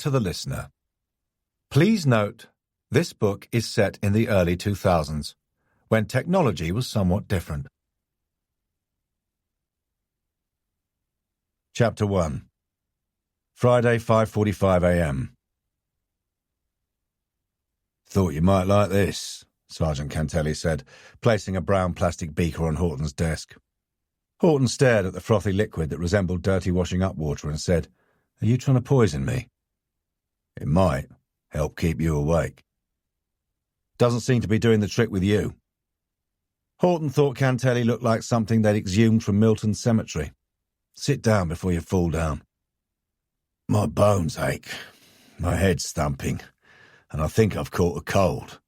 to the listener. Please note, this book is set in the early 2000s, when technology was somewhat different. Chapter 1. Friday, 5:45 a.m. "Thought you might like this," Sergeant Cantelli said, placing a brown plastic beaker on Horton's desk. Horton stared at the frothy liquid that resembled dirty washing-up water and said, "Are you trying to poison me?" "It might help keep you awake." "Doesn't seem to be doing the trick with you." Horton thought Cantelli looked like something they'd exhumed from Milton's cemetery. "Sit down before you fall down." "My bones ache, my head's thumping, and I think I've caught a cold."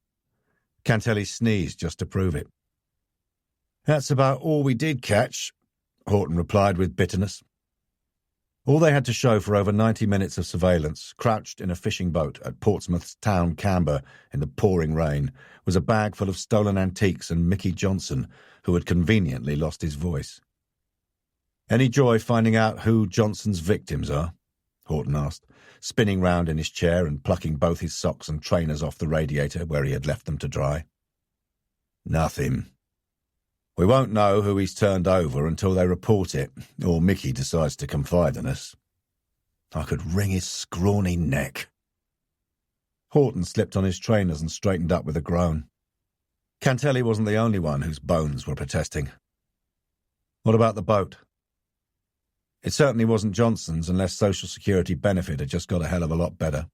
Cantelli sneezed just to prove it. "That's about all we did catch," Horton replied with bitterness. All they had to show for over 90 minutes of surveillance, crouched in a fishing boat at Portsmouth's town Camber in the pouring rain, was a bag full of stolen antiques and Mickey Johnson, who had conveniently lost his voice. "Any joy finding out who Johnson's victims are?" Horton asked, spinning round in his chair and plucking both his socks and trainers off the radiator where he had left them to dry. "Nothing. We won't know who he's turned over until they report it, or Mickey decides to confide in us. I could wring his scrawny neck." Horton slipped on his trainers and straightened up with a groan. Cantelli wasn't the only one whose bones were protesting. "What about the boat?" "It certainly wasn't Johnson's unless Social Security benefit had just got a hell of a lot better.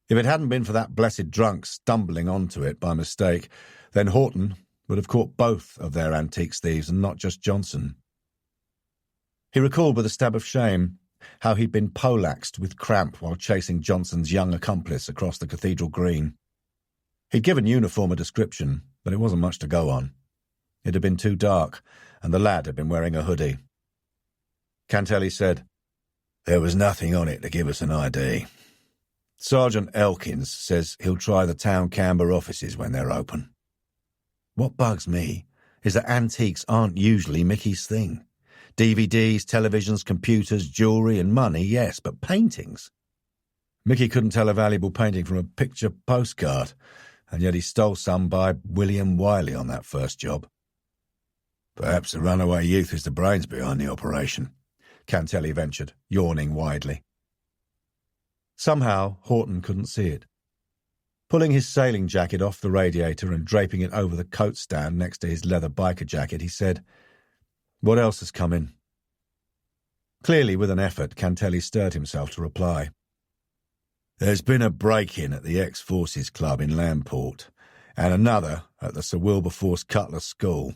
If it hadn't been for that blessed drunk stumbling onto it by mistake, then Horton would have caught both of their antiques thieves and not just Johnson." He recalled with a stab of shame how he'd been poleaxed with cramp while chasing Johnson's young accomplice across the cathedral green. He'd given uniform a description, but it wasn't much to go on. It had been too dark, and the lad had been wearing a hoodie. Cantelli said, "There was nothing on it to give us an ID. Sergeant Elkins says he'll try the town Camber offices when they're open. What bugs me is that antiques aren't usually Mickey's thing. DVDs, televisions, computers, jewellery and money, yes, but paintings? Mickey couldn't tell a valuable painting from a picture postcard, and yet he stole some by William Wiley on that first job." "Perhaps the runaway youth is the brains behind the operation," Cantelli ventured, yawning widely. Somehow Horton couldn't see it. Pulling his sailing jacket off the radiator and draping it over the coat stand next to his leather biker jacket, he said, "What else has come in?" Clearly, with an effort, Cantelli stirred himself to reply. "There's been a break-in at the Ex-Forces Club in Lamport, and another at the Sir Wilberforce Cutler School.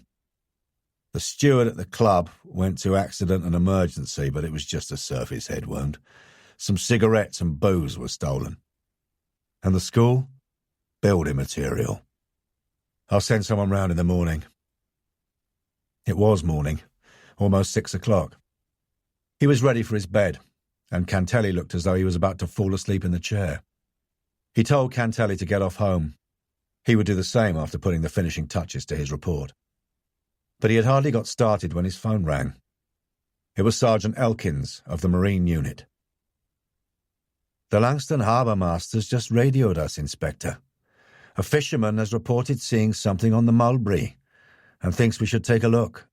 The steward at the club went to accident and emergency, but it was just a surface head wound. Some cigarettes and booze were stolen. And the school? Building material. I'll send someone round in the morning." It was morning, almost 6 o'clock. He was ready for his bed, and Cantelli looked as though he was about to fall asleep in the chair. He told Cantelli to get off home. He would do the same after putting the finishing touches to his report. But he had hardly got started when his phone rang. It was Sergeant Elkins of the Marine Unit. "The Langston Harbour Master's just radioed us, Inspector. A fisherman has reported seeing something on the mulberry and thinks we should take a look."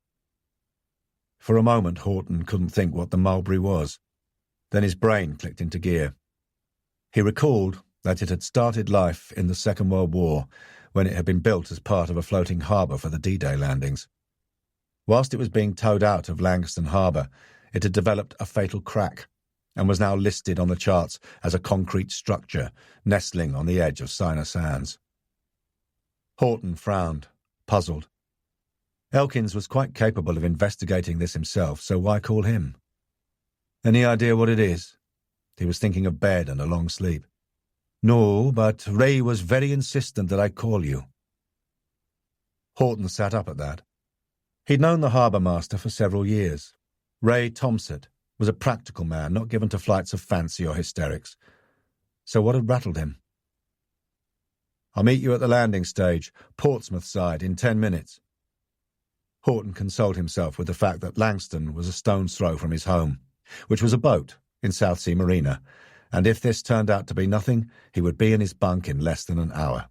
For a moment, Horton couldn't think what the mulberry was. Then his brain clicked into gear. He recalled that it had started life in the Second World War when it had been built as part of a floating harbour for the D-Day landings. Whilst it was being towed out of Langston Harbour, it had developed a fatal crack and was now listed on the charts as a concrete structure nestling on the edge of Sinor Sands. Horton frowned, puzzled. Elkins was quite capable of investigating this himself, so why call him? "Any idea what it is?" He was thinking of bed and a long sleep. "No, but Ray was very insistent that I call you." Horton sat up at that. He'd known the harbour master for several years. Ray Thomsett was a practical man, not given to flights of fancy or hysterics. So what had rattled him? "I'll meet you at the landing stage, Portsmouth side, in 10 minutes. Horton consoled himself with the fact that Langston was a stone's throw from his home, which was a boat in South Sea Marina, and if this turned out to be nothing, he would be in his bunk in less than an hour.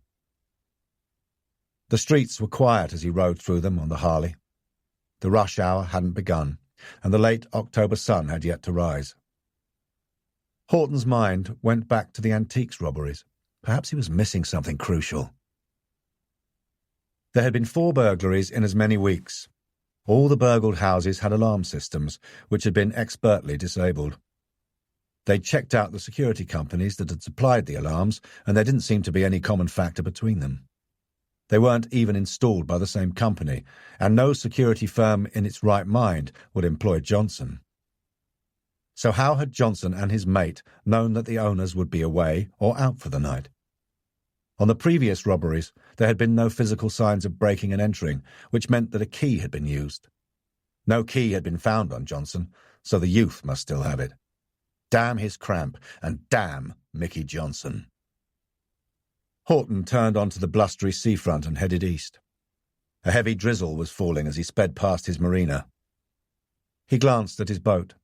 The streets were quiet as he rode through them on the Harley. The rush hour hadn't begun, and the late October sun had yet to rise. Horton's mind went back to the antiques robberies. Perhaps he was missing something crucial. There had been 4 burglaries in as many weeks. All the burgled houses had alarm systems, which had been expertly disabled. They'd checked out the security companies that had supplied the alarms, and there didn't seem to be any common factor between them. They weren't even installed by the same company, and no security firm in its right mind would employ Johnson. So how had Johnson and his mate known that the owners would be away or out for the night? On the previous robberies, there had been no physical signs of breaking and entering, which meant that a key had been used. No key had been found on Johnson, so the youth must still have it. Damn his cramp, and damn Mickey Johnson. Horton turned onto the blustery seafront and headed east. A heavy drizzle was falling as he sped past his marina. He glanced at his boat,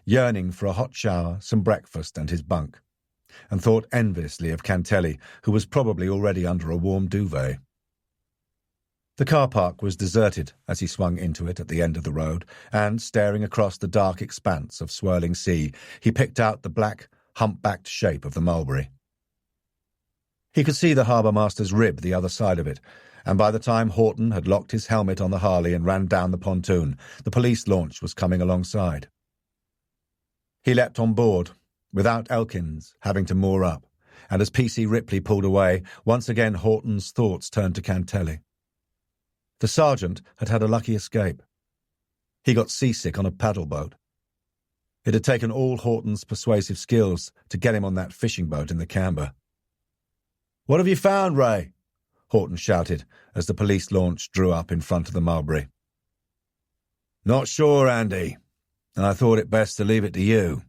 yearning for a hot shower, some breakfast, and his bunk, and thought enviously of Cantelli, who was probably already under a warm duvet. The car park was deserted as he swung into it at the end of the road, and, staring across the dark expanse of swirling sea, he picked out the black, hump-backed shape of the Mulberry. He could see the harbour master's rib the other side of it, and by the time Horton had locked his helmet on the Harley and ran down the pontoon, the police launch was coming alongside. He leapt on board, without Elkins having to moor up, and as P.C. Ripley pulled away, once again Horton's thoughts turned to Cantelli. The sergeant had had a lucky escape. He got seasick on a paddle boat. It had taken all Horton's persuasive skills to get him on that fishing boat in the Camber. "What have you found, Ray?" Horton shouted as the police launch drew up in front of the Mulberry. "Not sure, Andy, and I thought it best to leave it to you."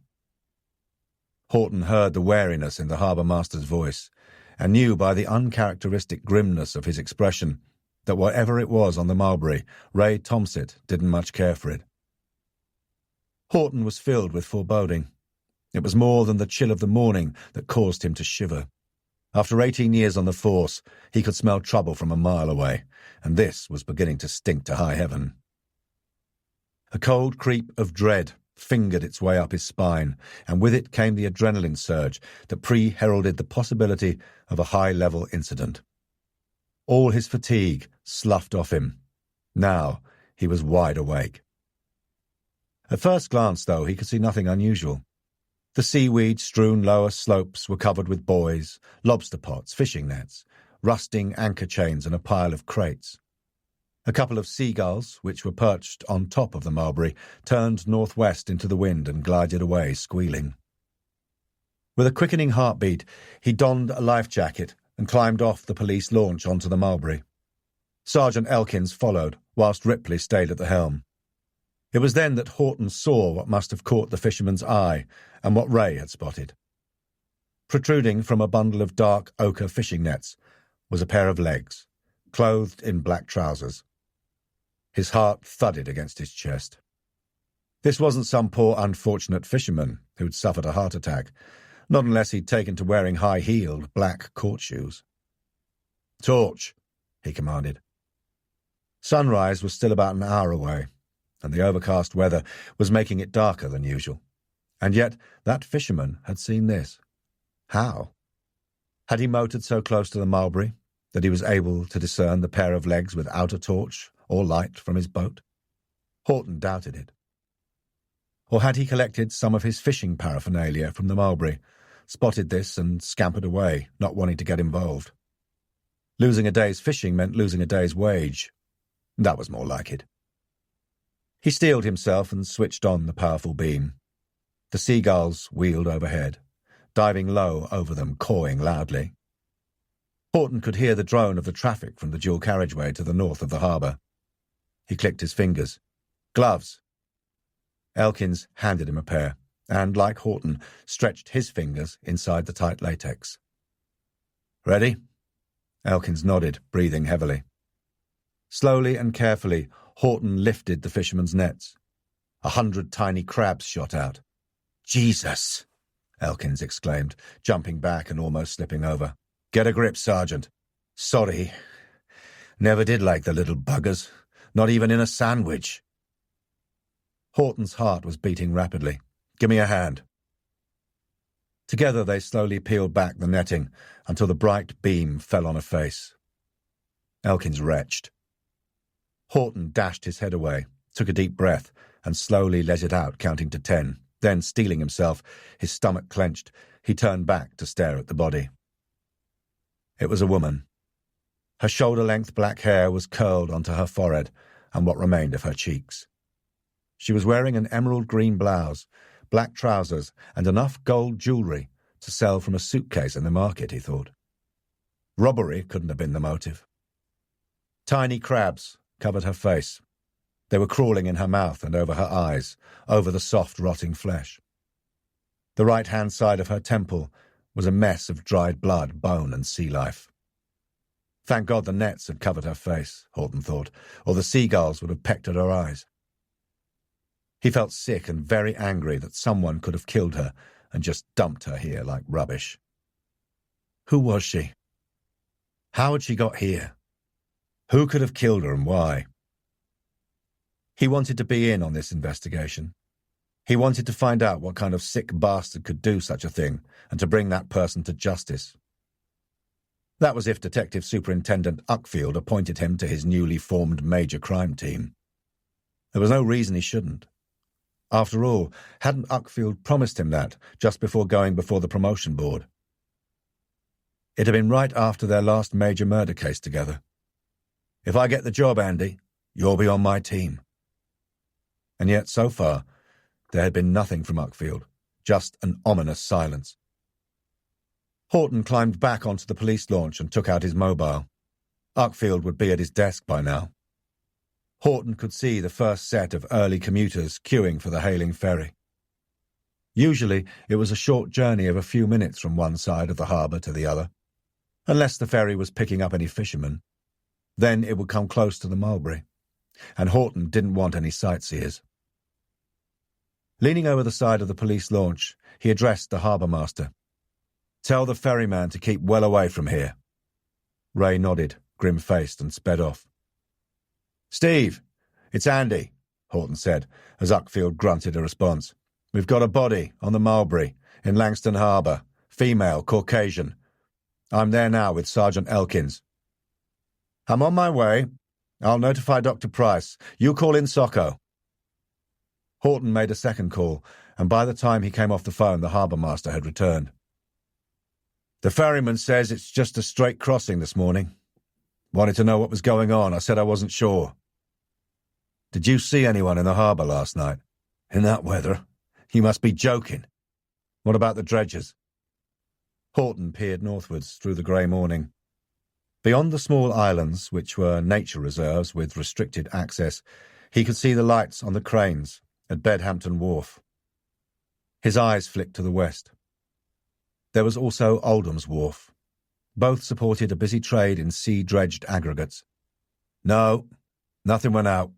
Horton heard the wariness in the harbour master's voice, and knew by the uncharacteristic grimness of his expression that whatever it was on the Mulberry, Ray Tomsit didn't much care for it. Horton was filled with foreboding. It was more than the chill of the morning that caused him to shiver. After 18 years on the force, he could smell trouble from a mile away, and this was beginning to stink to high heaven. A cold creep of dread fingered its way up his spine, and with it came the adrenaline surge that pre-heralded the possibility of a high-level incident. All his fatigue sloughed off him. Now he was wide awake. At first glance, though, he could see nothing unusual. The seaweed-strewn lower slopes were covered with buoys, lobster pots, fishing nets, rusting anchor chains and a pile of crates. A couple of seagulls, which were perched on top of the Mulberry, turned northwest into the wind and glided away, squealing. With a quickening heartbeat, he donned a life jacket and climbed off the police launch onto the Mulberry. Sergeant Elkins followed, whilst Ripley stayed at the helm. It was then that Horton saw what must have caught the fisherman's eye and what Ray had spotted. Protruding from a bundle of dark ochre fishing nets was a pair of legs, clothed in black trousers. His heart thudded against his chest. This wasn't some poor unfortunate fisherman who'd suffered a heart attack, not unless he'd taken to wearing high-heeled black court shoes. "Torch," he commanded. Sunrise was still about an hour away, and the overcast weather was making it darker than usual. And yet that fisherman had seen this. How? Had he motored so close to the Mulberry that he was able to discern the pair of legs without a torch or light from his boat? Horton doubted it. Or had he collected some of his fishing paraphernalia from the Mulberry, spotted this and scampered away, not wanting to get involved? Losing a day's fishing meant losing a day's wage. That was more like it. He steeled himself and switched on the powerful beam. The seagulls wheeled overhead, diving low over them, cawing loudly. Horton could hear the drone of the traffic from the dual carriageway to the north of the harbour. He clicked his fingers. Gloves. Elkins handed him a pair, and, like Horton, stretched his fingers inside the tight latex. "Ready?" Elkins nodded, breathing heavily. Slowly and carefully, Horton lifted the fisherman's nets. 100 tiny crabs shot out. "Jesus!" Elkins exclaimed, jumping back and almost slipping over. "Get a grip, Sergeant. Sorry. Never did like the little buggers. Not even in a sandwich." Horton's heart was beating rapidly. "Give me a hand." Together they slowly peeled back the netting until the bright beam fell on a face. Elkins retched. Horton dashed his head away, took a deep breath, and slowly let it out, counting to 10. Then, steeling himself, his stomach clenched, he turned back to stare at the body. It was a woman. Her shoulder-length black hair was curled onto her forehead and what remained of her cheeks. She was wearing an emerald green blouse, black trousers, and enough gold jewellery to sell from a suitcase in the market, he thought. Robbery couldn't have been the motive. Tiny crabs covered her face. They were crawling in her mouth and over her eyes, over the soft, rotting flesh. The right-hand side of her temple was a mess of dried blood, bone, and sea life. Thank God the nets had covered her face, Horton thought, or the seagulls would have pecked at her eyes. He felt sick and very angry that someone could have killed her and just dumped her here like rubbish. Who was she? How had she got here? Who could have killed her and why? He wanted to be in on this investigation. He wanted to find out what kind of sick bastard could do such a thing and to bring that person to justice. That was if Detective Superintendent Uckfield appointed him to his newly formed major crime team. There was no reason he shouldn't. After all, hadn't Uckfield promised him that just before going before the promotion board? It had been right after their last major murder case together. "If I get the job, Andy, you'll be on my team." And yet, so far, there had been nothing from Uckfield, just an ominous silence. Horton climbed back onto the police launch and took out his mobile. Uckfield would be at his desk by now. Horton could see the first set of early commuters queuing for the Hailing ferry. Usually, it was a short journey of a few minutes from one side of the harbour to the other, unless the ferry was picking up any fishermen. Then it would come close to the Mulberry, and Horton didn't want any sightseers. Leaning over the side of the police launch, he addressed the harbour master. "Tell the ferryman to keep well away from here." Ray nodded, grim-faced, and sped off. "Steve, it's Andy," Horton said, as Uckfield grunted a response. "We've got a body on the Mulberry, in Langston Harbour, female, Caucasian. I'm there now with Sergeant Elkins." "I'm on my way. I'll notify Dr. Price. You call in Socko." Horton made a second call, and by the time he came off the phone, the harbour master had returned. "The ferryman says it's just a straight crossing this morning. Wanted to know what was going on. I said I wasn't sure." "Did you see anyone in the harbour last night?" "In that weather? You must be joking." "What about the dredgers?" Horton peered northwards through the grey morning. Beyond the small islands, which were nature reserves with restricted access, he could see the lights on the cranes at Bedhampton Wharf. His eyes flicked to the west. There was also Oldham's Wharf. Both supported a busy trade in sea-dredged aggregates. "No, nothing went out."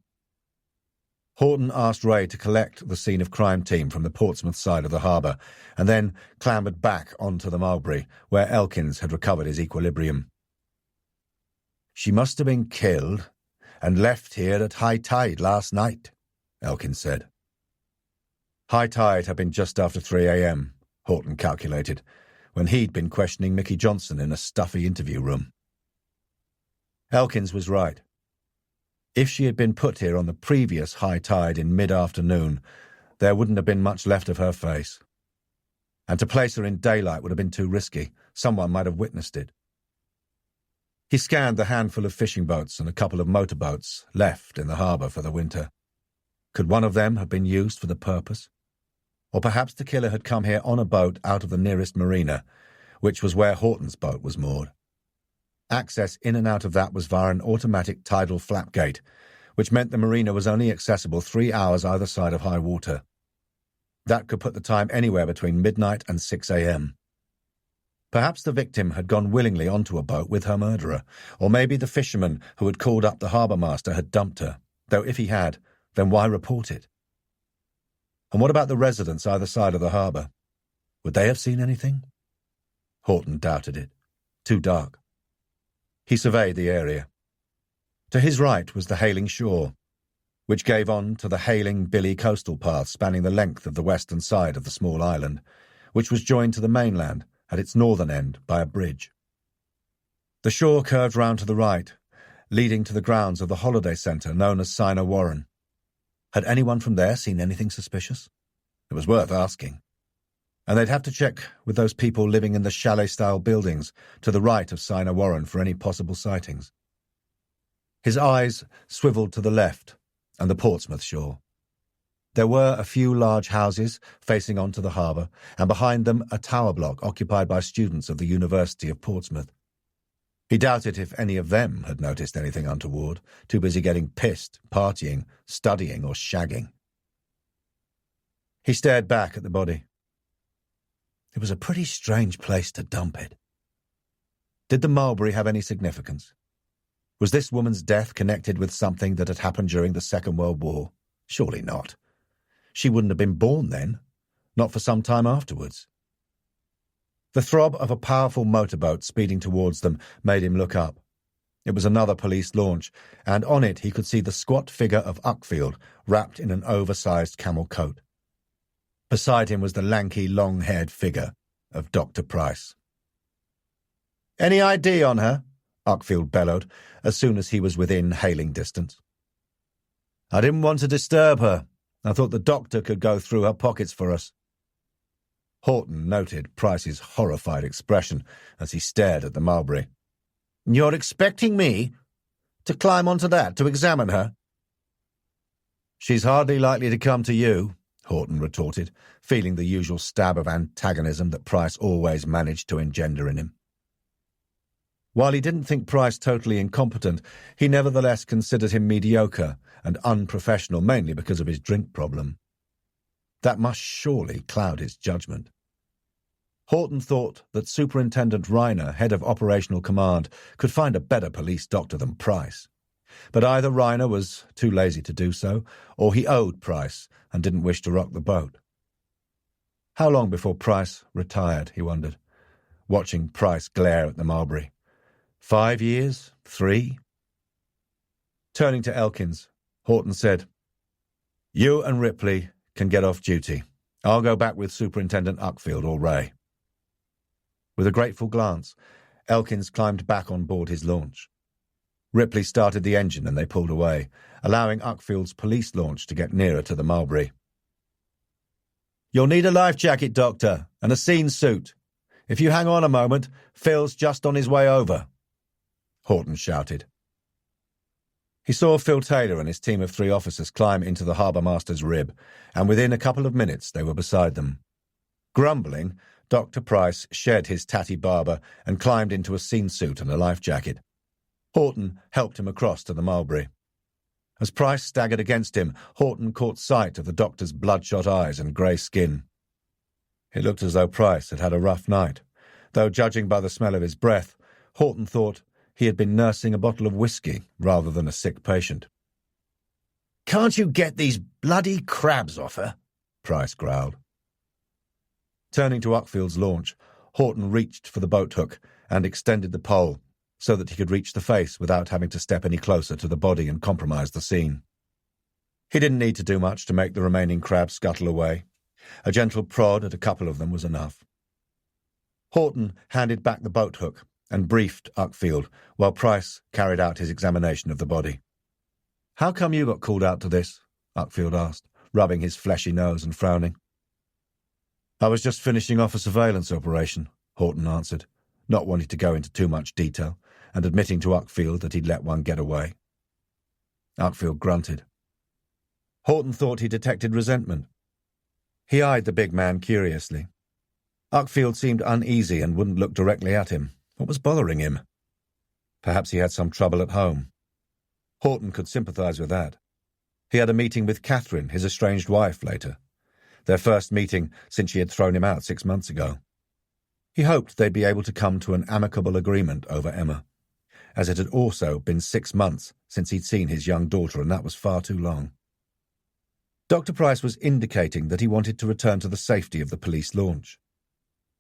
Horton asked Ray to collect the scene of crime team from the Portsmouth side of the harbour, and then clambered back onto the Mulberry, where Elkins had recovered his equilibrium. "She must have been killed and left here at high tide last night," Elkins said. High tide had been just after 3 a.m., Horton calculated, when he'd been questioning Mickey Johnson in a stuffy interview room. Elkins was right. If she had been put here on the previous high tide in mid-afternoon, there wouldn't have been much left of her face. And to place her in daylight would have been too risky. Someone might have witnessed it. He scanned the handful of fishing boats and a couple of motorboats left in the harbour for the winter. Could one of them have been used for the purpose? Or perhaps the killer had come here on a boat out of the nearest marina, which was where Horton's boat was moored. Access in and out of that was via an automatic tidal flapgate, which meant the marina was only accessible 3 hours either side of high water. That could put the time anywhere between midnight and 6 a.m. Perhaps the victim had gone willingly onto a boat with her murderer, or maybe the fisherman who had called up the harbour master had dumped her, though if he had, then why report it? And what about the residents either side of the harbour? Would they have seen anything? Horton doubted it. Too dark. He surveyed the area. To his right was the Hayling Shore, which gave on to the Hayling-Billy coastal path spanning the length of the western side of the small island, which was joined to the mainland at its northern end by a bridge. The shore curved round to the right, leading to the grounds of the holiday centre known as Sina Warren. Had anyone from there seen anything suspicious? It was worth asking. And they'd have to check with those people living in the chalet-style buildings to the right of Sina Warren for any possible sightings. His eyes swivelled to the left and the Portsmouth shore. There were a few large houses facing onto the harbour, and behind them a tower block occupied by students of the University of Portsmouth. He doubted if any of them had noticed anything untoward, too busy getting pissed, partying, studying or shagging. He stared back at the body. It was a pretty strange place to dump it. Did the mulberry have any significance? Was this woman's death connected with something that had happened during the Second World War? Surely not. She wouldn't have been born then, not for some time afterwards. The throb of a powerful motorboat speeding towards them made him look up. It was another police launch, and on it he could see the squat figure of Uckfield wrapped in an oversized camel coat. Beside him was the lanky, long-haired figure of Dr. Price. "Any ID on her?" Uckfield bellowed, as soon as he was within hailing distance. "I didn't want to disturb her. I thought the doctor could go through her pockets for us." Horton noted Price's horrified expression as he stared at the mulberry. "You're expecting me to climb onto that to examine her?" "She's hardly likely to come to you," Horton retorted, feeling the usual stab of antagonism that Price always managed to engender in him. While he didn't think Price totally incompetent, he nevertheless considered him mediocre and unprofessional, mainly because of his drink problem. That must surely cloud his judgment. Horton thought that Superintendent Reiner, head of Operational Command, could find a better police doctor than Price. But either Reiner was too lazy to do so, or he owed Price and didn't wish to rock the boat. How long before Price retired, he wondered, watching Price glare at the mulberry. 5 years? 3? Turning to Elkins, Horton said, "You and Ripley can get off duty. I'll go back with Superintendent Uckfield or Ray." With a grateful glance, Elkins climbed back on board his launch. Ripley started the engine and they pulled away, allowing Uckfield's police launch to get nearer to the mulberry. "You'll need a life jacket, Doctor, and a scene suit. If you hang on a moment, Phil's just on his way over," Horton shouted. He saw Phil Taylor and his team of 3 officers climb into the harbour master's rib, and within a couple of minutes they were beside them. Grumbling, Dr. Price shed his tatty barber and climbed into a scene suit and a life jacket. Horton helped him across to the mulberry. As Price staggered against him, Horton caught sight of the doctor's bloodshot eyes and grey skin. It looked as though Price had had a rough night, though judging by the smell of his breath, Horton thought he had been nursing a bottle of whiskey rather than a sick patient. "Can't you get these bloody crabs off her?" Price growled. Turning to Uckfield's launch, Horton reached for the boat hook and extended the pole so that he could reach the face without having to step any closer to the body and compromise the scene. He didn't need to do much to make the remaining crabs scuttle away. A gentle prod at a couple of them was enough. Horton handed back the boat hook and briefed Uckfield while Price carried out his examination of the body. "How come you got called out to this?" Uckfield asked, rubbing his fleshy nose and frowning. "I was just finishing off a surveillance operation," Horton answered, not wanting to go into too much detail, and admitting to Uckfield that he'd let one get away. Uckfield grunted. Horton thought he detected resentment. He eyed the big man curiously. Uckfield seemed uneasy and wouldn't look directly at him. What was bothering him? Perhaps he had some trouble at home. Horton could sympathise with that. He had a meeting with Catherine, his estranged wife, later. Their first meeting since she had thrown him out 6 months ago. He hoped they'd be able to come to an amicable agreement over Emma, as it had also been 6 months since he'd seen his young daughter, and that was far too long. Dr. Price was indicating that he wanted to return to the safety of the police launch.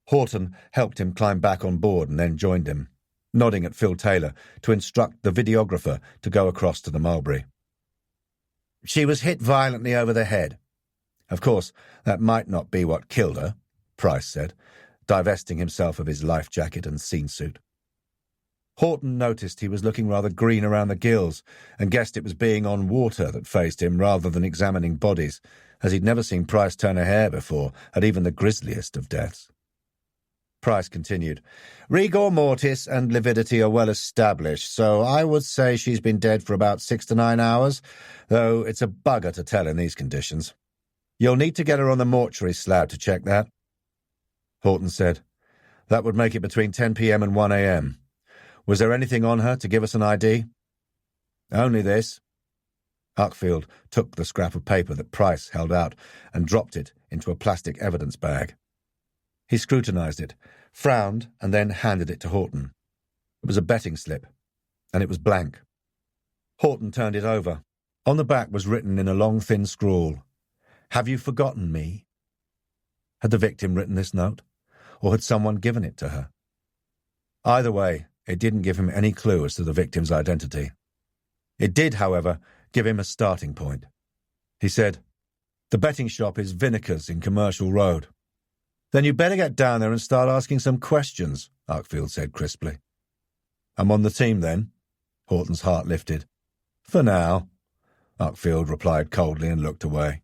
Horton helped him climb back on board and then joined him, nodding at Phil Taylor to instruct the videographer to go across to the Mulberry. She was hit violently over the head. Of course, that might not be what killed her, Price said, divesting himself of his life jacket and scene suit. Horton noticed he was looking rather green around the gills and guessed it was being on water that fazed him rather than examining bodies, as he'd never seen Price turn a hair before at even the grisliest of deaths. Price continued, Rigor mortis and lividity are well established, so I would say she's been dead for about 6 to 9 hours, though it's a bugger to tell in these conditions. You'll need to get her on the mortuary slab to check that. Horton said, That would make it between 10 p.m. and 1 a.m. Was there anything on her to give us an ID? Only this. Uckfield took the scrap of paper that Price held out and dropped it into a plastic evidence bag. He scrutinized it, frowned, and then handed it to Horton. It was a betting slip, and it was blank. Horton turned it over. On the back was written in a long, thin scrawl, Have you forgotten me? Had the victim written this note, or had someone given it to her? Either way, it didn't give him any clue as to the victim's identity. It did, however, give him a starting point. He said, The betting shop is Vinecar's in Commercial Road. Then you better get down there and start asking some questions, Uckfield said crisply. I'm on the team, then? Horton's heart lifted. For now, Uckfield replied coldly and looked away.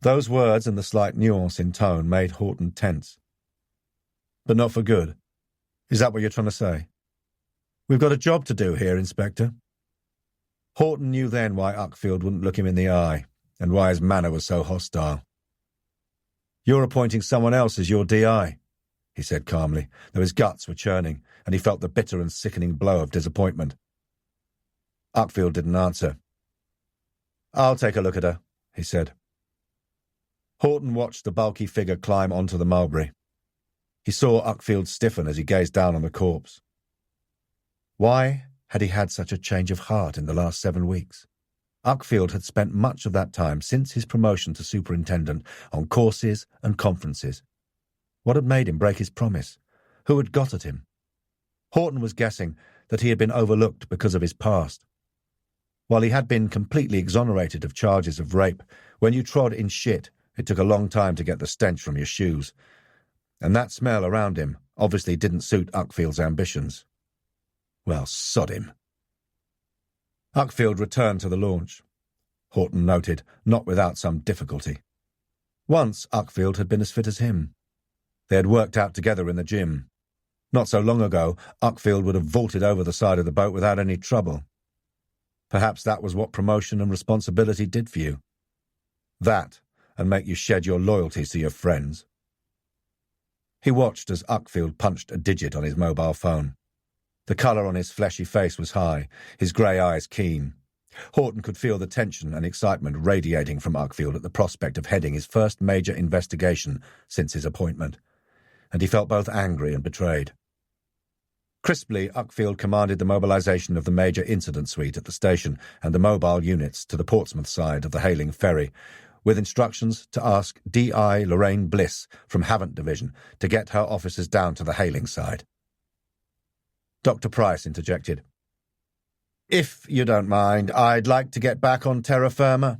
Those words and the slight nuance in tone made Horton tense. But not for good. Is that what you're trying to say? We've got a job to do here, Inspector. Horton knew then why Uckfield wouldn't look him in the eye, and why his manner was so hostile. You're appointing someone else as your DI, he said calmly, though his guts were churning, and he felt the bitter and sickening blow of disappointment. Uckfield didn't answer. I'll take a look at her, he said. Horton watched the bulky figure climb onto the Mulberry. He saw Uckfield stiffen as he gazed down on the corpse. Why had he had such a change of heart in the last 7 weeks? Uckfield had spent much of that time since his promotion to superintendent on courses and conferences. What had made him break his promise? Who had got at him? Horton was guessing that he had been overlooked because of his past. While he had been completely exonerated of charges of rape, when you trod in shit, it took a long time to get the stench from your shoes. And that smell around him obviously didn't suit Uckfield's ambitions. Well, sod him. Uckfield returned to the launch. Horton noted, not without some difficulty. Once Uckfield had been as fit as him. They had worked out together in the gym. Not so long ago, Uckfield would have vaulted over the side of the boat without any trouble. Perhaps that was what promotion and responsibility did for you. That, and make you shed your loyalties to your friends. He watched as Uckfield punched a digit on his mobile phone. The colour on his fleshy face was high, his grey eyes keen. Horton could feel the tension and excitement radiating from Uckfield at the prospect of heading his first major investigation since his appointment, and he felt both angry and betrayed. Crisply, Uckfield commanded the mobilisation of the major incident suite at the station and the mobile units to the Portsmouth side of the Hayling ferry, with instructions to ask D.I. Lorraine Bliss from Havant Division to get her officers down to the Hayling side. Dr. Price interjected. If you don't mind, I'd like to get back on terra firma.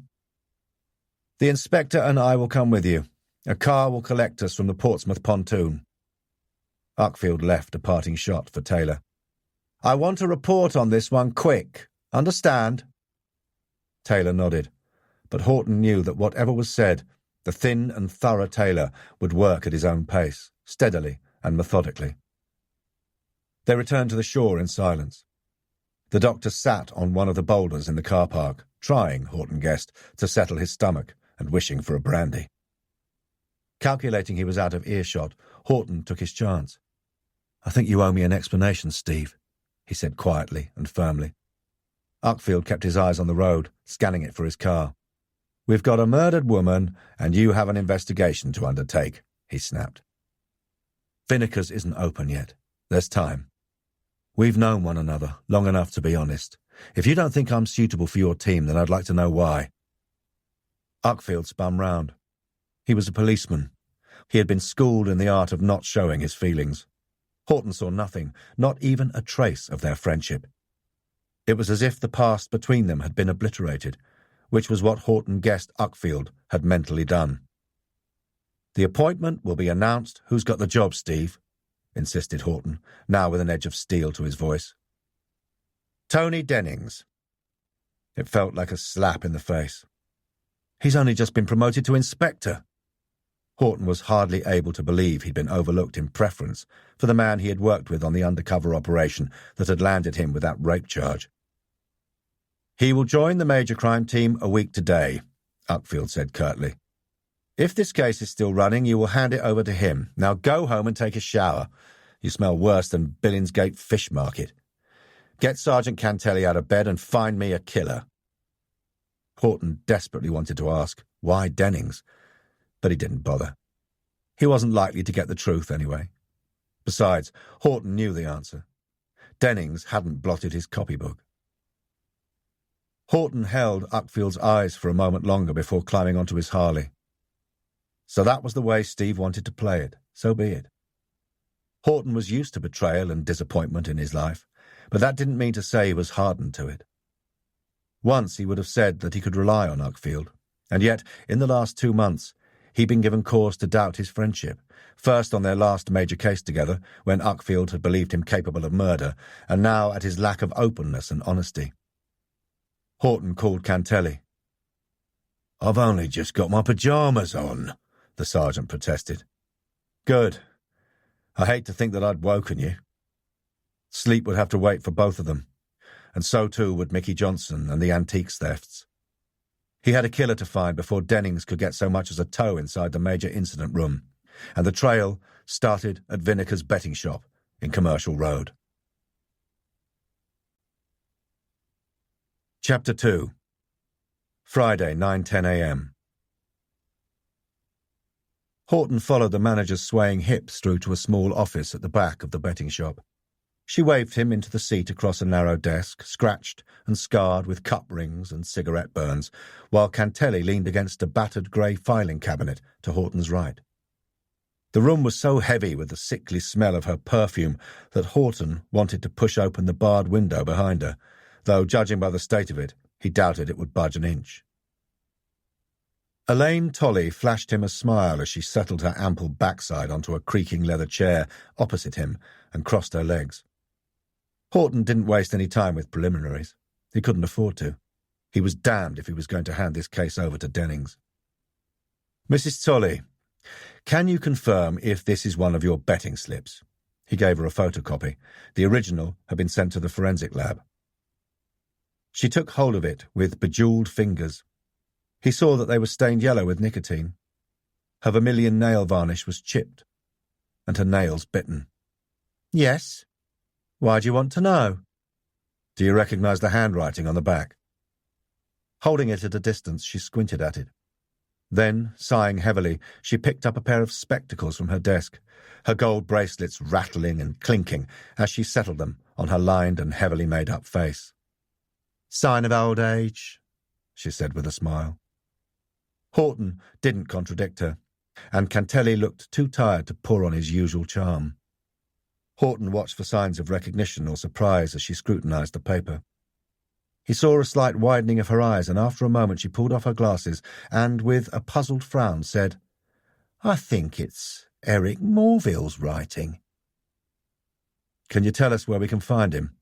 The inspector and I will come with you. A car will collect us from the Portsmouth pontoon. Uckfield left a parting shot for Taylor. I want a report on this one quick. Understand? Taylor nodded, but Horton knew that whatever was said, the thin and thorough Taylor would work at his own pace, steadily and methodically. They returned to the shore in silence. The doctor sat on one of the boulders in the car park, trying, Horton guessed, to settle his stomach and wishing for a brandy. Calculating he was out of earshot, Horton took his chance. I think you owe me an explanation, Steve, he said quietly and firmly. Uckfield kept his eyes on the road, scanning it for his car. We've got a murdered woman, and you have an investigation to undertake, he snapped. Vinecar's isn't open yet. There's time. We've known one another long enough to be honest. If you don't think I'm suitable for your team, then I'd like to know why. Uckfield spun round. He was a policeman. He had been schooled in the art of not showing his feelings. Horton saw nothing, not even a trace of their friendship. It was as if the past between them had been obliterated, which was what Horton guessed Uckfield had mentally done. "The appointment will be announced. Who's got the job, Steve?" insisted Horton, now with an edge of steel to his voice. "Tony Dennings." It felt like a slap in the face. "He's only just been promoted to inspector." Horton was hardly able to believe he'd been overlooked in preference for the man he had worked with on the undercover operation that had landed him with that rape charge. "He will join the major crime team a week today," Uckfield said curtly. "If this case is still running, you will hand it over to him. Now go home and take a shower. You smell worse than Billingsgate Fish Market. Get Sergeant Cantelli out of bed and find me a killer." Horton desperately wanted to ask, why Dennings? But he didn't bother. He wasn't likely to get the truth anyway. Besides, Horton knew the answer. Dennings hadn't blotted his copybook. Horton held Uckfield's eyes for a moment longer before climbing onto his Harley. So that was the way Steve wanted to play it. So be it. Horton was used to betrayal and disappointment in his life, but that didn't mean to say he was hardened to it. Once he would have said that he could rely on Uckfield, and yet, in the last 2 months, he'd been given cause to doubt his friendship, first on their last major case together, when Uckfield had believed him capable of murder, and now at his lack of openness and honesty. Horton called Cantelli. "I've only just got my pyjamas on," the sergeant protested. "Good. I hate to think that I'd woken you." Sleep would have to wait for both of them, and so too would Mickey Johnson and the antiques thefts. He had a killer to find before Dennings could get so much as a toe inside the major incident room, and the trail started at Vinecar's betting shop in Commercial Road. Chapter 2. Friday, 9:10 a.m. Horton followed the manager's swaying hips through to a small office at the back of the betting shop. She waved him into the seat across a narrow desk, scratched and scarred with cup rings and cigarette burns, while Cantelli leaned against a battered grey filing cabinet to Horton's right. The room was so heavy with the sickly smell of her perfume that Horton wanted to push open the barred window behind her, though, judging by the state of it, he doubted it would budge an inch. Elaine Tolley flashed him a smile as she settled her ample backside onto a creaking leather chair opposite him and crossed her legs. Horton didn't waste any time with preliminaries. He couldn't afford to. He was damned if he was going to hand this case over to Dennings. "Mrs. Tolley, can you confirm if this is one of your betting slips?" He gave her a photocopy. The original had been sent to the forensic lab. She took hold of it with bejewelled fingers. He saw that they were stained yellow with nicotine. Her vermilion nail varnish was chipped, and her nails bitten. "Yes. Why do you want to know?" "Do you recognize the handwriting on the back?" Holding it at a distance, she squinted at it. Then, sighing heavily, she picked up a pair of spectacles from her desk, her gold bracelets rattling and clinking as she settled them on her lined and heavily made-up face. "Sign of old age," she said with a smile. Horton didn't contradict her, and Cantelli looked too tired to pour on his usual charm. Horton watched for signs of recognition or surprise as she scrutinized the paper. He saw a slight widening of her eyes, and after a moment she pulled off her glasses and, with a puzzled frown, said, "I think it's Eric Morville's writing." "Can you tell us where we can find him?"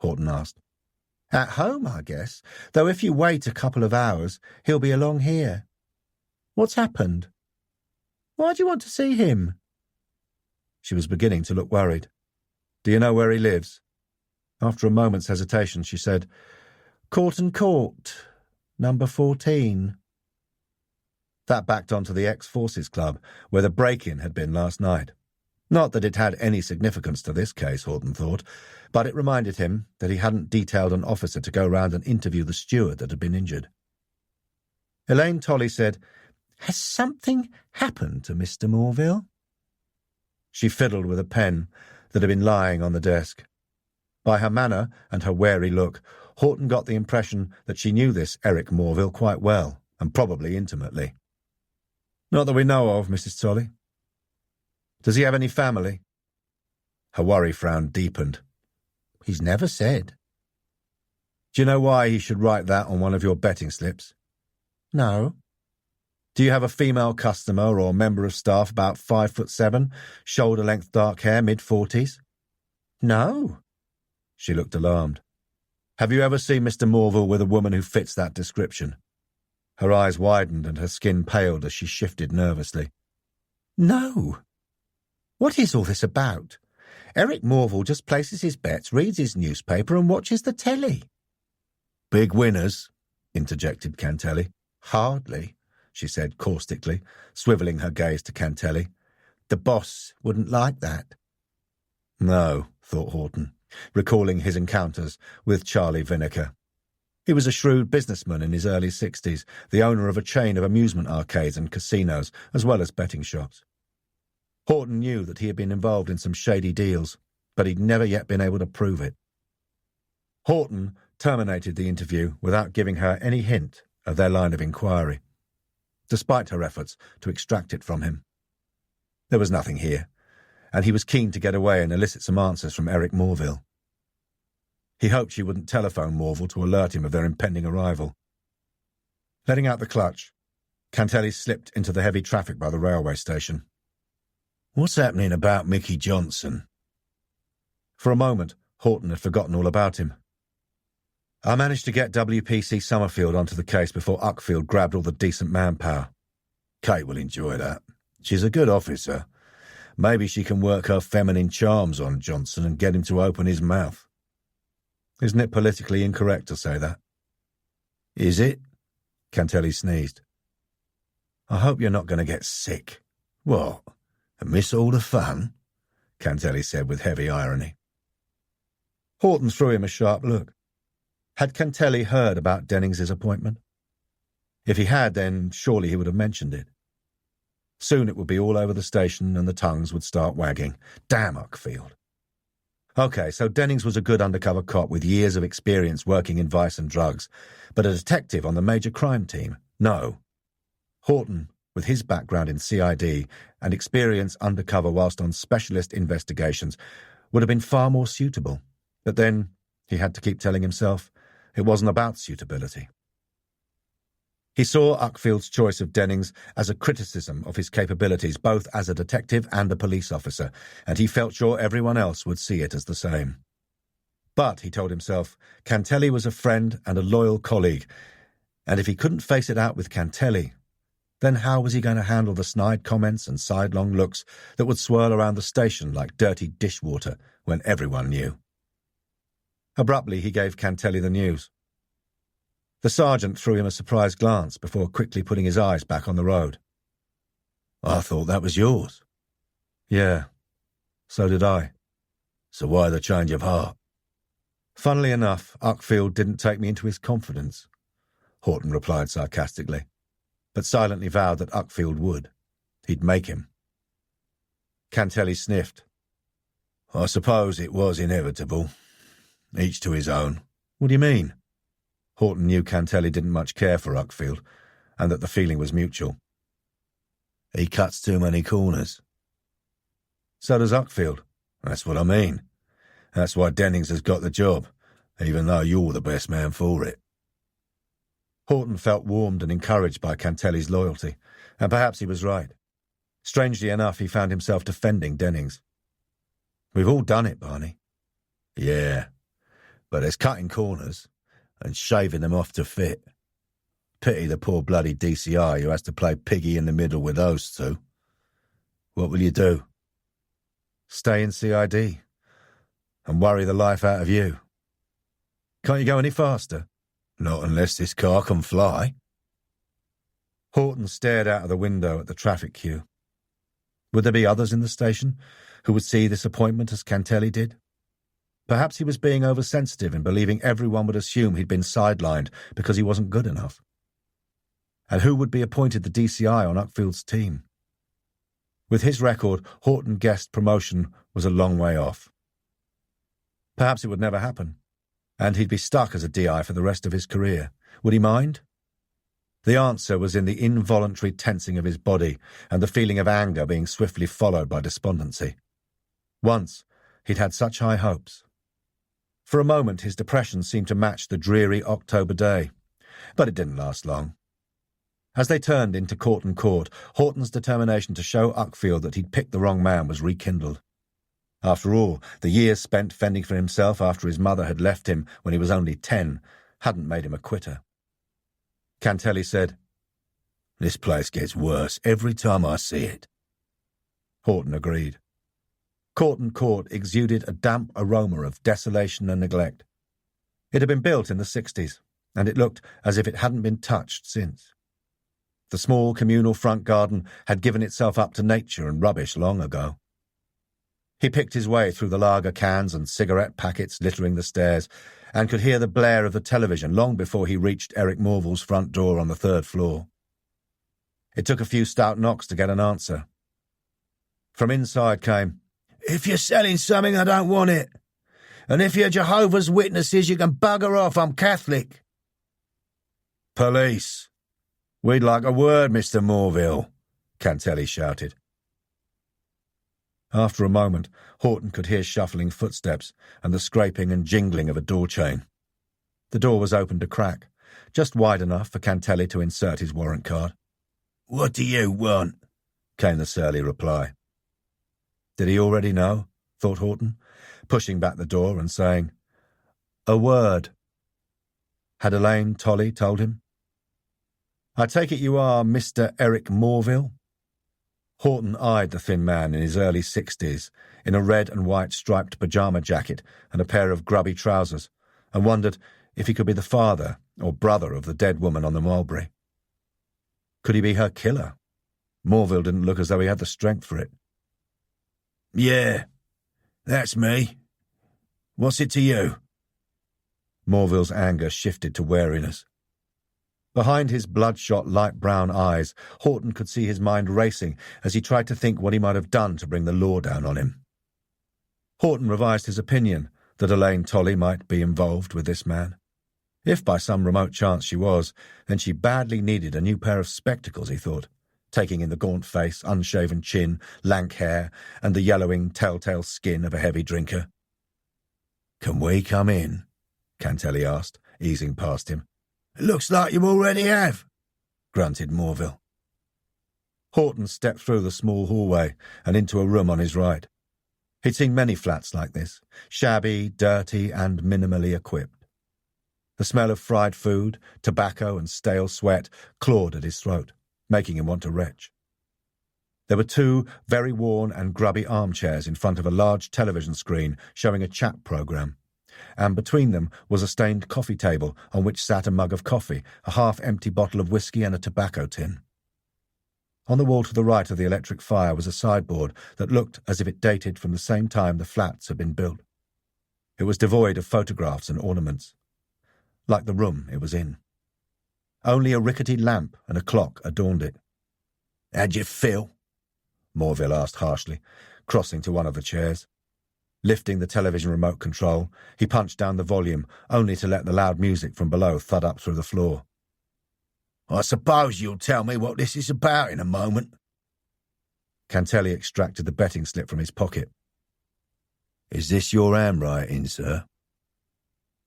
Horton asked. "At home, I guess, though if you wait a couple of hours, he'll be along here." "What's happened?" "Why do you want to see him?" She was beginning to look worried. "Do you know where he lives?" After a moment's hesitation, she said, "Courton Court, number 14. That backed onto the ex-Forces Club, where the break-in had been last night. Not that it had any significance to this case, Horton thought, but it reminded him that he hadn't detailed an officer to go round and interview the steward that had been injured. Elaine Tolley said, "Has something happened to Mr. Morville?" She fiddled with a pen that had been lying on the desk. By her manner and her wary look, Horton got the impression that she knew this Eric Morville quite well, and probably intimately. "Not that we know of, Mrs. Tolley. Does he have any family? Her worry frown deepened. He's never said. Do you know why he should write that on one of your betting slips? No. Do you have a female customer or member of staff about 5'7", shoulder-length dark hair, mid-40s? No. She looked alarmed. Have you ever seen Mr. Morville with a woman who fits that description? Her eyes widened and her skin paled as she shifted nervously. No. What is all this about? Eric Morville just places his bets, reads his newspaper and watches the telly. Big winners, interjected Cantelli. Hardly, she said caustically, swivelling her gaze to Cantelli. The boss wouldn't like that. No, thought Horton, recalling his encounters with Charlie Vinegar. He was a shrewd businessman in his early 60s, the owner of a chain of amusement arcades and casinos, as well as betting shops. Horton knew that he had been involved in some shady deals, but he'd never yet been able to prove it. Horton terminated the interview without giving her any hint of their line of inquiry, despite her efforts to extract it from him. There was nothing here, and he was keen to get away and elicit some answers from Eric Morville. He hoped she wouldn't telephone Morville to alert him of their impending arrival. Letting out the clutch, Cantelli slipped into the heavy traffic by the railway station. What's happening about Mickey Johnson? For a moment, Horton had forgotten all about him. I managed to get WPC Summerfield onto the case before Uckfield grabbed all the decent manpower. Kate will enjoy that. She's a good officer. Maybe she can work her feminine charms on Johnson and get him to open his mouth. Isn't it politically incorrect to say that? Is it? Cantelli sneezed. I hope you're not going to get sick. What? And miss all the fun? Cantelli said with heavy irony. Horton threw him a sharp look. Had Cantelli heard about Dennings's appointment? If he had, then surely he would have mentioned it. Soon it would be all over the station and the tongues would start wagging. Damn Uckfield. OK, so Dennings was a good undercover cop with years of experience working in vice and drugs, but a detective on the major crime team? No. Horton, with his background in CID and experience undercover whilst on specialist investigations, would have been far more suitable. But then he had to keep telling himself it wasn't about suitability. He saw Uckfield's choice of Dennings as a criticism of his capabilities both as a detective and a police officer, and he felt sure everyone else would see it as the same. But, he told himself, Cantelli was a friend and a loyal colleague, and if he couldn't face it out with Cantelli, then how was he going to handle the snide comments and sidelong looks that would swirl around the station like dirty dishwater when everyone knew? Abruptly, he gave Cantelli the news. The sergeant threw him a surprised glance before quickly putting his eyes back on the road. I thought that was yours. Yeah, so did I. So why the change of heart? Funnily enough, Uckfield didn't take me into his confidence, Horton replied sarcastically, but silently vowed that Uckfield would. He'd make him. Cantelli sniffed. I suppose it was inevitable. Each to his own. What do you mean? Horton knew Cantelli didn't much care for Uckfield, and that the feeling was mutual. He cuts too many corners. So does Uckfield. That's what I mean. That's why Dennings has got the job, even though you're the best man for it. Horton felt warmed and encouraged by Cantelli's loyalty, and perhaps he was right. Strangely enough, he found himself defending Dennings. We've all done it, Barney. Yeah, but there's cutting corners and shaving them off to fit. Pity the poor bloody DCI who has to play piggy in the middle with those two. What will you do? Stay in CID and worry the life out of you. Can't you go any faster? Not unless this car can fly. Horton stared out of the window at the traffic queue. Would there be others in the station who would see this appointment as Cantelli did? Perhaps he was being oversensitive in believing everyone would assume he'd been sidelined because he wasn't good enough. And who would be appointed the DCI on Uckfield's team? With his record, Horton guessed promotion was a long way off. Perhaps it would never happen, and he'd be stuck as a DI for the rest of his career. Would he mind? The answer was in the involuntary tensing of his body and the feeling of anger being swiftly followed by despondency. Once he'd had such high hopes. For a moment his depression seemed to match the dreary October day, but it didn't last long. As they turned into Courton Court, Horton's determination to show Uckfield that he'd picked the wrong man was rekindled. After all, the years spent fending for himself after his mother had left him when he was only 10 hadn't made him a quitter. Cantelli said, "This place gets worse every time I see it." Horton agreed. Courton Court exuded a damp aroma of desolation and neglect. It had been built in the 60s, and it looked as if it hadn't been touched since. The small communal front garden had given itself up to nature and rubbish long ago. He picked his way through the lager cans and cigarette packets littering the stairs, and could hear the blare of the television long before he reached Eric Morville's front door on the 3rd floor. It took a few stout knocks to get an answer. From inside came, "If you're selling something, I don't want it. And if you're Jehovah's Witnesses, you can bugger off, I'm Catholic." "Police! We'd like a word, Mr. Morville," Cantelli shouted. After a moment, Horton could hear shuffling footsteps and the scraping and jingling of a door chain. The door was opened a crack, just wide enough for Cantelli to insert his warrant card. "What do you want?" came the surly reply. Did he already know, thought Horton, pushing back the door and saying, "A word." Had Elaine Tolley told him? "I take it you are Mr. Eric Morville?" Horton eyed the thin man in his early 60s, in a red and white striped pyjama jacket and a pair of grubby trousers, and wondered if he could be the father or brother of the dead woman on the mulberry. Could he be her killer? Morville didn't look as though he had the strength for it. "Yeah, that's me. What's it to you?" Morville's anger shifted to wariness. Behind his bloodshot light brown eyes, Horton could see his mind racing as he tried to think what he might have done to bring the law down on him. Horton revised his opinion that Elaine Tolley might be involved with this man. If by some remote chance she was, then she badly needed a new pair of spectacles, he thought, taking in the gaunt face, unshaven chin, lank hair, and the yellowing, telltale skin of a heavy drinker. "Can we come in?" Cantelli asked, easing past him. "It looks like you already have," grunted Morville. Horton stepped through the small hallway and into a room on his right. He'd seen many flats like this, shabby, dirty, and minimally equipped. The smell of fried food, tobacco, and stale sweat clawed at his throat, making him want to retch. There were 2 very worn and grubby armchairs in front of a large television screen showing a chat programme, and between them was a stained coffee table on which sat a mug of coffee, a half-empty bottle of whiskey, and a tobacco tin. On the wall to the right of the electric fire was a sideboard that looked as if it dated from the same time the flats had been built. It was devoid of photographs and ornaments, like the room it was in. Only a rickety lamp and a clock adorned it. "How'd you feel?" Morville asked harshly, crossing to one of the chairs. Lifting the television remote control, he punched down the volume, only to let the loud music from below thud up through the floor. "I suppose you'll tell me what this is about in a moment." Cantelli extracted the betting slip from his pocket. "Is this your handwriting, sir?"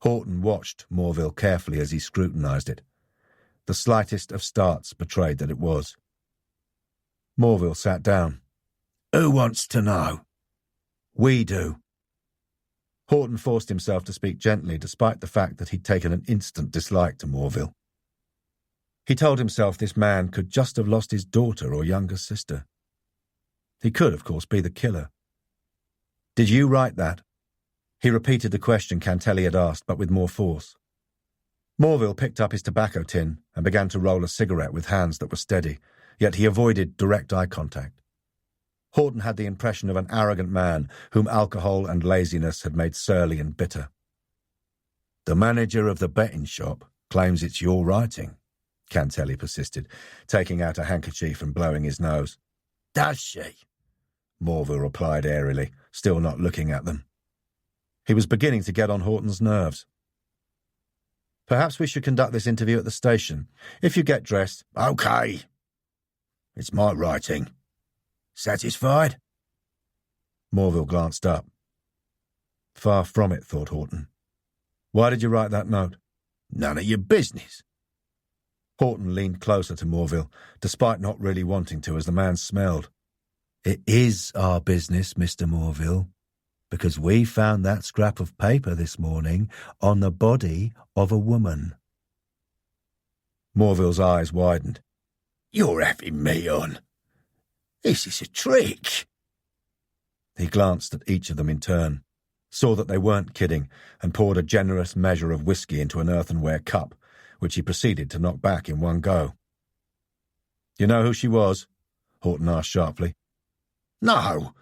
Horton watched Morville carefully as he scrutinised it. The slightest of starts betrayed that it was. Morville sat down. "Who wants to know?" "We do." Horton forced himself to speak gently, despite the fact that he'd taken an instant dislike to Morville. He told himself this man could just have lost his daughter or younger sister. He could, of course, be the killer. "Did you write that?" He repeated the question Cantelli had asked, but with more force. Morville picked up his tobacco tin and began to roll a cigarette with hands that were steady, yet he avoided direct eye contact. Horton had the impression of an arrogant man whom alcohol and laziness had made surly and bitter. "The manager of the betting shop claims it's your writing," Cantelli persisted, taking out a handkerchief and blowing his nose. "Does she?" Morville replied airily, still not looking at them. He was beginning to get on Horton's nerves. Perhaps we should conduct this interview at the station. If you get dressed... OK. It's my writing. Satisfied? Morville glanced up. Far from it, thought Horton. Why did you write that note? None of your business. Horton leaned closer to Morville, despite not really wanting to, as the man smelled. It is our business, Mr. Morville, because we found that scrap of paper this morning on the body of a woman. Morville's eyes widened. You're having me on. This is a trick. He glanced at each of them in turn, saw that they weren't kidding, and poured a generous measure of whiskey into an earthenware cup, which he proceeded to knock back in one go. You know who she was? Horton asked sharply. No.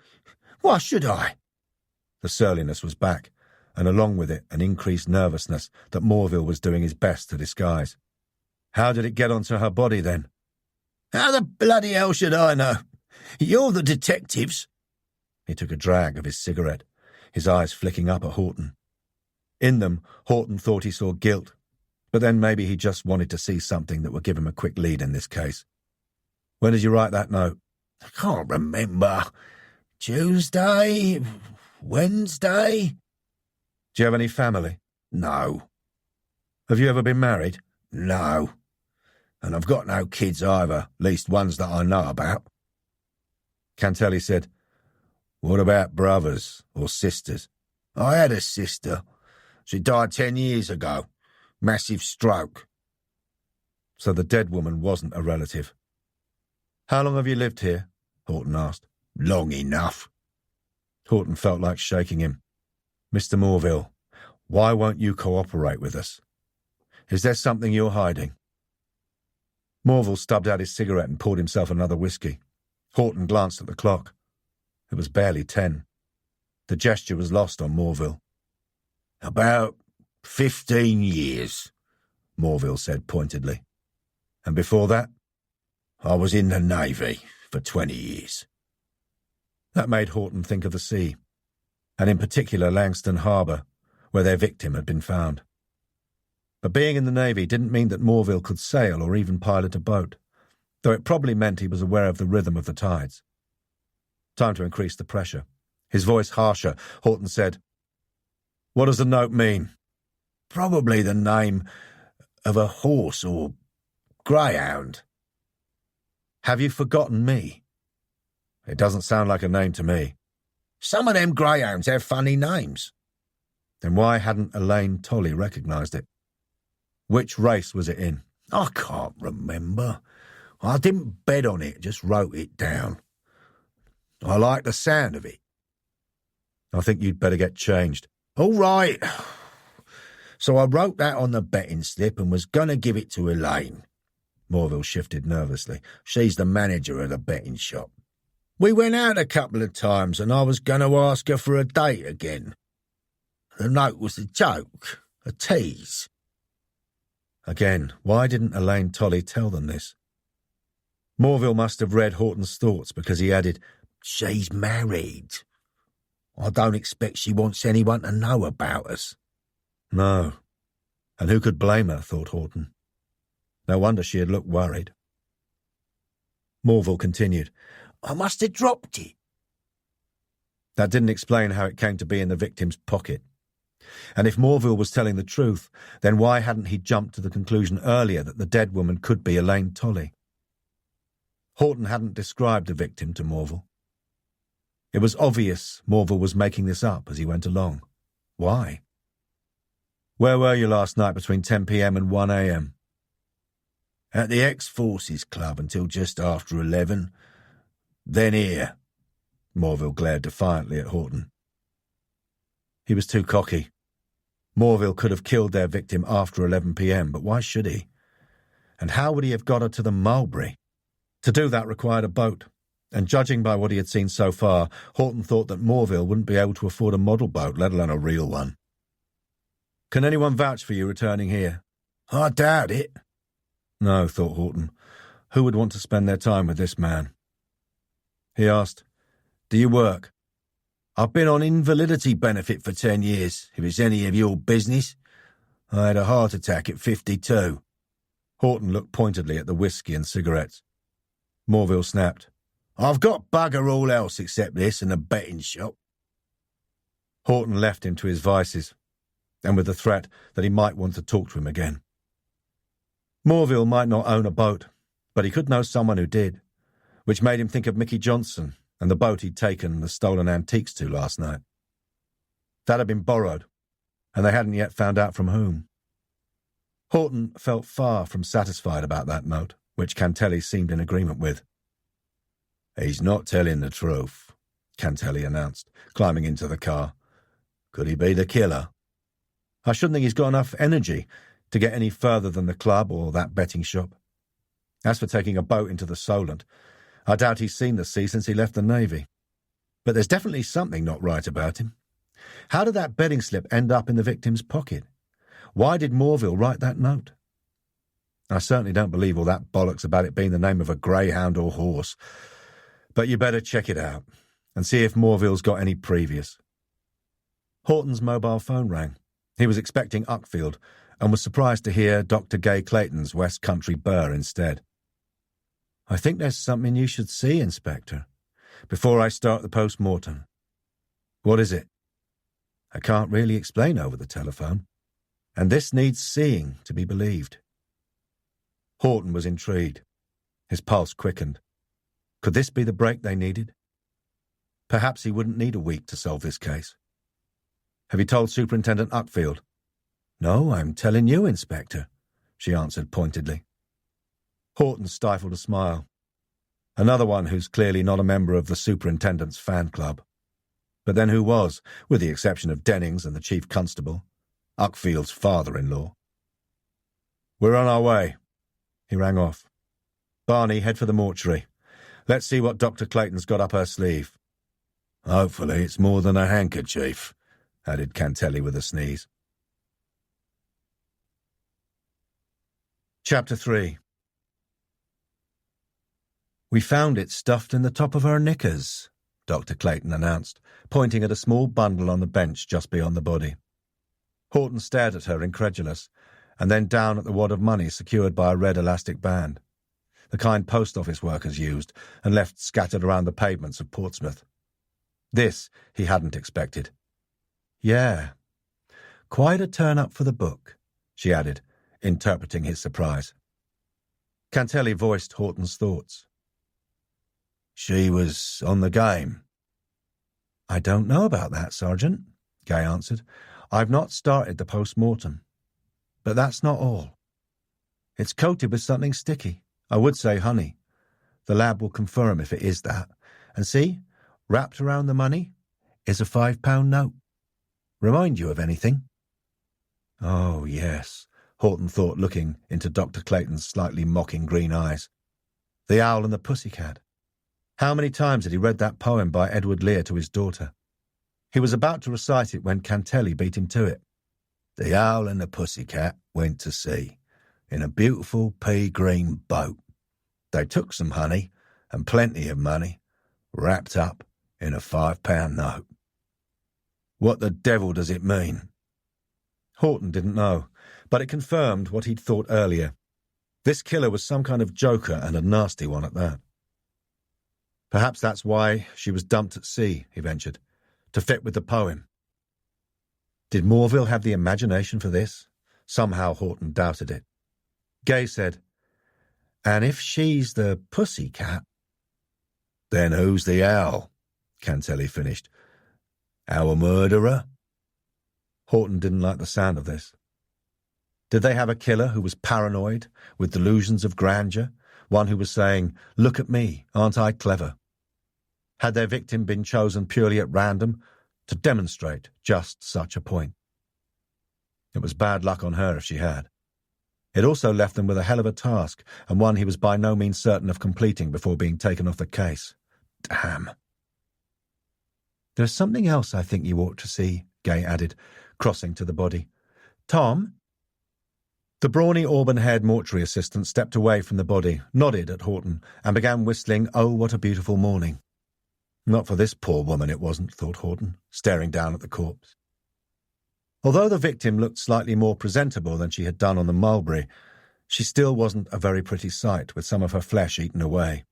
Why should I? The surliness was back, and along with it an increased nervousness that Morville was doing his best to disguise. How did it get onto her body, then? How the bloody hell should I know? You're the detectives. He took a drag of his cigarette, his eyes flicking up at Horton. In them, Horton thought he saw guilt, but then maybe he just wanted to see something that would give him a quick lead in this case. When did you write that note? I can't remember. Tuesday? Wednesday? Do you have any family? No. Have you ever been married? No. And I've got no kids either, least ones that I know about. Cantelli said, What about brothers or sisters? I had a sister. She died 10 years ago. Massive stroke. So the dead woman wasn't a relative. How long have you lived here? Horton asked. Long enough. Horton felt like shaking him. Mr. Morville, why won't you cooperate with us? Is there something you're hiding? Morville stubbed out his cigarette and poured himself another whiskey. Horton glanced at the clock. It was barely 10. The gesture was lost on Morville. About 15 years, Morville said pointedly. And before that? I was in the Navy for 20 years. That made Horton think of the sea, and in particular Langston Harbour, where their victim had been found. But being in the Navy didn't mean that Morville could sail or even pilot a boat, though it probably meant he was aware of the rhythm of the tides. Time to increase the pressure. His voice harsher, Horton said, What does the note mean? Probably the name of a horse or greyhound. Have you forgotten me? It doesn't sound like a name to me. Some of them greyhounds have funny names. Then why hadn't Elaine Tolley recognised it? Which race was it in? I can't remember. I didn't bet on it, just wrote it down. I like the sound of it. I think you'd better get changed. All right. So I wrote that on the betting slip and was going to give it to Elaine. Morville shifted nervously. She's the manager of the betting shop. We went out a couple of times and I was going to ask her for a date again. The note was a joke, a tease. Again, why didn't Elaine Tolley tell them this? Morville must have read Horton's thoughts because he added, She's married. I don't expect she wants anyone to know about us. No. And who could blame her, thought Horton. No wonder she had looked worried. Morville continued, I must have dropped it. That didn't explain how it came to be in the victim's pocket. And if Morville was telling the truth, then why hadn't he jumped to the conclusion earlier that the dead woman could be Elaine Tolley? Horton hadn't described the victim to Morville. It was obvious Morville was making this up as he went along. Why? Where were you last night between 10 p.m. and 1 a.m.? At the Ex-Forces Club until just after 11. Then here. Morville glared defiantly at Horton. He was too cocky. Morville could have killed their victim after 11 p.m., but why should he? And how would he have got her to the Mulberry? To do that required a boat, and judging by what he had seen so far, Horton thought that Morville wouldn't be able to afford a model boat, let alone a real one. Can anyone vouch for you returning here? I doubt it. No, thought Horton. Who would want to spend their time with this man? He asked, Do you work? I've been on invalidity benefit for 10 years, if it's any of your business. I had a heart attack at 52. Horton looked pointedly at the whiskey and cigarettes. Morville snapped. I've got bugger all else except this and a betting shop. Horton left him to his vices, and with the threat that he might want to talk to him again. Morville might not own a boat, but he could know someone who did, which made him think of Mickey Johnson and the boat he'd taken the stolen antiques to last night. That had been borrowed, and they hadn't yet found out from whom. Horton felt far from satisfied about that note, which Cantelli seemed in agreement with. He's not telling the truth, Cantelli announced, climbing into the car. Could he be the killer? I shouldn't think he's got enough energy to get any further than the club or that betting shop. As for taking a boat into the Solent, I doubt he's seen the sea since he left the Navy. But there's definitely something not right about him. How did that betting slip end up in the victim's pocket? Why did Morville write that note? I certainly don't believe all that bollocks about it being the name of a greyhound or horse. But you better check it out and see if Morville's got any previous. Horton's mobile phone rang. He was expecting Uckfield and was surprised to hear Dr. Gay Clayton's West Country burr instead. I think there's something you should see, Inspector, before I start the post-mortem. What is it? I can't really explain over the telephone, and this needs seeing to be believed. Horton was intrigued. His pulse quickened. Could this be the break they needed? Perhaps he wouldn't need a week to solve this case. Have you told Superintendent Uckfield? No, I'm telling you, Inspector, she answered pointedly. Horton stifled a smile. Another one who's clearly not a member of the Superintendent's fan club. But then who was, with the exception of Dennings and the Chief Constable, Uckfield's father-in-law? We're on our way. He rang off. Barney, head for the mortuary. Let's see what Dr. Clayton's got up her sleeve. Hopefully it's more than a handkerchief, added Cantelli with a sneeze. Chapter 3. We found it stuffed in the top of her knickers, Dr. Clayton announced, pointing at a small bundle on the bench just beyond the body. Horton stared at her, incredulous, and then down at the wad of money secured by a red elastic band, the kind post office workers used and left scattered around the pavements of Portsmouth. This he hadn't expected. Yeah, quite a turn-up for the book, she added, interpreting his surprise. Cantelli voiced Horton's thoughts. She was on the game. I don't know about that, Sergeant, Gay answered. I've not started the post-mortem. But that's not all. It's coated with something sticky. I would say honey. The lab will confirm if it is that. And see, wrapped around the money is a £5 note. Remind you of anything? Oh, yes, Horton thought, looking into Dr. Clayton's slightly mocking green eyes. The Owl and the Pussycat. How many times had he read that poem by Edward Lear to his daughter? He was about to recite it when Cantelli beat him to it. The Owl and the Pussycat went to sea in a beautiful pea-green boat. They took some honey and plenty of money, wrapped up in a £5 note. What the devil does it mean? Horton didn't know, but it confirmed what he'd thought earlier. This killer was some kind of joker, and a nasty one at that. Perhaps that's why she was dumped at sea, he ventured, to fit with the poem. Did Morville have the imagination for this? Somehow Horton doubted it. Gay said, And if she's the pussycat... Then who's the owl? Cantelli finished. Our murderer? Horton didn't like the sound of this. Did they have a killer who was paranoid, with delusions of grandeur, one who was saying, Look at me, aren't I clever? Had their victim been chosen purely at random to demonstrate just such a point? It was bad luck on her if she had. It also left them with a hell of a task, and one he was by no means certain of completing before being taken off the case. Damn. There's something else I think you ought to see, Gay added, crossing to the body. Tom? The brawny auburn-haired mortuary assistant stepped away from the body, nodded at Horton, and began whistling Oh, What a Beautiful Morning. Not for this poor woman it wasn't, thought Horton, staring down at the corpse. Although the victim looked slightly more presentable than she had done on the mulberry, she still wasn't a very pretty sight, with some of her flesh eaten away.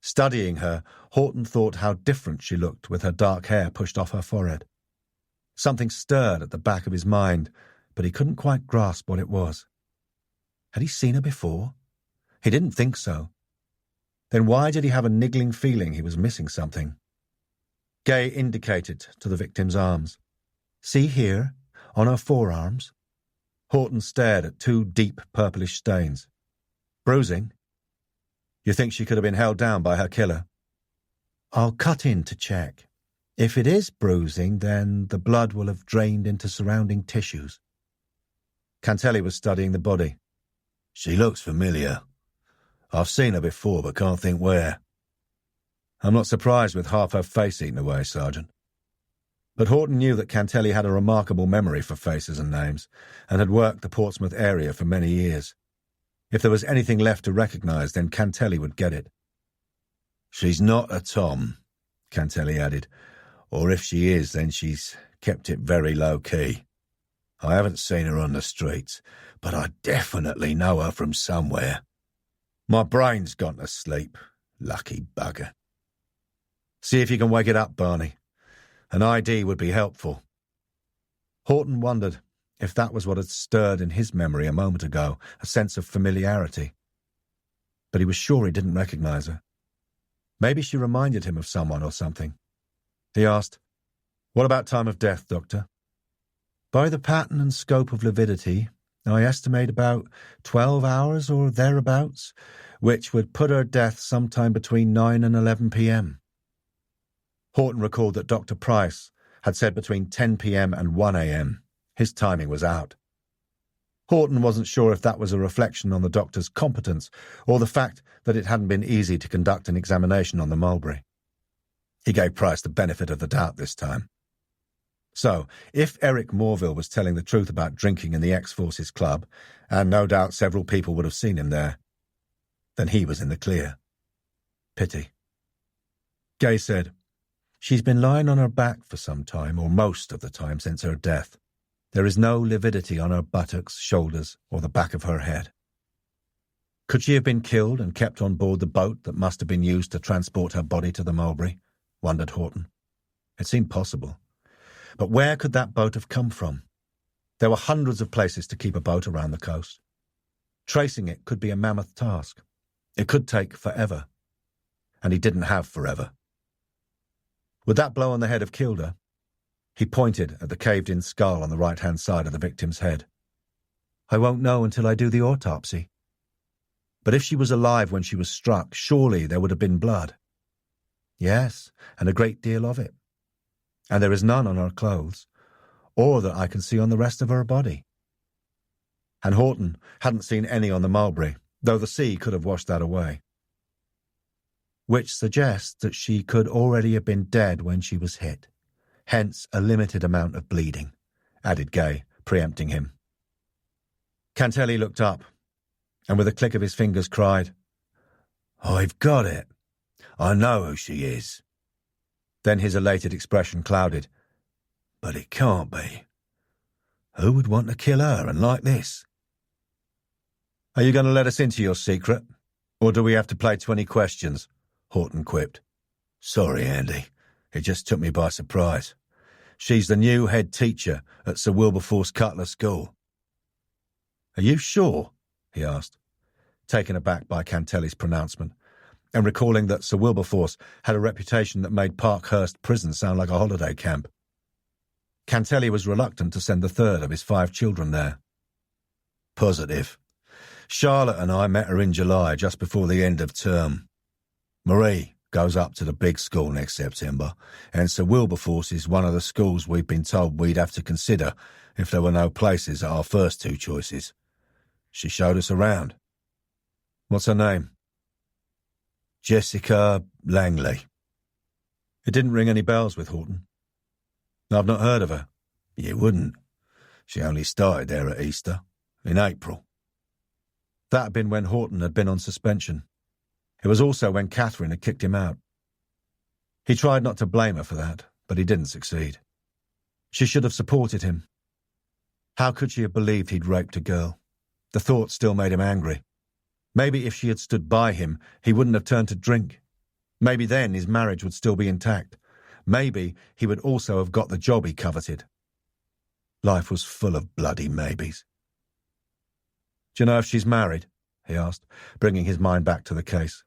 Studying her, Horton thought how different she looked with her dark hair pushed off her forehead. Something stirred at the back of his mind, but he couldn't quite grasp what it was. Had he seen her before? He didn't think so. Then why did he have a niggling feeling he was missing something? Gay indicated to the victim's arms. See here, on her forearms? Horton stared at two deep purplish stains. Bruising? You think she could have been held down by her killer? I'll cut in to check. If it is bruising, then the blood will have drained into surrounding tissues. Cantelli was studying the body. She looks familiar. I've seen her before, but can't think where. I'm not surprised with half her face eaten away, Sergeant. But Horton knew that Cantelli had a remarkable memory for faces and names, and had worked the Portsmouth area for many years. If there was anything left to recognise, then Cantelli would get it. She's not a Tom, Cantelli added, or if she is, then she's kept it very low-key. I haven't seen her on the streets, but I definitely know her from somewhere. My brain's gone to sleep, lucky bugger. See if you can wake it up, Barney. An ID would be helpful. Horton wondered if that was what had stirred in his memory a moment ago, a sense of familiarity. But he was sure he didn't recognise her. Maybe she reminded him of someone or something. He asked, "What about time of death, Doctor?" "By the pattern and scope of lividity, I estimate about 12 hours or thereabouts, which would put her death sometime between 9 and 11 p.m. Horton recalled that Dr. Price had said between 10 p.m. and 1 a.m. His timing was out. Horton wasn't sure if that was a reflection on the doctor's competence or the fact that it hadn't been easy to conduct an examination on the mulberry. He gave Price the benefit of the doubt this time. So, if Eric Morville was telling the truth about drinking in the ex-Forces Club, and no doubt several people would have seen him there, then he was in the clear. Pity. Gay said, "She's been lying on her back for some time, or most of the time since her death. There is no lividity on her buttocks, shoulders, or the back of her head." Could she have been killed and kept on board the boat that must have been used to transport her body to the mulberry? Wondered Horton. It seemed possible. But where could that boat have come from? There were hundreds of places to keep a boat around the coast. Tracing it could be a mammoth task. It could take forever. And he didn't have forever. Would that blow on the head have killed her? He pointed at the caved-in skull on the right-hand side of the victim's head. "I won't know until I do the autopsy. But if she was alive when she was struck, surely there would have been blood." "Yes, and a great deal of it. And there is none on her clothes, or that I can see on the rest of her body." And Horton hadn't seen any on the mulberry, though the sea could have washed that away. "Which suggests that she could already have been dead when she was hit. Hence a limited amount of bleeding," added Gay, preempting him. Cantelli looked up, and with a click of his fingers cried, "I've got it. I know who she is." Then his elated expression clouded. "But it can't be. Who would want to kill her and like this?" "Are you going to let us into your secret, or do we have to play 20 questions?" Horton quipped. "Sorry, Andy. It just took me by surprise. She's the new head teacher at Sir Wilberforce Cutler School." "Are you sure?" he asked, taken aback by Cantelli's pronouncement, and recalling that Sir Wilberforce had a reputation that made Parkhurst Prison sound like a holiday camp. Cantelli was reluctant to send the third of his 5 children there. "Positive. Charlotte and I met her in July, just before the end of term. Marie goes up to the big school next September, and Sir Wilberforce is one of the schools we've been told we'd have to consider if there were no places at our first 2 choices. She showed us around." "What's her name?" "Jessica Langley." It didn't ring any bells with Horton. "I've not heard of her." "You wouldn't. She only started there at Easter, in April." That had been when Horton had been on suspension. It was also when Catherine had kicked him out. He tried not to blame her for that, but he didn't succeed. She should have supported him. How could she have believed he'd raped a girl? The thought still made him angry. Maybe if she had stood by him, he wouldn't have turned to drink. Maybe then his marriage would still be intact. Maybe he would also have got the job he coveted. Life was full of bloody maybes. "Do you know if she's married?" he asked, bringing his mind back to the case.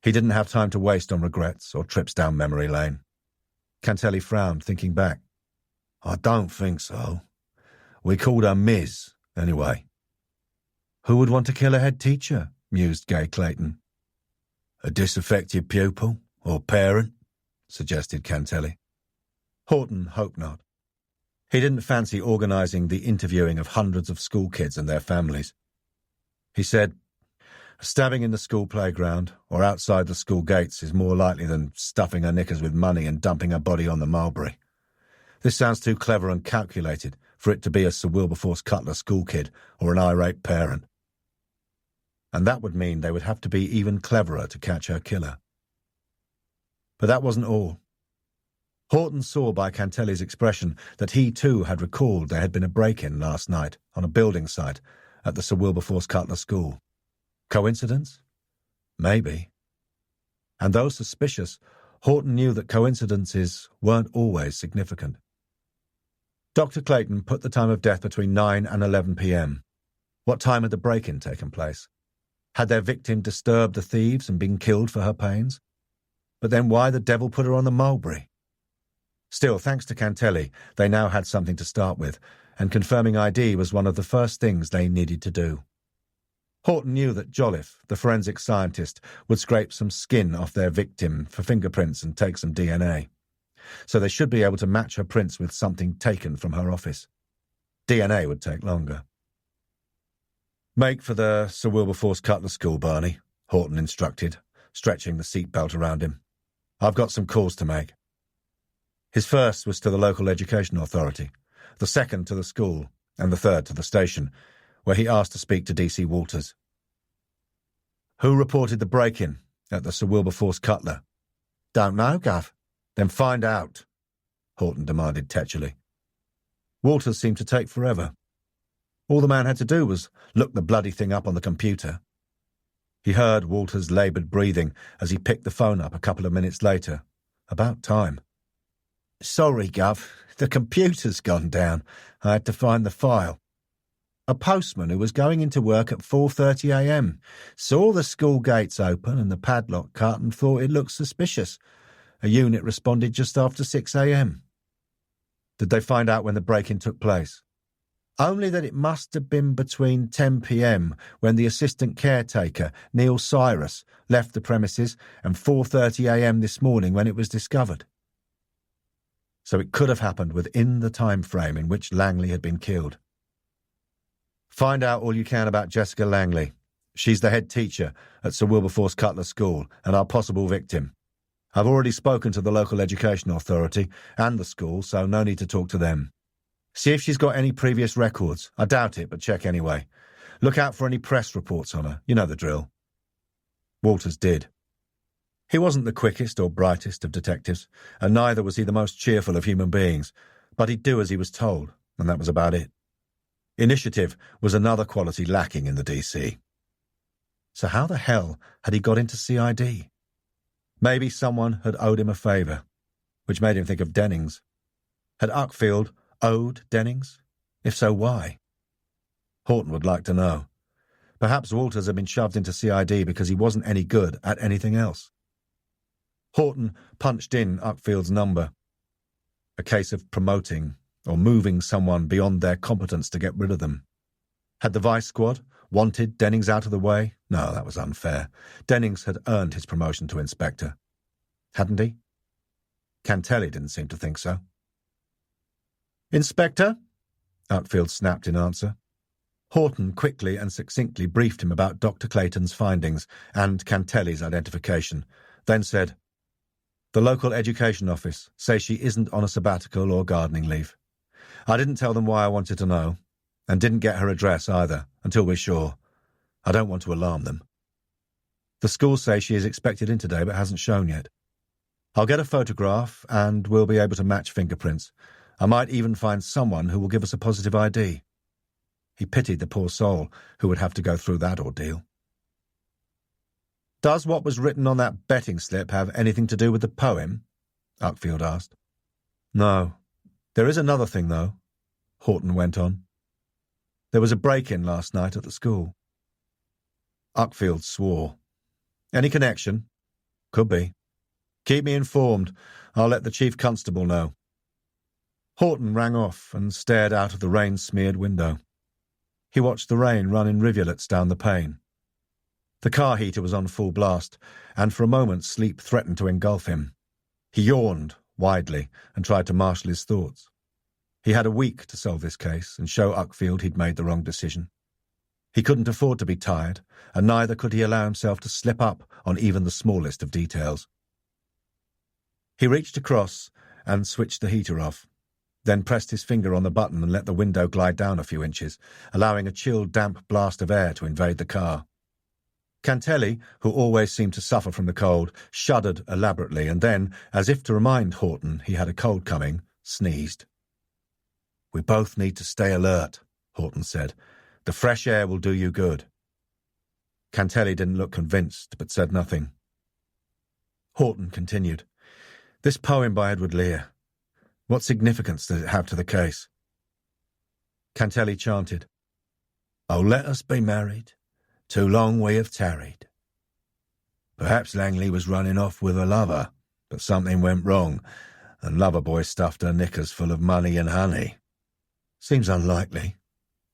He didn't have time to waste on regrets or trips down memory lane. Cantelli frowned, thinking back. "I don't think so. We called her Ms, anyway." "Who would want to kill a head teacher?" mused Gay Clayton. "A disaffected pupil or parent?" suggested Cantelli. Horton hoped not. He didn't fancy organising the interviewing of hundreds of school kids and their families. He said, "A stabbing in the school playground or outside the school gates is more likely than stuffing her knickers with money and dumping her body on the mulberry. This sounds too clever and calculated for it to be a Sir Wilberforce Cutler school kid or an irate parent. And that would mean they would have to be even cleverer to catch her killer." But that wasn't all. Horton saw by Cantelli's expression that he too had recalled there had been a break-in last night on a building site at the Sir Wilberforce Cutler School. Coincidence? Maybe. And though suspicious, Horton knew that coincidences weren't always significant. Dr. Clayton put the time of death between 9 and 11 p.m. What time had the break-in taken place? Had their victim disturbed the thieves and been killed for her pains? But then why the devil put her on the mulberry? Still, thanks to Cantelli, they now had something to start with, and confirming ID was one of the first things they needed to do. Horton knew that Jolliffe, the forensic scientist, would scrape some skin off their victim for fingerprints and take some DNA. So they should be able to match her prints with something taken from her office. DNA would take longer. "Make for the Sir Wilberforce Cutler School, Barney," Horton instructed, stretching the seatbelt around him. "I've got some calls to make." His first was to the local education authority, the second to the school, and the third to the station, where he asked to speak to D.C. Walters. "Who reported the break-in at the Sir Wilberforce Cutler?" "Don't know, Gov." "Then find out," Horton demanded tetchily. Walters seemed to take forever. All the man had to do was look the bloody thing up on the computer. He heard Walters' laboured breathing as he picked the phone up a couple of minutes later. About time. "Sorry, Gov. The computer's gone down. I had to find the file. A postman who was going into work at 4:30 a.m. saw the school gates open and the padlock cut and thought it looked suspicious. A unit responded just after 6 a.m. "Did they find out when the break-in took place?" "Only that it must have been between 10 p.m. when the assistant caretaker, Neil Cyrus, left the premises and 4:30 a.m. this morning when it was discovered." So it could have happened within the time frame in which Langley had been killed. "Find out all you can about Jessica Langley. She's the head teacher at Sir Wilberforce Cutler School and our possible victim. I've already spoken to the local education authority and the school, so no need to talk to them. See if she's got any previous records. I doubt it, but check anyway. Look out for any press reports on her. You know the drill." Walters did. He wasn't the quickest or brightest of detectives, and neither was he the most cheerful of human beings, but he'd do as he was told, and that was about it. Initiative was another quality lacking in the DC. So how the hell had he got into CID? Maybe someone had owed him a favour, which made him think of Dennings. Had Uckfield owed Dennings? If so, why? Horton would like to know. Perhaps Walters had been shoved into CID because he wasn't any good at anything else. Horton punched in Uckfield's number. A case of promoting or moving someone beyond their competence to get rid of them. Had the Vice Squad wanted Dennings out of the way? No, that was unfair. Dennings had earned his promotion to inspector. Hadn't he? Cantelli didn't seem to think so. "Inspector?" Uckfield snapped in answer. Horton quickly and succinctly briefed him about Dr. Clayton's findings and Cantelli's identification, then said, "The local education office say she isn't on a sabbatical or gardening leave. I didn't tell them why I wanted to know, and didn't get her address either, until we're sure. I don't want to alarm them. The schools say she is expected in today but hasn't shown yet. I'll get a photograph and we'll be able to match fingerprints. I might even find someone who will give us a positive ID. He pitied the poor soul who would have to go through that ordeal. "Does what was written on that betting slip have anything to do with the poem?" Uckfield asked. "No. There is another thing, though," Horton went on. "There was a break-in last night at the school." Uckfield swore. "Any connection?" "Could be. Keep me informed. I'll let the chief constable know." Horton rang off and stared out of the rain-smeared window. He watched the rain run in rivulets down the pane. The car heater was on full blast, and for a moment sleep threatened to engulf him. He yawned widely and tried to marshal his thoughts. He had a week to solve this case and show Uckfield he'd made the wrong decision. He couldn't afford to be tired, and neither could he allow himself to slip up on even the smallest of details. He reached across and switched the heater off, then pressed his finger on the button and let the window glide down a few inches, allowing a chill, damp blast of air to invade the car. Cantelli, who always seemed to suffer from the cold, shuddered elaborately and then, as if to remind Horton he had a cold coming, sneezed. "We both need to stay alert," Horton said. "The fresh air will do you good." Cantelli didn't look convinced, but said nothing. Horton continued. "This poem by Edward Lear, what significance does it have to the case?" Cantelli chanted, "Oh, let us be married. Too long we have tarried." Perhaps Langley was running off with a lover, but something went wrong, and Loverboy stuffed her knickers full of money and honey. Seems unlikely.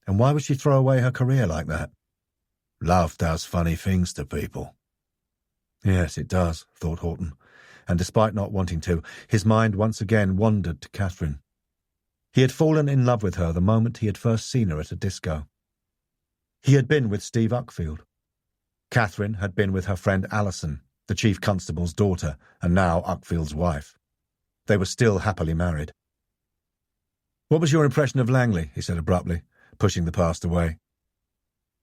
And why would she throw away her career like that? Love does funny things to people. Yes, it does, thought Horton, and despite not wanting to, his mind once again wandered to Catherine. He had fallen in love with her the moment he had first seen her at a disco. He had been with Steve Uckfield. Catherine had been with her friend Alison, the chief constable's daughter, and now Uckfield's wife. They were still happily married. "What was your impression of Langley?" he said abruptly, pushing the past away.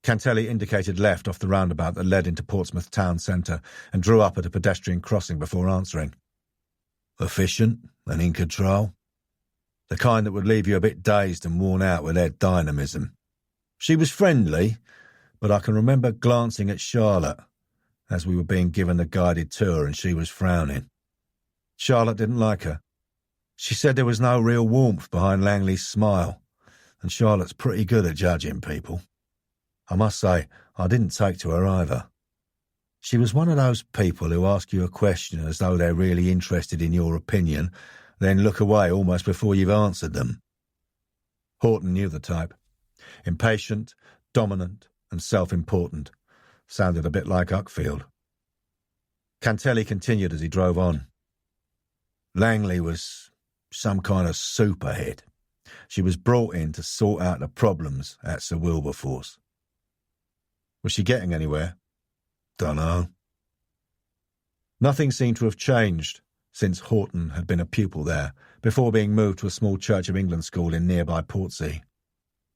Cantelli indicated left off the roundabout that led into Portsmouth town centre and drew up at a pedestrian crossing before answering. "Efficient and in control. The kind that would leave you a bit dazed and worn out with their dynamism. She was friendly, but I can remember glancing at Charlotte as we were being given a guided tour and she was frowning. Charlotte didn't like her. She said there was no real warmth behind Langley's smile, and Charlotte's pretty good at judging people. I must say, I didn't take to her either. She was one of those people who ask you a question as though they're really interested in your opinion, then look away almost before you've answered them." Horton knew the type. Impatient, dominant, and self-important. Sounded a bit like Uckfield. Cantelli continued as he drove on. "Langley was some kind of superhead. She was brought in to sort out the problems at Sir Wilberforce." "Was she getting anywhere?" "Dunno." Nothing seemed to have changed since Horton had been a pupil there, before being moved to a small Church of England school in nearby Portsea.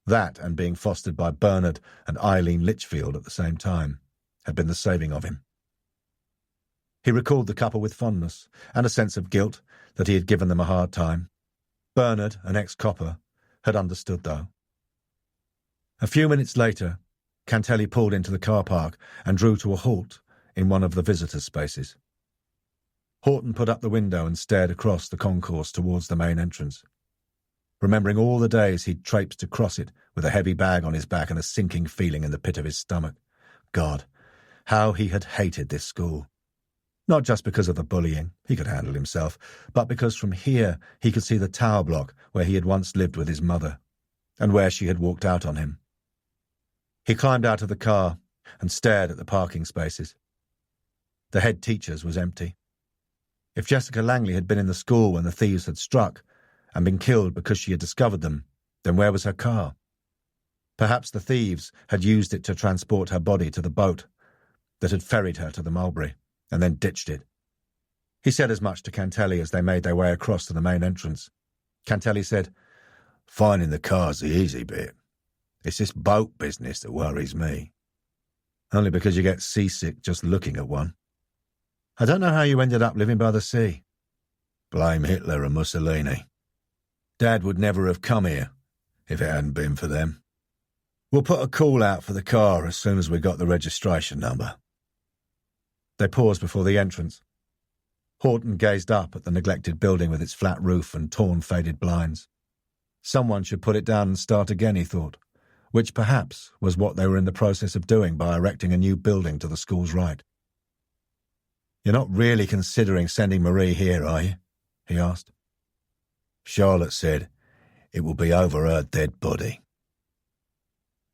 That, and being fostered by Bernard and Eileen Litchfield at the same time, had been the saving of him. He recalled the couple with fondness, and a sense of guilt that he had given them a hard time. Bernard, an ex-copper, had understood, though. A few minutes later, Cantelli pulled into the car park and drew to a halt in one of the visitors' spaces. Horton put up the window and stared across the concourse towards the main entrance. Remembering all the days he'd traipsed across it with a heavy bag on his back and a sinking feeling in the pit of his stomach. God, how he had hated this school. Not just because of the bullying, he could handle himself, but because from here he could see the tower block where he had once lived with his mother, and where she had walked out on him. He climbed out of the car and stared at the parking spaces. The head teacher's was empty. If Jessica Langley had been in the school when the thieves had struck, and been killed because she had discovered them, then where was her car? Perhaps the thieves had used it to transport her body to the boat that had ferried her to the Mulberry, and then ditched it. He said as much to Cantelli as they made their way across to the main entrance. Cantelli said, "Finding the car's the easy bit. It's this boat business that worries me. Only because you get seasick just looking at one. I don't know how you ended up living by the sea." "Blame Hitler and Mussolini. Dad would never have come here if it hadn't been for them." We'll put a call out for the car as soon as we got the registration number. They paused before the entrance. Horton gazed up at the neglected building with its flat roof and torn, faded blinds. Someone should put it down and start again, he thought, which perhaps was what they were in the process of doing by erecting a new building to the school's right. "You're not really considering sending Marie here, are you?" he asked. "Charlotte said it will be over her dead body."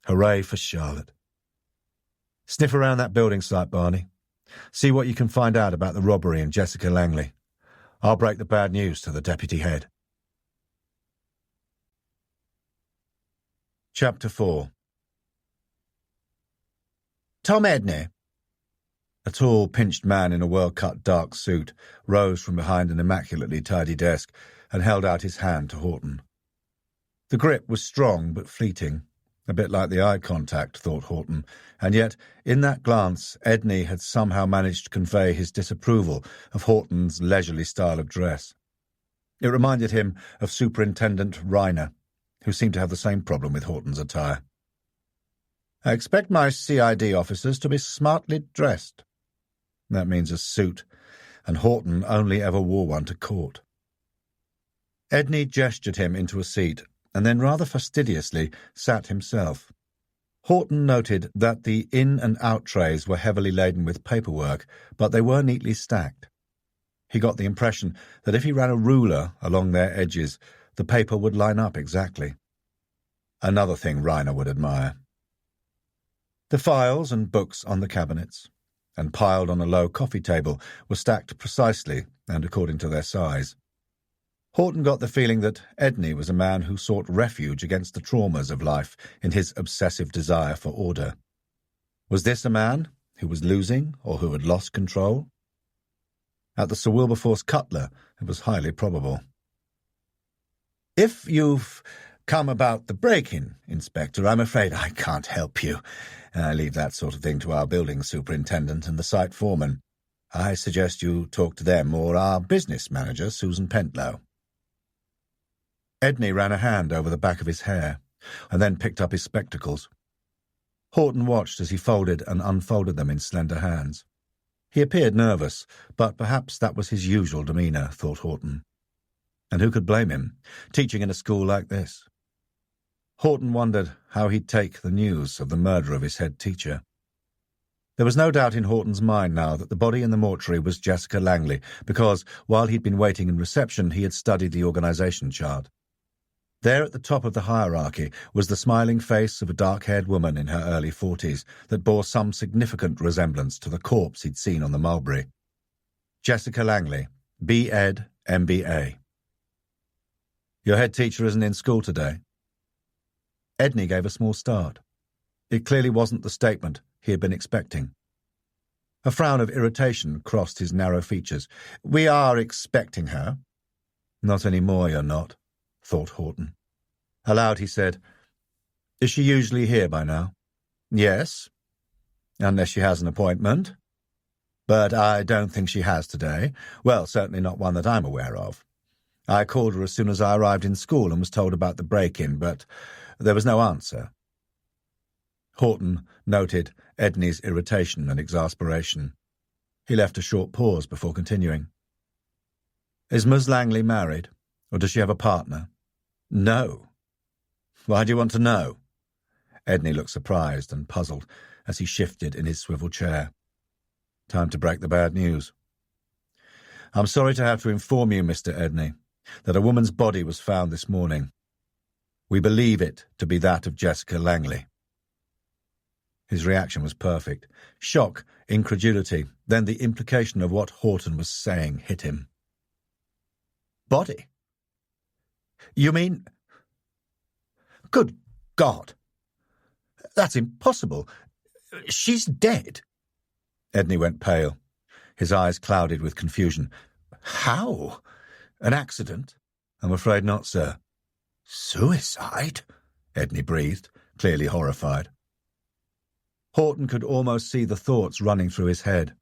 Hooray for Charlotte. "Sniff around that building site, Barney. See what you can find out about the robbery and Jessica Langley. I'll break the bad news to the deputy head." Chapter 4. Tom Edney. A tall, pinched man in a well-cut dark suit rose from behind an immaculately tidy desk and held out his hand to Horton. The grip was strong but fleeting, a bit like the eye contact, thought Horton, and yet, in that glance, Edney had somehow managed to convey his disapproval of Horton's leisurely style of dress. It reminded him of Superintendent Reiner, who seemed to have the same problem with Horton's attire. "I expect my CID officers to be smartly dressed." That means a suit, and Horton only ever wore one to court. Edney gestured him into a seat, and then rather fastidiously sat himself. Horton noted that the in- and out trays were heavily laden with paperwork, but they were neatly stacked. He got the impression that if he ran a ruler along their edges, the paper would line up exactly. Another thing Reiner would admire. The files and books on the cabinets, and piled on a low coffee table, were stacked precisely and according to their size. Horton got the feeling that Edney was a man who sought refuge against the traumas of life in his obsessive desire for order. Was this a man who was losing or who had lost control? At the Sir Wilberforce Cutler, it was highly probable. "If you've come about the break-in, Inspector, I'm afraid I can't help you. I leave that sort of thing to our building superintendent and the site foreman. I suggest you talk to them or our business manager, Susan Pentlow." Edney ran a hand over the back of his hair, and then picked up his spectacles. Horton watched as he folded and unfolded them in slender hands. He appeared nervous, but perhaps that was his usual demeanour, thought Horton. And who could blame him, teaching in a school like this? Horton wondered how he'd take the news of the murder of his head teacher. There was no doubt in Horton's mind now that the body in the mortuary was Jessica Langley, because, while he'd been waiting in reception, he had studied the organisation chart. There at the top of the hierarchy was the smiling face of a dark-haired woman in her early 40s that bore some significant resemblance to the corpse he'd seen on the mulberry. Jessica Langley, B.Ed, M.B.A. "Your head teacher isn't in school today?" Edney gave a small start. It clearly wasn't the statement he had been expecting. A frown of irritation crossed his narrow features. "We are expecting her." "Not any more, you're not," thought Horton. Aloud he said, "Is she usually here by now?" "Yes, unless she has an appointment. But I don't think she has today. Well, certainly not one that I'm aware of. I called her as soon as I arrived in school and was told about the break-in, but there was no answer." Horton noted Edney's irritation and exasperation. He left a short pause before continuing. "Is Miss Langley married, or does she have a partner?" "No." "Why do you want to know?" Edney looked surprised and puzzled as he shifted in his swivel chair. Time to break the bad news. "I'm sorry to have to inform you, Mr. Edney, that a woman's body was found this morning. We believe it to be that of Jessica Langley." His reaction was perfect. Shock, incredulity, then the implication of what Horton was saying hit him. "Body? You mean—" "Good God! That's impossible. She's dead." Edney went pale. His eyes clouded with confusion. "How? An accident?" "I'm afraid not, sir." "Suicide?" Edney breathed, clearly horrified. Horton could almost see the thoughts running through his head.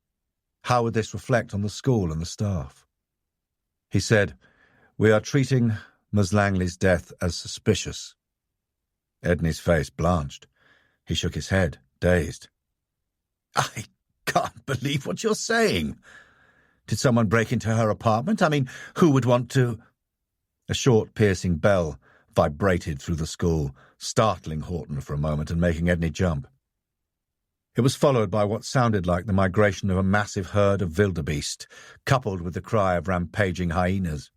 How would this reflect on the school and the staff? He said, "We are treating Miss Langley's death as suspicious." Edney's face blanched. He shook his head, dazed. "I can't believe what you're saying. Did someone break into her apartment? I mean, who would want to—" A short, piercing bell vibrated through the school, startling Horton for a moment and making Edney jump. It was followed by what sounded like the migration of a massive herd of wildebeest, coupled with the cry of rampaging hyenas.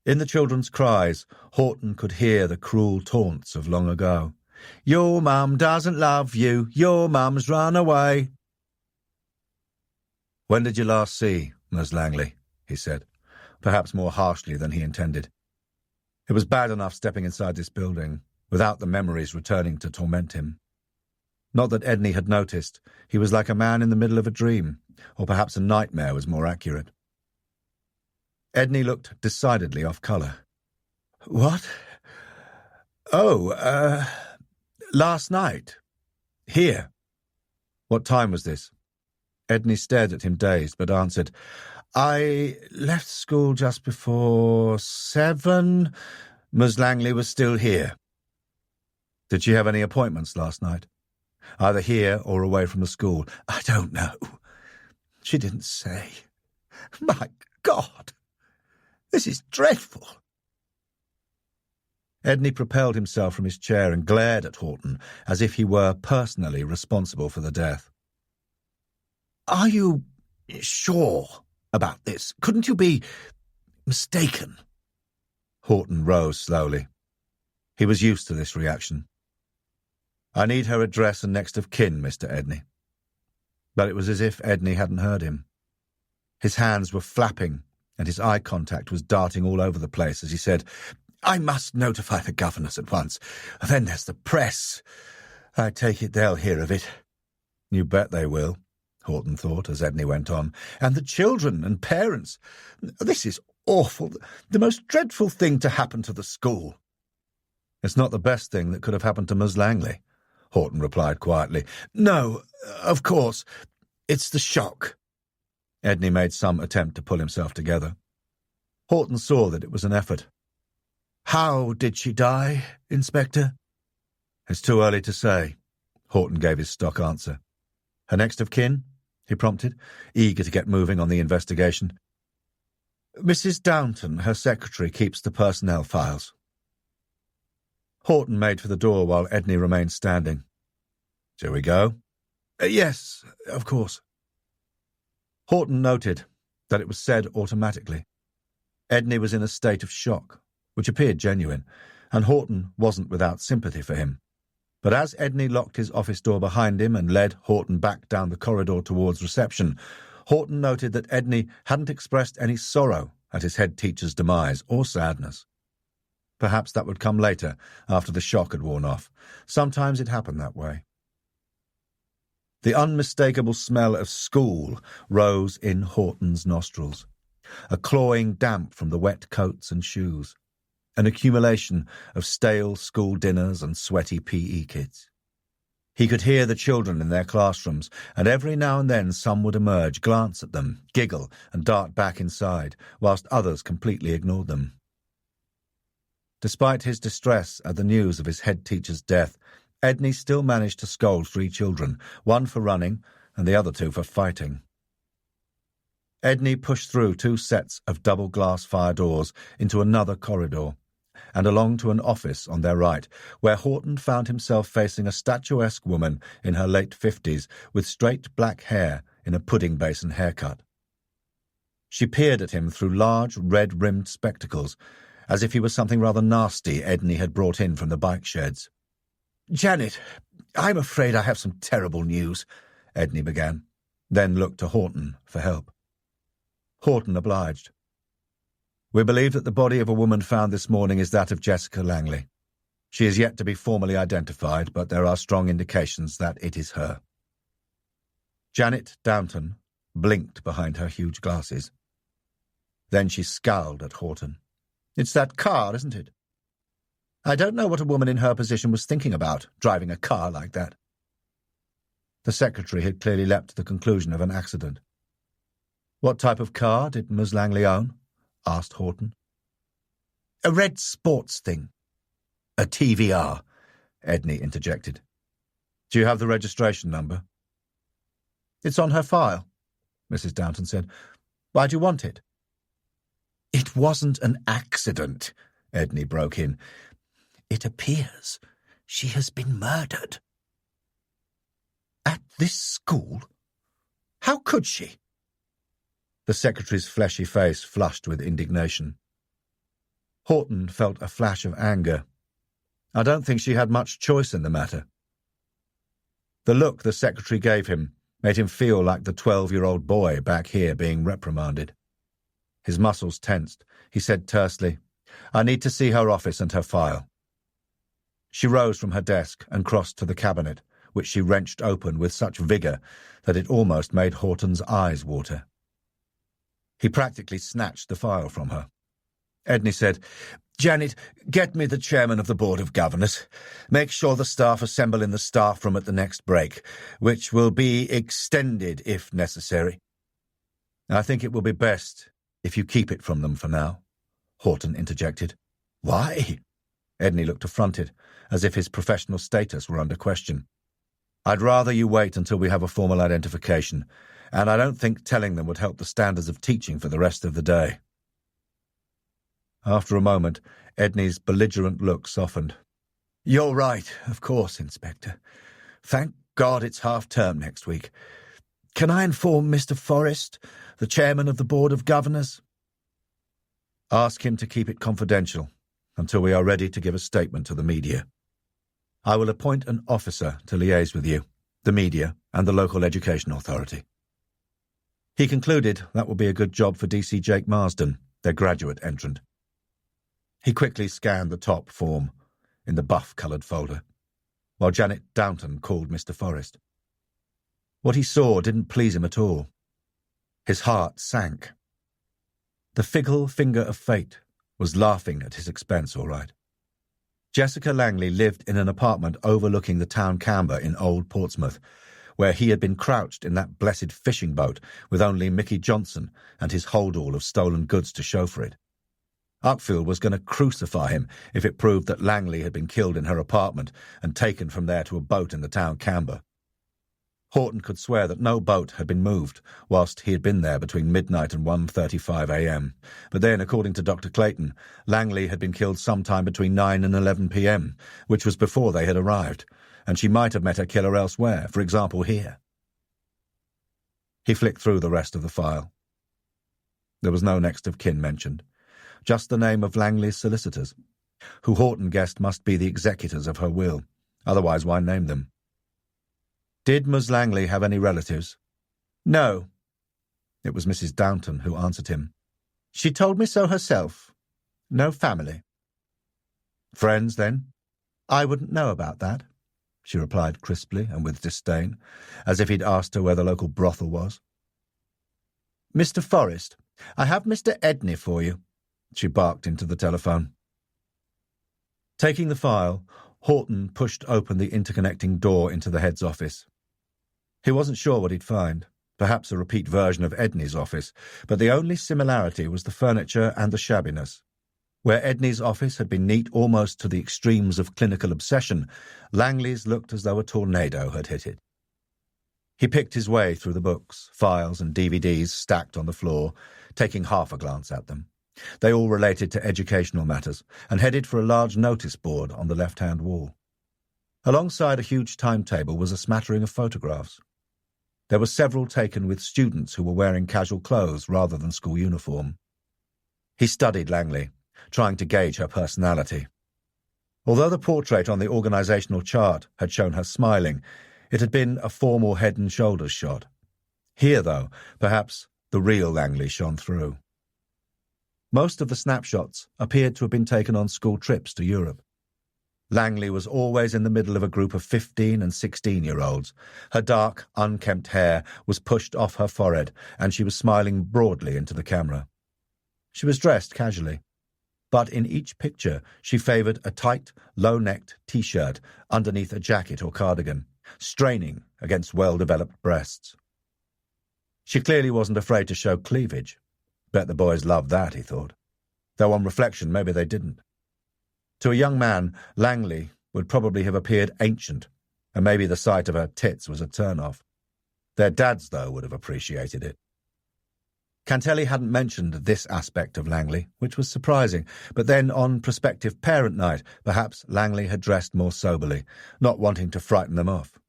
In the children's cries, Horton could hear the cruel taunts of long ago. "Your mum doesn't love you. Your mum's run away." "When did you last see Ms. Langley?" he said, perhaps more harshly than he intended. It was bad enough stepping inside this building, without the memories returning to torment him. Not that Edney had noticed. He was like a man in the middle of a dream, or perhaps a nightmare was more accurate. Edney looked decidedly off colour. "What? Oh, last night. Here." "What time was this?" Edney stared at him dazed, but answered, "I left school just before 7. Ms. Langley was still here." "Did she have any appointments last night? Either here or away from the school?" "I don't know. She didn't say. My God! This is dreadful." Edney propelled himself from his chair and glared at Horton as if he were personally responsible for the death. "Are you sure about this? Couldn't you be mistaken?" Horton rose slowly. He was used to this reaction. "I need her address and next of kin, Mr. Edney." But it was as if Edney hadn't heard him. His hands were flapping, and his eye contact was darting all over the place as he said, "I must notify the governors at once. Then there's the press. I take it they'll hear of it." "You bet they will," Horton thought as Edney went on. "And the children and parents. This is awful. The most dreadful thing to happen to the school." "It's not the best thing that could have happened to Ms. Langley," Horton replied quietly. "No, of course. It's the shock." Edney made some attempt to pull himself together. Horton saw that it was an effort. "How did she die, Inspector?" "It's too early to say," Horton gave his stock answer. "Her next of kin?" he prompted, eager to get moving on the investigation. "Mrs. Downton, her secretary, keeps the personnel files." Horton made for the door while Edney remained standing. "Shall we go?" "Yes, of course." Horton noted that it was said automatically. Edney was in a state of shock, which appeared genuine, and Horton wasn't without sympathy for him. But as Edney locked his office door behind him and led Horton back down the corridor towards reception, Horton noted that Edney hadn't expressed any sorrow at his head teacher's demise or sadness. Perhaps that would come later, after the shock had worn off. Sometimes it happened that way. The unmistakable smell of school rose in Horton's nostrils, a clawing damp from the wet coats and shoes, an accumulation of stale school dinners and sweaty PE kits. He could hear the children in their classrooms, and every now and then some would emerge, glance at them, giggle, and dart back inside, whilst others completely ignored them. Despite his distress at the news of his head teacher's death, Edney still managed to scold 3 children, one for running and the other 2 for fighting. Edney pushed through 2 sets of double glass fire doors into another corridor, and along to an office on their right, where Horton found himself facing a statuesque woman in her late 50s with straight black hair in a pudding basin haircut. She peered at him through large red-rimmed spectacles, as if he was something rather nasty Edney had brought in from the bike sheds. "Janet, I'm afraid I have some terrible news," Edney began, then looked to Horton for help. Horton obliged. "We believe that the body of a woman found this morning is that of Jessica Langley. She is yet to be formally identified, but there are strong indications that it is her." Janet Downton blinked behind her huge glasses. Then she scowled at Horton. "It's that car, isn't it? I don't know what a woman in her position was thinking about, driving a car like that." The secretary had clearly leapt to the conclusion of an accident. "What type of car did Ms. Langley own?" asked Horton. "A red sports thing." "A TVR," Edney interjected. Do you have the registration number? It's on her file, Mrs. Downton said. Why do you want it? It wasn't an accident, Edney broke in. It appears she has been murdered. At this school? How could she? The secretary's fleshy face flushed with indignation. Horton felt a flash of anger. I don't think she had much choice in the matter. The look the secretary gave him made him feel like the 12-year-old boy back here being reprimanded. His muscles tensed. He said tersely, I need to see her office and her file. She rose from her desk and crossed to the cabinet, which she wrenched open with such vigour that it almost made Horton's eyes water. He practically snatched the file from her. Edney said, Janet, get me the chairman of the Board of Governors. Make sure the staff assemble in the staff room at the next break, which will be extended if necessary. I think it will be best if you keep it from them for now, Horton interjected. Why? Edney looked affronted, as if his professional status were under question. I'd rather you wait until we have a formal identification, and I don't think telling them would help the standards of teaching for the rest of the day. After a moment, Edney's belligerent look softened. You're right, of course, Inspector. Thank God it's half-term next week. Can I inform Mr. Forrest, the chairman of the Board of Governors? Ask him to keep it confidential until we are ready to give a statement to the media. I will appoint an officer to liaise with you, the media, and the local education authority. He concluded that would be a good job for DC Jake Marsden, their graduate entrant. He quickly scanned the top form in the buff-coloured folder, while Janet Downton called Mr. Forrest. What he saw didn't please him at all. His heart sank. The fickle finger of fate was laughing at his expense, all right. Jessica Langley lived in an apartment overlooking the town Camber in Old Portsmouth, where he had been crouched in that blessed fishing boat with only Mickey Johnson and his hold-all of stolen goods to show for it. Uckfield was going to crucify him if it proved that Langley had been killed in her apartment and taken from there to a boat in the town Camber. Horton could swear that no boat had been moved whilst he had been there between midnight and 1:35 a.m. But then, according to Dr. Clayton, Langley had been killed sometime between 9 and 11 p.m., which was before they had arrived, and she might have met her killer elsewhere, for example here. He flicked through the rest of the file. There was no next of kin mentioned, just the name of Langley's solicitors, who Horton guessed must be the executors of her will, otherwise why name them? Did Ms. Langley have any relatives? No. It was Mrs. Downton who answered him. She told me so herself. No family. Friends, then? I wouldn't know about that, she replied crisply and with disdain, as if he'd asked her where the local brothel was. Mr. Forrest, I have Mr. Edney for you, she barked into the telephone. Taking the file, Horton pushed open the interconnecting door into the head's office. He wasn't sure what he'd find, perhaps a repeat version of Edney's office, but the only similarity was the furniture and the shabbiness. Where Edney's office had been neat almost to the extremes of clinical obsession, Langley's looked as though a tornado had hit it. He picked his way through the books, files and DVDs stacked on the floor, taking half a glance at them. They all related to educational matters, and headed for a large notice board on the left-hand wall. Alongside a huge timetable was a smattering of photographs. There were several taken with students who were wearing casual clothes rather than school uniform. He studied Langley, trying to gauge her personality. Although the portrait on the organisational chart had shown her smiling, it had been a formal head and shoulders shot. Here, though, perhaps the real Langley shone through. Most of the snapshots appeared to have been taken on school trips to Europe. Langley was always in the middle of a group of 15- and 16-year-olds. Her dark, unkempt hair was pushed off her forehead, and she was smiling broadly into the camera. She was dressed casually, but in each picture she favoured a tight, low-necked T-shirt underneath a jacket or cardigan, straining against well-developed breasts. She clearly wasn't afraid to show cleavage. Bet the boys loved that, he thought. Though on reflection, maybe they didn't. To a young man, Langley would probably have appeared ancient, and maybe the sight of her tits was a turn-off. Their dads, though, would have appreciated it. Cantelli hadn't mentioned this aspect of Langley, which was surprising, but then on prospective parent night, perhaps Langley had dressed more soberly, not wanting to frighten them off.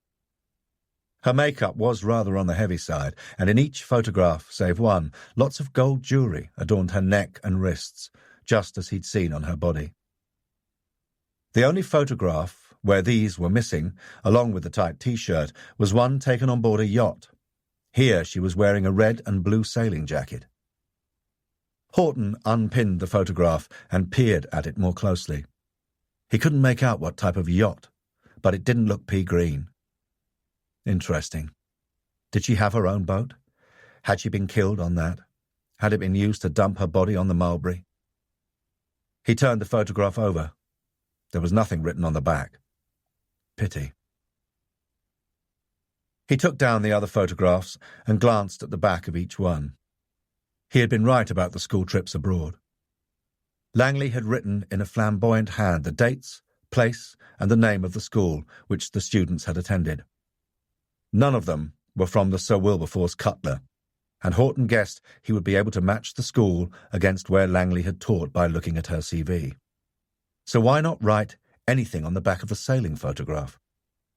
Her makeup was rather on the heavy side, and in each photograph, save one, lots of gold jewellery adorned her neck and wrists, just as he'd seen on her body. The only photograph where these were missing, along with the tight T-shirt, was one taken on board a yacht. Here she was wearing a red and blue sailing jacket. Horton unpinned the photograph and peered at it more closely. He couldn't make out what type of yacht, but it didn't look pea green. Interesting. Did she have her own boat? Had she been killed on that? Had it been used to dump her body on the Mulberry? He turned the photograph over. There was nothing written on the back. Pity. He took down the other photographs and glanced at the back of each one. He had been right about the school trips abroad. Langley had written in a flamboyant hand the dates, place, and the name of the school which the students had attended. None of them were from the Sir Wilberforce Cutler, and Horton guessed he would be able to match the school against where Langley had taught by looking at her CV. So why not write anything on the back of the sailing photograph?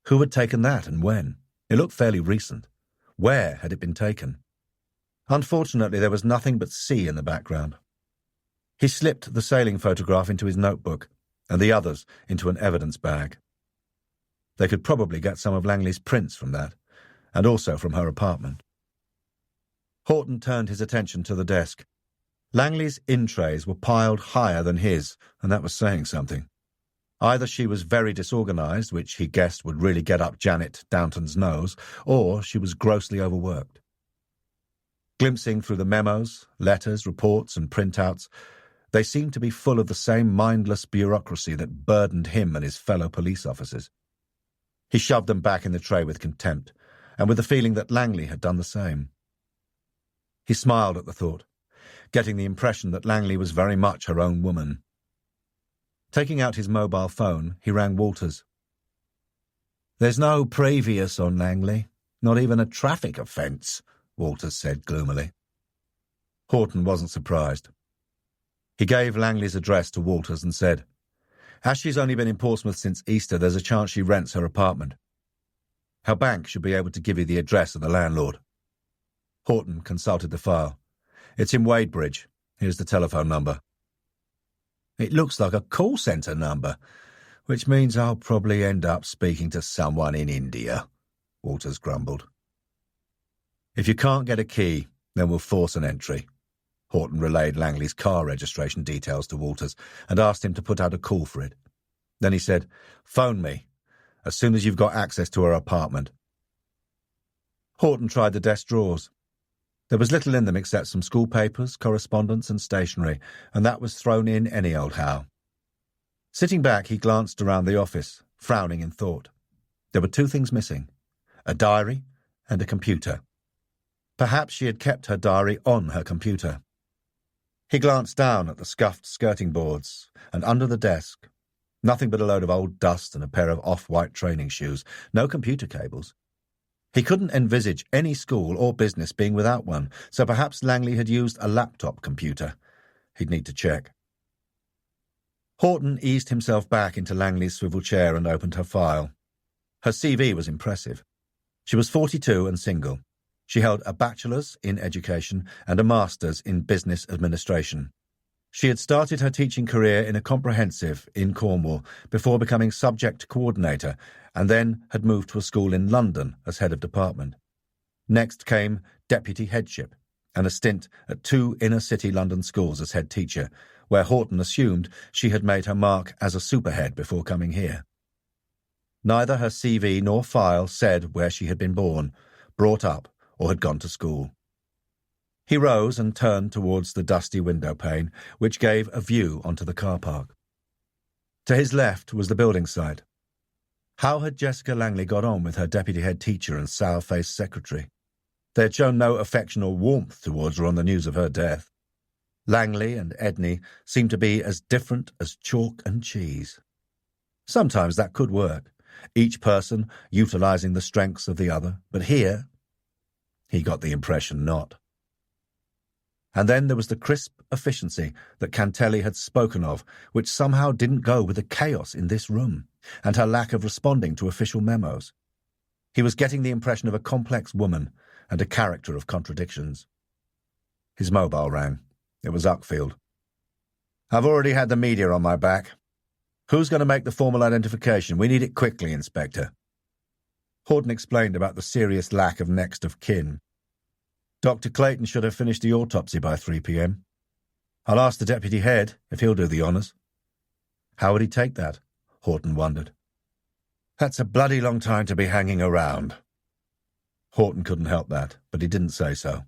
Who had taken that and when? It looked fairly recent. Where had it been taken? Unfortunately, there was nothing but sea in the background. He slipped the sailing photograph into his notebook and the others into an evidence bag. They could probably get some of Langley's prints from that, and also from her apartment. Horton turned his attention to the desk. Langley's in-trays were piled higher than his, and that was saying something. Either she was very disorganized, which he guessed would really get up Janet Downton's nose, or she was grossly overworked. Glimpsing through the memos, letters, reports, and printouts, they seemed to be full of the same mindless bureaucracy that burdened him and his fellow police officers. He shoved them back in the tray with contempt, and with the feeling that Langley had done the same. He smiled at the thought, getting the impression that Langley was very much her own woman. Taking out his mobile phone, he rang Walters. "There's no previous on Langley, not even a traffic offence," Walters said gloomily. Horton wasn't surprised. He gave Langley's address to Walters and said, "As she's only been in Portsmouth since Easter, there's a chance she rents her apartment. Her bank should be able to give you the address of the landlord." Horton consulted the file. "It's in Wadebridge. Here's the telephone number." "It looks like a call centre number, which means I'll probably end up speaking to someone in India," Walters grumbled. "If you can't get a key, then we'll force an entry." Horton relayed Langley's car registration details to Walters and asked him to put out a call for it. Then he said, "Phone me as soon as you've got access to her apartment." Horton tried the desk drawers. There was little in them except some school papers, correspondence, and stationery, and that was thrown in any old how. Sitting back, he glanced around the office, frowning in thought. There were two things missing: a diary and a computer. Perhaps she had kept her diary on her computer. He glanced down at the scuffed skirting boards, and under the desk, nothing but a load of old dust and a pair of off-white training shoes, no computer cables. He couldn't envisage any school or business being without one, so perhaps Langley had used a laptop computer. He'd need to check. Horton eased himself back into Langley's swivel chair and opened her file. Her CV was impressive. She was 42 and single. She held a bachelor's in education and a master's in business administration. She had started her teaching career in a comprehensive in Cornwall before becoming subject coordinator, and then had moved to a school in London as head of department. Next came deputy headship and a stint at 2 inner-city London schools as head teacher, where Horton assumed she had made her mark as a superhead before coming here. Neither her CV nor file said where she had been born, brought up, or had gone to school. He rose and turned towards the dusty window pane, which gave a view onto the car park. To his left was the building site. How had Jessica Langley got on with her deputy head teacher and sour-faced secretary? They had shown no affection or warmth towards her on the news of her death. Langley and Edney seemed to be as different as chalk and cheese. Sometimes that could work, each person utilising the strengths of the other, but here he got the impression not. And then there was the crisp efficiency that Cantelli had spoken of, which somehow didn't go with the chaos in this room, and her lack of responding to official memos. He was getting the impression of a complex woman and a character of contradictions. His mobile rang. It was Uckfield. "I've already had the media on my back. Who's going to make the formal identification? We need it quickly, Inspector." Horton explained about the serious lack of next of kin. "Dr. Clayton should have finished the autopsy by 3 p.m. I'll ask the deputy head if he'll do the honours." How would he take that? Horton wondered. "That's a bloody long time to be hanging around." Horton couldn't help that, but he didn't say so.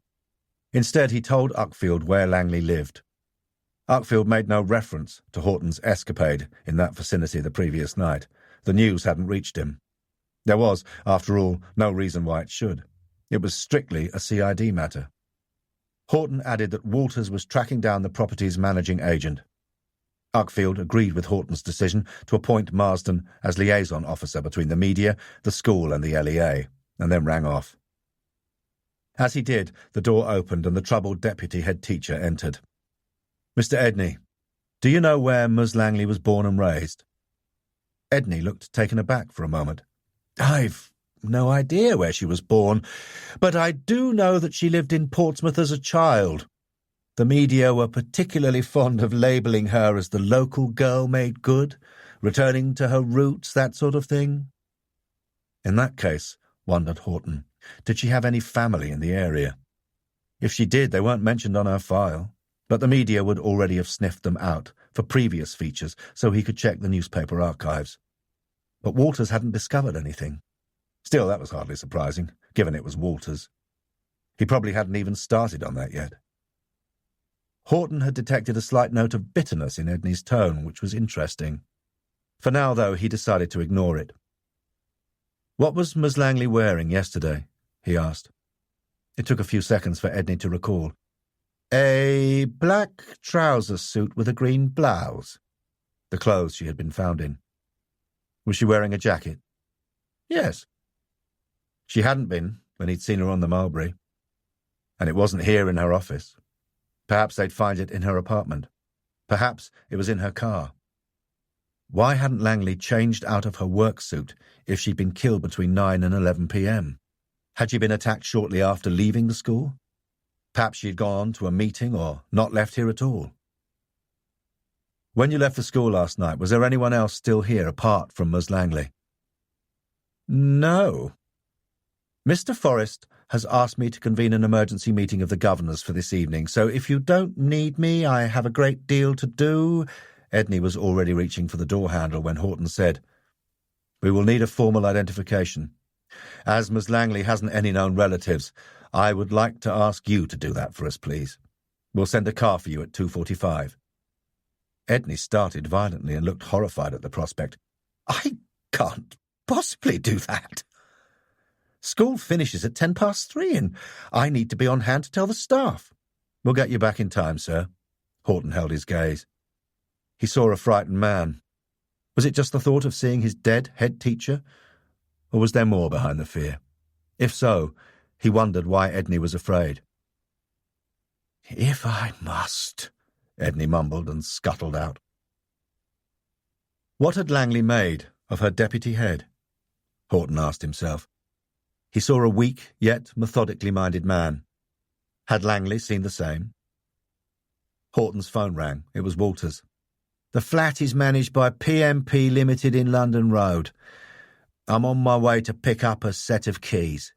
Instead, he told Uckfield where Langley lived. Uckfield made no reference to Horton's escapade in that vicinity the previous night. The news hadn't reached him. There was, after all, no reason why it should. It was strictly a CID matter. Horton added that Walters was tracking down the property's managing agent. Uckfield agreed with Horton's decision to appoint Marsden as liaison officer between the media, the school and the LEA, and then rang off. As he did, the door opened and the troubled deputy head teacher entered. "Mr. Edney, do you know where Ms. Langley was born and raised?" Edney looked taken aback for a moment. "I've no idea where she was born, but I do know that she lived in Portsmouth as a child. The media were particularly fond of labelling her as the local girl made good, returning to her roots, that sort of thing." In that case, wondered Horton, did she have any family in the area? If she did, they weren't mentioned on her file, but the media would already have sniffed them out for previous features so he could check the newspaper archives. But Walters hadn't discovered anything. Still, that was hardly surprising, given it was Walters. He probably hadn't even started on that yet. Horton had detected a slight note of bitterness in Edney's tone, which was interesting. For now, though, he decided to ignore it. "What was Ms. Langley wearing yesterday?" he asked. It took a few seconds for Edney to recall. "A black trouser suit with a green blouse." The clothes she had been found in. "Was she wearing a jacket?" "Yes." She hadn't been when he'd seen her on the Mulberry. And it wasn't here in her office. Perhaps they'd find it in her apartment. Perhaps it was in her car. Why hadn't Langley changed out of her work suit if she'd been killed between 9 and 11 p.m.? Had she been attacked shortly after leaving the school? Perhaps she'd gone to a meeting or not left here at all. "When you left the school last night, was there anyone else still here apart from Ms. Langley?" "No. Mr. Forrest has asked me to convene an emergency meeting of the governors for this evening, so if you don't need me, I have a great deal to do." Edney was already reaching for the door handle when Horton said, "We will need a formal identification. As Ms. Langley hasn't any known relatives, I would like to ask you to do that for us, please. We'll send a car for you at 2:45. Edney started violently and looked horrified at the prospect. "I can't possibly do that. School finishes at 3:10, and I need to be on hand to tell the staff." "We'll get you back in time, sir." Horton held his gaze. He saw a frightened man. Was it just the thought of seeing his dead head teacher? Or was there more behind the fear? If so, he wondered why Edney was afraid. "If I must," Edney mumbled and scuttled out. What had Langley made of her deputy head? Horton asked himself. He saw a weak yet methodically minded man. Had Langley seen the same? Horton's phone rang. It was Walters. "The flat is managed by PMP Limited in London Road. I'm on my way to pick up a set of keys."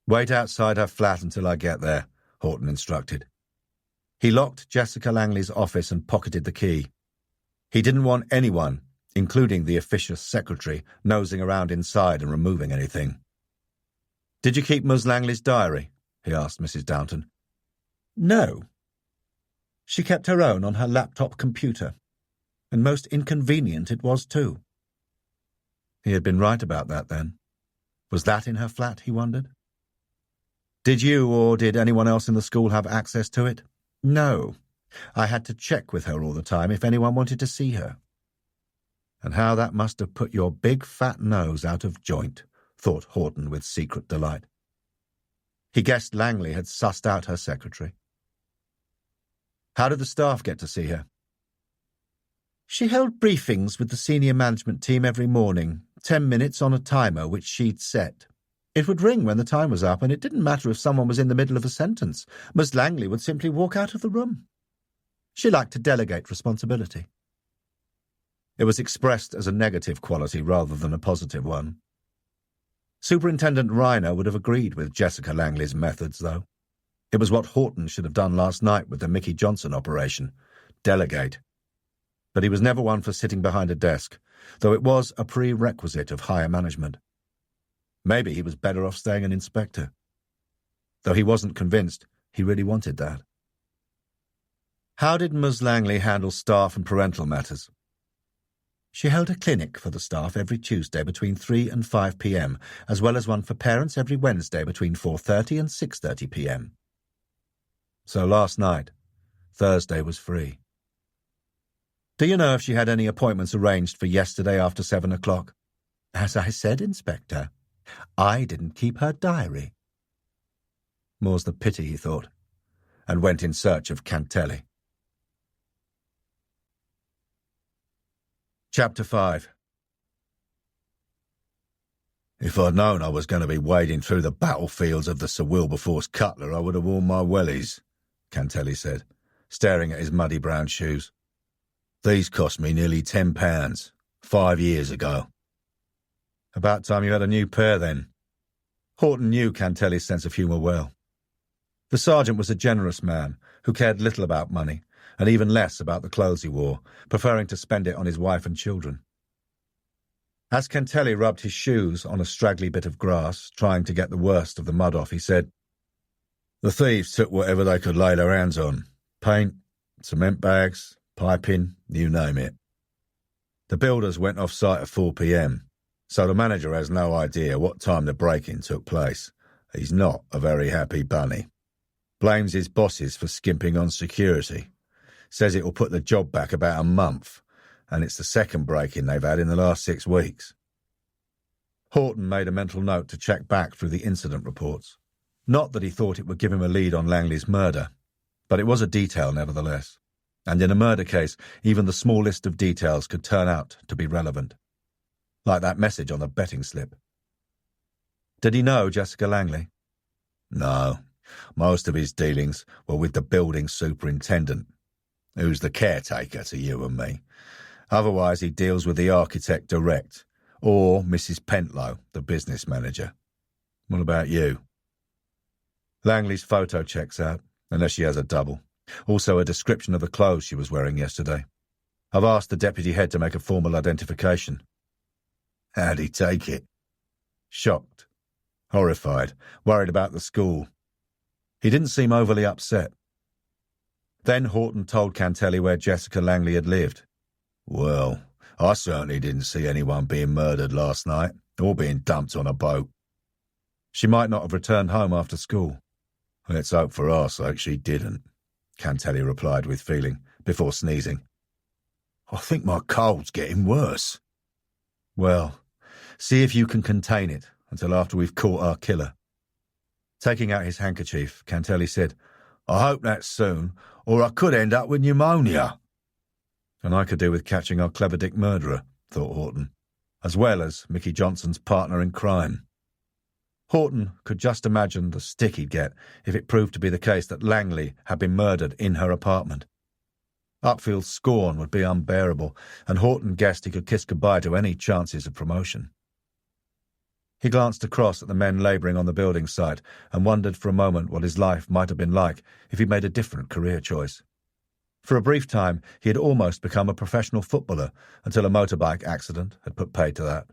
"Wait outside her flat until I get there," Horton instructed. He locked Jessica Langley's office and pocketed the key. He didn't want anyone, including the officious secretary, nosing around inside and removing anything. "Did you keep Ms. Langley's diary?" he asked Mrs. Downton. "No. She kept her own on her laptop computer, and most inconvenient it was too." He had been right about that then. Was that in her flat, he wondered? "Did you or did anyone else in the school have access to it?" "No. I had to check with her all the time if anyone wanted to see her." And how that must have put your big fat nose out of joint, thought Horton with secret delight. He guessed Langley had sussed out her secretary. How did the staff get to see her? She held briefings with the senior management team every morning, 10 minutes on a timer which she'd set. It would ring when the time was up, and it didn't matter if someone was in the middle of a sentence. Miss Langley would simply walk out of the room. She liked to delegate responsibility. It was expressed as a negative quality rather than a positive one. Superintendent Reiner would have agreed with Jessica Langley's methods, though. It was what Horton should have done last night with the Mickey Johnson operation, delegate. But he was never one for sitting behind a desk, though it was a prerequisite of higher management. Maybe he was better off staying an inspector. Though he wasn't convinced he really wanted that. How did Ms. Langley handle staff and parental matters? She held a clinic for the staff every Tuesday between 3 and 5 p.m., as well as one for parents every Wednesday between 4:30 and 6:30 p.m. So last night, Thursday was free. Do you know if she had any appointments arranged for yesterday after 7 o'clock? As I said, Inspector, I didn't keep her diary. More's the pity, he thought, and went in search of Cantelli. Chapter 5. If I'd known I was going to be wading through the battlefields of the Sir Wilberforce Cutler, I would have worn my wellies, Cantelli said, staring at his muddy brown shoes. These cost me nearly £10, 5 years ago. About time you had a new pair, then. Horton knew Cantelli's sense of humour well. The sergeant was a generous man who cared little about money, and even less about the clothes he wore, preferring to spend it on his wife and children. As Cantelli rubbed his shoes on a straggly bit of grass, trying to get the worst of the mud off, he said, "The thieves took whatever they could lay their hands on. Paint, cement bags, piping, you name it. The builders went off site at 4 p.m, so the manager has no idea what time the break-in took place. He's not a very happy bunny. Blames his bosses for skimping on security. Says it will put the job back about a month, and it's the second break-in they've had in the last 6 weeks. Horton made a mental note to check back through the incident reports. Not that he thought it would give him a lead on Langley's murder, but it was a detail nevertheless, and in a murder case, even the smallest of details could turn out to be relevant. Like that message on the betting slip. Did he know Jessica Langley? No, most of his dealings were with the building superintendent, who's the caretaker to you and me. Otherwise, he deals with the architect direct, or Mrs. Pentlow, the business manager. What about you? Langley's photo checks out, unless she has a double. Also a description of the clothes she was wearing yesterday. I've asked the deputy head to make a formal identification. How'd he take it? Shocked, horrified, worried about the school. He didn't seem overly upset. Then Horton told Cantelli where Jessica Langley had lived. Well, I certainly didn't see anyone being murdered last night, or being dumped on a boat. She might not have returned home after school. Let's hope for our sake she didn't, Cantelli replied with feeling, before sneezing. I think my cold's getting worse. Well, see if you can contain it until after we've caught our killer. Taking out his handkerchief, Cantelli said, I hope that's soon, or I could end up with pneumonia. And I could do with catching our clever dick murderer, thought Horton, as well as Mickey Johnson's partner in crime. Horton could just imagine the stick he'd get if it proved to be the case that Langley had been murdered in her apartment. Upfield's scorn would be unbearable, and Horton guessed he could kiss goodbye to any chances of promotion. He glanced across at the men labouring on the building site and wondered for a moment what his life might have been like if he'd made a different career choice. For a brief time, he had almost become a professional footballer until a motorbike accident had put paid to that.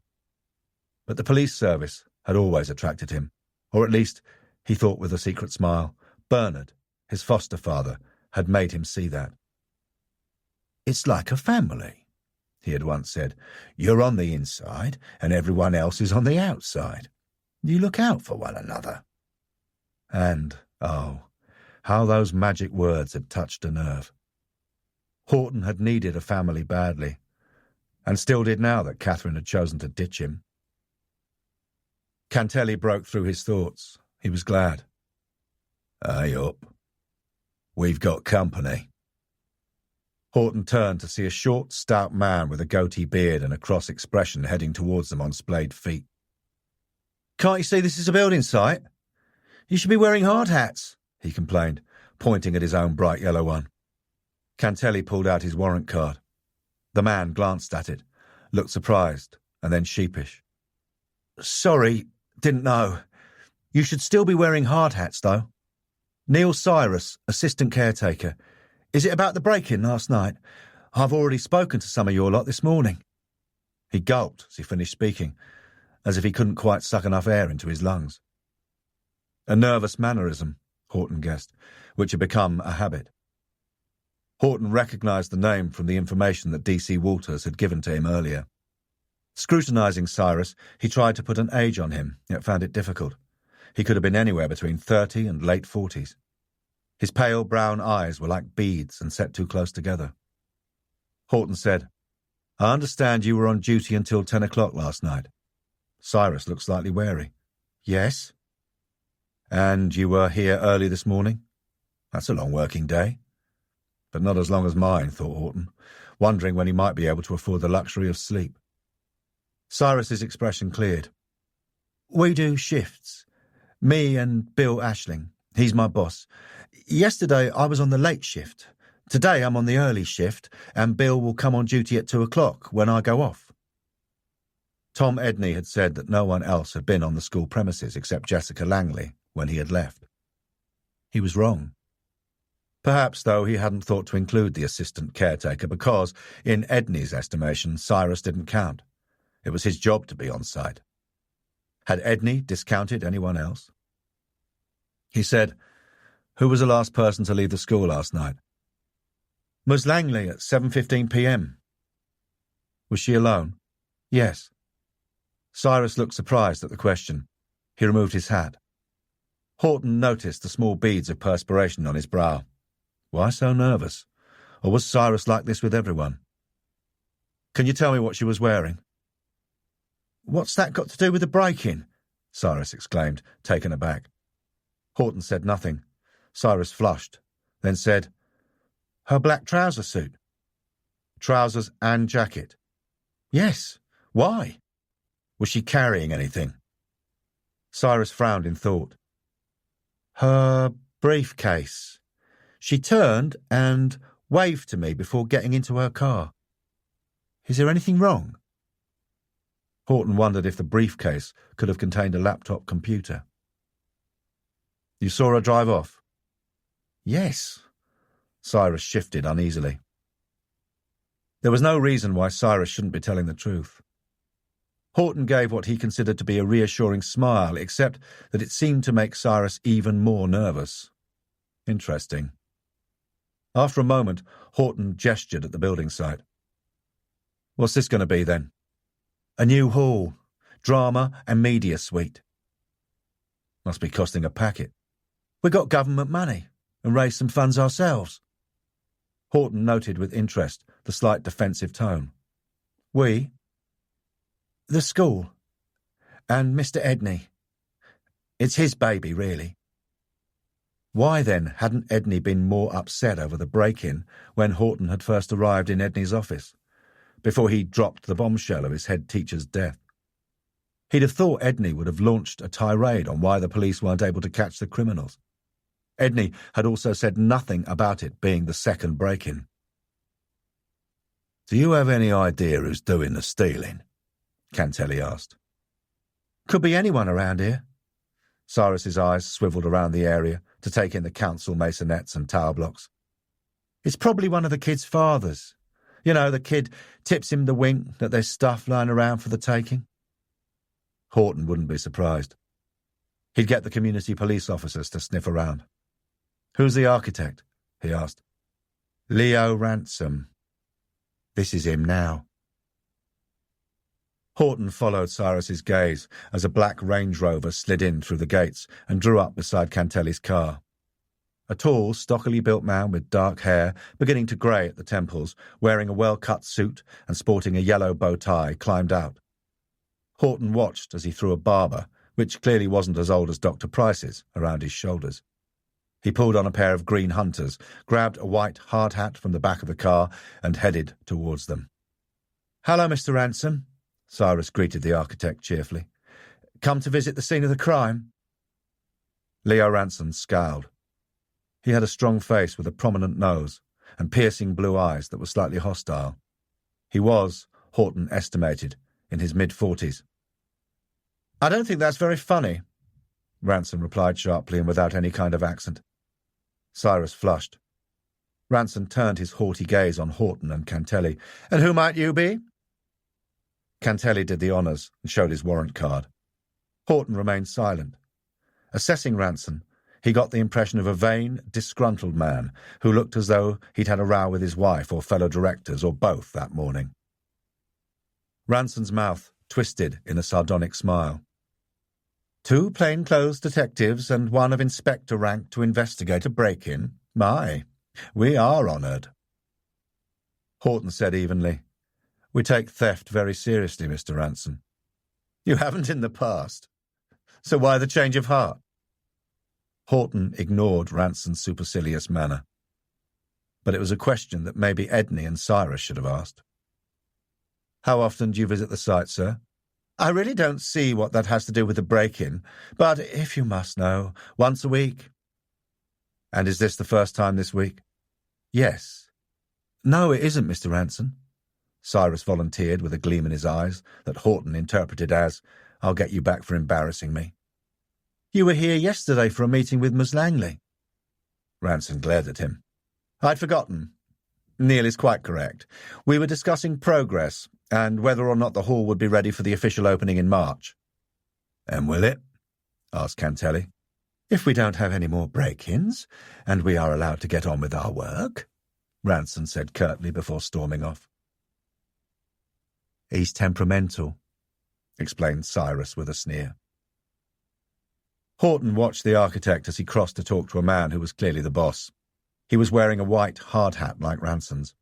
But the police service had always attracted him, or at least, he thought with a secret smile, Bernard, his foster father, had made him see that. It's like a family, he had once said. You're on the inside, and everyone else is on the outside. You look out for one another. And, oh, how those magic words had touched a nerve. Horton had needed a family badly, and still did now that Catherine had chosen to ditch him. Cantelli broke through his thoughts. He was glad. "Hey up. We've got company." Horton turned to see a short, stout man with a goatee beard and a cross expression heading towards them on splayed feet. "Can't you see this is a building site? You should be wearing hard hats," he complained, pointing at his own bright yellow one. Cantelli pulled out his warrant card. The man glanced at it, looked surprised, and then sheepish. "Sorry, didn't know. You should still be wearing hard hats, though. Neil Cyrus, assistant caretaker. Is it about the break-in last night? I've already spoken to some of your lot this morning." He gulped as he finished speaking, as if he couldn't quite suck enough air into his lungs. A nervous mannerism, Horton guessed, which had become a habit. Horton recognised the name from the information that D.C. Walters had given to him earlier. Scrutinising Cyrus, he tried to put an age on him, yet found it difficult. He could have been anywhere between 30 and late 40s. His pale brown eyes were like beads and set too close together. Horton said, "I understand you were on duty until 10 o'clock last night." Cyrus looked slightly wary. "Yes." "And you were here early this morning? That's a long working day." But not as long as mine, thought Horton, wondering when he might be able to afford the luxury of sleep. Cyrus's expression cleared. "We do shifts. Me and Bill Ashling. He's my boss. Yesterday I was on the late shift. Today I'm on the early shift, and Bill will come on duty at 2 o'clock when I go off." Tom Edney had said that no one else had been on the school premises except Jessica Langley when he had left. He was wrong. Perhaps, though, he hadn't thought to include the assistant caretaker because, in Edney's estimation, Cyrus didn't count. It was his job to be on site. Had Edney discounted anyone else? He said, "Who was the last person to leave the school last night?" "Ms. Langley at 7:15 p.m. "Was she alone?" "Yes." Cyrus looked surprised at the question. He removed his hat. Horton noticed the small beads of perspiration on his brow. Why so nervous? Or was Cyrus like this with everyone? "Can you tell me what she was wearing?" "What's that got to do with the break-in?" Cyrus exclaimed, taken aback. Horton said nothing. Cyrus flushed, then said, "Her black trouser suit." "Trousers and jacket?" "Yes. Why? Was she carrying anything?" Cyrus frowned in thought. "Her briefcase. She turned and waved to me before getting into her car. Is there anything wrong?" Horton wondered if the briefcase could have contained a laptop computer. "You saw her drive off?" "Yes." Cyrus shifted uneasily. There was no reason why Cyrus shouldn't be telling the truth. Horton gave what he considered to be a reassuring smile, except that it seemed to make Cyrus even more nervous. Interesting. After a moment, Horton gestured at the building site. "What's this going to be, then?" "A new hall, drama and media suite." "Must be costing a packet." "We got government money and raised some funds ourselves." Horton noted with interest the slight defensive tone. "We?" "The school. And Mr. Edney. It's his baby, really." Why, then, hadn't Edney been more upset over the break-in when Horton had first arrived in Edney's office, before he dropped the bombshell of his head teacher's death? He'd have thought Edney would have launched a tirade on why the police weren't able to catch the criminals. Edney had also said nothing about it being the second break-in. "Do you have any idea who's doing the stealing?" Cantelli asked. "Could be anyone around here." Cyrus's eyes swivelled around the area to take in the council masonettes and tower blocks. "It's probably one of the kids' fathers. You know, the kid tips him the wink that there's stuff lying around for the taking." Horton wouldn't be surprised. He'd get the community police officers to sniff around. "Who's the architect?" he asked. "Leo Ransom. This is him now." Horton followed Cyrus's gaze as a black Range Rover slid in through the gates and drew up beside Cantelli's car. A tall, stockily built man with dark hair, beginning to grey at the temples, wearing a well-cut suit and sporting a yellow bow tie, climbed out. Horton watched as he threw a barber, which clearly wasn't as old as Dr. Price's, around his shoulders. He pulled on a pair of green hunters, grabbed a white hard hat from the back of the car, and headed towards them. "Hello, Mr. Ransom," Cyrus greeted the architect cheerfully. "Come to visit the scene of the crime?" Leo Ransom scowled. He had a strong face with a prominent nose and piercing blue eyes that were slightly hostile. He was, Horton estimated, in his mid-40s. "I don't think that's very funny," Ransom replied sharply and without any kind of accent. Cyrus flushed. Ransom turned his haughty gaze on Horton and Cantelli. "And who might you be?" Cantelli did the honours and showed his warrant card. Horton remained silent. Assessing Ransom, he got the impression of a vain, disgruntled man who looked as though he'd had a row with his wife or fellow directors or both that morning. Ransom's mouth twisted in a sardonic smile. "2 plainclothes detectives and 1 of inspector rank to investigate a break-in? My, we are honoured." Horton said evenly, "We take theft very seriously, Mr. Ransom." "You haven't in the past. So why the change of heart?" Horton ignored Ransom's supercilious manner. But it was a question that maybe Edney and Cyrus should have asked. "How often do you visit the site, sir?" "I really don't see what that has to do with the break-in, but if you must know, once a week." "And is this the first time this week?" "Yes." "No, it isn't, Mr. Ransom," Cyrus volunteered with a gleam in his eyes that Horton interpreted as, "I'll get you back for embarrassing me." "You were here yesterday for a meeting with Miss Langley." Ransom glared at him. "I'd forgotten. Neil is quite correct. We were discussing progress and whether or not the hall would be ready for the official opening in March." "And will it?" asked Cantelli. "If we don't have any more break-ins, and we are allowed to get on with our work," Ransom said curtly before storming off. "He's temperamental," explained Cyrus with a sneer. Horton watched the architect as he crossed to talk to a man who was clearly the boss. He was wearing a white hard hat like Ransom's.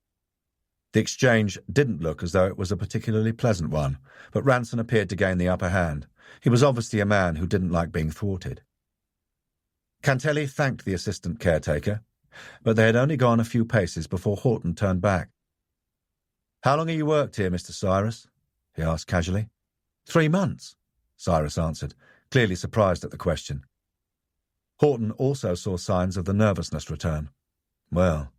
The exchange didn't look as though it was a particularly pleasant one, but Ransom appeared to gain the upper hand. He was obviously a man who didn't like being thwarted. Cantelli thanked the assistant caretaker, but they had only gone a few paces before Horton turned back. "How long have you worked here, Mr. Cyrus?" he asked casually. 3 months, Cyrus answered, clearly surprised at the question. Horton also saw signs of the nervousness return. Well,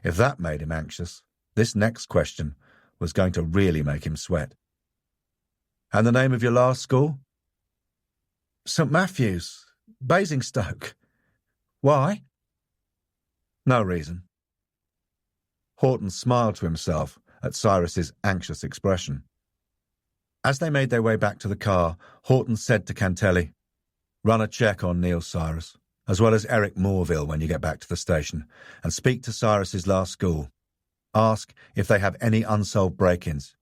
if that made him anxious, this next question was going to really make him sweat. "And the name of your last school?" "St. Matthew's, Basingstoke. Why?" "No reason." Horton smiled to himself at Cyrus's anxious expression. As they made their way back to the car, Horton said to Cantelli, "Run a check on Neil, Cyrus, as well as Eric Morville when you get back to the station, and speak to Cyrus's last school. Ask if they have any unsolved break-ins."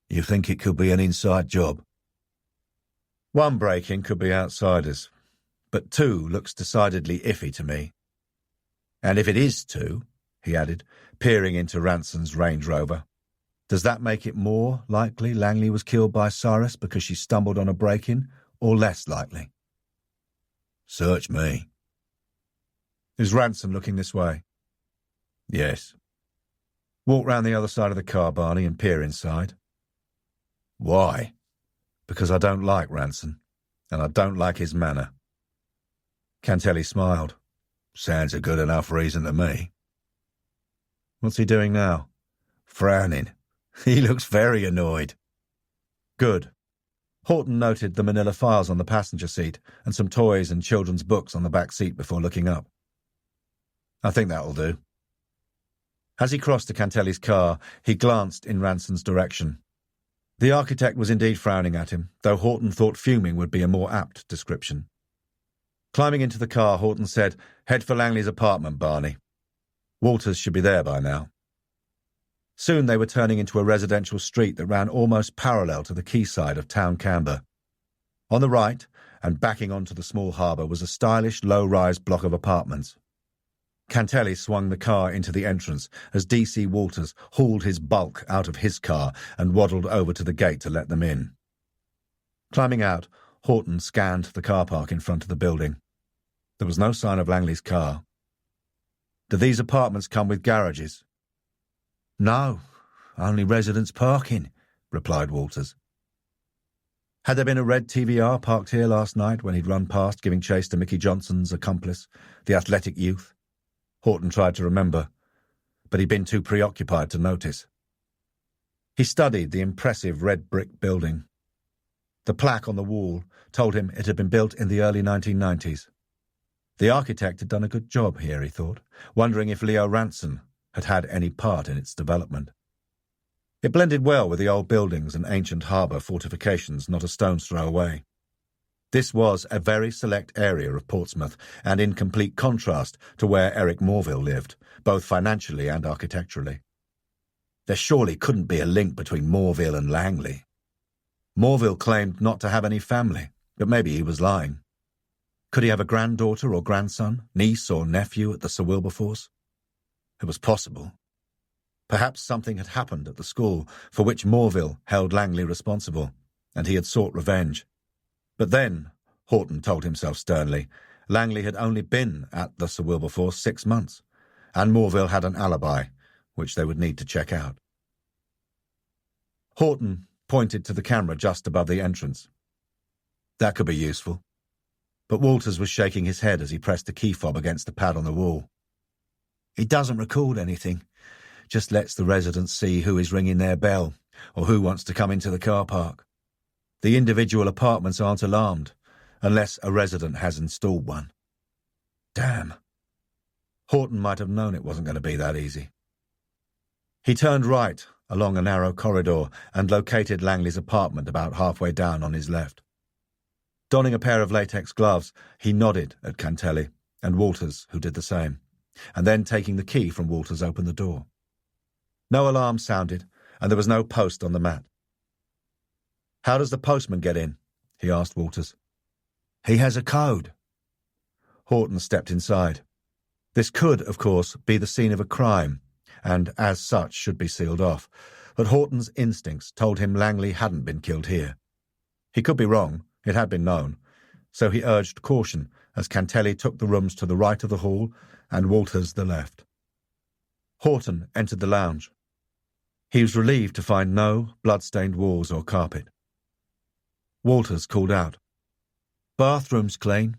"You think it could be an inside job?" "1 break-in could be outsiders, but 2 looks decidedly iffy to me." "And if it is 2, he added, peering into Ransom's Range Rover, "does that make it more likely Langley was killed by Cyrus because she stumbled on a break-in, or less likely?" "Search me." "Is Ransom looking this way?" "Yes." "Walk round the other side of the car, Barney, and peer inside." "Why?" "Because I don't like Ransom, and I don't like his manner." Cantelli smiled. "Sounds a good enough reason to me." "What's he doing now?" "Frowning. He looks very annoyed." "Good." Horton noted the manila files on the passenger seat and some toys and children's books on the back seat before looking up. "I think that'll do." As he crossed to Cantelli's car, he glanced in Ransom's direction. The architect was indeed frowning at him, though Horton thought fuming would be a more apt description. Climbing into the car, Horton said, "Head for Langley's apartment, Barney. Walters should be there by now." Soon they were turning into a residential street that ran almost parallel to the quayside of Town Camber. On the right, and backing onto the small harbour, was a stylish, low-rise block of apartments, Cantelli swung the car into the entrance as D.C. Walters hauled his bulk out of his car and waddled over to the gate to let them in. Climbing out, Horton scanned the car park in front of the building. There was no sign of Langley's car. "Do these apartments come with garages?" "No, only residents parking," replied Walters. Had there been a red TVR parked here last night when he'd run past giving chase to Mickey Johnson's accomplice, the athletic youth? Horton tried to remember, but he'd been too preoccupied to notice. He studied the impressive red brick building. The plaque on the wall told him it had been built in the early 1990s. The architect had done a good job here, he thought, wondering if Leo Ranson had had any part in its development. It blended well with the old buildings and ancient harbour fortifications not a stone's throw away. This was a very select area of Portsmouth, and in complete contrast to where Eric Morville lived, both financially and architecturally. There surely couldn't be a link between Morville and Langley. Morville claimed not to have any family, but maybe he was lying. Could he have a granddaughter or grandson, niece or nephew at the Sir Wilberforce? It was possible. Perhaps something had happened at the school for which Morville held Langley responsible, and he had sought revenge. But then, Horton told himself sternly, Langley had only been at the Sir Wilberforce 6 months, and Morville had an alibi, which they would need to check out. Horton pointed to the camera just above the entrance. That could be useful. But Walters was shaking his head as he pressed the key fob against the pad on the wall. "It doesn't record anything, just lets the residents see who is ringing their bell or who wants to come into the car park. The individual apartments aren't alarmed, unless a resident has installed one." Damn. Horton might have known it wasn't going to be that easy. He turned right along a narrow corridor and located Langley's apartment about halfway down on his left. Donning a pair of latex gloves, he nodded at Cantelli and Walters, who did the same, and then taking the key from Walters opened the door. No alarm sounded, and there was no post on the mat. "How does the postman get in?" he asked Walters. "He has a code." Horton stepped inside. This could, of course, be the scene of a crime, and as such should be sealed off, but Horton's instincts told him Langley hadn't been killed here. He could be wrong, it had been known, so he urged caution as Cantelli took the rooms to the right of the hall and Walters the left. Horton entered the lounge. He was relieved to find no blood-stained walls or carpet. Walters called out, "Bathroom's clean."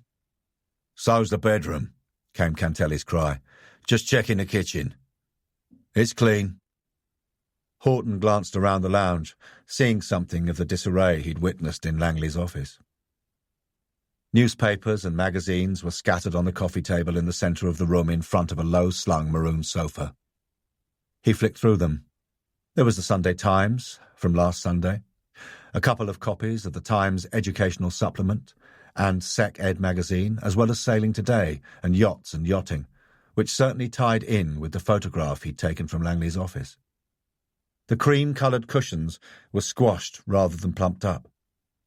"So's the bedroom," came Cantelli's cry. "Just checking the kitchen." "It's clean." Horton glanced around the lounge, seeing something of the disarray he'd witnessed in Langley's office. Newspapers and magazines were scattered on the coffee table in the centre of the room in front of a low-slung maroon sofa. He flicked through them. There was the Sunday Times from last Sunday, a couple of copies of the Times Educational Supplement and Sec Ed magazine, as well as Sailing Today and Yachts and Yachting, which certainly tied in with the photograph he'd taken from Langley's office. The cream-coloured cushions were squashed rather than plumped up.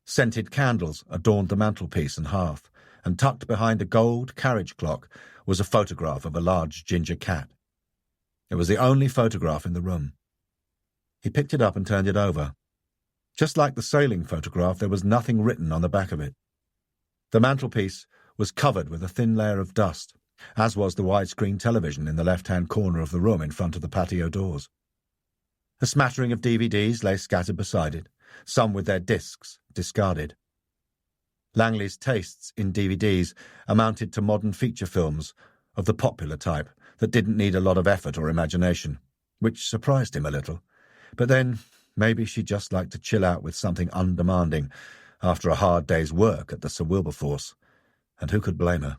Scented candles adorned the mantelpiece and hearth, and tucked behind a gold carriage clock was a photograph of a large ginger cat. It was the only photograph in the room. He picked it up and turned it over. Just like the sailing photograph, there was nothing written on the back of it. The mantelpiece was covered with a thin layer of dust, as was the widescreen television in the left-hand corner of the room in front of the patio doors. A smattering of DVDs lay scattered beside it, some with their discs discarded. Langley's tastes in DVDs amounted to modern feature films of the popular type that didn't need a lot of effort or imagination, which surprised him a little. But then maybe she just liked to chill out with something undemanding after a hard day's work at the Sir Wilberforce, and who could blame her?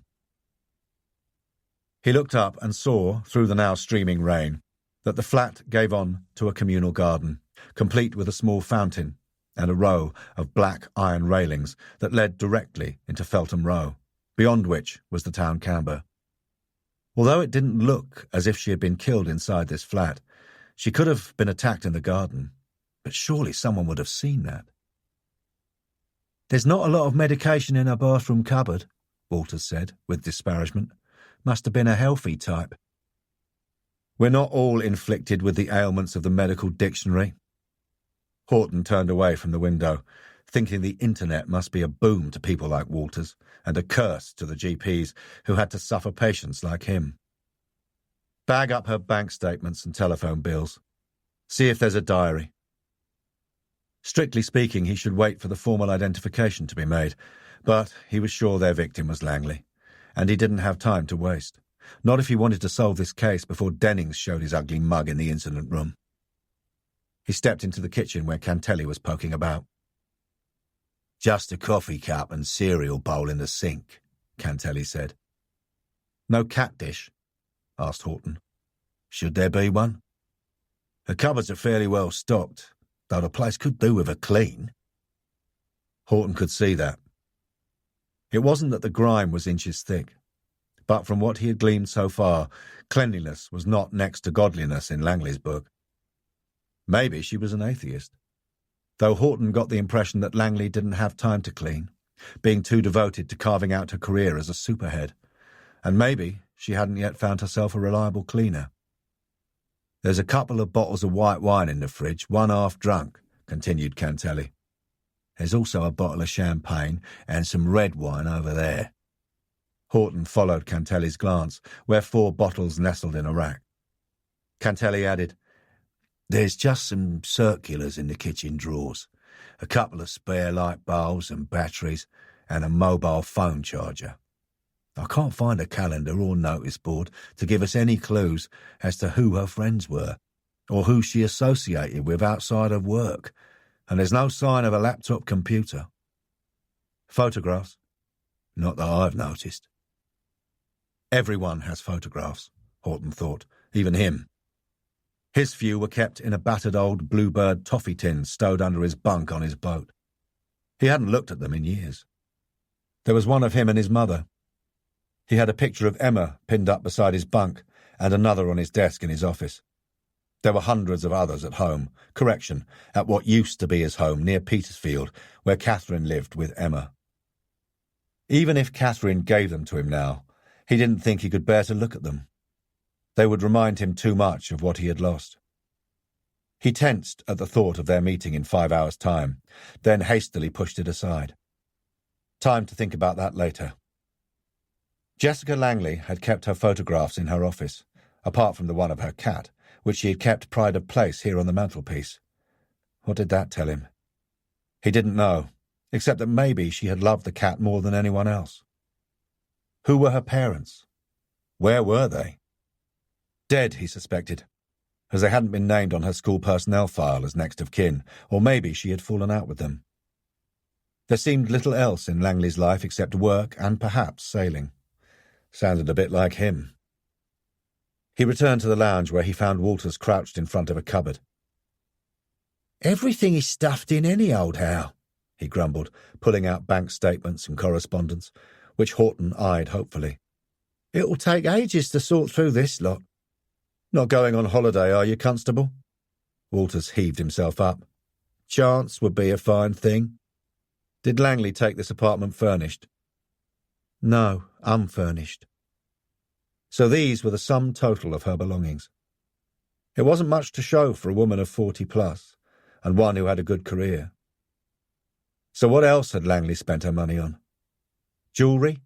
He looked up and saw, through the now streaming rain, that the flat gave on to a communal garden, complete with a small fountain and a row of black iron railings that led directly into Feltham Row, beyond which was the town camber. Although it didn't look as if she had been killed inside this flat, she could have been attacked in the garden, but surely someone would have seen that. "There's not a lot of medication in her bathroom cupboard," Walters said, with disparagement. Must have been a healthy type. We're not all inflicted with the ailments of the medical dictionary. Horton turned away from the window, thinking the internet must be a boom to people like Walters and a curse to the GPs who had to suffer patients like him. Bag up her bank statements and telephone bills. See if there's a diary. Strictly speaking, he should wait for the formal identification to be made, but he was sure their victim was Langley, and he didn't have time to waste. Not if he wanted to solve this case before Dennings showed his ugly mug in the incident room. He stepped into the kitchen where Cantelli was poking about. "Just a coffee cup and cereal bowl in the sink," Cantelli said. "No cat dish?" asked Horton. "Should there be one?" "The cupboards are fairly well stocked, though the place could do with a clean." Horton could see that. It wasn't that the grime was inches thick, but from what he had gleaned so far, cleanliness was not next to godliness in Langley's book. Maybe she was an atheist, though Horton got the impression that Langley didn't have time to clean, being too devoted to carving out her career as a superhead, and maybe she hadn't yet found herself a reliable cleaner. "There's a couple of bottles of white wine in the fridge, one half drunk," continued Cantelli. "There's also a bottle of champagne and some red wine over there." Horton followed Cantelli's glance, where 4 bottles nestled in a rack. Cantelli added, "There's just some circulars in the kitchen drawers, a couple of spare light bulbs and batteries, and a mobile phone charger. I can't find a calendar or notice board to give us any clues as to who her friends were, or who she associated with outside of work, and there's no sign of a laptop computer. Photographs? Not that I've noticed." Everyone has photographs, Horton thought, even him. His few were kept in a battered old Bluebird toffee tin stowed under his bunk on his boat. He hadn't looked at them in years. There was one of him and his mother. He had a picture of Emma pinned up beside his bunk and another on his desk in his office. There were hundreds of others at home, at what used to be his home near Petersfield, where Catherine lived with Emma. Even if Catherine gave them to him now, he didn't think he could bear to look at them. They would remind him too much of what he had lost. He tensed at the thought of their meeting in 5 hours' time, then hastily pushed it aside. Time to think about that later. Jessica Langley had kept her photographs in her office, apart from the one of her cat, which she had kept pride of place here on the mantelpiece. What did that tell him? He didn't know, except that maybe she had loved the cat more than anyone else. Who were her parents? Where were they? Dead, he suspected, as they hadn't been named on her school personnel file as next of kin, or maybe she had fallen out with them. There seemed little else in Langley's life except work and perhaps sailing. Sounded a bit like him. He returned to the lounge where he found Walters crouched in front of a cupboard. "Everything is stuffed in any old how," he grumbled, pulling out bank statements and correspondence, which Horton eyed hopefully. "It'll take ages to sort through this lot." "Not going on holiday, are you, Constable?" Walters heaved himself up. "Chance would be a fine thing." "Did Langley take this apartment furnished?" "No, unfurnished." So these were the sum total of her belongings. It wasn't much to show for a woman of 40+, and one who had a good career. So what else had Langley spent her money on? Jewellery?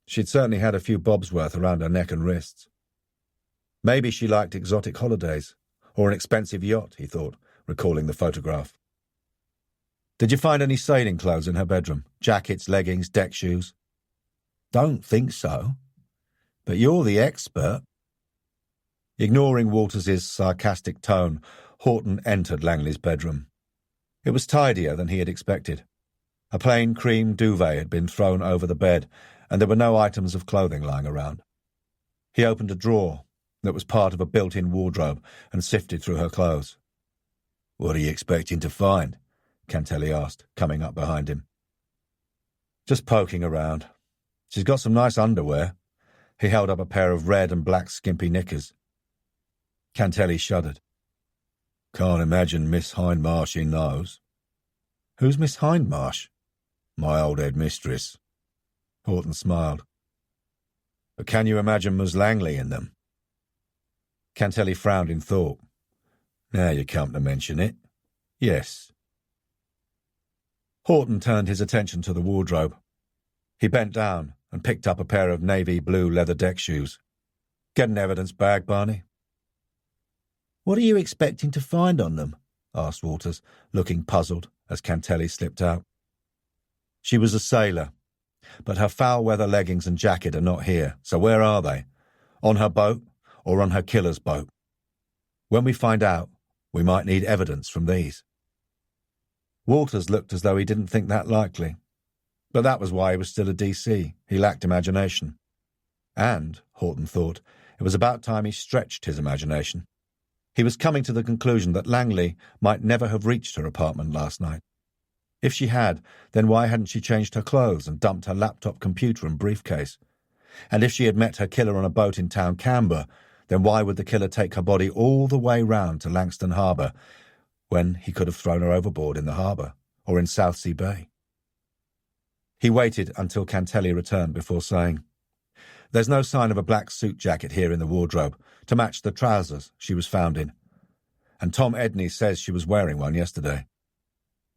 She'd certainly had a few bobs worth around her neck and wrists. Maybe she liked exotic holidays, or an expensive yacht, he thought, recalling the photograph. "Did you find any sailing clothes in her bedroom? Jackets, leggings, deck shoes?" "Don't think so. But you're the expert." Ignoring Walters's sarcastic tone, Horton entered Langley's bedroom. It was tidier than he had expected. A plain cream duvet had been thrown over the bed, and there were no items of clothing lying around. He opened a drawer that was part of a built-in wardrobe and sifted through her clothes. "What are you expecting to find?" Cantelli asked, coming up behind him. "Just poking around. She's got some nice underwear." He held up a pair of red and black skimpy knickers. Cantelli shuddered. "Can't imagine Miss Hindmarsh in those." "Who's Miss Hindmarsh?" "My old head mistress." Horton smiled. But can you imagine Ms. Langley in them? Cantelli frowned in thought. Now you come to mention it. Yes. Horton turned his attention to the wardrobe. He bent down and picked up a pair of navy blue leather deck shoes. Get an evidence bag, Barney. What are you expecting to find on them? Asked Walters, looking puzzled as Cantelli slipped out. She was a sailor, but her foul-weather leggings and jacket are not here, so where are they? On her boat or on her killer's boat? When we find out, we might need evidence from these. Walters looked as though he didn't think that likely. But that was why he was still a DC. He lacked imagination. And, Horton thought, it was about time he stretched his imagination. He was coming to the conclusion that Langley might never have reached her apartment last night. If she had, then why hadn't she changed her clothes and dumped her laptop computer and briefcase? And if she had met her killer on a boat in Town Camber, then why would the killer take her body all the way round to Langston Harbour when he could have thrown her overboard in the harbour or in Southsea Bay? He waited until Cantelli returned before saying, There's no sign of a black suit jacket here in the wardrobe to match the trousers she was found in. And Tom Edney says she was wearing one yesterday.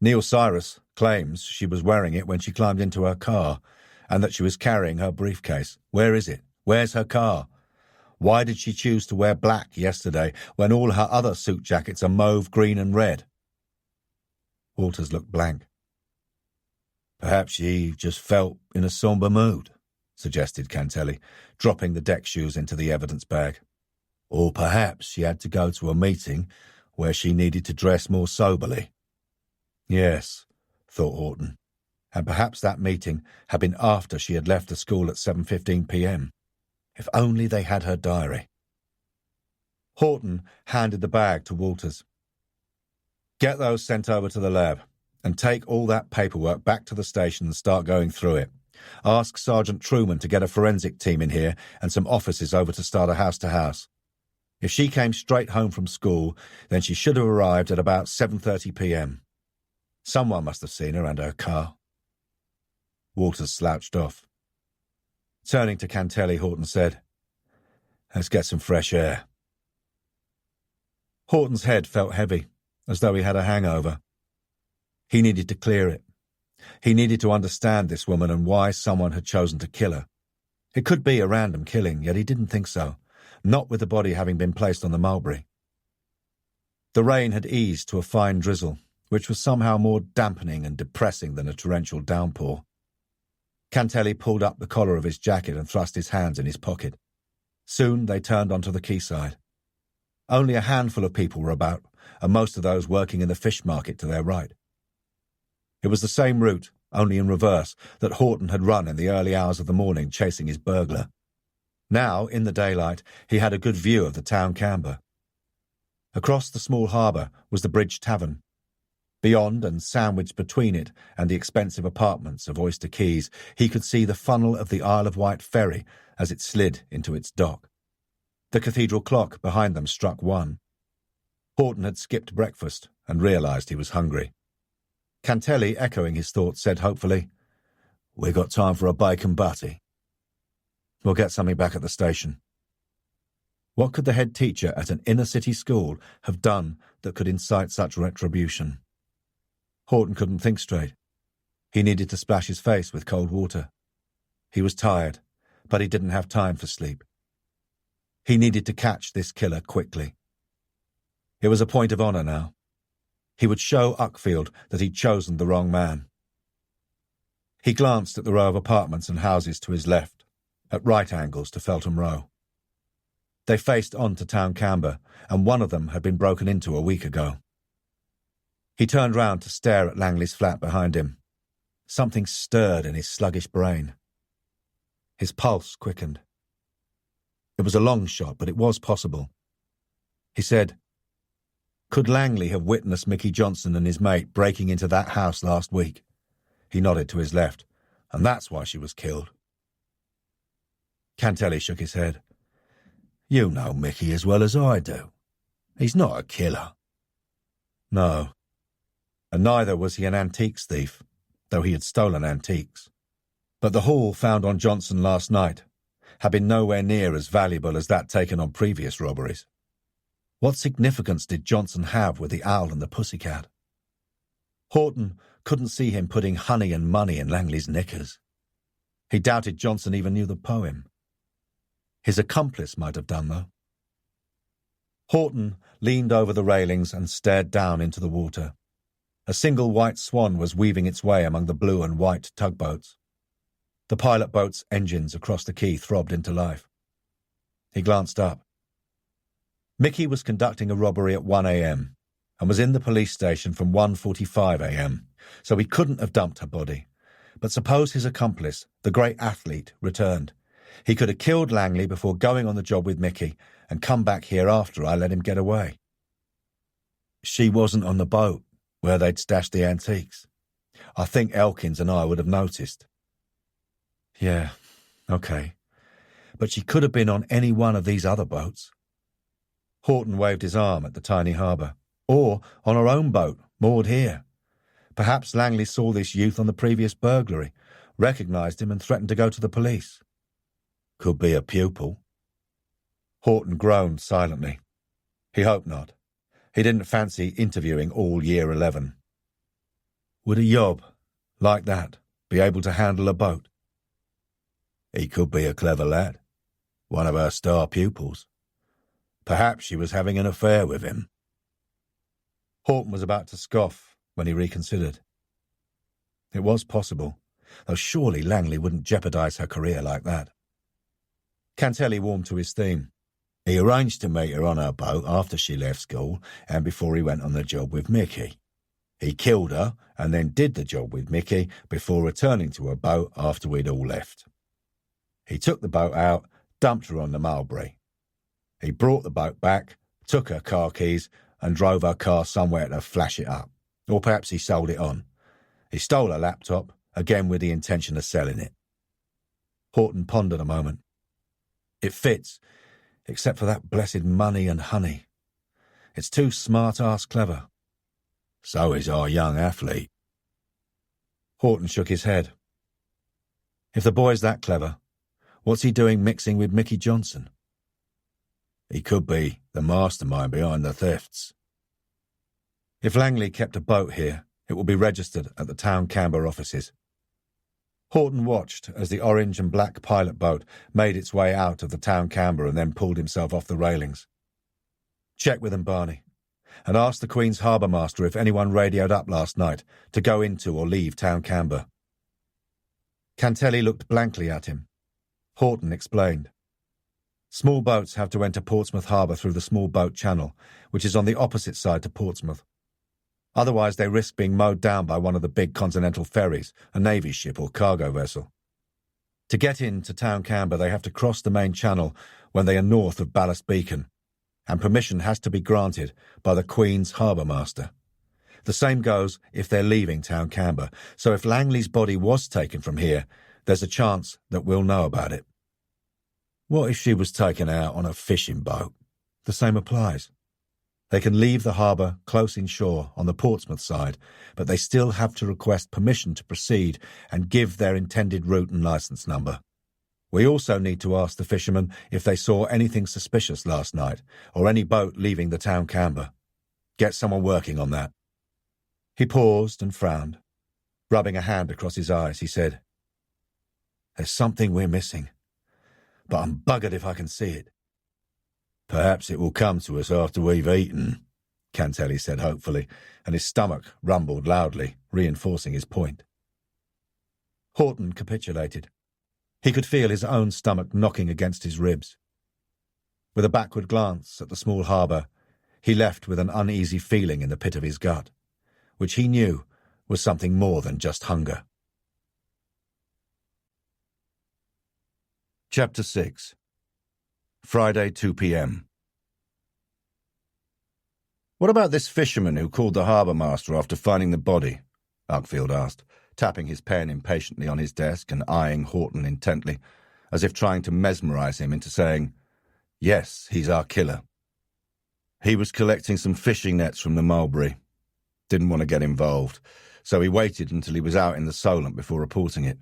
Neil Cyrus claims she was wearing it when she climbed into her car and that she was carrying her briefcase. Where is it? Where's her car? Why did she choose to wear black yesterday when all her other suit jackets are mauve, green and red? Walters looked blank. Perhaps she just felt in a sombre mood, suggested Cantelli, dropping the deck shoes into the evidence bag. Or perhaps she had to go to a meeting where she needed to dress more soberly. Yes, thought Horton, and perhaps that meeting had been after she had left the school at 7:15 p.m. If only they had her diary. Horton handed the bag to Walters. Get those sent over to the lab, and take all that paperwork back to the station and start going through it. Ask Sergeant Truman to get a forensic team in here and some officers over to start a house-to-house. If she came straight home from school, then she should have arrived at about 7:30 p.m. Someone must have seen her and her car. Walters slouched off. Turning to Cantelli, Horton said, Let's get some fresh air. Horton's head felt heavy, as though he had a hangover. He needed to clear it. He needed to understand this woman and why someone had chosen to kill her. It could be a random killing, yet he didn't think so, not with the body having been placed on the mulberry. The rain had eased to a fine drizzle, which was somehow more dampening and depressing than a torrential downpour. Cantelli pulled up the collar of his jacket and thrust his hands in his pocket. Soon they turned onto the quayside. Only a handful of people were about, and most of those working in the fish market to their right. It was the same route, only in reverse, that Horton had run in the early hours of the morning chasing his burglar. Now, in the daylight, he had a good view of the town Camber. Across the small harbour was the Bridge Tavern. Beyond and sandwiched between it and the expensive apartments of Oyster Quays, he could see the funnel of the Isle of Wight ferry as it slid into its dock. The cathedral clock behind them struck 1. Horton had skipped breakfast and realised he was hungry. Cantelli, echoing his thoughts, said hopefully, "We got time for a bacon butty. We'll get something back at the station." What could the head teacher at an inner-city school have done that could incite such retribution? Horton couldn't think straight. He needed to splash his face with cold water. He was tired, but he didn't have time for sleep. He needed to catch this killer quickly. It was a point of honour now. He would show Uckfield that he'd chosen the wrong man. He glanced at the row of apartments and houses to his left, at right angles to Feltham Row. They faced on to Town Camber, and one of them had been broken into a week ago. He turned round to stare at Langley's flat behind him. Something stirred in his sluggish brain. His pulse quickened. It was a long shot, but it was possible. He said, "Could Langley have witnessed Mickey Johnson and his mate breaking into that house last week?" He nodded to his left. "And that's why she was killed." Cantelli shook his head. "You know Mickey as well as I do. He's not a killer." "No. And neither was he an antiques thief, though he had stolen antiques. But the haul found on Johnson last night had been nowhere near as valuable as that taken on previous robberies. What significance did Johnson have with the owl and the pussycat? Horton couldn't see him putting honey and money in Langley's knickers. He doubted Johnson even knew the poem. His accomplice might have done, though. Horton leaned over the railings and stared down into the water. A single white swan was weaving its way among the blue and white tugboats. The pilot boat's engines across the quay throbbed into life. He glanced up. Mickey was conducting a robbery at 1 a.m. and was in the police station from 1:45 a.m., so he couldn't have dumped her body. But suppose his accomplice, the great athlete, returned. He could have killed Langley before going on the job with Mickey and come back here after I let him get away. She wasn't on the boat where they'd stashed the antiques. I think Elkins and I would have noticed. Yeah, okay. But she could have been on any one of these other boats. Horton waved his arm at the tiny harbour. Or on her own boat, moored here. Perhaps Langley saw this youth on the previous burglary, recognised him and threatened to go to the police. Could be a pupil. Horton groaned silently. He hoped not. He didn't fancy interviewing all Year 11. Would a yob, like that, be able to handle a boat? He could be a clever lad, one of her star pupils. Perhaps she was having an affair with him. Horton was about to scoff when he reconsidered. It was possible, though surely Langley wouldn't jeopardise her career like that. Cantelli warmed to his theme. He arranged to meet her on her boat after she left school and before he went on the job with Mickey. He killed her and then did the job with Mickey before returning to her boat after we'd all left. He took the boat out, dumped her on the Mulberry. He brought the boat back, took her car keys and drove her car somewhere to flash it up. Or perhaps he sold it on. He stole her laptop, again with the intention of selling it. Horton pondered a moment. It fits, except for that blessed money and honey. It's too smart-ass clever. So is our young athlete. Horton shook his head. If the boy's that clever, what's he doing mixing with Mickey Johnson? He could be the mastermind behind the thefts. If Langley kept a boat here, it will be registered at the town Canberra offices. Horton watched as the orange and black pilot boat made its way out of the town Canberra and then pulled himself off the railings. Check with them, Barney, and ask the Queen's harbour master if anyone radioed up last night to go into or leave town Canberra. Cantelli looked blankly at him. Horton explained. Small boats have to enter Portsmouth Harbour through the small boat channel, which is on the opposite side to Portsmouth. Otherwise they risk being mowed down by one of the big continental ferries, a navy ship or cargo vessel. To get into town Canberra they have to cross the main channel when they are north of Ballast Beacon, and permission has to be granted by the Queen's harbour master. The same goes if they're leaving town Canberra, so if Langley's body was taken from here, there's a chance that we'll know about it. What if she was taken out on a fishing boat? The same applies. They can leave the harbour close inshore on the Portsmouth side, but they still have to request permission to proceed and give their intended route and licence number. We also need to ask the fishermen if they saw anything suspicious last night, or any boat leaving the town Canberra. Get someone working on that. He paused and frowned. Rubbing a hand across his eyes, he said, There's something we're missing, but I'm buggered if I can see it. Perhaps it will come to us after we've eaten, Cantelli said hopefully, and his stomach rumbled loudly, reinforcing his point. Horton capitulated. He could feel his own stomach knocking against his ribs. With a backward glance at the small harbour, he left with an uneasy feeling in the pit of his gut, which he knew was something more than just hunger. Chapter 6. Friday, 2 p.m. What about this fisherman who called the harbour master after finding the body? Uckfield asked, tapping his pen impatiently on his desk and eyeing Horton intently, as if trying to mesmerise him into saying, Yes, he's our killer. He was collecting some fishing nets from the Mulberry. Didn't want to get involved, so he waited until he was out in the Solent before reporting it.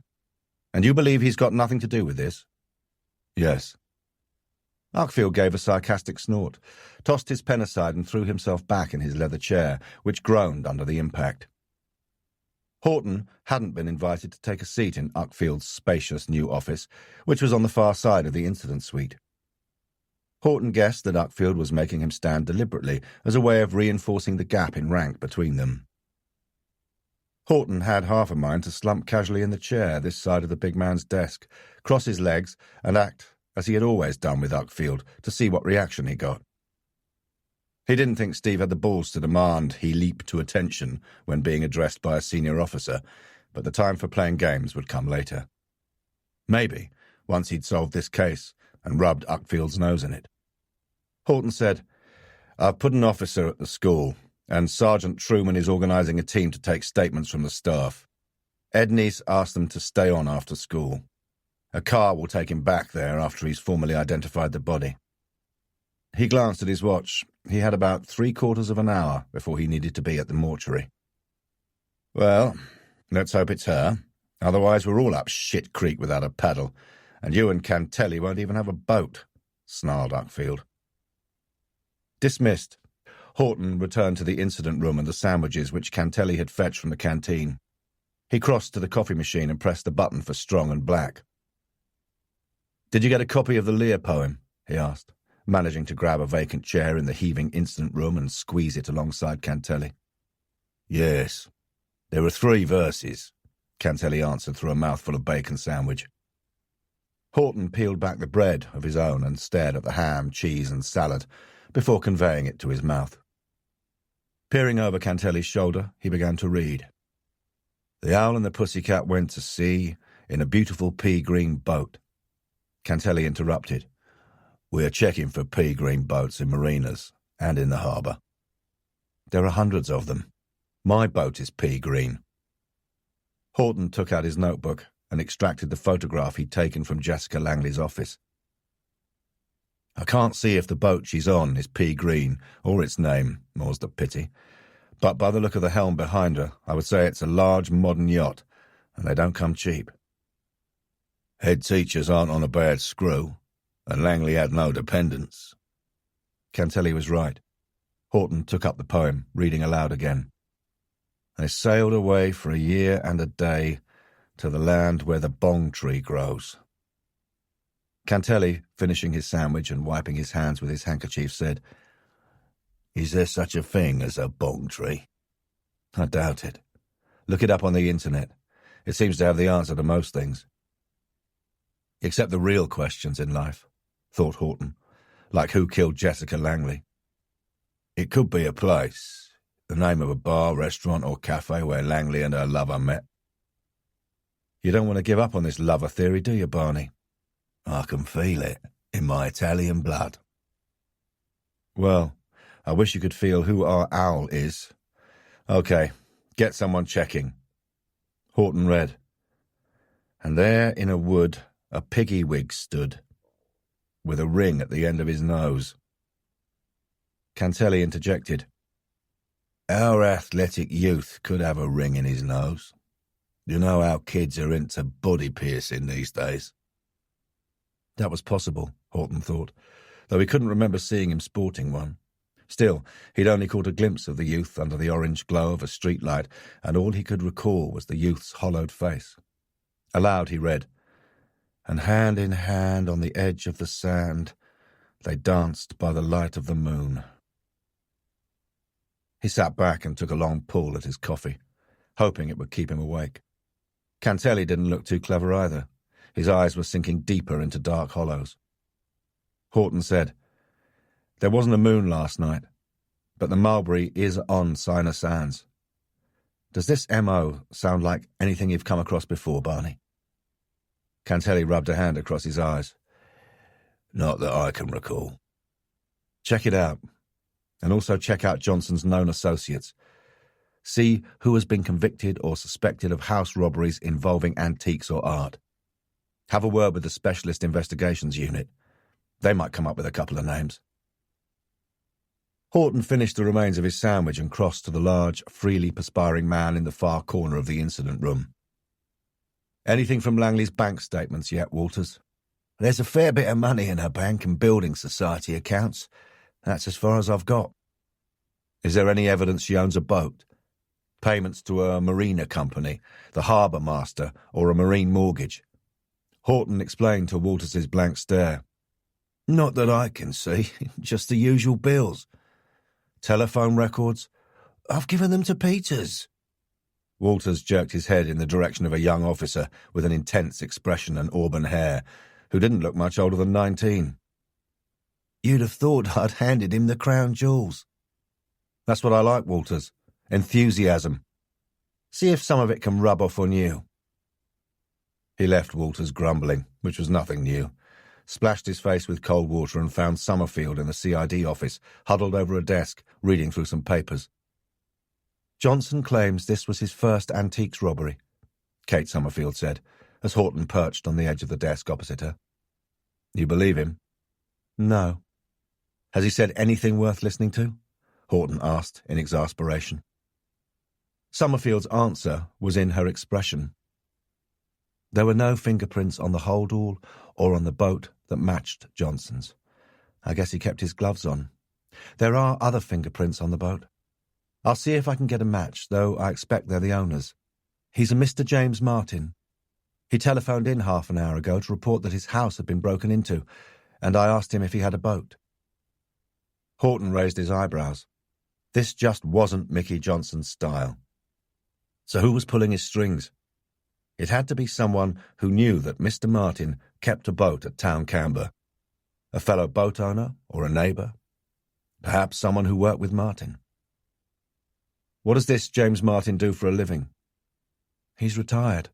And you believe he's got nothing to do with this? Yes. Uckfield gave a sarcastic snort, tossed his pen aside and threw himself back in his leather chair, which groaned under the impact. Horton hadn't been invited to take a seat in Uckfield's spacious new office, which was on the far side of the incident suite. Horton guessed that Uckfield was making him stand deliberately as a way of reinforcing the gap in rank between them. Horton had half a mind to slump casually in the chair this side of the big man's desk, cross his legs, and act as he had always done with Uckfield, to see what reaction he got. He didn't think Steve had the balls to demand he leap to attention when being addressed by a senior officer, but the time for playing games would come later. Maybe, once he'd solved this case and rubbed Uckfield's nose in it. Horton said, "I've put an officer at the school, and Sergeant Truman is organising a team to take statements from the staff. Edney's asked them to stay on after school. A car will take him back there after he's formally identified the body." He glanced at his watch. He had about 3/4 of an hour before he needed to be at the mortuary. "Well, let's hope it's her. Otherwise we're all up shit creek without a paddle, and you and Cantelli won't even have a boat," snarled Uckfield. Dismissed, Horton returned to the incident room and the sandwiches which Cantelli had fetched from the canteen. He crossed to the coffee machine and pressed the button for strong and black. "Did you get a copy of the Lear poem?" he asked, managing to grab a vacant chair in the heaving incident room and squeeze it alongside Cantelli. "Yes. There were 3 verses," Cantelli answered through a mouthful of bacon sandwich. Horton peeled back the bread of his own and stared at the ham, cheese and salad before conveying it to his mouth. Peering over Cantelli's shoulder, he began to read. "The Owl and the Pussycat went to sea in a beautiful pea-green boat." Cantelli interrupted. "We are checking for pea-green boats in marinas and in the harbour. There are hundreds of them. My boat is pea-green." Horton took out his notebook and extracted the photograph he'd taken from Jessica Langley's office. "I can't see if the boat she's on is pea-green, or its name, more's the pity. But by the look of the helm behind her, I would say it's a large modern yacht, and they don't come cheap. Head teachers aren't on a bad screw, and Langley had no dependents." Cantelli was right. Horton took up the poem, reading aloud again. "They sailed away for a year and a day to the land where the bong tree grows." Cantelli, finishing his sandwich and wiping his hands with his handkerchief, said, "Is there such a thing as a bong tree?" "I doubt it. Look it up on the internet. It seems to have the answer to most things." "Except the real questions in life," thought Horton, like who killed Jessica Langley. "It could be a place, the name of a bar, restaurant or cafe where Langley and her lover met." "You don't want to give up on this lover theory, do you, Barney?" "I can feel it in my Italian blood." "Well, I wish you could feel who our owl is. Okay, get someone checking." Horton read, "And there in a wood a piggy-wig stood, with a ring at the end of his nose." Cantelli interjected, "Our athletic youth could have a ring in his nose. You know how kids are into body piercing these days." That was possible, Horton thought, though he couldn't remember seeing him sporting one. Still, he'd only caught a glimpse of the youth under the orange glow of a streetlight, and all he could recall was the youth's hollowed face. Aloud he read, "And hand in hand on the edge of the sand, they danced by the light of the moon." He sat back and took a long pull at his coffee, hoping it would keep him awake. Cantelli didn't look too clever either. His eyes were sinking deeper into dark hollows. Horton said, "There wasn't a moon last night, but the mulberry is on Sinor Sands. Does this M.O. sound like anything you've come across before, Barney?" Cantelli rubbed a hand across his eyes. "Not that I can recall." "Check it out, and also check out Johnson's known associates. See who has been convicted or suspected of house robberies involving antiques or art. Have a word with the Specialist Investigations Unit. They might come up with a couple of names." Horton finished the remains of his sandwich and crossed to the large, freely perspiring man in the far corner of the incident room. "Anything from Langley's bank statements yet, Walters?" There's a fair bit of money in her bank and building society accounts. That's as far as I've got. Is there any evidence she owns a boat? Payments to a marina company, the harbour master, or a marine mortgage? Horton explained to Walters's blank stare. Not that I can see, just the usual bills. Telephone records? I've given them to Peters. Walters jerked his head in the direction of a young officer with an intense expression and auburn hair, who didn't look much older than 19. You'd have thought I'd handed him the crown jewels. That's what I like, Walters. Enthusiasm. See if some of it can rub off on you. He left Walters grumbling, which was nothing new, splashed his face with cold water and found Summerfield in the CID office, huddled over a desk, reading through some papers. Johnson claims this was his first antiques robbery, Kate Summerfield said, as Horton perched on the edge of the desk opposite her. You believe him? No. Has he said anything worth listening to? Horton asked in exasperation. Summerfield's answer was in her expression. There were no fingerprints on the holdall or on the boat that matched Johnson's. I guess he kept his gloves on. There are other fingerprints on the boat. I'll see if I can get a match, though I expect they're the owner's. He's a Mr. James Martin. He telephoned in half an hour ago to report that his house had been broken into, and I asked him if he had a boat. Horton raised his eyebrows. This just wasn't Mickey Johnson's style. So who was pulling his strings? It had to be someone who knew that Mr. Martin kept a boat at Town Camber. A fellow boat owner or a neighbour. Perhaps someone who worked with Martin. What does this James Martin do for a living? He's retired.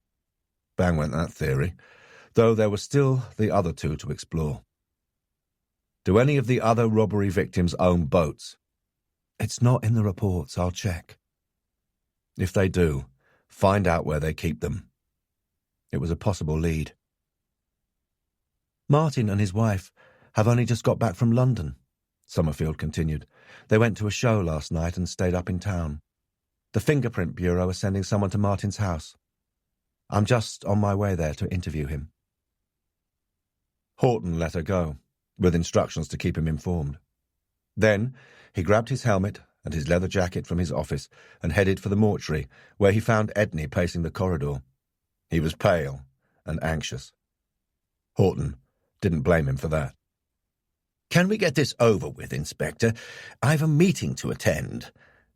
Bang went that theory, though there were still the other two to explore. Do any of the other robbery victims own boats? It's not in the reports, I'll check. If they do, find out where they keep them. It was a possible lead. Martin and his wife have only just got back from London, Summerfield continued. They went to a show last night and stayed up in town. The Fingerprint Bureau are sending someone to Martin's house. I'm just on my way there to interview him. Horton let her go, with instructions to keep him informed. Then he grabbed his helmet and his leather jacket from his office and headed for the mortuary, where he found Edney pacing the corridor. He was pale and anxious. Horton didn't blame him for that. Can we get this over with, Inspector? I've a meeting to attend,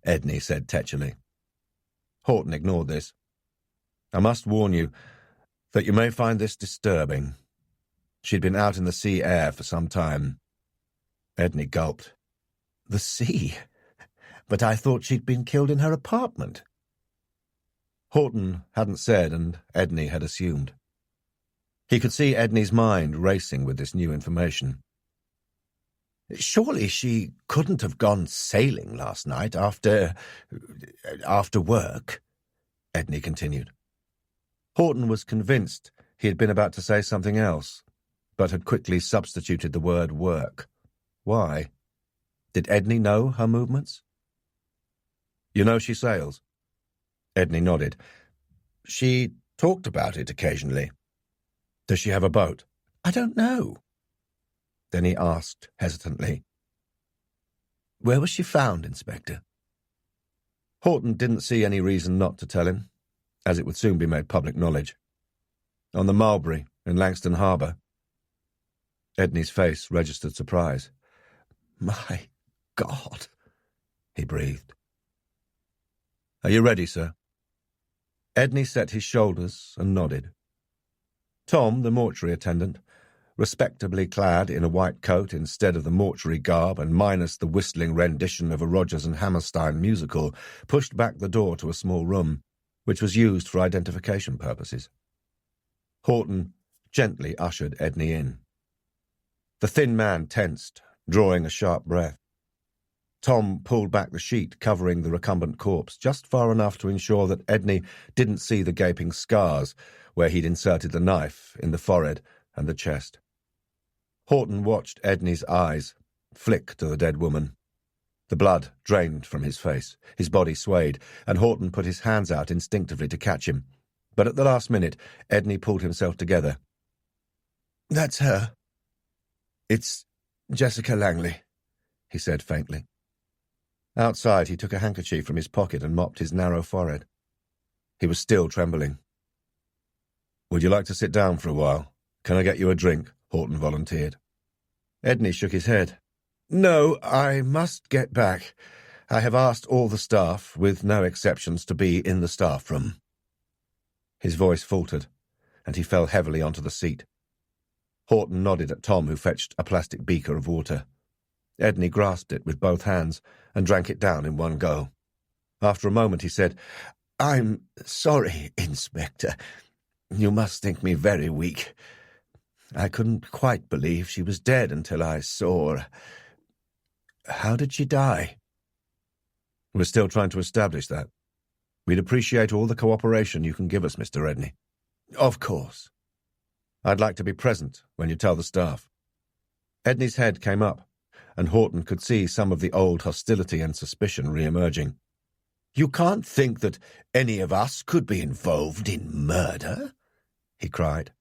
Edney said tetchily. Horton ignored this. I must warn you that you may find this disturbing. She'd been out in the sea air for some time. Edney gulped. The sea? But I thought she'd been killed in her apartment. Horton hadn't said, and Edney had assumed. He could see Edney's mind racing with this new information. Surely she couldn't have gone sailing last night after work, Edney continued. Horton was convinced he had been about to say something else, but had quickly substituted the word work. Why? Did Edney know her movements? You know she sails? Edney nodded. She talked about it occasionally. Does she have a boat? I don't know. Then he asked hesitantly. Where was she found, Inspector? Horton didn't see any reason not to tell him, as it would soon be made public knowledge. On the Mulberry, in Langston Harbour. Edney's face registered surprise. My God, he breathed. Are you ready, sir? Edney set his shoulders and nodded. Tom, the mortuary attendant, respectably clad in a white coat instead of the mortuary garb and minus the whistling rendition of a Rodgers and Hammerstein musical, pushed back the door to a small room, which was used for identification purposes. Horton gently ushered Edney in. The thin man tensed, drawing a sharp breath. Tom pulled back the sheet covering the recumbent corpse just far enough to ensure that Edney didn't see the gaping scars where he'd inserted the knife in the forehead and the chest. Horton watched Edney's eyes flick to the dead woman. The blood drained from his face, his body swayed, and Horton put his hands out instinctively to catch him. But at the last minute, Edney pulled himself together. That's her. It's Jessica Langley, he said faintly. Outside, he took a handkerchief from his pocket and mopped his narrow forehead. He was still trembling. "Would you like to sit down for a while? Can I get you a drink?" Horton volunteered. Edney shook his head. "No, I must get back. I have asked all the staff, with no exceptions, to be in the staff room." His voice faltered, and he fell heavily onto the seat. Horton nodded at Tom, who fetched a plastic beaker of water. Edney grasped it with both hands and drank it down in one go. After a moment he said, "I'm sorry, Inspector. You must think me very weak. I couldn't quite believe she was dead until I saw her. How did she die?" "We're still trying to establish that. We'd appreciate all the cooperation you can give us, Mr. Edney." "Of course." "I'd like to be present when you tell the staff." Edney's head came up, and Horton could see some of the old hostility and suspicion re-emerging. "You can't think that any of us could be involved in murder?" he cried.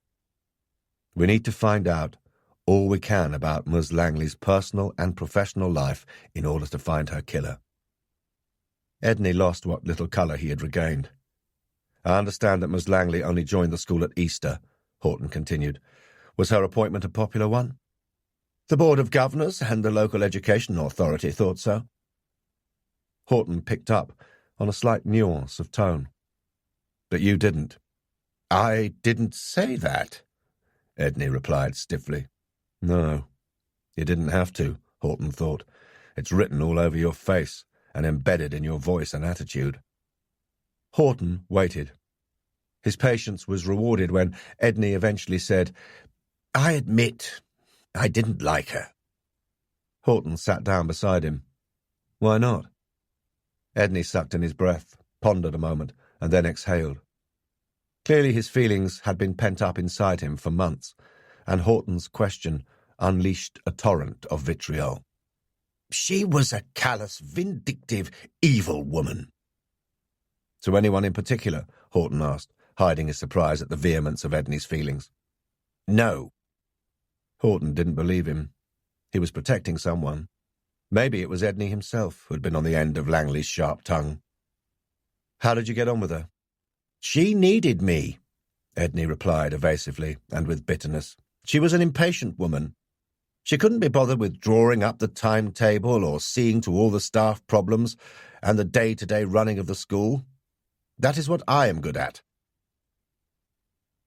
"We need to find out all we can about Ms. Langley's personal and professional life in order to find her killer." Edney lost what little colour he had regained. "I understand that Ms. Langley only joined the school at Easter," Horton continued. "Was her appointment a popular one?" "The Board of Governors and the local education authority thought so." Horton picked up on a slight nuance of tone. "But you didn't." "I didn't say that," Edney replied stiffly. "No, you didn't have to," Horton thought. "It's written all over your face and embedded in your voice and attitude." Horton waited. His patience was rewarded when Edney eventually said, "I admit I didn't like her." Horton sat down beside him. "Why not?" Edney sucked in his breath, pondered a moment, and then exhaled. Clearly his feelings had been pent up inside him for months, and Horton's question unleashed a torrent of vitriol. "She was a callous, vindictive, evil woman." "To anyone in particular?" Horton asked, hiding his surprise at the vehemence of Edney's feelings. "No." Horton didn't believe him. He was protecting someone. Maybe it was Edney himself who had been on the end of Langley's sharp tongue. "How did you get on with her?" "She needed me," Edney replied evasively and with bitterness. "She was an impatient woman. She couldn't be bothered with drawing up the timetable or seeing to all the staff problems and the day-to-day running of the school. That is what I am good at."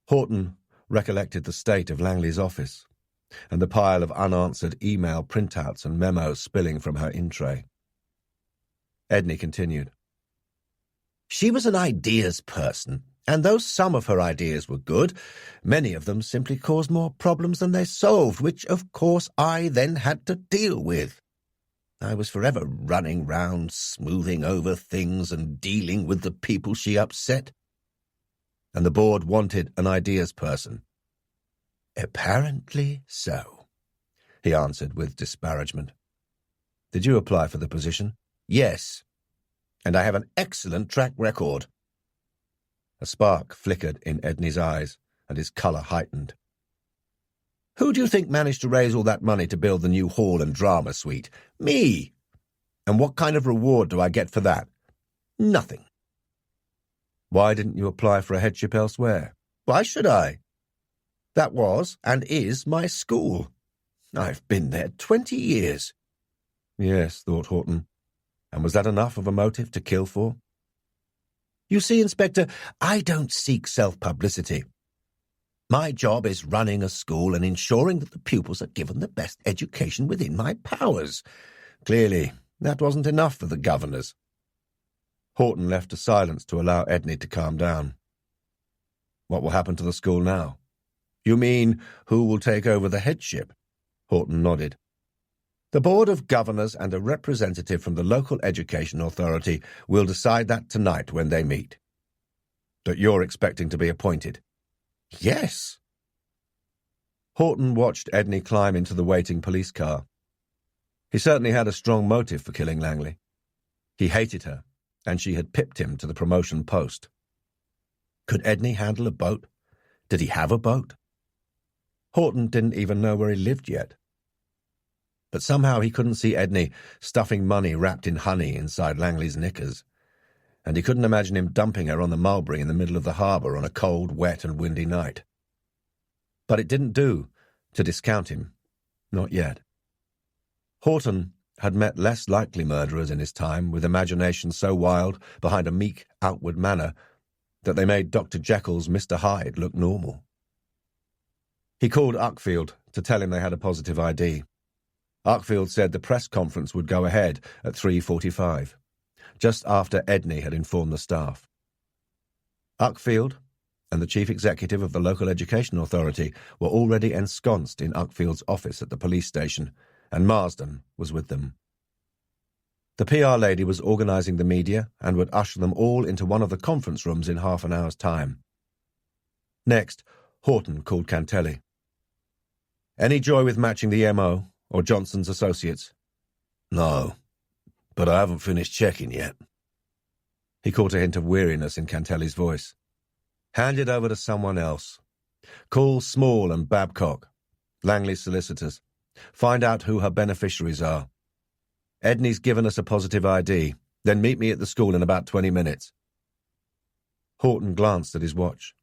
Horton recollected the state of Langley's office and the pile of unanswered email printouts and memos spilling from her in-tray. Edney continued. "She was an ideas person, and though some of her ideas were good, many of them simply caused more problems than they solved, which, of course, I then had to deal with. I was forever running round, smoothing over things and dealing with the people she upset. And the board wanted an ideas person." "Apparently so," he answered with disparagement. "Did you apply for the position?" "Yes, and I have an excellent track record." A spark flickered in Edney's eyes, and his colour heightened. "Who do you think managed to raise all that money to build the new hall and drama suite? Me! And what kind of reward do I get for that? Nothing." "Why didn't you apply for a headship elsewhere?" "Why should I? That was and is my school. I've been there 20 years. "Yes," thought Horton. "And was that enough of a motive to kill for?" "You see, Inspector, I don't seek self-publicity. My job is running a school and ensuring that the pupils are given the best education within my powers. Clearly, that wasn't enough for the governors." Horton left a silence to allow Edney to calm down. "What will happen to the school now?" "You mean, who will take over the headship?" Horton nodded. "The Board of Governors and a representative from the local education authority will decide that tonight when they meet." "But you're expecting to be appointed?" "Yes." Horton watched Edney climb into the waiting police car. He certainly had a strong motive for killing Langley. He hated her, and she had pipped him to the promotion post. Could Edney handle a boat? Did he have a boat? Horton didn't even know where he lived yet. But somehow he couldn't see Edney stuffing money wrapped in honey inside Langley's knickers, and he couldn't imagine him dumping her on the mulberry in the middle of the harbour on a cold, wet and windy night. But it didn't do to discount him. Not yet. Horton had met less likely murderers in his time, with imagination so wild behind a meek outward manner that they made Dr. Jekyll's Mr. Hyde look normal. He called Uckfield to tell him they had a positive ID. Uckfield said the press conference would go ahead at 3:45, just after Edney had informed the staff. Uckfield and the chief executive of the local education authority were already ensconced in Uckfield's office at the police station, and Marsden was with them. The PR lady was organising the media and would usher them all into one of the conference rooms in half an hour's time. Next, Horton called Cantelli. "Any joy with matching the MO or Johnson's associates?" "No, but I haven't finished checking yet." He caught a hint of weariness in Cantelli's voice. "Hand it over to someone else. Call Small and Babcock, Langley's solicitors. Find out who her beneficiaries are. Edney's given us a positive ID. Then meet me at the school in about 20 minutes. Horton glanced at his watch.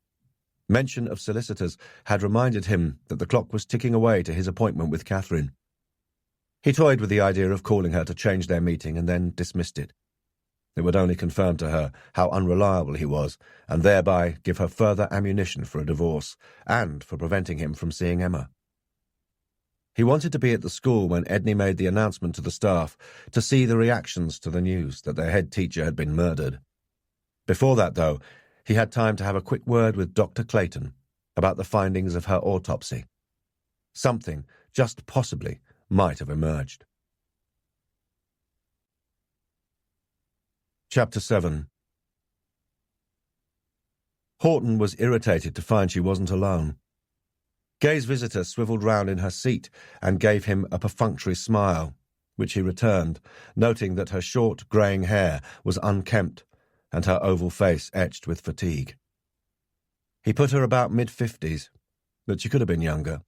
Mention of solicitors had reminded him that the clock was ticking away to his appointment with Catherine. He toyed with the idea of calling her to change their meeting and then dismissed it. It would only confirm to her how unreliable he was, and thereby give her further ammunition for a divorce, and for preventing him from seeing Emma. He wanted to be at the school when Edney made the announcement to the staff, to see the reactions to the news that their head teacher had been murdered. Before that, though, he had time to have a quick word with Dr. Clayton about the findings of her autopsy. Something, just possibly, might have emerged. Chapter 7. Horton was irritated to find she wasn't alone. Gay's visitor swivelled round in her seat and gave him a perfunctory smile, which he returned, noting that her short, greying hair was unkempt and her oval face etched with fatigue. He put her about mid-50s, but she could have been younger.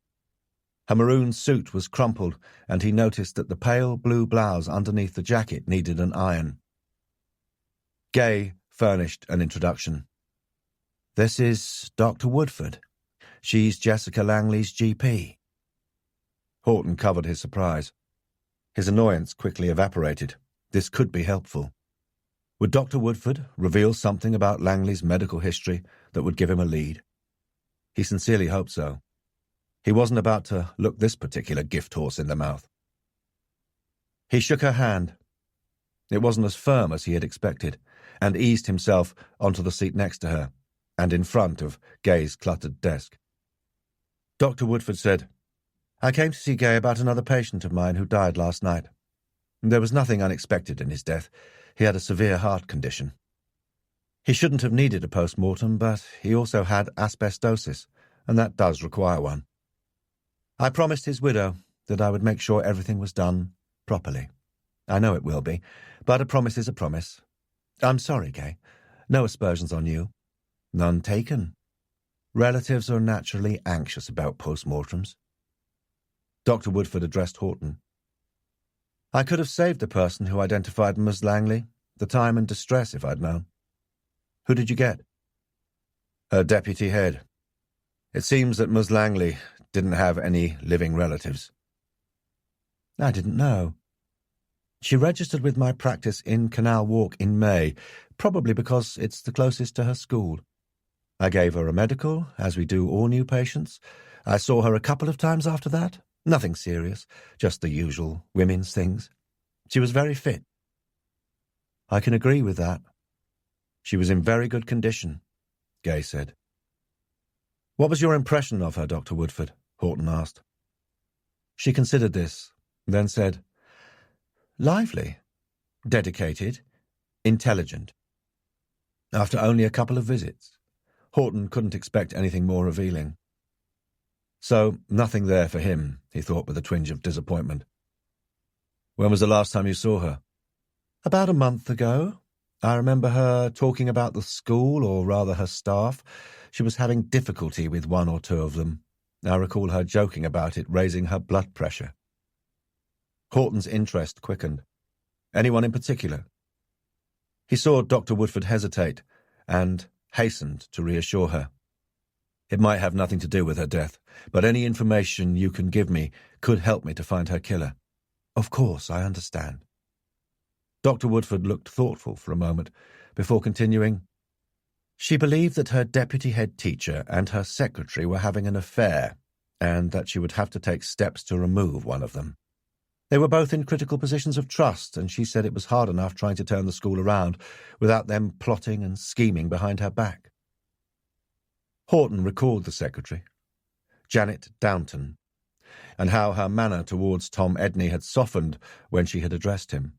Her maroon suit was crumpled, and he noticed that the pale blue blouse underneath the jacket needed an iron. Gay furnished an introduction. "This is Dr. Woodford. She's Jessica Langley's GP." Horton covered his surprise. His annoyance quickly evaporated. This could be helpful. Would Dr. Woodford reveal something about Langley's medical history that would give him a lead? He sincerely hoped so. He wasn't about to look this particular gift horse in the mouth. He shook her hand. It wasn't as firm as he had expected, and eased himself onto the seat next to her, and in front of Gay's cluttered desk. Dr. Woodford said, "I came to see Gay about another patient of mine who died last night. There was nothing unexpected in his death. He had a severe heart condition. He shouldn't have needed a post-mortem, but he also had asbestosis, and that does require one. I promised his widow that I would make sure everything was done properly. I know it will be, but a promise is a promise. I'm sorry, Gay. No aspersions on you. None taken. Relatives are naturally anxious about post-mortems." Dr. Woodford addressed Horton. "I could have saved the person who identified Ms. Langley, the time and distress if I'd known. Who did you get?" "Her deputy head. It seems that Ms. Langley didn't have any living relatives." "I didn't know. She registered with my practice in Canal Walk in May, probably because it's the closest to her school. I gave her a medical, as we do all new patients. I saw her a couple of times after that. Nothing serious, just the usual women's things. She was very fit." "I can agree with that. She was in very good condition," Gay said. "What was your impression of her, Dr. Woodford?" Horton asked. She considered this, then said, "Lively, dedicated, intelligent." After only a couple of visits, Horton couldn't expect anything more revealing. So, nothing there for him, he thought with a twinge of disappointment. "When was the last time you saw her?" "About a month ago. I remember her talking about the school, or rather her staff. She was having difficulty with one or two of them. I recall her joking about it raising her blood pressure. Horton's interest quickened. Anyone in particular? He saw Dr. Woodford hesitate and hastened to reassure her. It might have nothing to do with her death, but any information you can give me could help me to find her killer. Of course, I understand. Dr. Woodford looked thoughtful for a moment before continuing. She believed that her deputy head teacher and her secretary were having an affair, and that she would have to take steps to remove one of them. They were both in critical positions of trust, and she said it was hard enough trying to turn the school around without them plotting and scheming behind her back. Horton recalled the secretary, Janet Downton, and how her manner towards Tom Edney had softened when she had addressed him.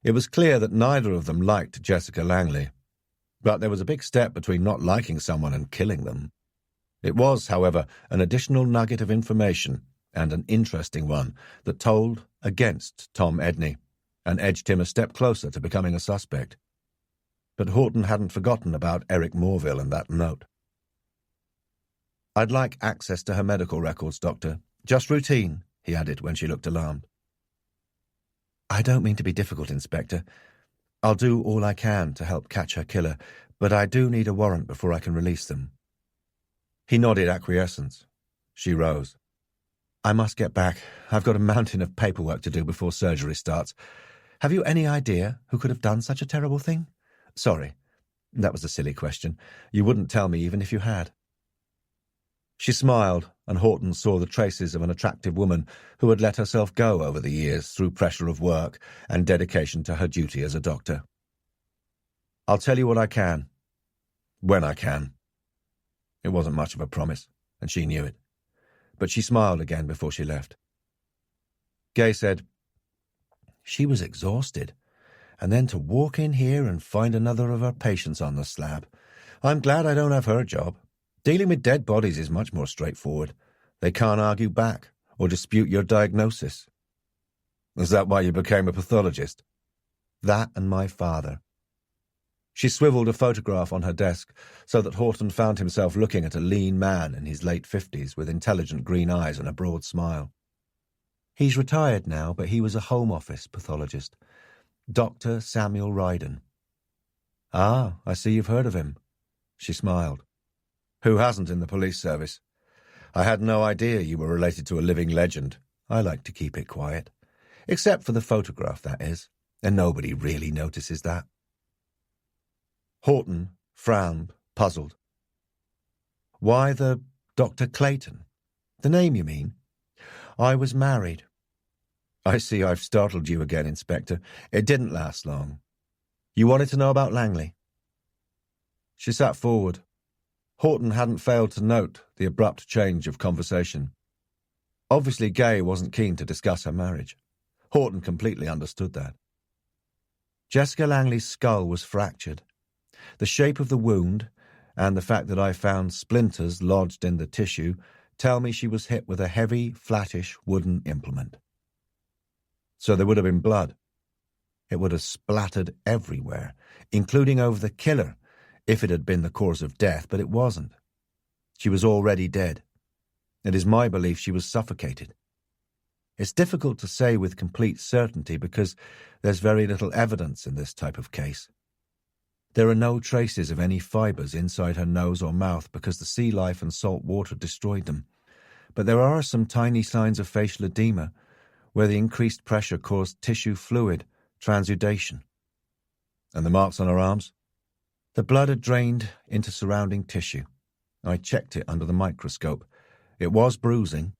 It was clear that neither of them liked Jessica Langley, but there was a big step between not liking someone and killing them. It was, however, an additional nugget of information, and an interesting one, that told against Tom Edney and edged him a step closer to becoming a suspect. But Horton hadn't forgotten about Eric Morville and that note. "I'd like access to her medical records, Doctor. Just routine," he added when she looked alarmed. "I don't mean to be difficult, Inspector. I'll do all I can to help catch her killer, but I do need a warrant before I can release them." He nodded acquiescence. She rose. "I must get back. I've got a mountain of paperwork to do before surgery starts. Have you any idea who could have done such a terrible thing? Sorry, that was a silly question. You wouldn't tell me even if you had." She smiled, and Horton saw the traces of an attractive woman who had let herself go over the years through pressure of work and dedication to her duty as a doctor. "I'll tell you what I can, when I can." It wasn't much of a promise, and she knew it, but she smiled again before she left. Gay said, "She was exhausted, and then to walk in here and find another of her patients on the slab. I'm glad I don't have her job. Dealing with dead bodies is much more straightforward. They can't argue back or dispute your diagnosis." "Is that why you became a pathologist?" "That and my father." She swiveled a photograph on her desk so that Horton found himself looking at a lean man in his late 50s with intelligent green eyes and a broad smile. "He's retired now, but he was a Home Office pathologist. Dr. Samuel Ryden." "Ah, I see you've heard of him." She smiled. "Who hasn't in the police service? I had no idea you were related to a living legend. I like to keep it quiet. Except for the photograph, that is, and nobody really notices that." Horton frowned, puzzled. "Why the Dr. Clayton? The name, you mean?" "I was married." "I see I've startled you again, Inspector. It didn't last long. You wanted to know about Langley?" She sat forward. Horton hadn't failed to note the abrupt change of conversation. Obviously, Gay wasn't keen to discuss her marriage. Horton completely understood that. "Jessica Langley's skull was fractured. The shape of the wound and the fact that I found splinters lodged in the tissue tell me she was hit with a heavy, flattish wooden implement." "So there would have been blood." "It would have splattered everywhere, including over the killer, if it had been the cause of death, but it wasn't. She was already dead. It is my belief she was suffocated. It's difficult to say with complete certainty because there's very little evidence in this type of case. There are no traces of any fibres inside her nose or mouth because the sea life and salt water destroyed them, but there are some tiny signs of facial edema where the increased pressure caused tissue fluid transudation." "And the marks on her arms?" "The blood had drained into surrounding tissue. I checked it under the microscope. It was bruising.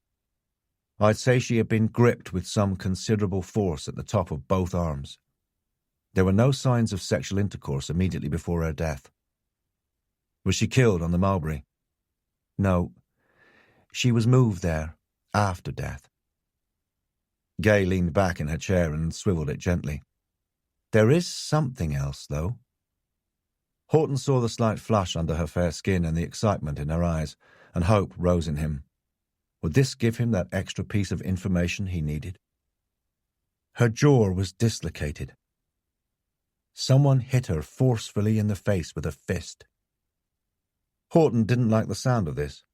I'd say she had been gripped with some considerable force at the top of both arms. There were no signs of sexual intercourse immediately before her death." "Was she killed on the Mulberry?" "No. She was moved there after death." Gay leaned back in her chair and swiveled it gently. "There is something else, though." Horton saw the slight flush under her fair skin and the excitement in her eyes, and hope rose in him. Would this give him that extra piece of information he needed? Her jaw was dislocated. Someone hit her forcefully in the face with a fist. Horton didn't like the sound of this.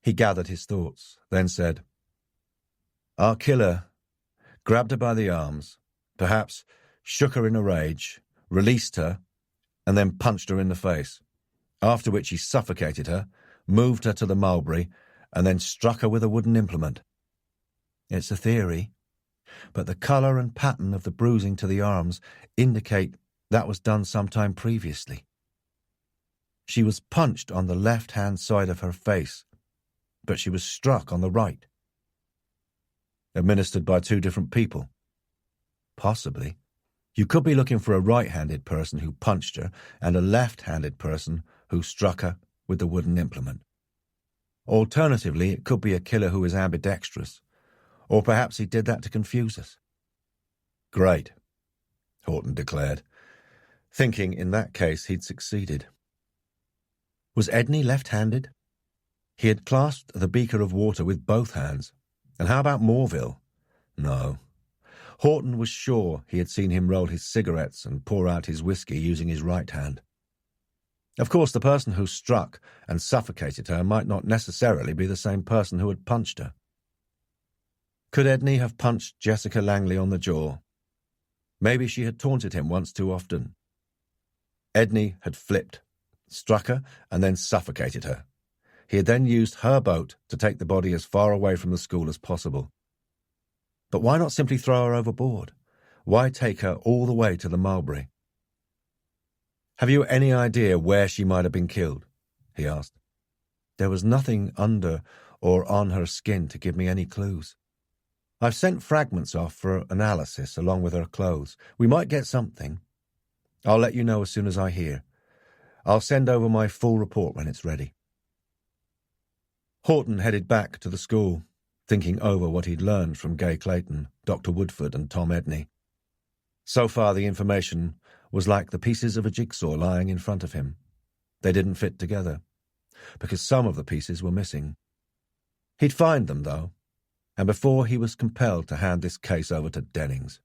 He gathered his thoughts, then said, "Our killer grabbed her by the arms, perhaps shook her in a rage, released her, and then punched her in the face, after which he suffocated her, moved her to the mulberry, and then struck her with a wooden implement. It's a theory, but the colour and pattern of the bruising to the arms indicate that was done some time previously. She was punched on the left-hand side of her face, but she was struck on the right. Administered by two different people? Possibly. You could be looking for a right-handed person who punched her and a left-handed person who struck her with the wooden implement. Alternatively, it could be a killer who is ambidextrous, or perhaps he did that to confuse us." "Great," Horton declared, thinking in that case he'd succeeded. Was Edney left-handed? He had clasped the beaker of water with both hands. And how about Morville? No. Horton was sure he had seen him roll his cigarettes and pour out his whiskey using his right hand. Of course, the person who struck and suffocated her might not necessarily be the same person who had punched her. Could Edney have punched Jessica Langley on the jaw? Maybe she had taunted him once too often. Edney had flipped, struck her, and then suffocated her. He had then used her boat to take the body as far away from the school as possible. But why not simply throw her overboard? Why take her all the way to the mulberry? "Have you any idea where she might have been killed?" he asked. "There was nothing under or on her skin to give me any clues. I've sent fragments off for analysis along with her clothes. We might get something. I'll let you know as soon as I hear. I'll send over my full report when it's ready." Horton headed back to the school, thinking over what he'd learned from Gay Clayton, Dr. Woodford and Tom Edney. So far the information was like the pieces of a jigsaw lying in front of him. They didn't fit together, because some of the pieces were missing. He'd find them, though, and before he was compelled to hand this case over to Dennings.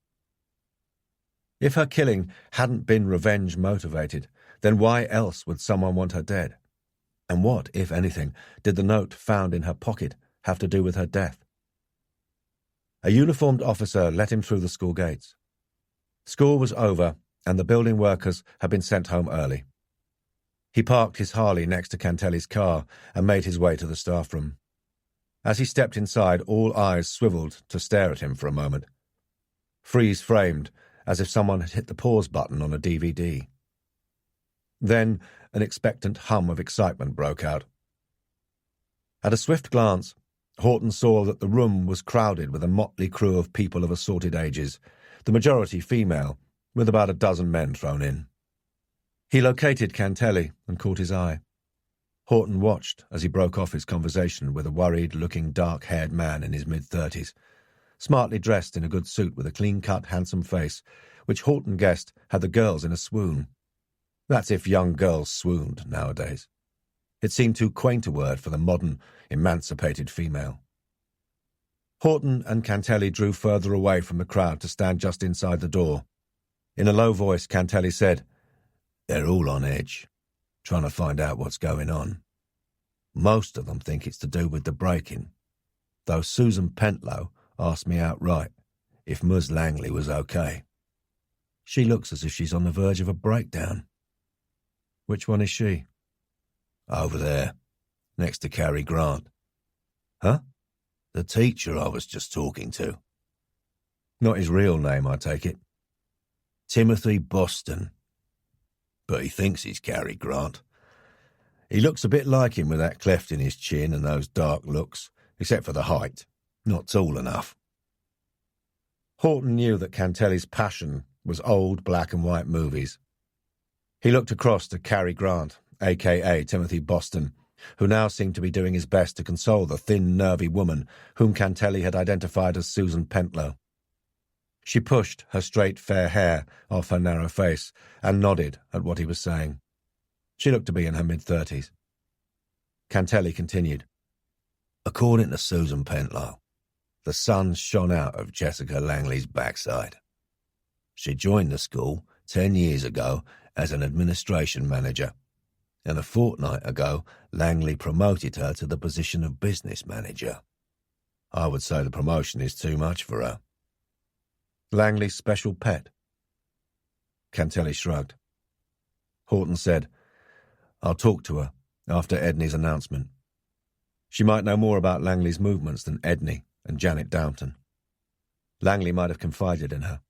If her killing hadn't been revenge-motivated, then why else would someone want her dead? And what, if anything, did the note found in her pocket have to do with her death? A uniformed officer let him through the school gates. School was over, and the building workers had been sent home early. He parked his Harley next to Cantelli's car and made his way to the staff room. As he stepped inside, all eyes swiveled to stare at him for a moment. Freeze-framed, as if someone had hit the pause button on a DVD. Then an expectant hum of excitement broke out. At a swift glance, Horton saw that the room was crowded with a motley crew of people of assorted ages, the majority female, with about a dozen men thrown in. He located Cantelli and caught his eye. Horton watched as he broke off his conversation with a worried-looking, dark-haired man in his mid-30s, smartly dressed in a good suit with a clean-cut, handsome face, which Horton guessed had the girls in a swoon. That's if young girls swooned nowadays. It seemed too quaint a word for the modern, emancipated female. Horton and Cantelli drew further away from the crowd to stand just inside the door. In a low voice, Cantelli said, "They're all on edge, trying to find out what's going on. Most of them think it's to do with the break-in, though Susan Pentlow asked me outright if Ms. Langley was okay. She looks as if she's on the verge of a breakdown." "Which one is she?" "Over there, next to Cary Grant." "Huh?" "The teacher I was just talking to." "Not his real name, I take it?" "Timothy Boston. But he thinks he's Cary Grant. He looks a bit like him with that cleft in his chin and those dark looks, except for the height. Not tall enough." Horton knew that Cantelli's passion was old black and white movies. He looked across to Cary Grant, a.k.a. Timothy Boston, who now seemed to be doing his best to console the thin, nervy woman whom Cantelli had identified as Susan Pentlow. She pushed her straight, fair hair off her narrow face and nodded at what he was saying. She looked to be in her mid-30s. Cantelli continued. "According to Susan Pentlow, the sun shone out of Jessica Langley's backside. She joined the school 10 years ago as an administration manager, and a fortnight ago Langley promoted her to the position of business manager. I would say the promotion is too much for her. Langley's special pet? Cantelli shrugged. Horton said, I'll talk to her after Edney's announcement. She might know more about Langley's movements than Edney and Janet Downton. Langley might have confided in her.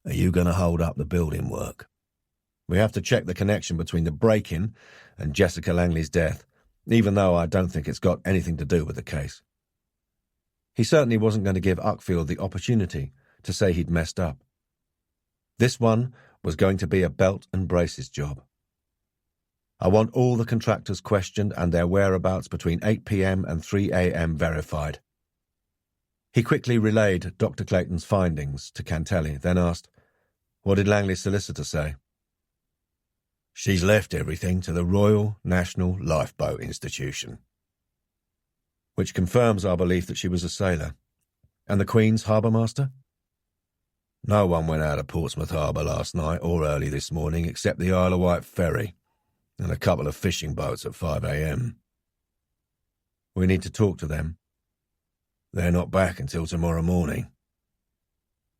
Are you going to hold up the building work? We have to check the connection between the break-in and Jessica Langley's death, even though I don't think it's got anything to do with the case. He certainly wasn't going to give Uckfield the opportunity to say he'd messed up. This one was going to be a belt and braces job. I want all the contractors questioned and their whereabouts between 8 p.m. and 3 a.m. verified. He quickly relayed Dr. Clayton's findings to Cantelli, then asked, what did Langley's solicitor say? She's left everything to the Royal National Lifeboat Institution. Which confirms our belief that she was a sailor. And the Queen's harbour master? No one went out of Portsmouth Harbour last night or early this morning except the Isle of Wight ferry and a couple of fishing boats at 5 a.m. We need to talk to them. They're not back until tomorrow morning.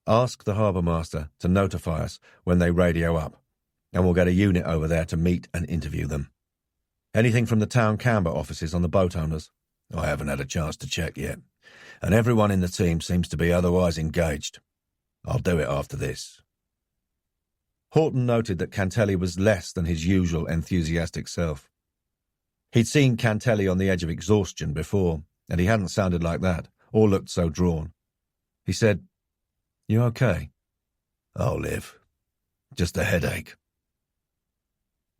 Ask the harbour master to notify us when they radio up, and we'll get a unit over there to meet and interview them. Anything from the town Canberra offices on the boat owners? I haven't had a chance to check yet, and everyone in the team seems to be otherwise engaged. I'll do it after this. Horton noted that Cantelli was less than his usual enthusiastic self. He'd seen Cantelli on the edge of exhaustion before, and he hadn't sounded like that, or looked so drawn. He said, You okay? I'll live. Just a headache.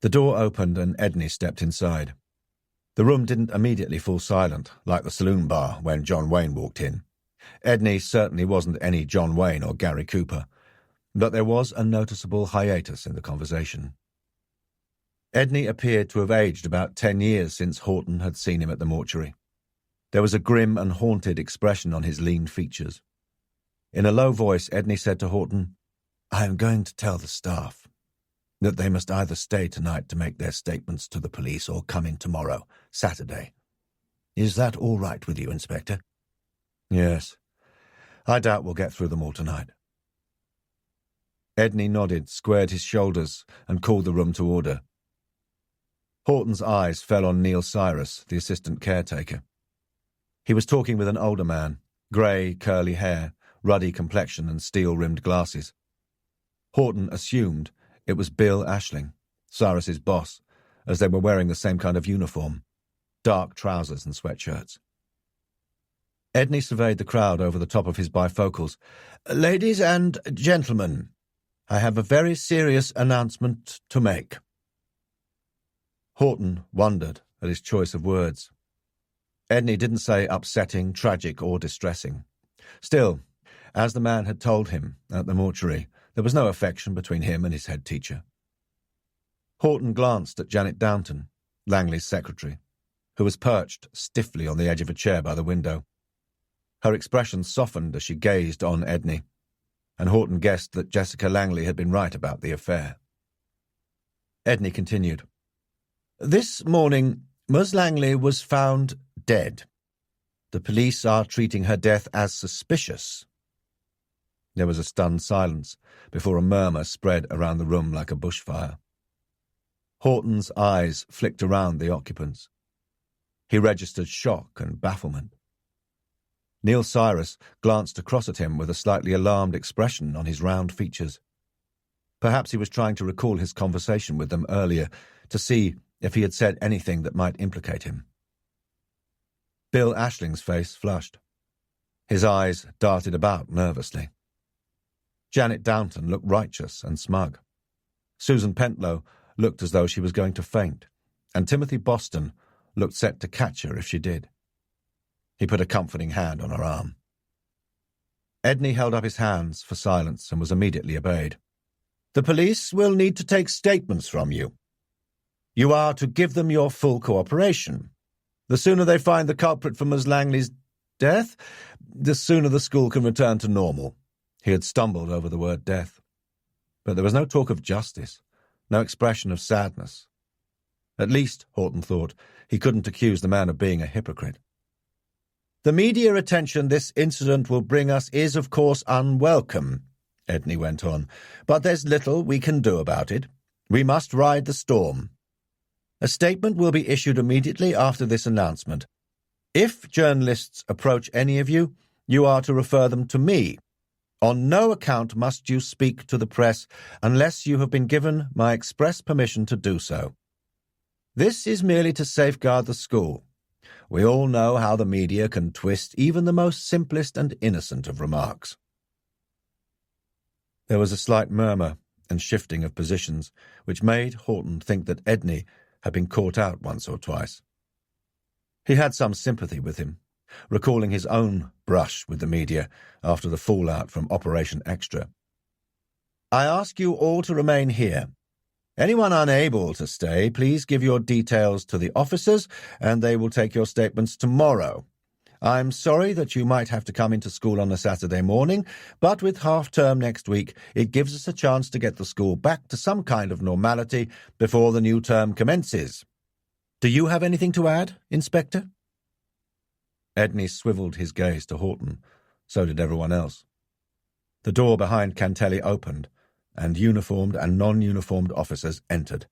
The door opened and Edney stepped inside. The room didn't immediately fall silent, like the saloon bar when John Wayne walked in. Edney certainly wasn't any John Wayne or Gary Cooper, but there was a noticeable hiatus in the conversation. Edney appeared to have aged about 10 years since Horton had seen him at the mortuary. There was a grim and haunted expression on his lean features. In a low voice, Edney said to Horton, I am going to tell the staff that they must either stay tonight to make their statements to the police or come in tomorrow, Saturday. Is that all right with you, Inspector? Yes. I doubt we'll get through them all tonight. Edney nodded, squared his shoulders, and called the room to order. Horton's eyes fell on Neil Cyrus, the assistant caretaker. He was talking with an older man, grey, curly hair, ruddy complexion and steel-rimmed glasses. Horton assumed it was Bill Ashling, Cyrus's boss, as they were wearing the same kind of uniform, dark trousers and sweatshirts. Edney surveyed the crowd over the top of his bifocals. Ladies and gentlemen, I have a very serious announcement to make. Horton wondered at his choice of words. Edney didn't say upsetting, tragic, or distressing. Still, as the man had told him at the mortuary, there was no affection between him and his head teacher. Horton glanced at Janet Downton, Langley's secretary, who was perched stiffly on the edge of a chair by the window. Her expression softened as she gazed on Edney, and Horton guessed that Jessica Langley had been right about the affair. Edney continued. This morning, Ms. Langley was found dead. The police are treating her death as suspicious. There was a stunned silence before a murmur spread around the room like a bushfire. Horton's eyes flicked around the occupants. He registered shock and bafflement. Neil Cyrus glanced across at him with a slightly alarmed expression on his round features. Perhaps he was trying to recall his conversation with them earlier to see if he had said anything that might implicate him. Bill Ashling's face flushed. His eyes darted about nervously. Janet Downton looked righteous and smug. Susan Pentlow looked as though she was going to faint, and Timothy Boston looked set to catch her if she did. He put a comforting hand on her arm. Edney held up his hands for silence and was immediately obeyed. The police will need to take statements from you. You are to give them your full cooperation. The sooner they find the culprit for Ms. Langley's death, the sooner the school can return to normal. He had stumbled over the word death. But there was no talk of justice, no expression of sadness, At least, Horton thought, he couldn't accuse the man of being a hypocrite. "The media attention this incident will bring us is, of course, unwelcome," Edney went on, "but there's little we can do about it. We must ride the storm. A statement will be issued immediately after this announcement. If journalists approach any of you, you are to refer them to me. On no account must you speak to the press unless you have been given my express permission to do so. This is merely to safeguard the school. We all know how the media can twist even the most simplest and innocent of remarks." There was a slight murmur and shifting of positions, which made Horton think that Edney had been caught out once or twice. He had some sympathy with him, recalling his own brush with the media after the fallout from Operation Extra. "I ask you all to remain here. Anyone unable to stay, please give your details to the officers, and they will take your statements tomorrow. I'm sorry that you might have to come into school on a Saturday morning, but with half-term next week, it gives us a chance to get the school back to some kind of normality before the new term commences. Do you have anything to add, Inspector?" Edney swivelled his gaze to Horton. So did everyone else. The door behind Cantelli opened, and uniformed and non-uniformed officers entered.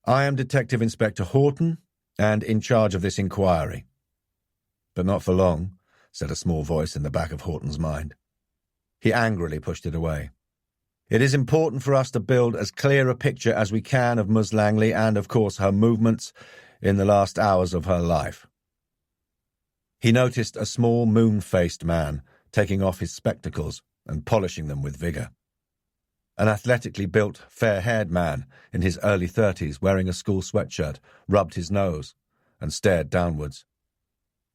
"I am Detective Inspector Horton, and in charge of this inquiry." "But not for long," said a small voice in the back of Horton's mind. He angrily pushed it away. "It is important for us to build as clear a picture as we can of Ms. Langley and, of course, her movements in the last hours of her life." He noticed a small moon-faced man taking off his spectacles and polishing them with vigour. An athletically built, fair-haired man in his early 30s wearing a school sweatshirt rubbed his nose and stared downwards.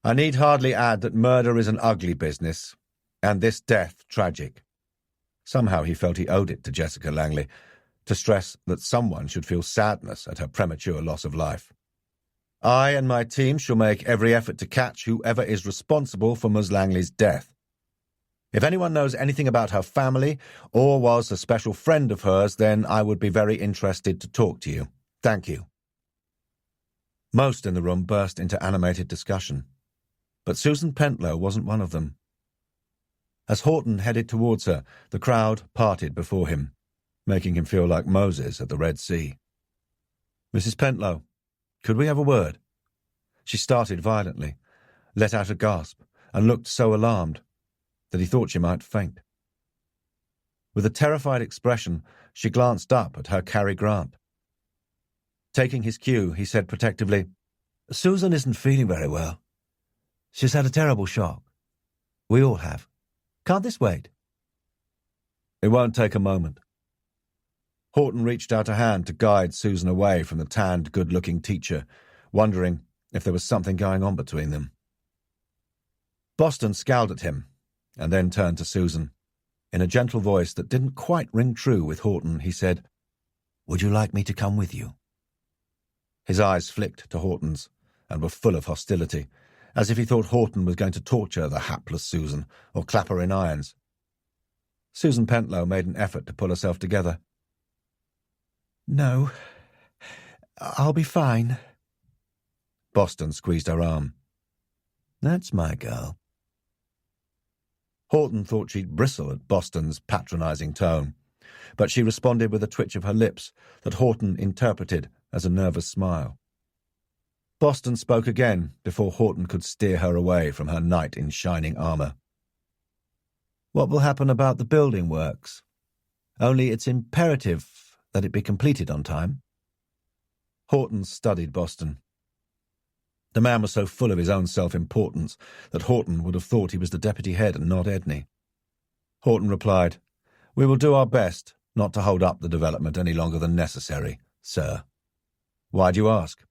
"I need hardly add that murder is an ugly business, and this death tragic." Somehow he felt he owed it to Jessica Langley to stress that someone should feel sadness at her premature loss of life. "I and my team shall make every effort to catch whoever is responsible for Ms. Langley's death. If anyone knows anything about her family or was a special friend of hers, then I would be very interested to talk to you. Thank you." Most in the room burst into animated discussion, but Susan Pentlow wasn't one of them. As Horton headed towards her, the crowd parted before him, making him feel like Moses at the Red Sea. "Mrs. Pentlow, could we have a word?" She started violently, let out a gasp, and looked so alarmed that he thought she might faint. With a terrified expression, she glanced up at her Cary Grant. Taking his cue, he said protectively, "Susan isn't feeling very well. She's had a terrible shock. We all have. Can't this wait?" "It won't take a moment." Horton reached out a hand to guide Susan away from the tanned, good-looking teacher, wondering if there was something going on between them. Boston scowled at him, and then turned to Susan. In a gentle voice that didn't quite ring true with Horton, he said, "Would you like me to come with you?" His eyes flicked to Horton's, and were full of hostility, as if he thought Horton was going to torture the hapless Susan, or clap her in irons. Susan Pentlow made an effort to pull herself together. "No, I'll be fine." Boston squeezed her arm. "That's my girl." Horton thought she'd bristle at Boston's patronising tone, but she responded with a twitch of her lips that Horton interpreted as a nervous smile. Boston spoke again before Horton could steer her away from her knight in shining armour. "What will happen about the building works? Only it's imperative that it be completed on time." Horton studied Boston. The man was so full of his own self-importance that Horton would have thought he was the deputy head and not Edney. Horton replied, "We will do our best not to hold up the development any longer than necessary, sir." "Why do you ask?"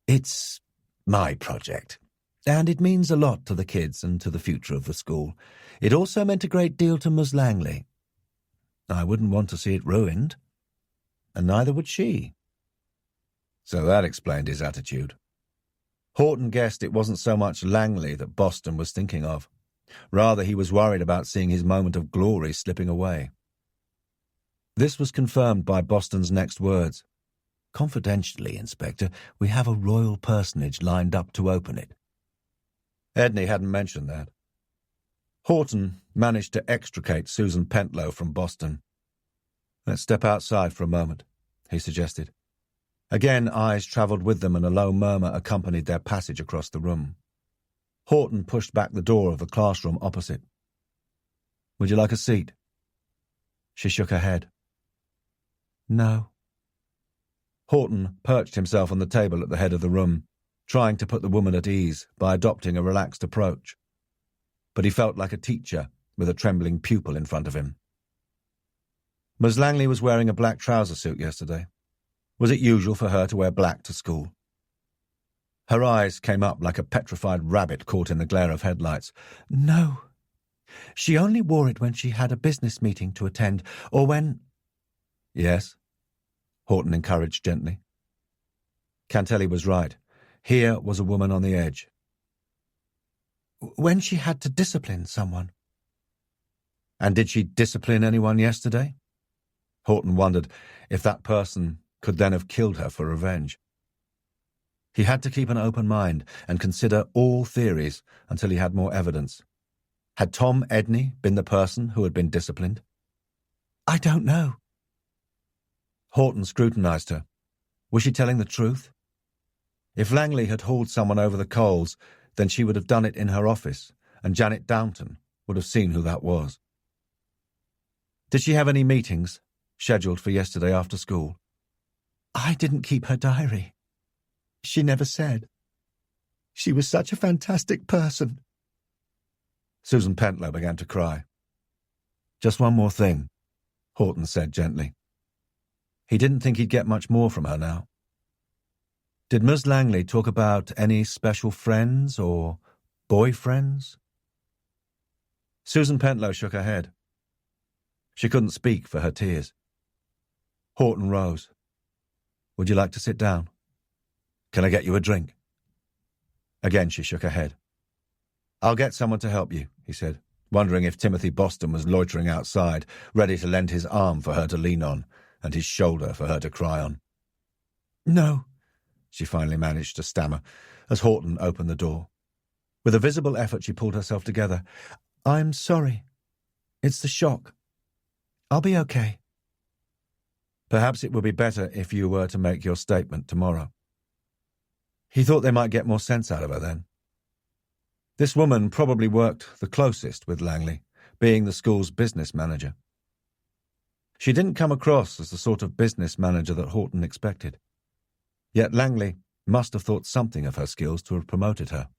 "It's my project, and it means a lot to the kids and to the future of the school. It also meant a great deal to Ms. Langley. I wouldn't want to see it ruined, and neither would she." So that explained his attitude. Horton guessed it wasn't so much Langley that Boston was thinking of. Rather, he was worried about seeing his moment of glory slipping away. This was confirmed by Boston's next words. Confidentially, Inspector, we have a royal personage lined up to open it. Edney hadn't mentioned that. Horton managed to extricate Susan Pentlow from Boston. "Let's step outside for a moment," he suggested. Again, eyes travelled with them and a low murmur accompanied their passage across the room. Horton pushed back the door of the classroom opposite. "Would you like a seat?" She shook her head. "No." Horton perched himself on the table at the head of the room, trying to put the woman at ease by adopting a relaxed approach. But he felt like a teacher with a trembling pupil in front of him. Ms. Langley was wearing a black trouser suit yesterday. Was it usual for her to wear black to school? Her eyes came up like a petrified rabbit caught in the glare of headlights. "No. She only wore it when she had a business meeting to attend, or when—" "Yes?" Horton encouraged gently. Cantelli was right. Here was a woman on the edge. "When she had to discipline someone." "And did she discipline anyone yesterday?" Horton wondered if that person could then have killed her for revenge. He had to keep an open mind and consider all theories until he had more evidence. Had Tom Edney been the person who had been disciplined? "I don't know." Horton scrutinized her. Was she telling the truth? If Langley had hauled someone over the coals, then she would have done it in her office, and Janet Downton would have seen who that was. Did she have any meetings scheduled for yesterday after school? "I didn't keep her diary. She never said. She was such a fantastic person." Susan Pentlow began to cry. "Just one more thing," Horton said gently. He didn't think he'd get much more from her now. "Did Ms. Langley talk about any special friends or boyfriends?" Susan Pentlow shook her head. She couldn't speak for her tears. Horton rose. "Would you like to sit down? Can I get you a drink?" Again she shook her head. "I'll get someone to help you," he said, wondering if Timothy Boston was loitering outside, ready to lend his arm for her to lean on, and his shoulder for her to cry on. "No," she finally managed to stammer, as Horton opened the door. With a visible effort she pulled herself together. "I'm sorry. It's the shock. I'll be okay." "Perhaps it would be better if you were to make your statement tomorrow." He thought they might get more sense out of her then. This woman probably worked the closest with Langley, being the school's business manager. She didn't come across as the sort of business manager that Horton expected. Yet Langley must have thought something of her skills to have promoted her.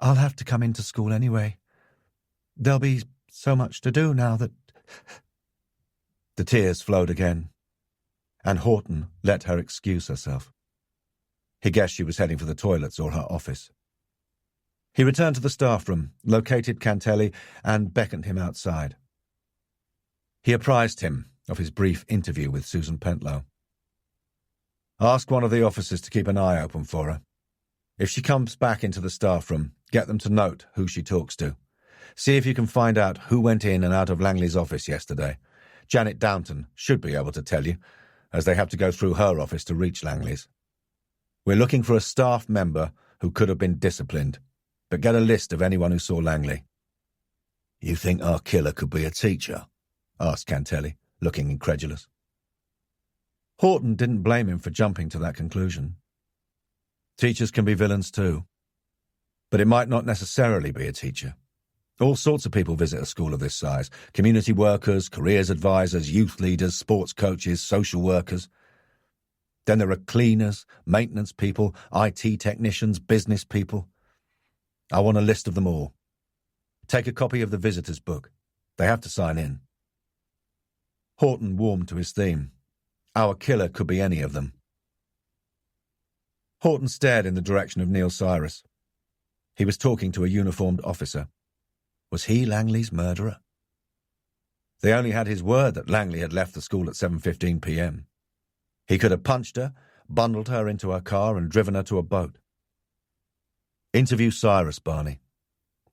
"I'll have to come into school anyway. There'll be so much to do now that—" The tears flowed again, and Horton let her excuse herself. He guessed she was heading for the toilets or her office. He returned to the staff room, located Cantelli, and beckoned him outside. He apprised him of his brief interview with Susan Pentlow. "Ask one of the officers to keep an eye open for her. If she comes back into the staff room, get them to note who she talks to. See if you can find out who went in and out of Langley's office yesterday. Janet Downton should be able to tell you, as they have to go through her office to reach Langley's. We're looking for a staff member who could have been disciplined, but get a list of anyone who saw Langley." "You think our killer could be a teacher?" asked Cantelli, looking incredulous. Horton didn't blame him for jumping to that conclusion. Teachers can be villains too. But it might not necessarily be a teacher. All sorts of people visit a school of this size. Community workers, careers advisors, youth leaders, sports coaches, social workers. Then there are cleaners, maintenance people, IT technicians, business people. I want a list of them all. Take a copy of the visitor's book. They have to sign in. Horton warmed to his theme. Our killer could be any of them. Horton stared in the direction of Neil Cyrus. He was talking to a uniformed officer. Was he Langley's murderer? They only had his word that Langley had left the school at 7:15 p.m. He could have punched her, bundled her into her car and driven her to a boat. Interview Cyrus, Barney.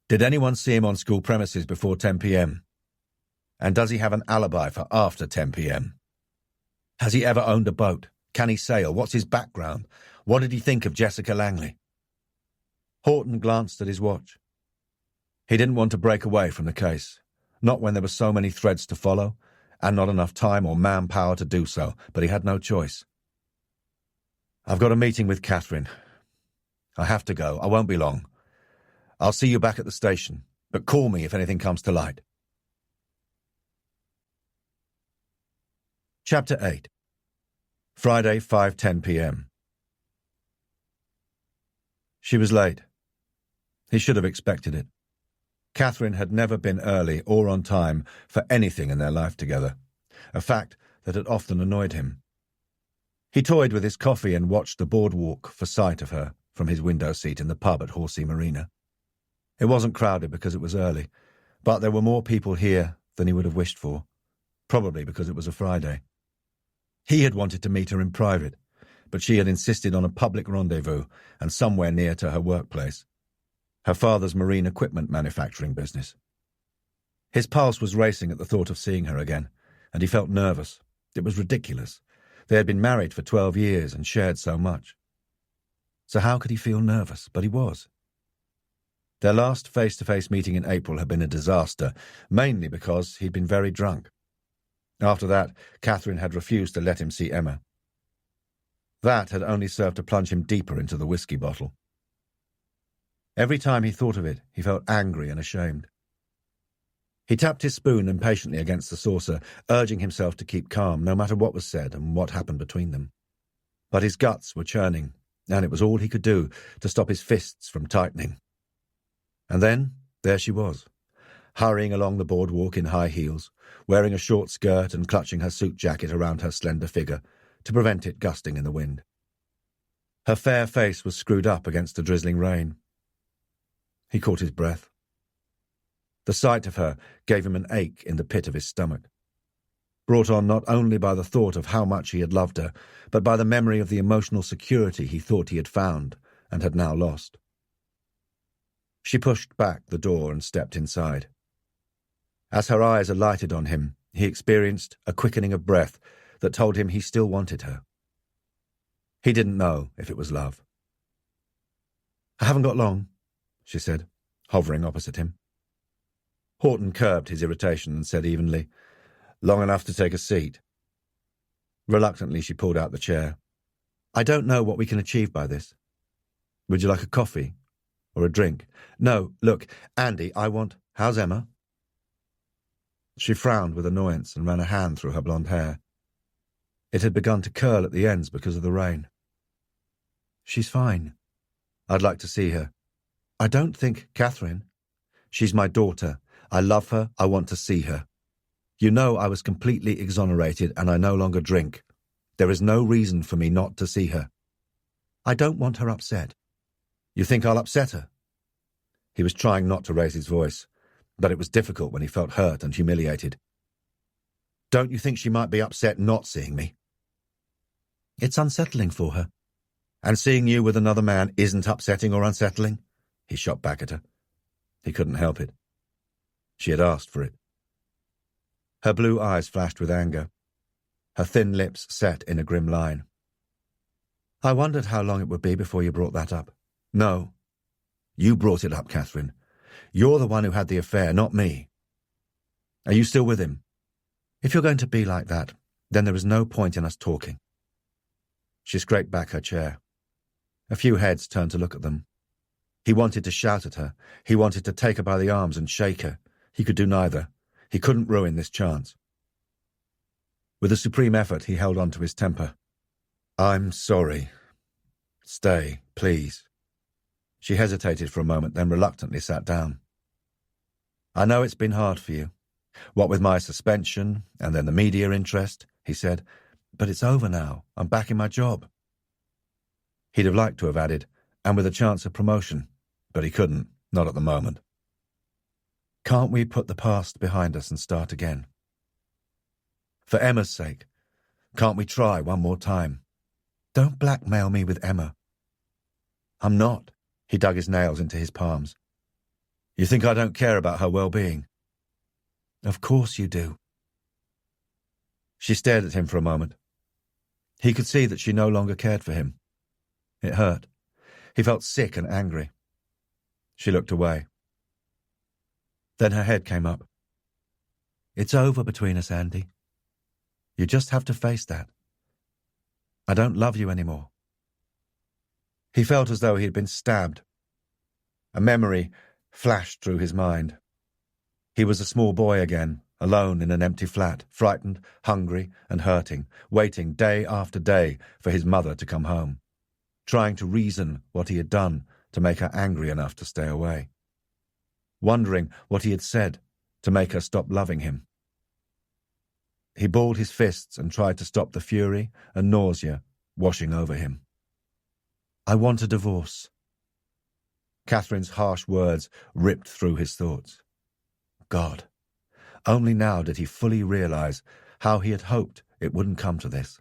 Did anyone see him on school premises before 10 p.m? And does he have an alibi for after 10 p.m? Has he ever owned a boat, Can he sail? What's his background? What did he think of Jessica Langley? Horton glanced at his watch. He didn't want to break away from the case, not when there were so many threads to follow, and not enough time or manpower to do so, but he had no choice. I've got a meeting with Catherine. I have to go. I won't be long. I'll see you back at the station, but call me if anything comes to light. Chapter 8. Friday, 5:10 p.m. She was late. He should have expected it. Catherine had never been early or on time for anything in their life together, a fact that had often annoyed him. He toyed with his coffee and watched the boardwalk for sight of her from his window seat in the pub at Horsey Marina. It wasn't crowded because it was early, but there were more people here than he would have wished for, probably because it was a Friday. He had wanted to meet her in private, but she had insisted on a public rendezvous and somewhere near to her workplace, her father's marine equipment manufacturing business. His pulse was racing at the thought of seeing her again, and he felt nervous. It was ridiculous. They had been married for 12 years and shared so much. So how could he feel nervous? But he was. Their last face-to-face meeting in April had been a disaster, mainly because he'd been very drunk. After that, Catherine had refused to let him see Emma. That had only served to plunge him deeper into the whiskey bottle. Every time he thought of it, he felt angry and ashamed. He tapped his spoon impatiently against the saucer, urging himself to keep calm, no matter what was said and what happened between them. But his guts were churning, and it was all he could do to stop his fists from tightening. And then, there she was, hurrying along the boardwalk in high heels, wearing a short skirt and clutching her suit jacket around her slender figure to prevent it gusting in the wind. Her fair face was screwed up against the drizzling rain. He caught his breath. The sight of her gave him an ache in the pit of his stomach, brought on not only by the thought of how much he had loved her, but by the memory of the emotional security he thought he had found and had now lost. She pushed back the door and stepped inside. As her eyes alighted on him, he experienced a quickening of breath that told him he still wanted her. He didn't know if it was love. "I haven't got long," she said, hovering opposite him. Horton curbed his irritation and said evenly, "Long enough to take a seat." Reluctantly, she pulled out the chair. "I don't know what we can achieve by this. Would you like a coffee? Or a drink? No, look, Andy, how's Emma?" She frowned with annoyance and ran a hand through her blonde hair. It had begun to curl at the ends because of the rain. "She's fine. I'd like to see her. I don't think Catherine. She's my daughter. I love her. I want to see her. You know I was completely exonerated and I no longer drink. There is no reason for me not to see her. I don't want her upset. You think I'll upset her?" He was trying not to raise his voice, but it was difficult when he felt hurt and humiliated. "Don't you think she might be upset not seeing me?" "It's unsettling for her." "And seeing you with another man isn't upsetting or unsettling?" He shot back at her. He couldn't help it. She had asked for it. Her blue eyes flashed with anger. Her thin lips set in a grim line. "I wondered how long it would be before you brought that up." "No. You brought it up, Catherine. You're the one who had the affair, not me. Are you still with him?" "If you're going to be like that, then there is no point in us talking." She scraped back her chair. A few heads turned to look at them. He wanted to shout at her. He wanted to take her by the arms and shake her. He could do neither. He couldn't ruin this chance. With a supreme effort, he held on to his temper. "I'm sorry. Stay, please." She hesitated for a moment, then reluctantly sat down. "I know it's been hard for you. What with my suspension and then the media interest," he said. "But it's over now. I'm back in my job." He'd have liked to have added, "and with a chance of promotion," but he couldn't, not at the moment. "Can't we put the past behind us and start again? For Emma's sake, can't we try one more time? Don't blackmail me with Emma." "I'm not." He dug his nails into his palms. "You think I don't care about her well-being?" "Of course you do." She stared at him for a moment. He could see that she no longer cared for him. It hurt. He felt sick and angry. She looked away. Then her head came up. It's over between us, Andy. You just have to face that. I don't love you anymore. He felt as though he had been stabbed. A memory flashed through his mind. He was a small boy again, alone in an empty flat, frightened, hungry, and hurting, waiting day after day for his mother to come home, trying to reason what he had done to make her angry enough to stay away, wondering what he had said to make her stop loving him. He balled his fists and tried to stop the fury and nausea washing over him. I want a divorce. Catherine's harsh words ripped through his thoughts. God, only now did he fully realize how he had hoped it wouldn't come to this.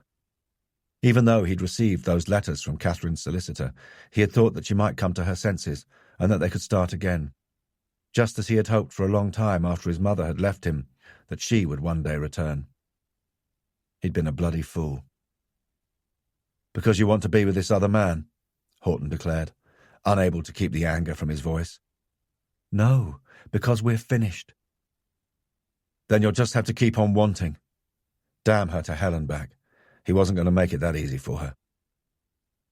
Even though he'd received those letters from Catherine's solicitor, he had thought that she might come to her senses and that they could start again, just as he had hoped for a long time after his mother had left him that she would one day return. He'd been a bloody fool. Because you want to be with this other man, Horton declared, unable to keep the anger from his voice. No, because we're finished. Then you'll just have to keep on wanting. Damn her to hell and back. He wasn't going to make it that easy for her.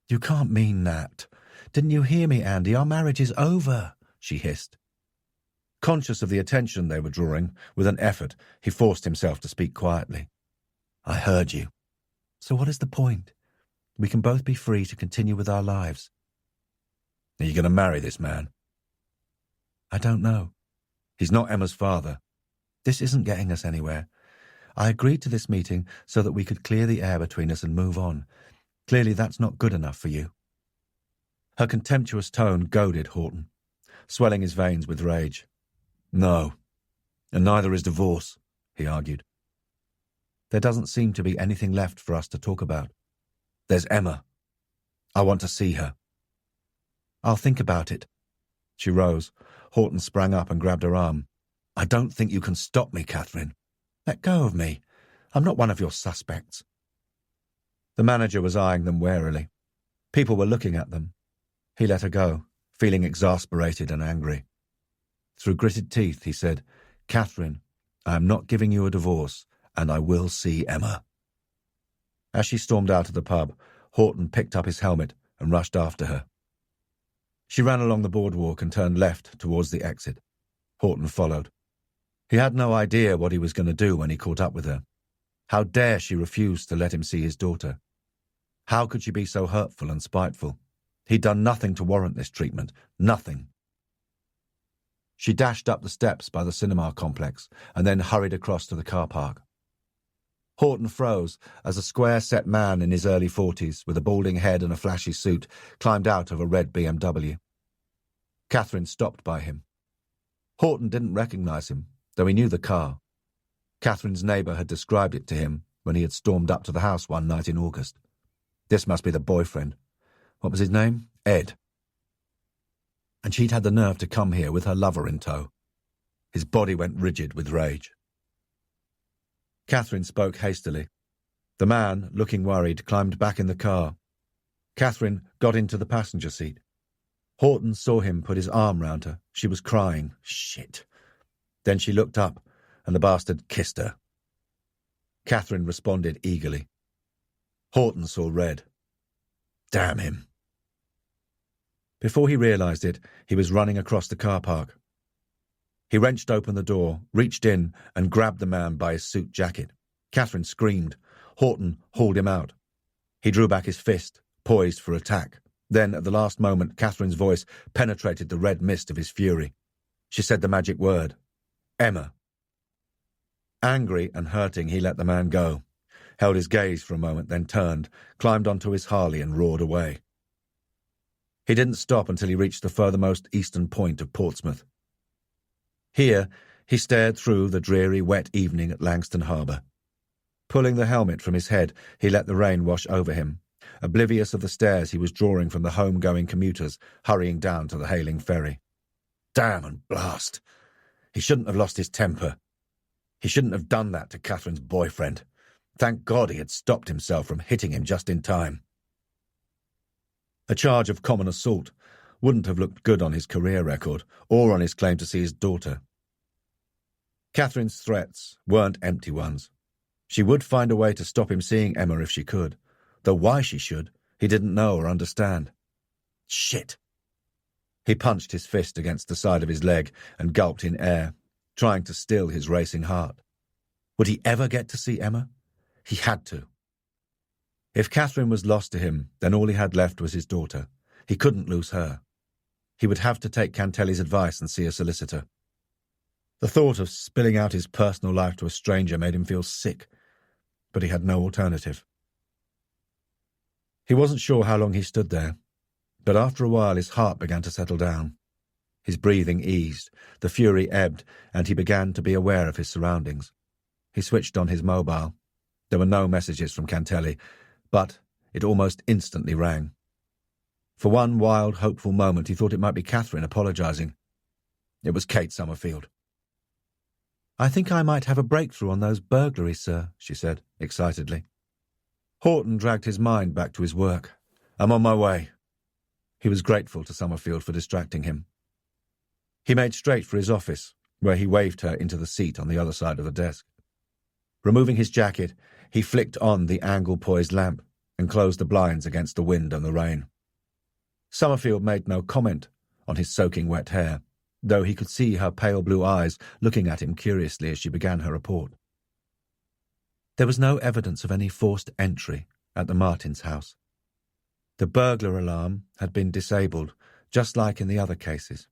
You can't mean that. Didn't you hear me, Andy? Our marriage is over, she hissed. Conscious of the attention they were drawing, with an effort, he forced himself to speak quietly. I heard you. So what is the point? We can both be free to continue with our lives. Are you going to marry this man? I don't know. He's not Emma's father. This isn't getting us anywhere. I agreed to this meeting so that we could clear the air between us and move on. Clearly that's not good enough for you. Her contemptuous tone goaded Horton, swelling his veins with rage. No, and neither is divorce, he argued. There doesn't seem to be anything left for us to talk about. There's Emma. I want to see her. I'll think about it. She rose. Horton sprang up and grabbed her arm. I don't think you can stop me, Catherine. Let go of me. I'm not one of your suspects. The manager was eyeing them warily. People were looking at them. He let her go, feeling exasperated and angry. Through gritted teeth, he said, Catherine, I am not giving you a divorce, and I will see Emma. As she stormed out of the pub, Horton picked up his helmet and rushed after her. She ran along the boardwalk and turned left towards the exit. Horton followed. He had no idea what he was going to do when he caught up with her. How dare she refuse to let him see his daughter? How could she be so hurtful and spiteful? He'd done nothing to warrant this treatment. Nothing. She dashed up the steps by the cinema complex and then hurried across to the car park. Horton froze as a square-set man in his early 40s, with a balding head and a flashy suit, climbed out of a red BMW. Catherine stopped by him. Horton didn't recognize him, though he knew the car. Catherine's neighbour had described it to him when he had stormed up to the house one night in August. This must be the boyfriend. What was his name? Ed. And she'd had the nerve to come here with her lover in tow. His body went rigid with rage. Catherine spoke hastily. The man, looking worried, climbed back in the car. Catherine got into the passenger seat. Horton saw him put his arm round her. She was crying. Shit. Then she looked up, and the bastard kissed her. Catherine responded eagerly. Horton saw red. Damn him. Before he realized it, he was running across the car park. He wrenched open the door, reached in, and grabbed the man by his suit jacket. Catherine screamed. Horton hauled him out. He drew back his fist, poised for attack. Then, at the last moment, Catherine's voice penetrated the red mist of his fury. She said the magic word. Emma. Angry and hurting, he let the man go, held his gaze for a moment, then turned, climbed onto his Harley and roared away. He didn't stop until he reached the furthermost eastern point of Portsmouth. Here, he stared through the dreary, wet evening at Langston Harbour. Pulling the helmet from his head, he let the rain wash over him, oblivious of the stares he was drawing from the home-going commuters hurrying down to the Hayling ferry. Damn and blast! He shouldn't have lost his temper. He shouldn't have done that to Catherine's boyfriend. Thank God he had stopped himself from hitting him just in time. A charge of common assault wouldn't have looked good on his career record or on his claim to see his daughter. Catherine's threats weren't empty ones. She would find a way to stop him seeing Emma if she could, though why she should, he didn't know or understand. Shit! He punched his fist against the side of his leg and gulped in air, trying to still his racing heart. Would he ever get to see Emma? He had to. If Catherine was lost to him, then all he had left was his daughter. He couldn't lose her. He would have to take Cantelli's advice and see a solicitor. The thought of spilling out his personal life to a stranger made him feel sick, but he had no alternative. He wasn't sure how long he stood there, but after a while his heart began to settle down. His breathing eased, the fury ebbed, and he began to be aware of his surroundings. He switched on his mobile. There were no messages from Cantelli, but it almost instantly rang. For one wild, hopeful moment he thought it might be Catherine apologising. It was Kate Summerfield. "I think I might have a breakthrough on those burglaries, sir," she said, excitedly. Horton dragged his mind back to his work. "I'm on my way." He was grateful to Summerfield for distracting him. He made straight for his office, where he waved her into the seat on the other side of the desk. Removing his jacket, he flicked on the angle-poised lamp and closed the blinds against the wind and the rain. Summerfield made no comment on his soaking wet hair, though he could see her pale blue eyes looking at him curiously as she began her report. There was no evidence of any forced entry at the Martins' house. The burglar alarm had been disabled, just like in the other cases.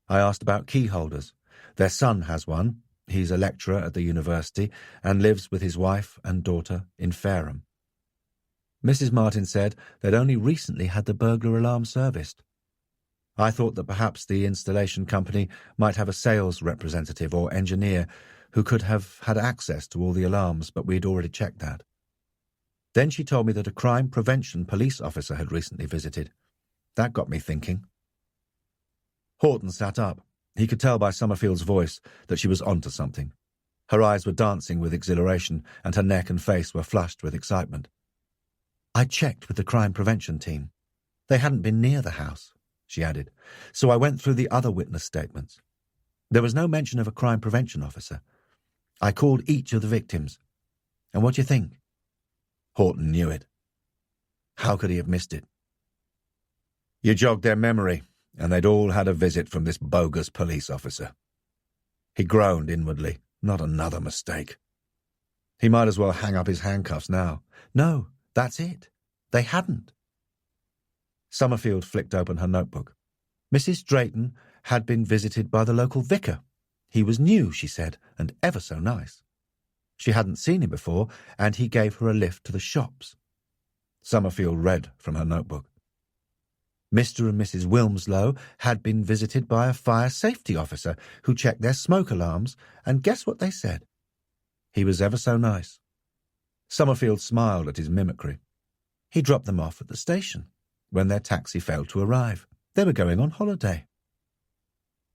I asked about key holders. Their son has one. He's a lecturer at the university and lives with his wife and daughter in Fareham. Mrs. Martin said they'd only recently had the burglar alarm serviced. I thought that perhaps the installation company might have a sales representative or engineer who could have had access to all the alarms, but we'd already checked that. Then she told me that a crime prevention police officer had recently visited. That got me thinking. Horton sat up. He could tell by Summerfield's voice that she was onto something. Her eyes were dancing with exhilaration, and her neck and face were flushed with excitement. "I checked with the crime prevention team. They hadn't been near the house," she added, "so I went through the other witness statements. There was no mention of a crime prevention officer. I called each of the victims. And what do you think?" Horton knew it. How could he have missed it? You jogged their memory, and they'd all had a visit from this bogus police officer. He groaned inwardly. Not another mistake. He might as well hang up his handcuffs now. No, that's it. They hadn't. Summerfield flicked open her notebook. Mrs. Drayton had been visited by the local vicar. He was new, she said, and ever so nice. She hadn't seen him before, and he gave her a lift to the shops. Summerfield read from her notebook. Mr. and Mrs. Wilmslow had been visited by a fire safety officer who checked their smoke alarms, and guess what they said? He was ever so nice. Summerfield smiled at his mimicry. He dropped them off at the station when their taxi failed to arrive. They were going on holiday.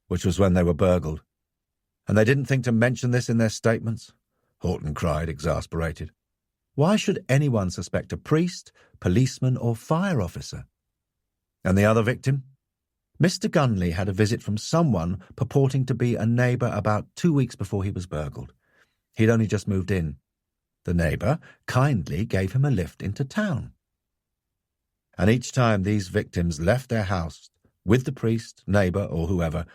Which was when they were burgled. And they didn't think to mention this in their statements? Horton cried, exasperated. Why should anyone suspect a priest, policeman, or fire officer? And the other victim? Mr. Gunley had a visit from someone purporting to be a neighbour about 2 weeks before he was burgled. He'd only just moved in. The neighbour kindly gave him a lift into town. And each time these victims left their house with the priest, neighbour, or whoever,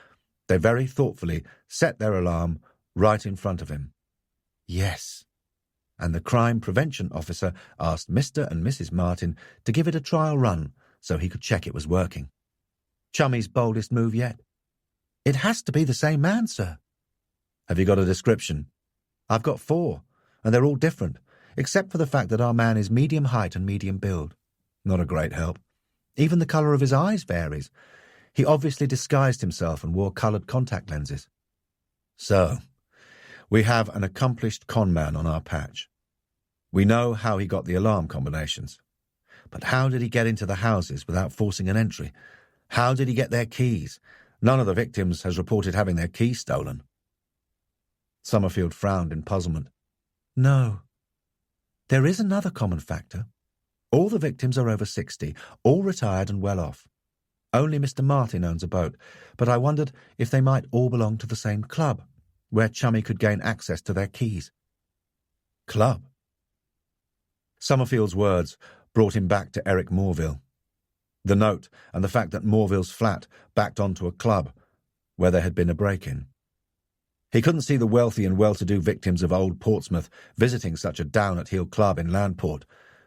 they very thoughtfully set their alarm right in front of him. Yes. And the crime prevention officer asked Mr. and Mrs. Martin to give it a trial run so he could check it was working. Chummy's boldest move yet. It has to be the same man, sir. Have you got a description? I've got 4, and they're all different, except for the fact that our man is medium height and medium build. Not a great help. Even the colour of his eyes varies. He obviously disguised himself and wore coloured contact lenses. So, we have an accomplished conman on our patch. We know how he got the alarm combinations. But how did he get into the houses without forcing an entry? How did he get their keys? None of the victims has reported having their keys stolen. Summerfield frowned in puzzlement. No. There is another common factor. All the victims are over 60, all retired and well off. Only Mr. Martin owns a boat, but I wondered if they might all belong to the same club, where Chummy could gain access to their keys. Club? Summerfield's words brought him back to Eric Morville. The note and the fact that Morville's flat backed onto a club where there had been a break-in. He couldn't see the wealthy and well-to-do victims of old Portsmouth visiting such a down-at-heel club in Landport,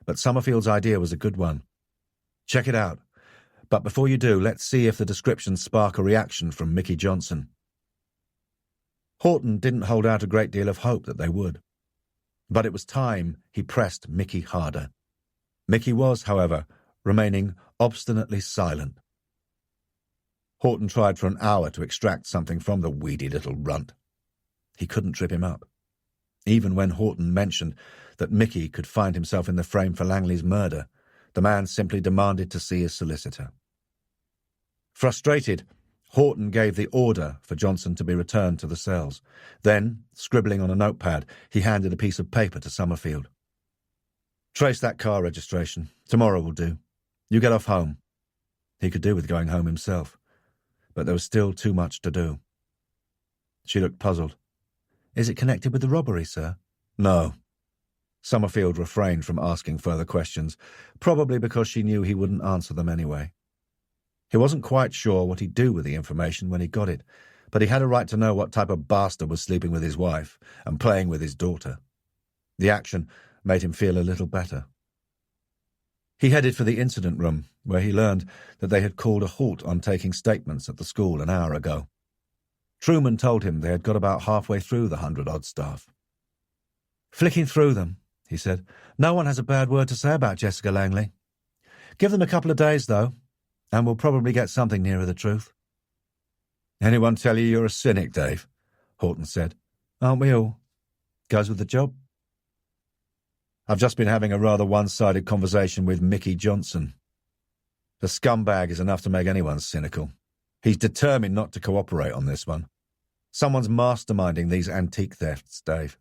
but Summerfield's idea was a good one. Check it out. But before you do, let's see if the descriptions spark a reaction from Mickey Johnson. Horton didn't hold out a great deal of hope that they would. But it was time he pressed Mickey harder. Mickey was, however, remaining obstinately silent. Horton tried for an hour to extract something from the weedy little runt. He couldn't trip him up. Even when Horton mentioned that Mickey could find himself in the frame for Langley's murder, the man simply demanded to see his solicitor. Frustrated, Horton gave the order for Johnson to be returned to the cells. Then, scribbling on a notepad, he handed a piece of paper to Summerfield. "Trace that car registration. Tomorrow will do. You get off home." He could do with going home himself, but there was still too much to do. She looked puzzled. "Is it connected with the robbery, sir?" "No." Summerfield refrained from asking further questions, probably because she knew he wouldn't answer them anyway. He wasn't quite sure what he'd do with the information when he got it, but he had a right to know what type of bastard was sleeping with his wife and playing with his daughter. The action made him feel a little better. He headed for the incident room, where he learned that they had called a halt on taking statements at the school an hour ago. Truman told him they had got about halfway through the 100-odd staff. "Flicking through them," he said. "No one has a bad word to say about Jessica Langley. Give them a couple of days, though, and we'll probably get something nearer the truth." "Anyone tell you you're a cynic, Dave?" Horton said. "Aren't we all? Goes with the job." "I've just been having a rather one-sided conversation with Mickey Johnson. The scumbag is enough to make anyone cynical. He's determined not to cooperate on this one. Someone's masterminding these antique thefts, Dave,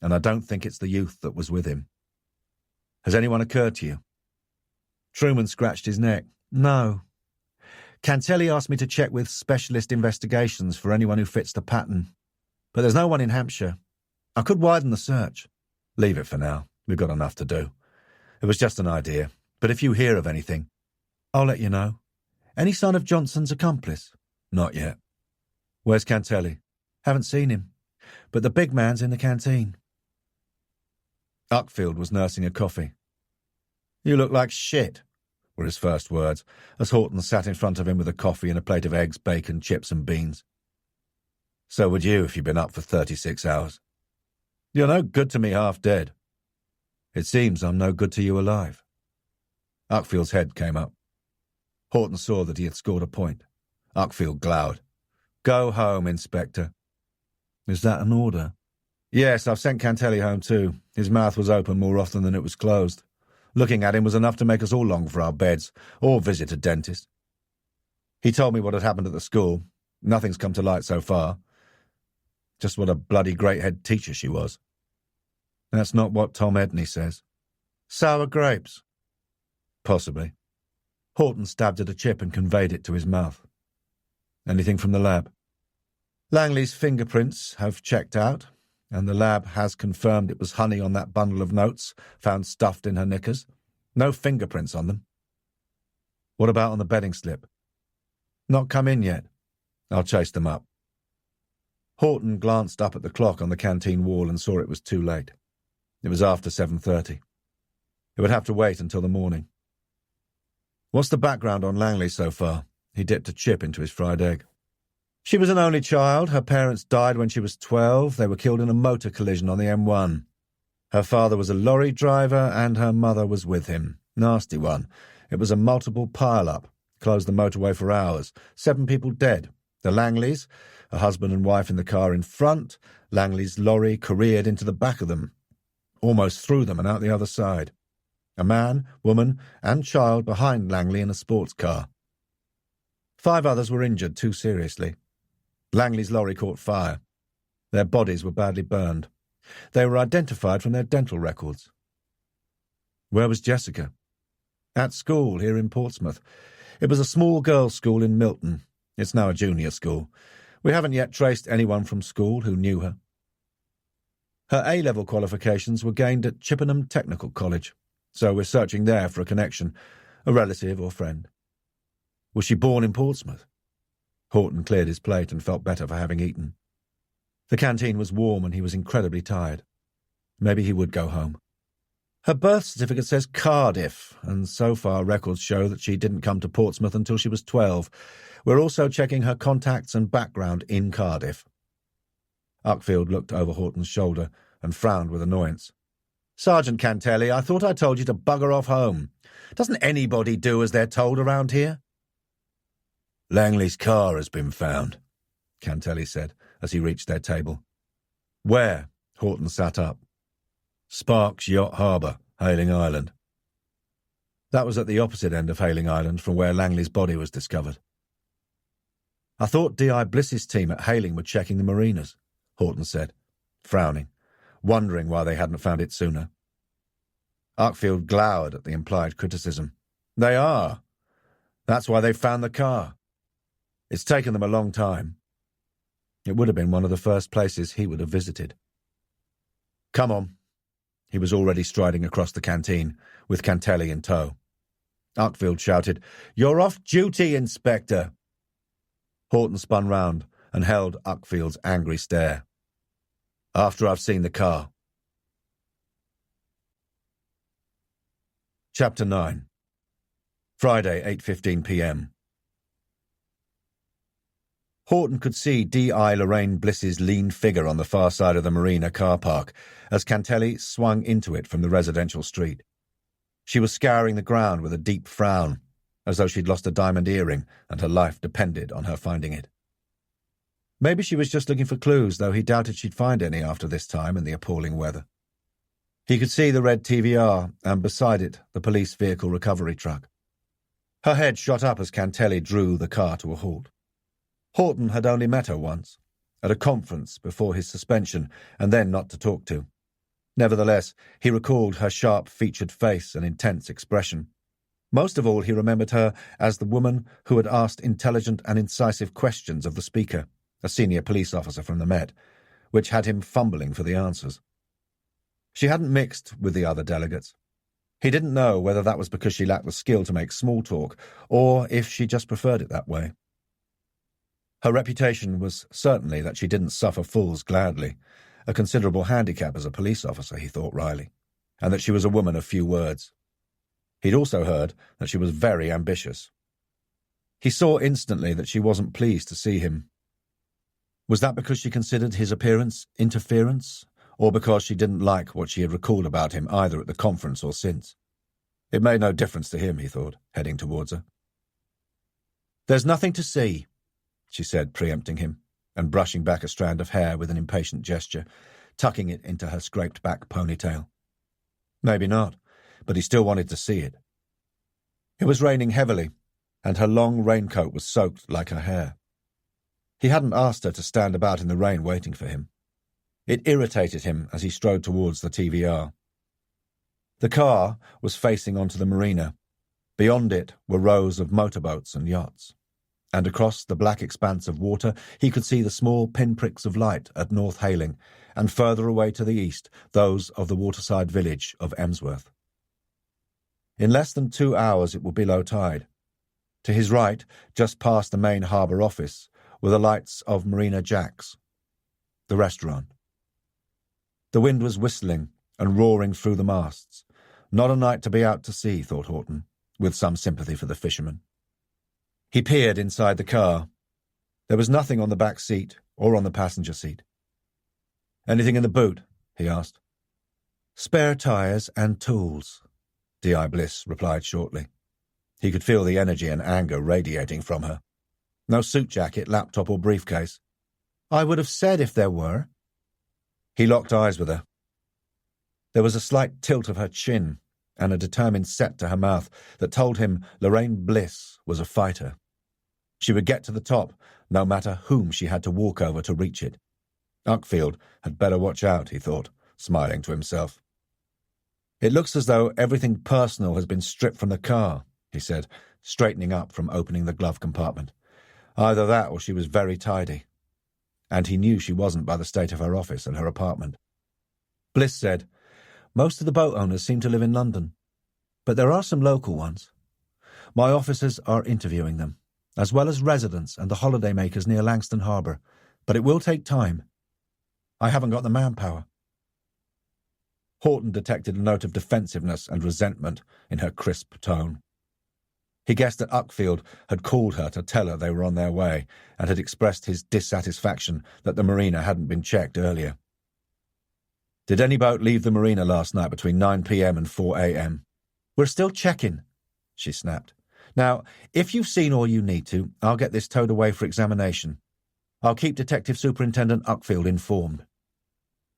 and I don't think it's the youth that was with him. Has anyone occurred to you?" Truman scratched his neck. "No. Cantelli asked me to check with specialist investigations for anyone who fits the pattern, but there's no one in Hampshire. I could widen the search." "Leave it for now. We've got enough to do. It was just an idea, but if you hear of anything, I'll let you know. Any sign of Johnson's accomplice?" "Not yet." "Where's Cantelli?" "Haven't seen him, but the big man's in the canteen." Uckfield was nursing a coffee. "You look like shit," were his first words, as Horton sat in front of him with a coffee and a plate of eggs, bacon, chips and beans. "So would you if you'd been up for 36 hours. You're no good to me half dead." "It seems I'm no good to you alive." Uckfield's head came up. Horton saw that he had scored a point. Uckfield glowered. "Go home, Inspector." "Is that an order?" "Yes, I've sent Cantelli home too. His mouth was open more often than it was closed. Looking at him was enough to make us all long for our beds, or visit a dentist. He told me what had happened at the school. Nothing's come to light so far. Just what a bloody great head teacher she was." "That's not what Tom Edney says." "Sour grapes?" "Possibly." Horton stabbed at a chip and conveyed it to his mouth. "Anything from the lab?" "Langley's fingerprints have checked out, and the lab has confirmed it was honey on that bundle of notes found stuffed in her knickers. No fingerprints on them." "What about on the bedding slip?" "Not come in yet. I'll chase them up." Horton glanced up at the clock on the canteen wall and saw it was too late. It was after 7:30. It would have to wait until the morning. "What's the background on Langley so far?" He dipped a chip into his fried egg. "She was an only child. Her parents died when she was 12. They were killed in a motor collision on the M1. Her father was a lorry driver and her mother was with him. Nasty one. It was a multiple pile-up. Closed the motorway for hours. 7 people dead. The Langleys, a husband and wife in the car in front. Langley's lorry careered into the back of them, almost through them and out the other side. A man, woman, and child behind Langley in a sports car. 5 others were injured too seriously. Langley's lorry caught fire. Their bodies were badly burned. They were identified from their dental records. Where was Jessica? At school here in Portsmouth. It was a small girls' school in Milton. It's now a junior school. We haven't yet traced anyone from school who knew her. Her A-level qualifications were gained at Chippenham Technical College, so we're searching there for a connection, a relative or friend. Was she born in Portsmouth? Horton cleared his plate and felt better for having eaten. The canteen was warm and he was incredibly tired. Maybe he would go home. Her birth certificate says Cardiff, and so far records show that she didn't come to Portsmouth until she was 12. We're also checking her contacts and background in Cardiff. Uckfield looked over Horton's shoulder and frowned with annoyance. Sergeant Cantelli, I thought I told you to bugger off home. Doesn't anybody do as they're told around here? Langley's car has been found, Cantelli said as he reached their table. Where? Horton sat up. Sparks Yacht Harbour, Hayling Island. That was at the opposite end of Hayling Island from where Langley's body was discovered. I thought D.I. Bliss's team at Hayling were checking the marinas, Horton said, frowning, wondering why they hadn't found it sooner. Uckfield glowered at the implied criticism. They are. That's why they found the car. It's taken them a long time. It would have been one of the first places he would have visited. Come on. He was already striding across the canteen, with Cantelli in tow. Uckfield shouted, You're off duty, Inspector! Horton spun round and held Uckfield's angry stare. After I've seen the car. Chapter 9. Friday, 8:15 p.m. Horton could see D.I. Lorraine Bliss's lean figure on the far side of the marina car park as Cantelli swung into it from the residential street. She was scouring the ground with a deep frown, as though she'd lost a diamond earring and her life depended on her finding it. Maybe she was just looking for clues, though he doubted she'd find any after this time in the appalling weather. He could see the red TVR and beside it the police vehicle recovery truck. Her head shot up as Cantelli drew the car to a halt. Horton had only met her once, at a conference before his suspension, and then not to talk to. Nevertheless, he recalled her sharp-featured face and intense expression. Most of all, he remembered her as the woman who had asked intelligent and incisive questions of the speaker, a senior police officer from the Met, which had him fumbling for the answers. She hadn't mixed with the other delegates. He didn't know whether that was because she lacked the skill to make small talk, or if she just preferred it that way. Her reputation was certainly that she didn't suffer fools gladly, a considerable handicap as a police officer, he thought wryly, and that she was a woman of few words. He'd also heard that she was very ambitious. He saw instantly that she wasn't pleased to see him. Was that because she considered his appearance interference, or because she didn't like what she had recalled about him either at the conference or since? It made no difference to him, he thought, heading towards her. There's nothing to see, she said, preempting him, and brushing back a strand of hair with an impatient gesture, tucking it into her scraped-back ponytail. Maybe not, but he still wanted to see it. It was raining heavily, and her long raincoat was soaked like her hair. He hadn't asked her to stand about in the rain waiting for him. It irritated him as he strode towards the TVR. The car was facing onto the marina. Beyond it were rows of motorboats and yachts. And across the black expanse of water he could see the small pinpricks of light at North Hayling, and further away to the east, those of the waterside village of Emsworth. In less than 2 hours it would be low tide. To his right, just past the main harbour office, were the lights of Marina Jack's, the restaurant. The wind was whistling and roaring through the masts. Not a night to be out to sea, thought Horton, with some sympathy for the fishermen. He peered inside the car. There was nothing on the back seat or on the passenger seat. Anything in the boot? He asked. Spare tyres and tools, D.I. Bliss replied shortly. He could feel the energy and anger radiating from her. No suit jacket, laptop or briefcase. I would have said if there were. He locked eyes with her. There was a slight tilt of her chin and a determined set to her mouth that told him Lorraine Bliss was a fighter. She would get to the top, no matter whom she had to walk over to reach it. Uckfield had better watch out, he thought, smiling to himself. "It looks as though everything personal has been stripped from the car," he said, straightening up from opening the glove compartment. Either that or she was very tidy. And he knew she wasn't by the state of her office and her apartment. Bliss said, "Most of the boat owners seem to live in London, but there are some local ones. My officers are interviewing them, as well as residents and the holiday makers near Langston Harbour, but it will take time. I haven't got the manpower." Horton detected a note of defensiveness and resentment in her crisp tone. He guessed that Uckfield had called her to tell her they were on their way and had expressed his dissatisfaction that the marina hadn't been checked earlier. "Did any boat leave the marina last night between 9 p.m. and 4 a.m.? "We're still checking," she snapped. "Now, if you've seen all you need to, I'll get this towed away for examination. I'll keep Detective Superintendent Uckfield informed."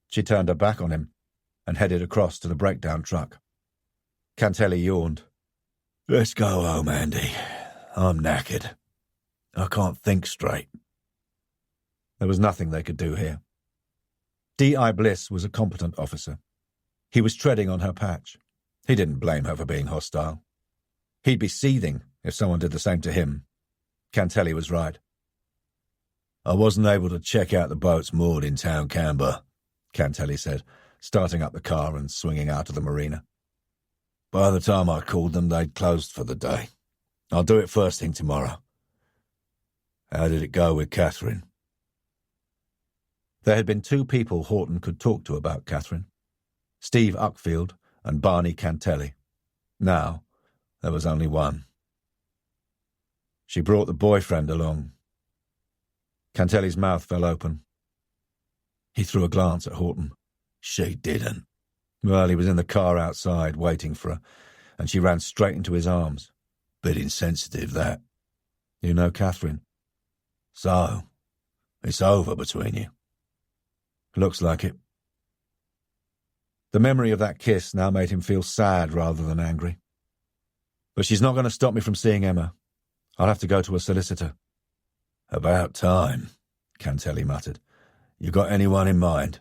She turned her back on him and headed across to the breakdown truck. Cantelli yawned. "Let's go home, Andy. I'm knackered. I can't think straight." There was nothing they could do here. D.I. Bliss was a competent officer. He was treading on her patch. He didn't blame her for being hostile. He'd be seething if someone did the same to him. Cantelli was right. "I wasn't able to check out the boats moored in Town Camber," Cantelli said, starting up the car and swinging out of the marina. "By the time I called them, they'd closed for the day. I'll do it first thing tomorrow." "How did it go with Catherine?" There had been two people Horton could talk to about Catherine, Steve Uckfield and Barney Cantelli. Now, there was only one. "She brought the boyfriend along." Cantelli's mouth fell open. He threw a glance at Horton. "She didn't." Well, he was in the car outside, waiting for her, and she ran straight into his arms. "Bit insensitive, that." "You know Catherine?" "So, it's over between you?" "Looks like it." The memory of that kiss now made him feel sad rather than angry. "But she's not going to stop me from seeing Emma. I'll have to go to a solicitor." "About time," Cantelli muttered. "You got anyone in mind?"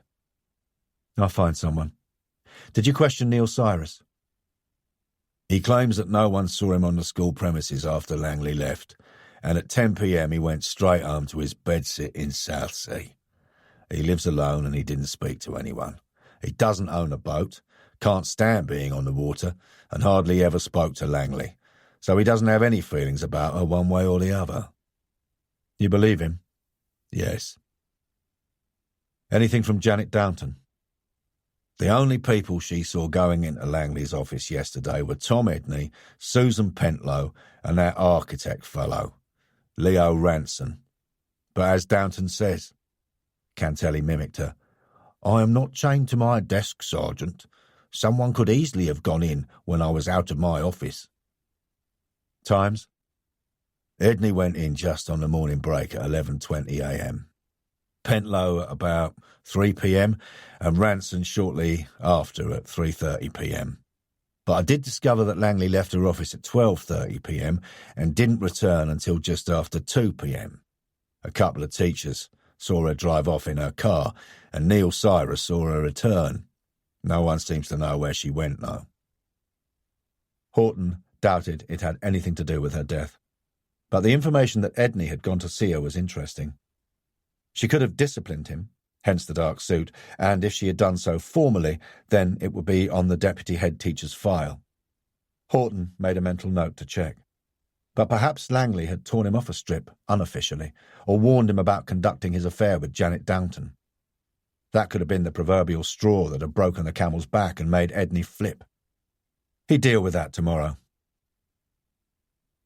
"I'll find someone. Did you question Neil Cyrus?" "He claims that no one saw him on the school premises after Langley left, and at 10 p.m. he went straight home to his bedsit in Southsea. He lives alone and he didn't speak to anyone. He doesn't own a boat, can't stand being on the water, and hardly ever spoke to Langley, so he doesn't have any feelings about her one way or the other." "You believe him?" "Yes." "Anything from Janet Downton?" "The only people she saw going into Langley's office yesterday were Tom Edney, Susan Pentlow, and that architect fellow, Leo Ranson. But as Downton says," Cantelli mimicked her, "I am not chained to my desk, Sergeant. Someone could easily have gone in when I was out of my office." "Times?" "Edney went in just on the morning break at 11:20 a.m. Pentlow at about 3 p.m. and Ranson shortly after at 3:30 p.m. But I did discover that Langley left her office at 12:30 p.m. and didn't return until just after 2 p.m. A couple of teachers saw her drive off in her car, and Neil Cyrus saw her return. No one seems to know where she went, though." Horton doubted it had anything to do with her death, but the information that Edney had gone to see her was interesting. She could have disciplined him, hence the dark suit, and if she had done so formally, then it would be on the deputy head teacher's file. Horton made a mental note to check. But perhaps Langley had torn him off a strip, unofficially, or warned him about conducting his affair with Janet Downton. That could have been the proverbial straw that had broken the camel's back and made Edney flip. He'd deal with that tomorrow.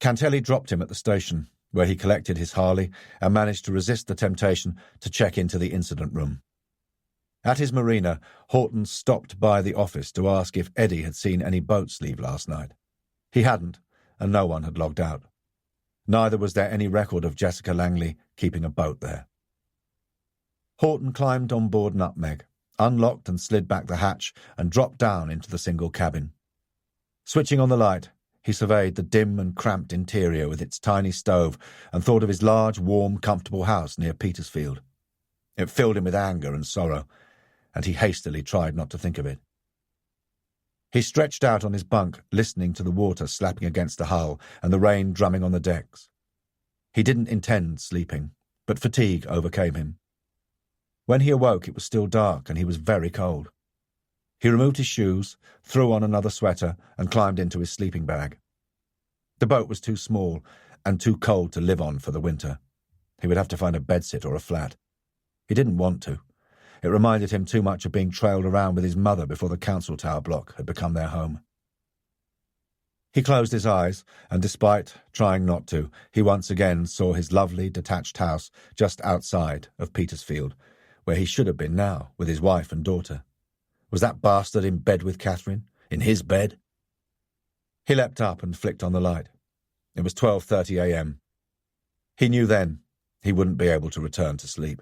Cantelli dropped him at the station, where he collected his Harley and managed to resist the temptation to check into the incident room. At his marina, Horton stopped by the office to ask if Eddie had seen any boats leave last night. He hadn't, and no one had logged out. Neither was there any record of Jessica Langley keeping a boat there. Horton climbed on board Nutmeg, unlocked and slid back the hatch, and dropped down into the single cabin. Switching on the light, he surveyed the dim and cramped interior with its tiny stove and thought of his large, warm, comfortable house near Petersfield. It filled him with anger and sorrow, and he hastily tried not to think of it. He stretched out on his bunk, listening to the water slapping against the hull and the rain drumming on the decks. He didn't intend sleeping, but fatigue overcame him. When he awoke, it was still dark and he was very cold. He removed his shoes, threw on another sweater, and climbed into his sleeping bag. The boat was too small and too cold to live on for the winter. He would have to find a bedsit or a flat. He didn't want to. It reminded him too much of being trailed around with his mother before the council tower block had become their home. He closed his eyes, and despite trying not to, he once again saw his lovely detached house just outside of Petersfield, where he should have been now with his wife and daughter. Was that bastard in bed with Catherine? In his bed? He leapt up and flicked on the light. It was 12:30 a.m. He knew then he wouldn't be able to return to sleep.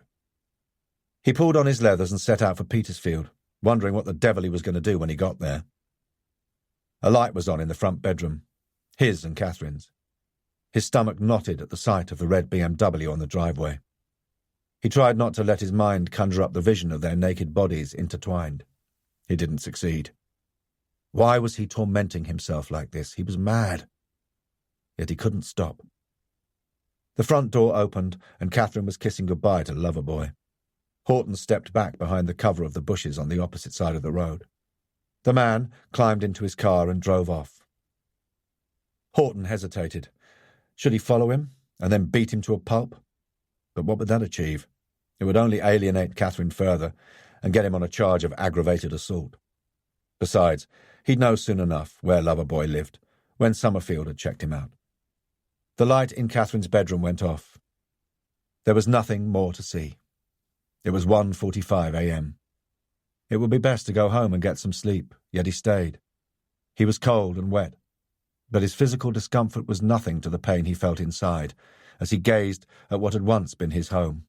He pulled on his leathers and set out for Petersfield, wondering what the devil he was going to do when he got there. A light was on in the front bedroom, his and Catherine's. His stomach knotted at the sight of the red BMW on the driveway. He tried not to let his mind conjure up the vision of their naked bodies intertwined. He didn't succeed. Why was he tormenting himself like this? He was mad. Yet he couldn't stop. The front door opened, and Catherine was kissing goodbye to Loverboy. Horton stepped back behind the cover of the bushes on the opposite side of the road. The man climbed into his car and drove off. Horton hesitated. Should he follow him and then beat him to a pulp? But what would that achieve? It would only alienate Catherine further and get him on a charge of aggravated assault. Besides, he'd know soon enough where Loverboy lived, when Summerfield had checked him out. The light in Catherine's bedroom went off. There was nothing more to see. It was 1:45 a.m. It would be best to go home and get some sleep, yet he stayed. He was cold and wet, but his physical discomfort was nothing to the pain he felt inside as he gazed at what had once been his home.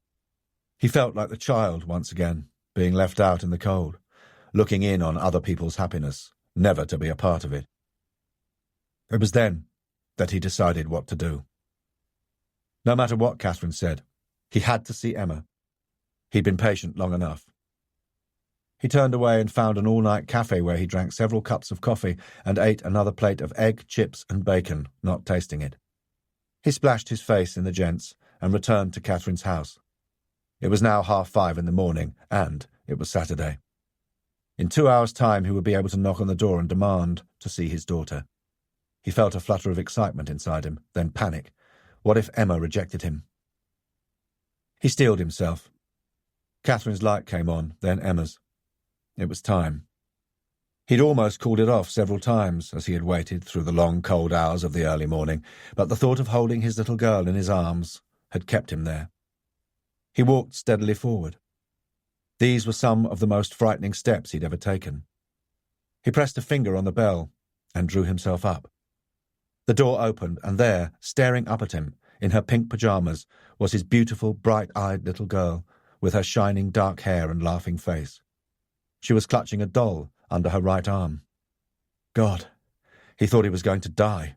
He felt like the child once again, being left out in the cold, looking in on other people's happiness, never to be a part of it. It was then that he decided what to do. No matter what Catherine said, he had to see Emma. He'd been patient long enough. He turned away and found an all-night cafe where he drank several cups of coffee and ate another plate of egg, chips and bacon, not tasting it. He splashed his face in the gents and returned to Catherine's house. It was now 5:30 in the morning, and it was Saturday. In 2 hours' time he would be able to knock on the door and demand to see his daughter. He felt a flutter of excitement inside him, then panic. What if Emma rejected him? He steeled himself. Catherine's light came on, then Emma's. It was time. He'd almost called it off several times as he had waited through the long, cold hours of the early morning, but the thought of holding his little girl in his arms had kept him there. He walked steadily forward. These were some of the most frightening steps he'd ever taken. He pressed a finger on the bell and drew himself up. The door opened, and there, staring up at him, in her pink pyjamas, was his beautiful, bright-eyed little girl, with her shining dark hair and laughing face. She was clutching a doll under her right arm. God, he thought he was going to die.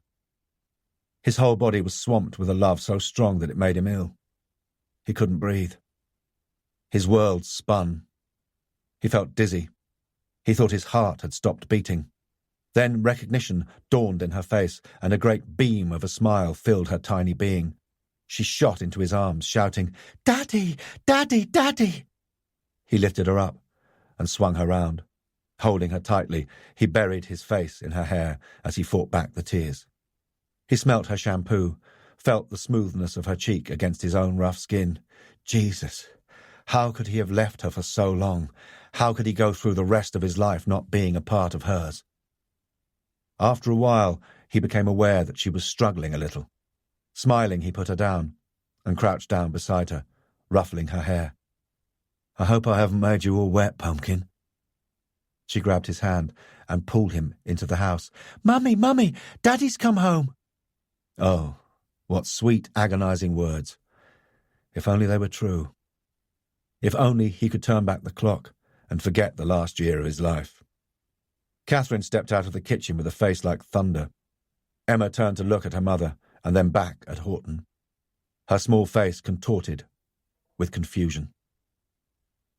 His whole body was swamped with a love so strong that it made him ill. He couldn't breathe. His world spun. He felt dizzy. He thought his heart had stopped beating. Then recognition dawned in her face, and a great beam of a smile filled her tiny being. She shot into his arms, shouting, "Daddy! Daddy! Daddy!" He lifted her up and swung her round. Holding her tightly, he buried his face in her hair as he fought back the tears. He smelt her shampoo, felt the smoothness of her cheek against his own rough skin. Jesus! How could he have left her for so long? How could he go through the rest of his life not being a part of hers? After a while, he became aware that she was struggling a little. Smiling, he put her down and crouched down beside her, ruffling her hair. "I hope I haven't made you all wet, Pumpkin." She grabbed his hand and pulled him into the house. "Mummy, Mummy, Daddy's come home." Oh, what sweet, agonizing words. If only they were true. If only he could turn back the clock and forget the last year of his life. Catherine stepped out of the kitchen with a face like thunder. Emma turned to look at her mother and then back at Horton. Her small face contorted with confusion.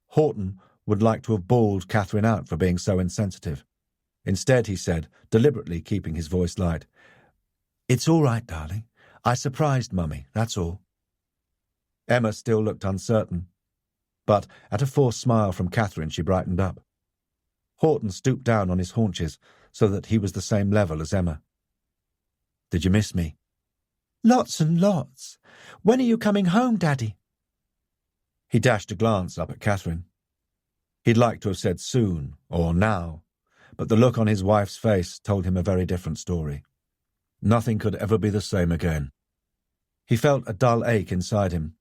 Horton would like to have bawled Catherine out for being so insensitive. Instead, he said, deliberately keeping his voice light, "It's all right, darling. I surprised Mummy, that's all." Emma still looked uncertain, but at a forced smile from Catherine she brightened up. Horton stooped down on his haunches so that he was the same level as Emma. "Did you miss me?" "Lots and lots. When are you coming home, Daddy?" He dashed a glance up at Catherine. He'd like to have said soon or now, but the look on his wife's face told him a very different story. Nothing could ever be the same again. He felt a dull ache inside him,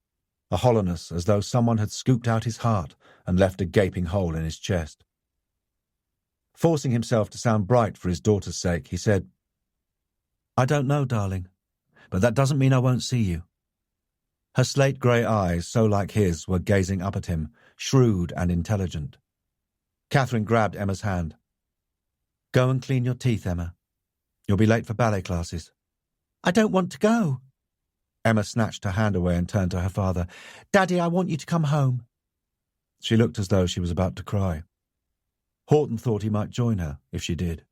a hollowness as though someone had scooped out his heart and left a gaping hole in his chest. Forcing himself to sound bright for his daughter's sake, he said, "I don't know, darling, but that doesn't mean I won't see you." Her slate-grey eyes, so like his, were gazing up at him, shrewd and intelligent. Catherine grabbed Emma's hand. "Go and clean your teeth, Emma. You'll be late for ballet classes." "I don't want to go." Emma snatched her hand away and turned to her father. "Daddy, I want you to come home." She looked as though she was about to cry. Horton thought he might join her if she did.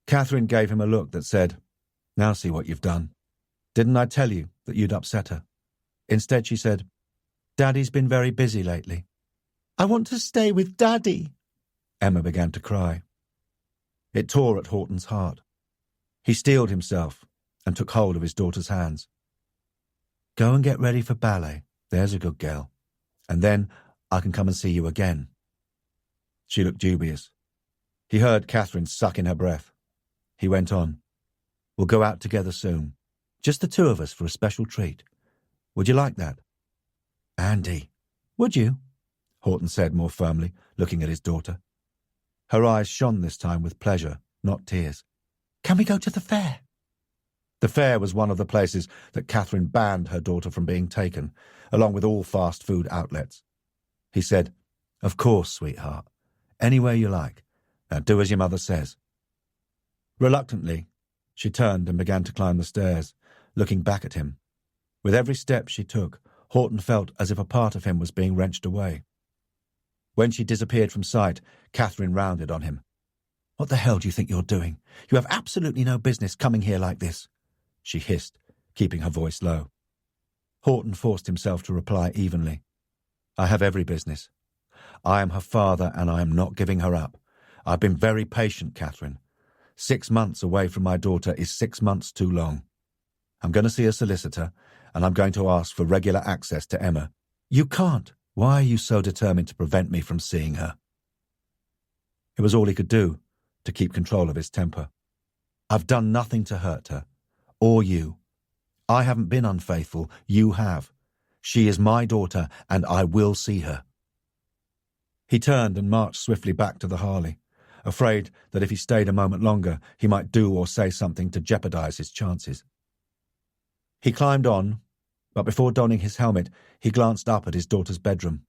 Catherine gave him a look that said, "Now see what you've done. Didn't I tell you that you'd upset her?" Instead she said, "Daddy's been very busy lately." "I want to stay with Daddy." Emma began to cry. It tore at Horton's heart. He steeled himself and took hold of his daughter's hands. "Go and get ready for ballet, there's a good girl, and then I can come and see you again." She looked dubious. He heard Catherine suck in her breath. He went on, "We'll go out together soon, just the two of us for a special treat. Would you like that?" "Andy, would you?" Horton said more firmly, looking at his daughter. Her eyes shone this time with pleasure, not tears. "Can we go to the fair?" The fair was one of the places that Catherine banned her daughter from being taken, along with all fast food outlets. He said, "Of course, sweetheart. Anywhere you like. Now do as your mother says." Reluctantly, she turned and began to climb the stairs, looking back at him. With every step she took, Horton felt as if a part of him was being wrenched away. When she disappeared from sight, Catherine rounded on him. "What the hell do you think you're doing? You have absolutely no business coming here like this," she hissed, keeping her voice low. Horton forced himself to reply evenly. "I have every business. I am her father and I am not giving her up. I've been very patient, Catherine. 6 months away from my daughter is 6 months too long. I'm going to see a solicitor, and I'm going to ask for regular access to Emma." "You can't. Why are you so determined to prevent me from seeing her?" It was all he could do to keep control of his temper. "I've done nothing to hurt her. Or you. I haven't been unfaithful. You have. She is my daughter, and I will see her." He turned and marched swiftly back to the Harley, afraid that if he stayed a moment longer, he might do or say something to jeopardize his chances. He climbed on, but before donning his helmet, he glanced up at his daughter's bedroom.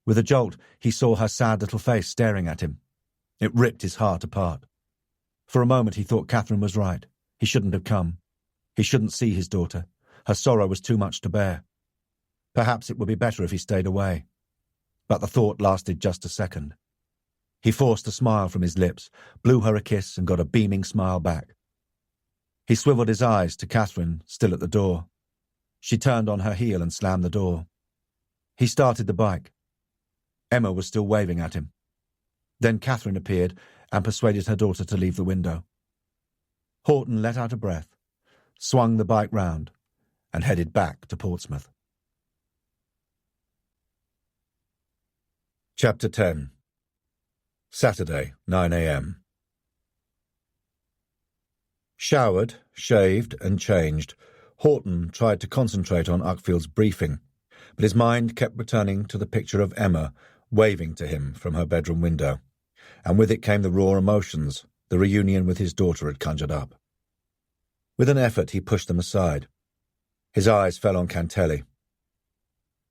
With a jolt, he saw her sad little face staring at him. It ripped his heart apart. For a moment he thought Catherine was right. He shouldn't have come. He shouldn't see his daughter. Her sorrow was too much to bear. Perhaps it would be better if he stayed away. But the thought lasted just a second. He forced a smile from his lips, blew her a kiss, and got a beaming smile back. He swiveled his eyes to Catherine, still at the door. She turned on her heel and slammed the door. He started the bike. Emma was still waving at him. Then Catherine appeared and persuaded her daughter to leave the window. Horton let out a breath, swung the bike round, and headed back to Portsmouth. Chapter 10. Saturday, 9 a.m. Showered, shaved, and changed, Horton tried to concentrate on Uckfield's briefing, but his mind kept returning to the picture of Emma waving to him from her bedroom window, and with it came the raw emotions the reunion with his daughter had conjured up. With an effort he pushed them aside. His eyes fell on Cantelli.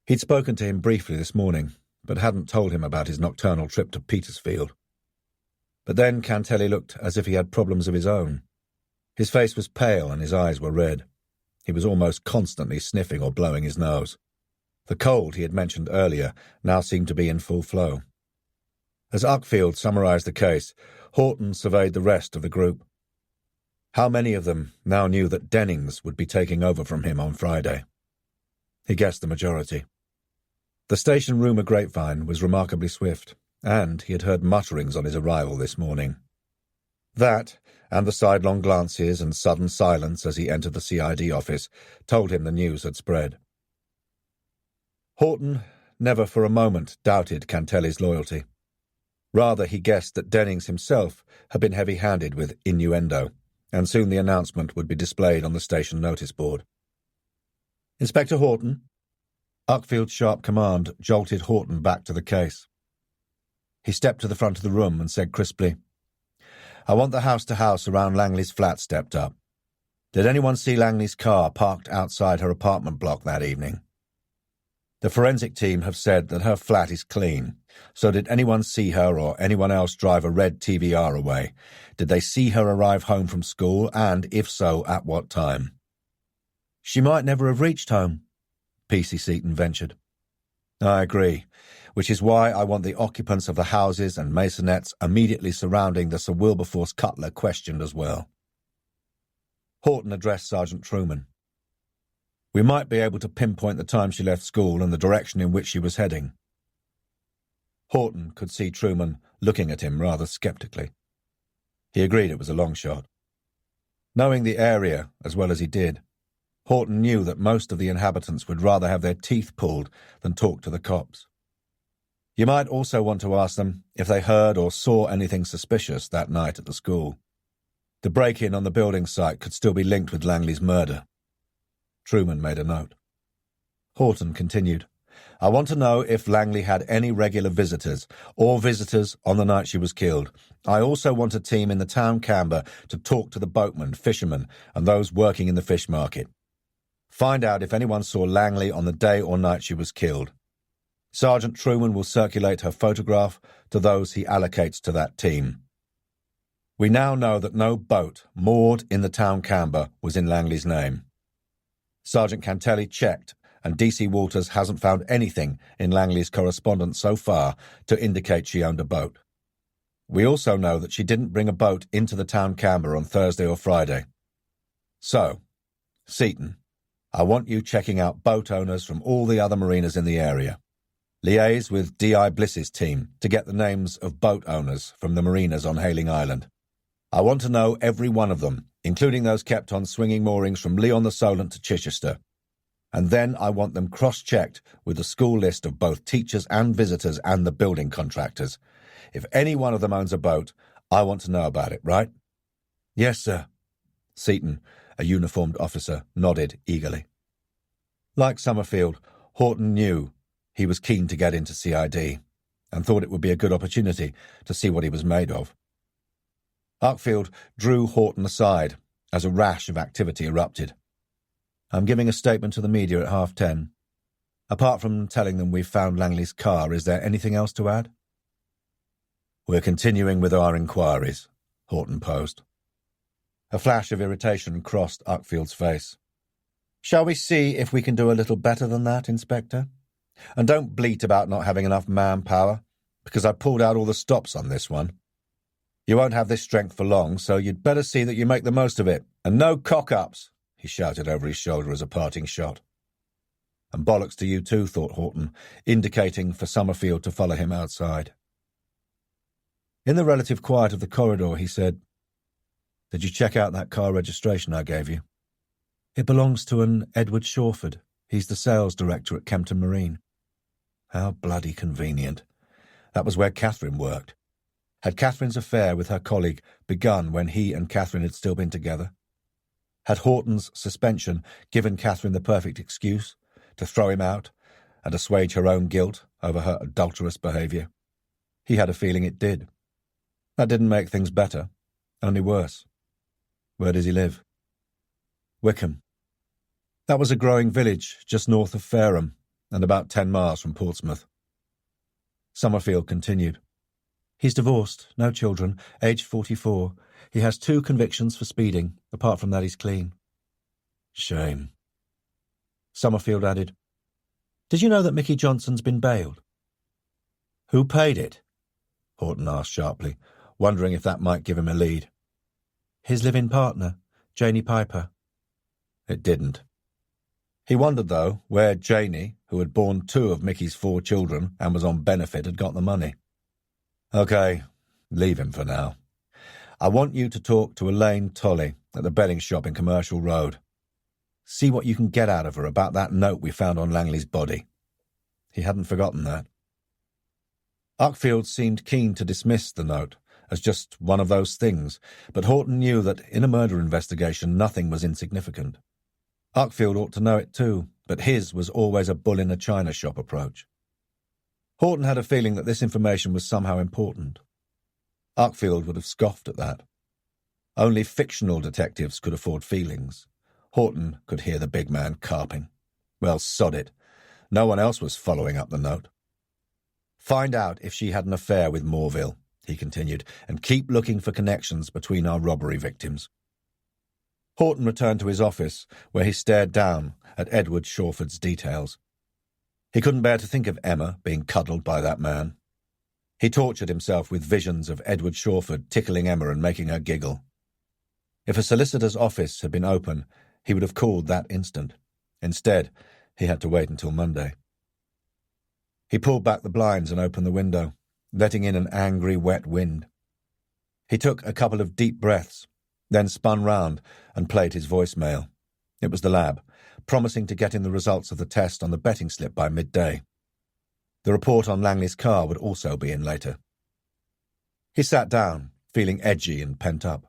He'd spoken to him briefly this morning, but hadn't told him about his nocturnal trip to Petersfield. But then Cantelli looked as if he had problems of his own. His face was pale and his eyes were red. He was almost constantly sniffing or blowing his nose. The cold he had mentioned earlier now seemed to be in full flow. As Uckfield summarised the case, Horton surveyed the rest of the group. How many of them now knew that Dennings would be taking over from him on Friday? He guessed the majority. The station rumour grapevine was remarkably swift, and he had heard mutterings on his arrival this morning. That, and the sidelong glances and sudden silence as he entered the CID office, told him the news had spread. Horton never for a moment doubted Cantelli's loyalty. Rather, he guessed that Dennings himself had been heavy-handed with innuendo, and soon the announcement would be displayed on the station notice board. "Inspector Horton?" Uckfield's sharp command jolted Horton back to the case. He stepped to the front of the room and said crisply, "I want the house-to-house around Langley's flat stepped up. Did anyone see Langley's car parked outside her apartment block that evening? The forensic team have said that her flat is clean, so did anyone see her or anyone else drive a red TVR away? Did they see her arrive home from school, and if so, at what time?" "She might never have reached home," P.C. Seaton ventured. "I agree, which is why I want the occupants of the houses and maisonettes immediately surrounding the Sir Wilberforce Cutler questioned as well." Horton addressed Sergeant Truman. "We might be able to pinpoint the time she left school and the direction in which she was heading." Horton could see Truman looking at him rather sceptically. He agreed it was a long shot. Knowing the area as well as he did, Horton knew that most of the inhabitants would rather have their teeth pulled than talk to the cops. You might also want to ask them if they heard or saw anything suspicious that night at the school. The break-in on the building site could still be linked with Langley's murder. Truman made a note. Horton continued, "I want to know if Langley had any regular visitors or visitors on the night she was killed. I also want a team in the town Canberra to talk to the boatmen, fishermen, and those working in the fish market. Find out if anyone saw Langley on the day or night she was killed. Sergeant Truman will circulate her photograph to those he allocates to that team. We now know that no boat moored in the town Canberra was in Langley's name. Sergeant Cantelli checked, and DC Walters hasn't found anything in Langley's correspondence so far to indicate she owned a boat. We also know that she didn't bring a boat into the town Canberra on Thursday or Friday. So, Seaton, I want you checking out boat owners from all the other marinas in the area. Liaise with D.I. Bliss's team to get the names of boat owners from the marinas on Hayling Island. I want to know every one of them, including those kept on swinging moorings from Leon the Solent to Chichester. And then I want them cross-checked with the school list of both teachers and visitors and the building contractors. If any one of them owns a boat, I want to know about it, right?" "Yes, sir." Seaton, a uniformed officer, nodded eagerly. Like Summerfield, Horton knew he was keen to get into CID and thought it would be a good opportunity to see what he was made of. Uckfield drew Horton aside as a rash of activity erupted. "I'm giving a statement to the media at 10:30. Apart from telling them we've found Langley's car, is there anything else to add?" "We're continuing with our inquiries," Horton posed. A flash of irritation crossed Uckfield's face. "Shall we see if we can do a little better than that, Inspector? And don't bleat about not having enough manpower, because I pulled out all the stops on this one. You won't have this strength for long, so you'd better see that you make the most of it. And no cock-ups," he shouted over his shoulder as a parting shot. "And bollocks to you too," thought Horton, indicating for Summerfield to follow him outside. In the relative quiet of the corridor, he said, "Did you check out that car registration I gave you? It belongs to an Edward Shawford. He's the sales director at Kempton Marine." How bloody convenient. That was where Catherine worked. Had Catherine's affair with her colleague begun when he and Catherine had still been together? Had Horton's suspension given Catherine the perfect excuse to throw him out and assuage her own guilt over her adulterous behaviour? He had a feeling it did. That didn't make things better, only worse. Where does he live? Wickham. That was a growing village just north of Fareham and about 10 miles from Portsmouth. Summerfield continued. "He's divorced, no children, aged 44. He has 2 convictions for speeding. Apart from that, he's clean." "Shame." Summerfield added, "Did you know that Mickey Johnson's been bailed?" "Who paid it?" Horton asked sharply, wondering if that might give him a lead. His live-in partner, Janie Piper. It didn't. He wondered, though, where Janie, who had borne 2 of Mickey's 4 children and was on benefit, had got the money. Okay, leave him for now. I want you to talk to Elaine Tolley at the bedding shop in Commercial Road. See what you can get out of her about that note we found on Langley's body. He hadn't forgotten that. Uckfield seemed keen to dismiss the note as just one of those things, but Horton knew that in a murder investigation nothing was insignificant. Uckfield ought to know it too, but his was always a bull-in-a-china-shop approach. Horton had a feeling that this information was somehow important. Uckfield would have scoffed at that. Only fictional detectives could afford feelings. Horton could hear the big man carping. Well, sod it. No one else was following up the note. Find out if she had an affair with Morville, he continued, and keep looking for connections between our robbery victims. Horton returned to his office, where he stared down at Edward Shawford's details. He couldn't bear to think of Emma being cuddled by that man. He tortured himself with visions of Edward Shawford tickling Emma and making her giggle. If a solicitor's office had been open, he would have called that instant. Instead, he had to wait until Monday. He pulled back the blinds and opened the window, letting in an angry, wet wind. He took a couple of deep breaths, then spun round and played his voicemail. It was the lab, promising to get in the results of the test on the betting slip by midday. The report on Langley's car would also be in later. He sat down, feeling edgy and pent up.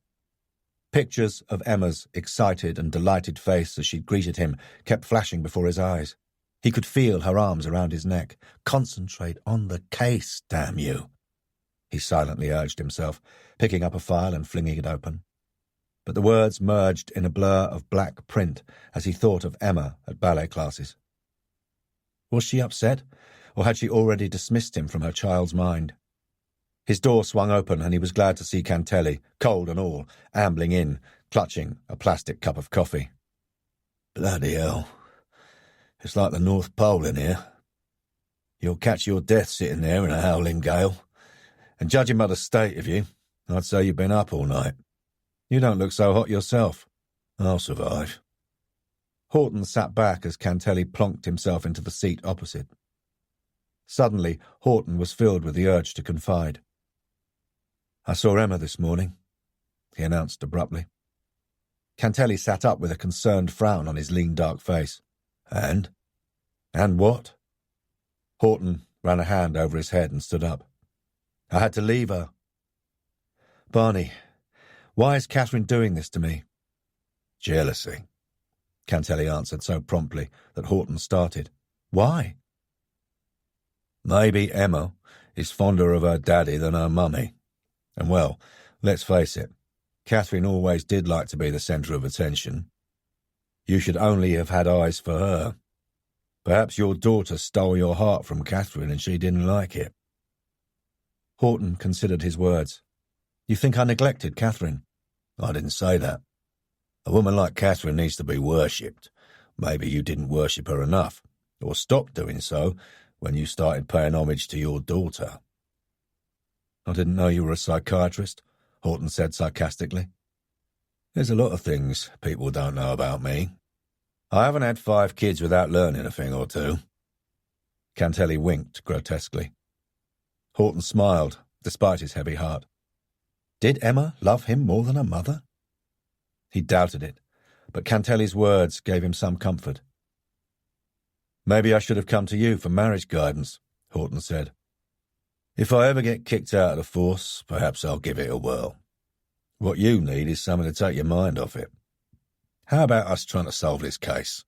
Pictures of Emma's excited and delighted face as she greeted him kept flashing before his eyes. He could feel her arms around his neck. Concentrate on the case, damn you, he silently urged himself, picking up a file and flinging it open. But the words merged in a blur of black print as he thought of Emma at ballet classes. Was she upset, or had she already dismissed him from her child's mind? His door swung open and he was glad to see Cantelli, cold and all, ambling in, clutching a plastic cup of coffee. Bloody hell. It's like the North Pole in here. You'll catch your death sitting there in a howling gale. And judging by the state of you, I'd say you've been up all night. You don't look so hot yourself. I'll survive. Horton sat back as Cantelli plonked himself into the seat opposite. Suddenly, Horton was filled with the urge to confide. I saw Emma this morning, he announced abruptly. Cantelli sat up with a concerned frown on his lean, dark face. And? And what? Horton ran a hand over his head and stood up. I had to leave her. Barney, why is Catherine doing this to me? Jealousy, Cantelli answered so promptly that Horton started. Why? Maybe Emma is fonder of her daddy than her mummy. And well, let's face it, Catherine always did like to be the centre of attention. You should only have had eyes for her. Perhaps your daughter stole your heart from Catherine and she didn't like it. Horton considered his words. You think I neglected Catherine? I didn't say that. A woman like Catherine needs to be worshipped. Maybe you didn't worship her enough, or stopped doing so when you started paying homage to your daughter. I didn't know you were a psychiatrist, Horton said sarcastically. There's a lot of things people don't know about me. I haven't had 5 kids without learning a thing or two. Cantelli winked grotesquely. Horton smiled, despite his heavy heart. Did Emma love him more than her mother? He doubted it, but Cantelli's words gave him some comfort. Maybe I should have come to you for marriage guidance, Horton said. If I ever get kicked out of the force, perhaps I'll give it a whirl. What you need is something to take your mind off it. How about us trying to solve this case?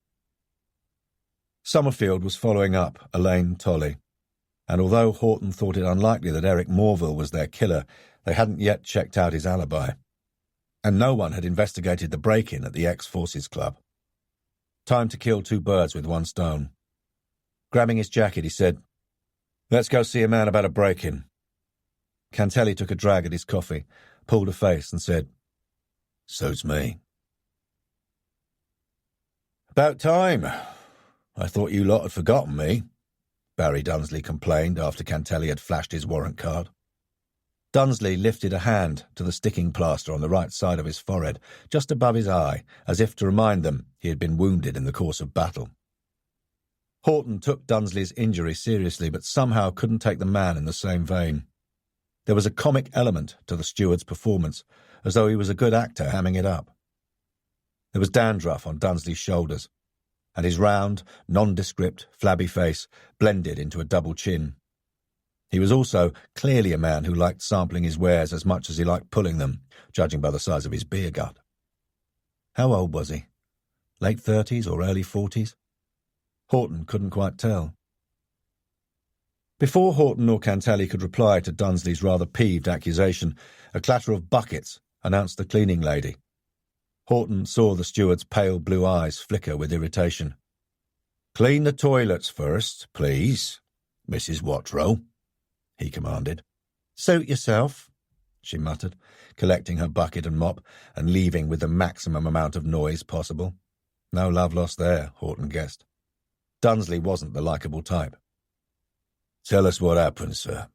Summerfield was following up Elaine Tolley, and although Horton thought it unlikely that Eric Morville was their killer, they hadn't yet checked out his alibi. And no one had investigated the break-in at the ex-Forces Club. Time to kill 2 birds with one stone. Grabbing his jacket, he said, Let's go see a man about a break-in. Cantelli took a drag at his coffee, pulled a face and said, Suits me. About time. I thought you lot had forgotten me, Barry Dunsley complained after Cantelli had flashed his warrant card. Dunsley lifted a hand to the sticking plaster on the right side of his forehead, just above his eye, as if to remind them he had been wounded in the course of battle. Horton took Dunsley's injury seriously, but somehow couldn't take the man in the same vein. There was a comic element to the steward's performance, as though he was a good actor hamming it up. There was dandruff on Dunsley's shoulders, and his round, nondescript, flabby face blended into a double chin. He was also clearly a man who liked sampling his wares as much as he liked pulling them, judging by the size of his beer gut. How old was he? Late 30s or early 40s? Horton couldn't quite tell. Before Horton or Cantelli could reply to Dunsley's rather peeved accusation, a clatter of buckets announced the cleaning lady. Horton saw the steward's pale blue eyes flicker with irritation. "Clean the toilets first, please, Mrs. Watrow," he commanded. "Suit yourself," she muttered, collecting her bucket and mop and leaving with the maximum amount of noise possible. No love lost there, Horton guessed. Dunsley wasn't the likeable type. "Tell us what happened, sir,"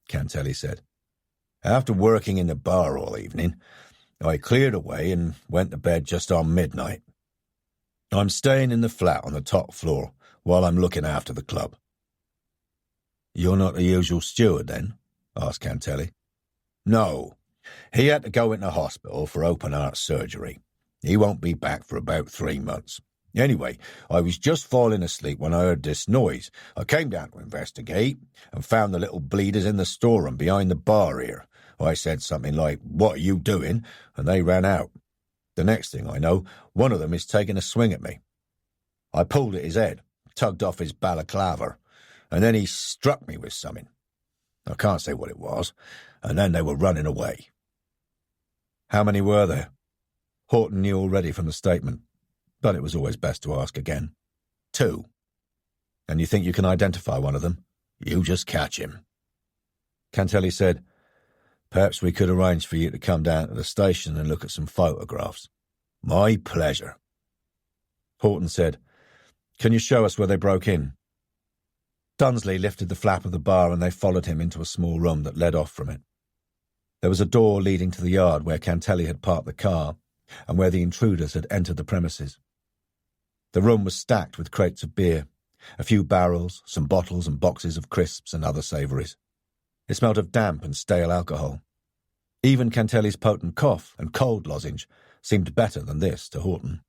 Cantelli said. "After working in the bar all evening, I cleared away and went to bed just on midnight. I'm staying in the flat on the top floor while I'm looking after the club." "You're not the usual steward, then?" asked Cantelli. "No. He had to go into hospital for open-heart surgery. He won't be back for about 3 months. Anyway, I was just falling asleep when I heard this noise. I came down to investigate and found the little bleeders in the storeroom behind the bar here. I said something like, 'What are you doing?' and they ran out. The next thing I know, one of them is taking a swing at me. I pulled at his head, tugged off his balaclava, and then he struck me with something. I can't say what it was, and then they were running away." "How many were there?" Horton knew already from the statement, but it was always best to ask again. "2. "And you think you can identify one of them?" "You just catch him." Cantelli said, "Perhaps we could arrange for you to come down to the station and look at some photographs." "My pleasure." Horton said, "Can you show us where they broke in?" Dunsley lifted the flap of the bar and they followed him into a small room that led off from it. There was a door leading to the yard where Cantelli had parked the car and where the intruders had entered the premises. The room was stacked with crates of beer, a few barrels, some bottles and boxes of crisps and other savouries. It smelled of damp and stale alcohol. Even Cantelli's potent cough and cold lozenge seemed better than this to Horton.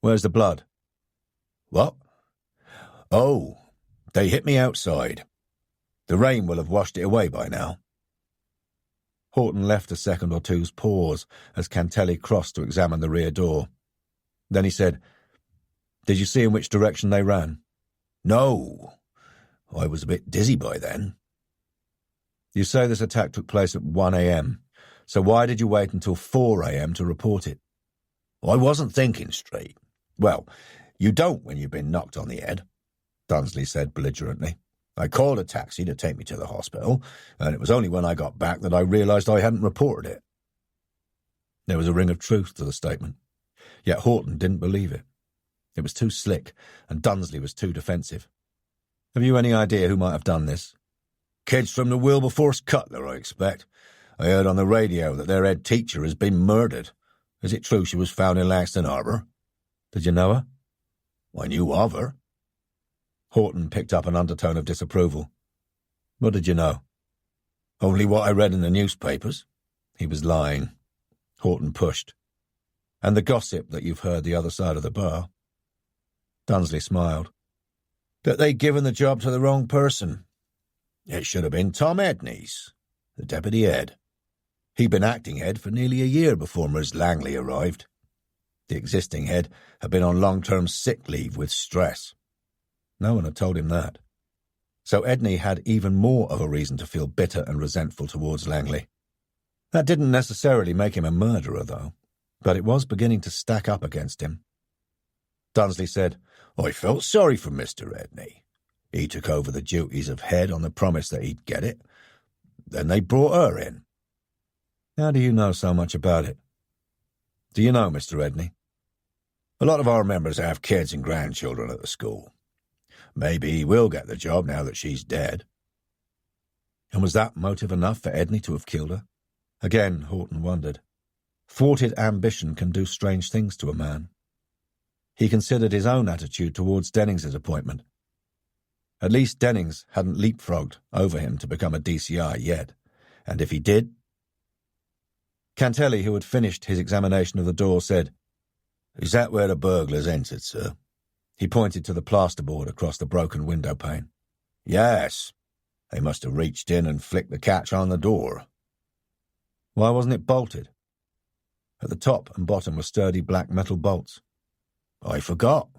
"Where's the blood?" "What? Oh, they hit me outside. The rain will have washed it away by now." Horton left a second or two's pause as Cantelli crossed to examine the rear door. Then he said, "Did you see in which direction they ran?" "No. I was a bit dizzy by then." "You say this attack took place at 1 a.m., so why did you wait until 4 a.m. to report it?" "I wasn't thinking straight." "Well, you don't when you've been knocked on the head," Dunsley said belligerently. "I called a taxi to take me to the hospital, and it was only when I got back that I realised I hadn't reported it." There was a ring of truth to the statement, yet Horton didn't believe it. It was too slick, and Dunsley was too defensive. "Have you any idea who might have done this?" "Kids from the Wilberforce Cutler, I expect. I heard on the radio that their head teacher has been murdered. Is it true she was found in Langston Harbour?" "Did you know her?" "I knew of her." Horton picked up an undertone of disapproval. "What did you know?" "Only what I read in the newspapers." He was lying. Horton pushed. "And the gossip that you've heard the other side of the bar?" Dunsley smiled. "That they'd given the job to the wrong person. It should have been Tom Edney's, the deputy head. He'd been acting head for nearly a year before Ms. Langley arrived. The existing head had been on long-term sick leave with stress. No one had told him that. So Edney had even more of a reason to feel bitter and resentful towards Langley. That didn't necessarily make him a murderer, though, but it was beginning to stack up against him. Dunsley said, "I felt sorry for Mr. Edney. He took over the duties of head on the promise that he'd get it. Then they brought her in." "How do you know so much about it?" "Do you know Mr. Edney?" "A lot of our members have kids and grandchildren at the school. Maybe he will get the job now that she's dead." And was that motive enough for Edney to have killed her? Again, Horton wondered. Thwarted ambition can do strange things to a man. He considered his own attitude towards Dennings's appointment. At least Dennings hadn't leapfrogged over him to become a DCI yet, and if he did... Cantelli, who had finished his examination of the door, said, "Is that where the burglars entered, sir?" He pointed to the plasterboard across the broken window pane. "Yes. They must have reached in and flicked the catch on the door." "Why wasn't it bolted?" At the top and bottom were sturdy black metal bolts. "I forgot."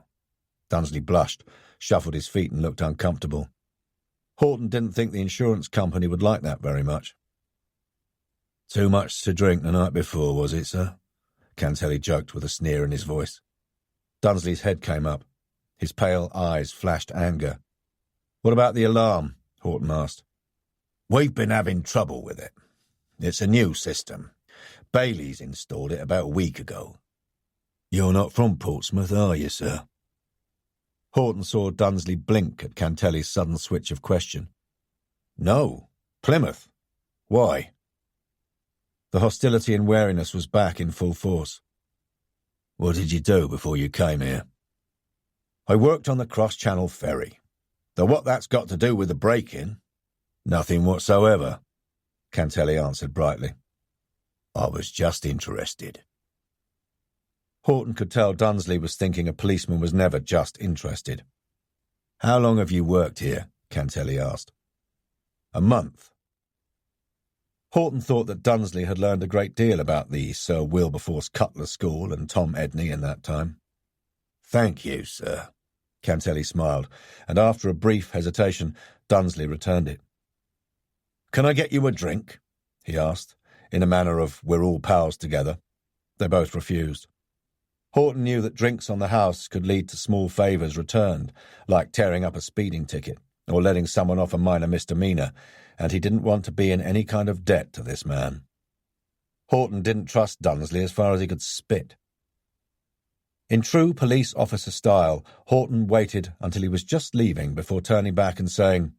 Dunsley blushed, shuffled his feet and looked uncomfortable. Horton didn't think the insurance company would like that very much. "Too much to drink the night before, was it, sir?" Cantelli joked with a sneer in his voice. Dunsley's head came up. His pale eyes flashed anger. "What about the alarm?" Horton asked. "We've been having trouble with it. It's a new system. Bailey's installed it about a week ago." "You're not from Portsmouth, are you, sir?" Horton saw Dunsley blink at Cantelli's sudden switch of question. "No, Plymouth. Why?" The hostility and wariness was back in full force. "What did you do before you came here?" "I worked on the cross-channel ferry. Though what that's got to do with the break-in?" "Nothing whatsoever," Cantelli answered brightly. "I was just interested." Horton could tell Dunsley was thinking a policeman was never just interested. "How long have you worked here?" Cantelli asked. "A month." Horton thought that Dunsley had learned a great deal about the Sir Wilberforce Cutler School and Tom Edney in that time. "Thank you, sir." Cantelli smiled, and after a brief hesitation, Dunsley returned it. "Can I get you a drink?" he asked, in a manner of "we're all pals together." They both refused. Horton knew that drinks on the house could lead to small favours returned, like tearing up a speeding ticket or letting someone off a minor misdemeanour, and he didn't want to be in any kind of debt to this man. Horton didn't trust Dunsley as far as he could spit. In true police officer style, Horton waited until he was just leaving before turning back and saying,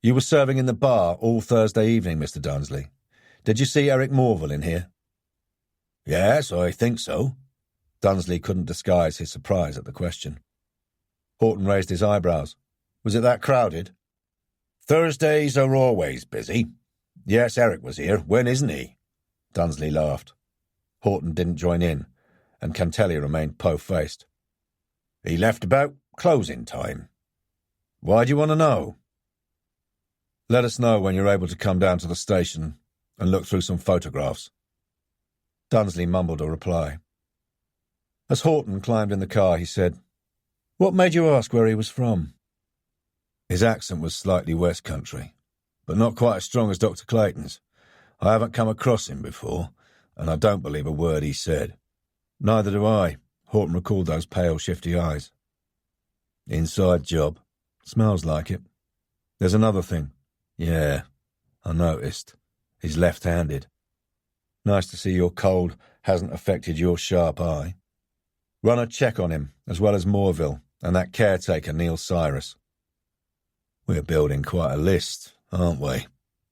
"You were serving in the bar all Thursday evening, Mr. Dunsley. Did you see Eric Morville in here?" "Yes, I think so." Dunsley couldn't disguise his surprise at the question. Horton raised his eyebrows. "Was it that crowded?" "Thursdays are always busy. Yes, Eric was here. When isn't he?" Dunsley laughed. Horton didn't join in, and Cantelli remained po-faced. "He left about closing time." "Why do you want to know?" "Let us know when you're able to come down to the station and look through some photographs." Dunsley mumbled a reply. As Horton climbed in the car, he said, "What made you ask where he was from?" His accent was slightly West Country, but not quite as strong as Dr. Clayton's. I haven't come across him before, and I don't believe a word he said. "Neither do I." Horton recalled those pale, shifty eyes. "Inside job. Smells like it. There's another thing." "Yeah, I noticed. He's left-handed. Nice to see your cold hasn't affected your sharp eye. Run a check on him, as well as Morville and that caretaker, Neil Cyrus." "We're building quite a list, aren't we?"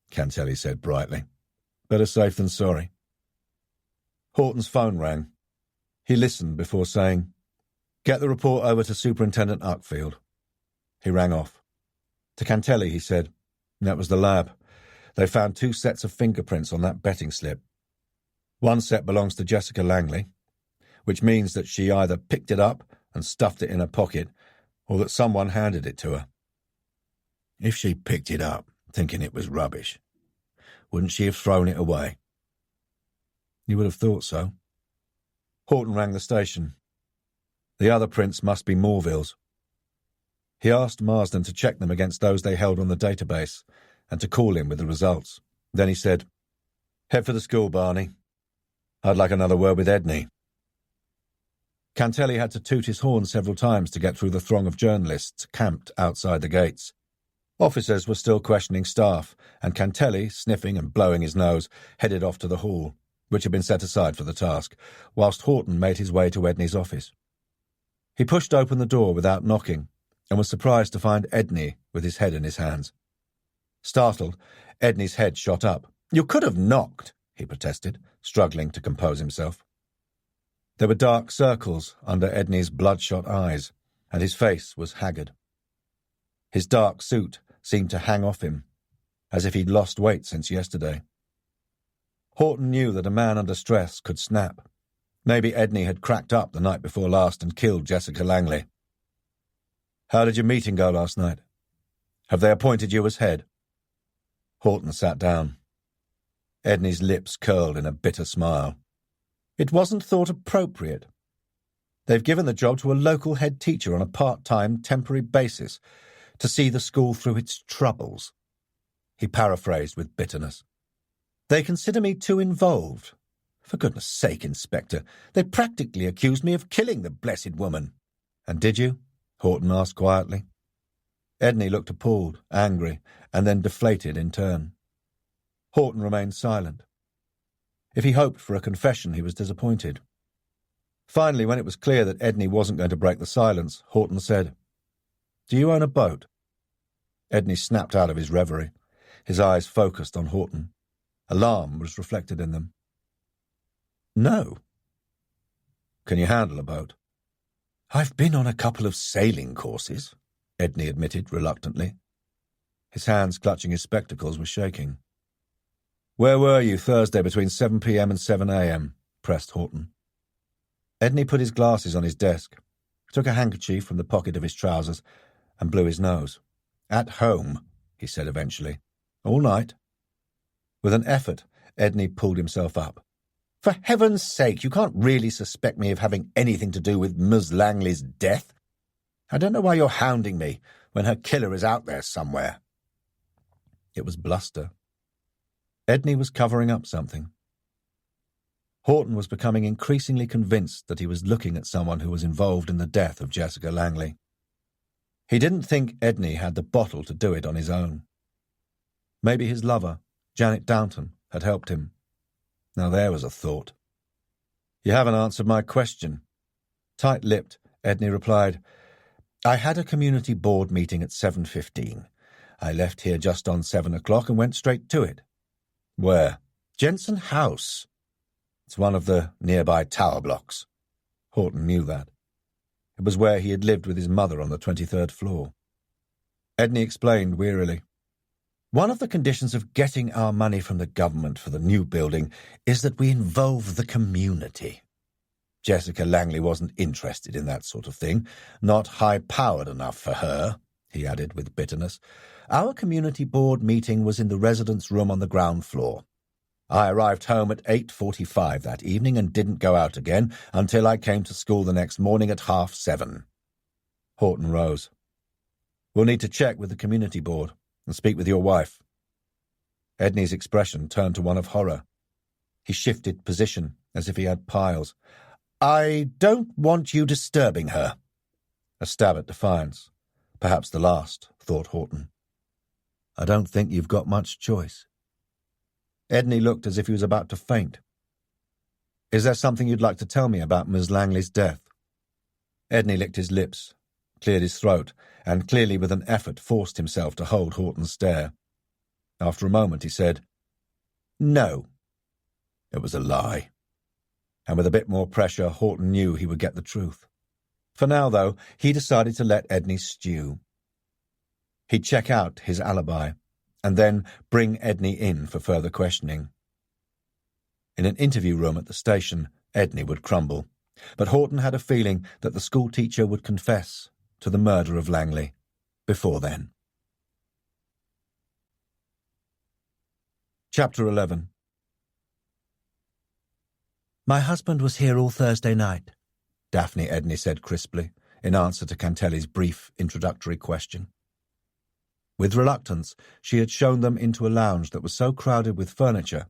Cantelli said brightly. "Better safe than sorry." Horton's phone rang. He listened before saying, "Get the report over to Superintendent Uckfield." He rang off. To Cantelli, he said, "That was the lab. They found 2 sets of fingerprints on that betting slip. One set belongs to Jessica Langley, which means that she either picked it up and stuffed it in her pocket, or that someone handed it to her." "If she picked it up, thinking it was rubbish, wouldn't she have thrown it away?" "You would have thought so." Horton rang the station. The other prints must be Morville's. He asked Marsden to check them against those they held on the database and to call him with the results. Then he said, "Head for the school, Barney. I'd like another word with Edney." Cantelli had to toot his horn several times to get through the throng of journalists camped outside the gates. Officers were still questioning staff, and Cantelli, sniffing and blowing his nose, headed off to the hall, which had been set aside for the task, whilst Horton made his way to Edney's office. He pushed open the door without knocking, and was surprised to find Edney with his head in his hands. Startled, Edney's head shot up. "You could have knocked," he protested, struggling to compose himself. There were dark circles under Edney's bloodshot eyes, and his face was haggard. His dark suit seemed to hang off him, as if he'd lost weight since yesterday. Horton knew that a man under stress could snap. Maybe Edney had cracked up the night before last and killed Jessica Langley. "How did your meeting go last night? Have they appointed you as head?" Horton sat down. Edney's lips curled in a bitter smile. "It wasn't thought appropriate. They've given the job to a local head teacher on a part-time, temporary basis to see the school through its troubles." He paraphrased with bitterness. "They consider me too involved. For goodness sake, Inspector, they practically accused me of killing the blessed woman." "And did you?" Horton asked quietly. Edney looked appalled, angry, and then deflated in turn. Horton remained silent. If he hoped for a confession, he was disappointed. Finally, when it was clear that Edney wasn't going to break the silence, Horton said, "Do you own a boat?" Edney snapped out of his reverie. His eyes focused on Horton. Alarm was reflected in them. "No." "Can you handle a boat?" "I've been on a couple of sailing courses," Edney admitted reluctantly. His hands clutching his spectacles were shaking. "Where were you Thursday between 7 p.m. and 7 a.m.? pressed Horton. Edney put his glasses on his desk, took a handkerchief from the pocket of his trousers, and blew his nose. "At home," he said eventually. "All night." With an effort, Edney pulled himself up. "For heaven's sake, you can't really suspect me of having anything to do with Ms. Langley's death. I don't know why you're hounding me when her killer is out there somewhere." It was bluster. Edney was covering up something. Horton was becoming increasingly convinced that he was looking at someone who was involved in the death of Jessica Langley. He didn't think Edney had the bottle to do it on his own. Maybe his lover, Janet Downton, had helped him. Now there was a thought. "You haven't answered my question." Tight-lipped, Edney replied, "I had a community board meeting at 7:15. I left here just on 7 o'clock and went straight to it." "Where?" "Jensen House. It's one of the nearby tower blocks." Horton knew that. It was where he had lived with his mother on the 23rd floor. Edney explained wearily, "One of the conditions of getting our money from the government for the new building is that we involve the community. Jessica Langley wasn't interested in that sort of thing, not high-powered enough for her," he added with bitterness. "Our community board meeting was in the residence room on the ground floor. I arrived home at 8:45 that evening and didn't go out again until I came to school the next morning at 7:30. Horton rose. "We'll need to check with the community board and speak with your wife." Edney's expression turned to one of horror. He shifted position as if he had piles. "I don't want you disturbing her." A stab at defiance. Perhaps the last, thought Horton. "I don't think you've got much choice." Edney looked as if he was about to faint. "Is there something you'd like to tell me about Ms. Langley's death?" Edney licked his lips, cleared his throat, and clearly with an effort forced himself to hold Horton's stare. After a moment he said, "No." It was a lie. And with a bit more pressure, Horton knew he would get the truth. For now, though, he decided to let Edney stew. He'd check out his alibi, and then bring Edney in for further questioning. In an interview room at the station, Edney would crumble, but Horton had a feeling that the schoolteacher would confess to the murder of Langley before then. Chapter 11. "My husband was here all Thursday night," Daphne Edney said crisply, in answer to Cantelli's brief introductory question. With reluctance, she had shown them into a lounge that was so crowded with furniture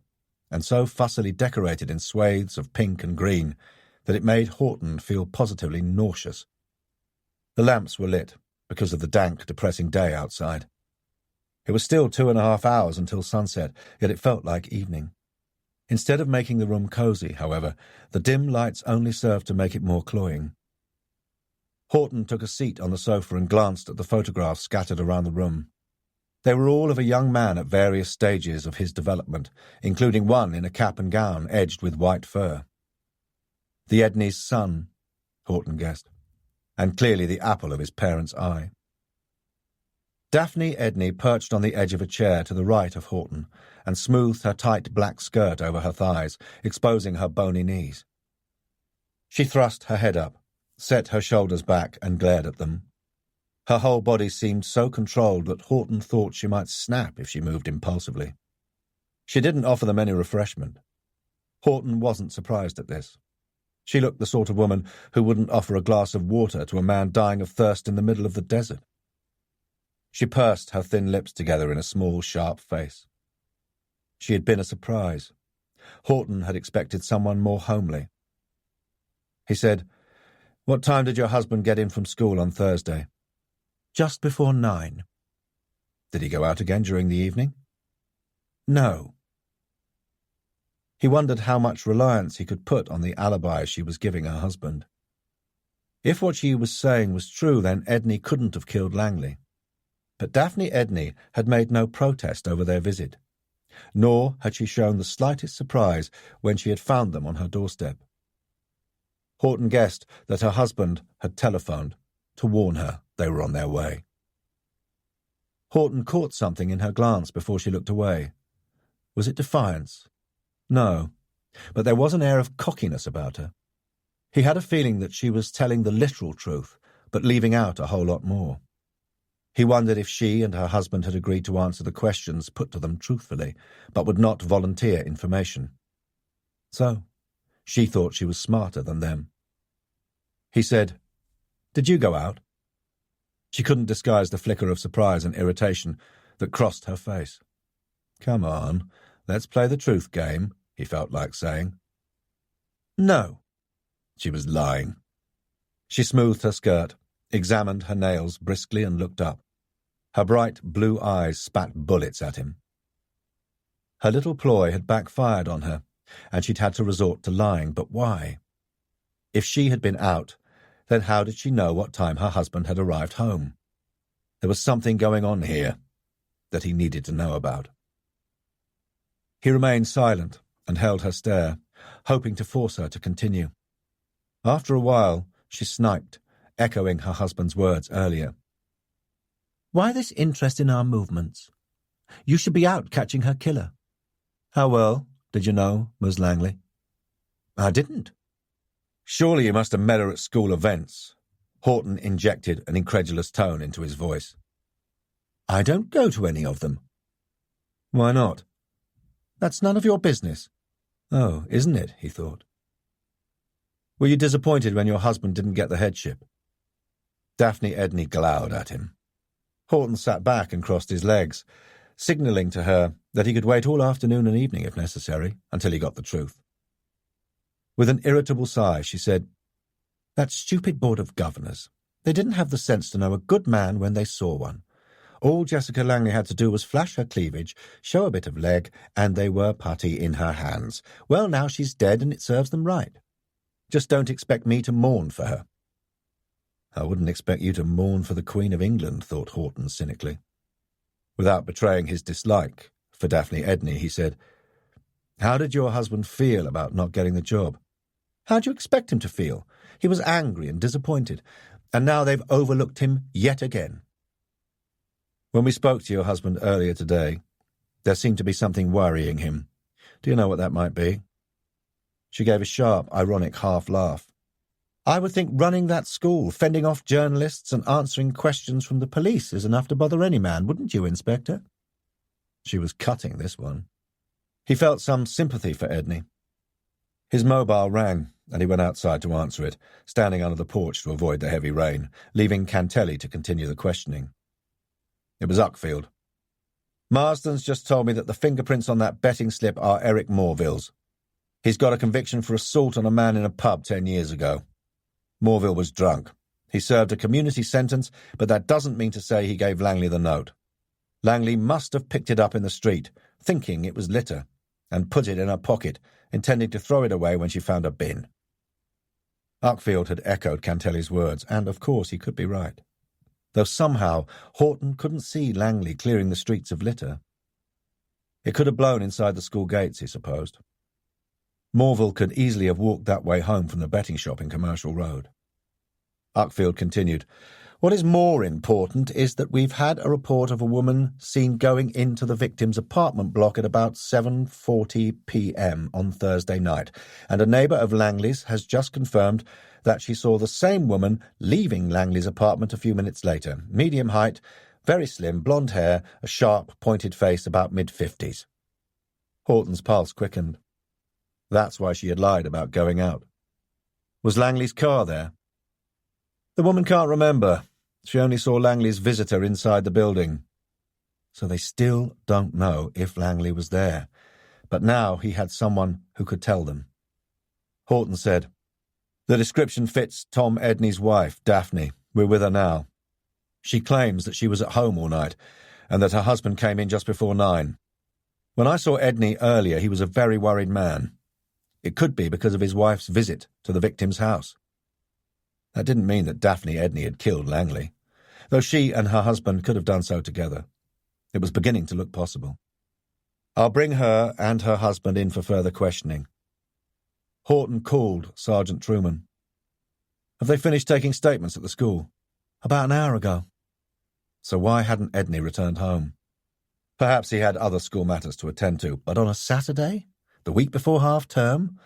and so fussily decorated in swathes of pink and green that it made Horton feel positively nauseous. The lamps were lit because of the dank, depressing day outside. It was still 2.5 hours until sunset, yet it felt like evening. Instead of making the room cosy, however, the dim lights only served to make it more cloying. Horton took a seat on the sofa and glanced at the photographs scattered around the room. They were all of a young man at various stages of his development, including one in a cap and gown edged with white fur. The Edney's son, Horton guessed, and clearly the apple of his parents' eye. Daphne Edney perched on the edge of a chair to the right of Horton and smoothed her tight black skirt over her thighs, exposing her bony knees. She thrust her head up, set her shoulders back, and glared at them. Her whole body seemed so controlled that Horton thought she might snap if she moved impulsively. She didn't offer them any refreshment. Horton wasn't surprised at this. She looked the sort of woman who wouldn't offer a glass of water to a man dying of thirst in the middle of the desert. She pursed her thin lips together in a small, sharp face. She had been a surprise. Horton had expected someone more homely. He said, "What time did your husband get in from school on Thursday?" "Just before 9. "Did he go out again during the evening?" "No." He wondered how much reliance he could put on the alibi she was giving her husband. If what she was saying was true, then Edney couldn't have killed Langley. But Daphne Edney had made no protest over their visit, nor had she shown the slightest surprise when she had found them on her doorstep. Horton guessed that her husband had telephoned to warn her they were on their way. Horton caught something in her glance before she looked away. Was it defiance? No, but there was an air of cockiness about her. He had a feeling that she was telling the literal truth, but leaving out a whole lot more. He wondered if she and her husband had agreed to answer the questions put to them truthfully, but would not volunteer information. So, she thought she was smarter than them. He said, "Did you go out?" She couldn't disguise the flicker of surprise and irritation that crossed her face. "Come on, let's play the truth game," he felt like saying. "No." She was lying. She smoothed her skirt, examined her nails briskly, and looked up. Her bright blue eyes spat bullets at him. Her little ploy had backfired on her, and she'd had to resort to lying, but why? If she had been out, then how did she know what time her husband had arrived home? There was something going on here that he needed to know about. He remained silent and held her stare, hoping to force her to continue. After a while, she sniped, echoing her husband's words earlier. "Why this interest in our movements? You should be out catching her killer." "How well did you know, Ms. Langley?" "I didn't." "Surely you must have met her at school events." Horton injected an incredulous tone into his voice. "I don't go to any of them." "Why not?" "That's none of your business." "Oh, isn't it?" he thought. "Were you disappointed when your husband didn't get the headship?" Daphne Edney glowered at him. Horton sat back and crossed his legs, signalling to her that he could wait all afternoon and evening if necessary, until he got the truth. With an irritable sigh, she said, "That stupid board of governors. They didn't have the sense to know a good man when they saw one. All Jessica Langley had to do was flash her cleavage, show a bit of leg, and they were putty in her hands. Well, now she's dead and it serves them right. Just don't expect me to mourn for her." "I wouldn't expect you to mourn for the Queen of England," thought Horton cynically. Without betraying his dislike for Daphne Edney, he said, "How did your husband feel about not getting the job?" "How'd you expect him to feel? He was angry and disappointed, and now they've overlooked him yet again." "When we spoke to your husband earlier today, there seemed to be something worrying him. Do you know what that might be?" She gave a sharp, ironic half-laugh. "I would think running that school, fending off journalists and answering questions from the police is enough to bother any man, wouldn't you, Inspector?" She was cutting this one. He felt some sympathy for Edney. His mobile rang, and he went outside to answer it, standing under the porch to avoid the heavy rain, leaving Cantelli to continue the questioning. It was Uckfield. "Marsden's just told me that the fingerprints on that betting slip are Eric Morville's. He's got a conviction for assault on a man in a pub 10 years ago. Morville was drunk. He served a community sentence, but that doesn't mean to say he gave Langley the note. Langley must have picked it up in the street, thinking it was litter, and put it in her pocket, intending to throw it away when she found a bin." Uckfield had echoed Cantelli's words, and of course he could be right. though somehow Horton couldn't see Langley clearing the streets of litter. It could have blown inside the school gates, he supposed. Morville could easily have walked that way home from the betting shop in Commercial Road. Uckfield continued, "What is more important is that we've had a report of a woman seen going into the victim's apartment block at about 7:40 p.m. on Thursday night, and a neighbour of Langley's has just confirmed that she saw the same woman leaving Langley's apartment a few minutes later. Medium height, very slim, blonde hair, a sharp, pointed face, about mid-50s. Horton's pulse quickened. That's why she had lied about going out. Was Langley's car there? The woman can't remember. She only saw Langley's visitor inside the building. So they still don't know if Langley was there. But now he had someone who could tell them. Horton said, "The description fits Tom Edney's wife, Daphne. We're with her now. She claims that she was at home all night and that her husband came in just before 9. When I saw Edney earlier, he was a very worried man. It could be because of his wife's visit to the victim's house. That didn't mean that Daphne Edney had killed Langley, though she and her husband could have done so together. It was beginning to look possible. I'll bring her and her husband in for further questioning." Horton called Sergeant Truman. "Have they finished taking statements at the school?" "About an hour ago." So why hadn't Edney returned home? Perhaps he had other school matters to attend to, but on a Saturday, the week before half-term,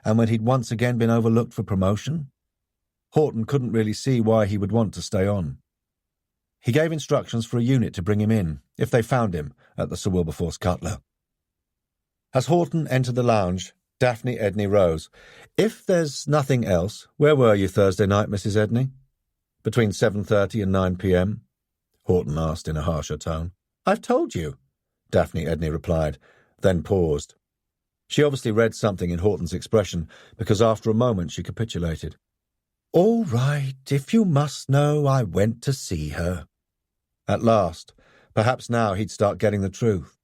and when he'd once again been overlooked for promotion? Horton couldn't really see why he would want to stay on. He gave instructions for a unit to bring him in, if they found him at the Sir Wilberforce Cutler. As Horton entered the lounge, Daphne Edney rose. "If there's nothing else, where were you Thursday night, Mrs. Edney?" "Between 7:30 and 9 p.m?" Horton asked in a harsher tone. "I've told you," Daphne Edney replied, then paused. She obviously read something in Horton's expression, because after a moment she capitulated. "All right, if you must know, I went to see her." At last, perhaps now he'd start getting the truth.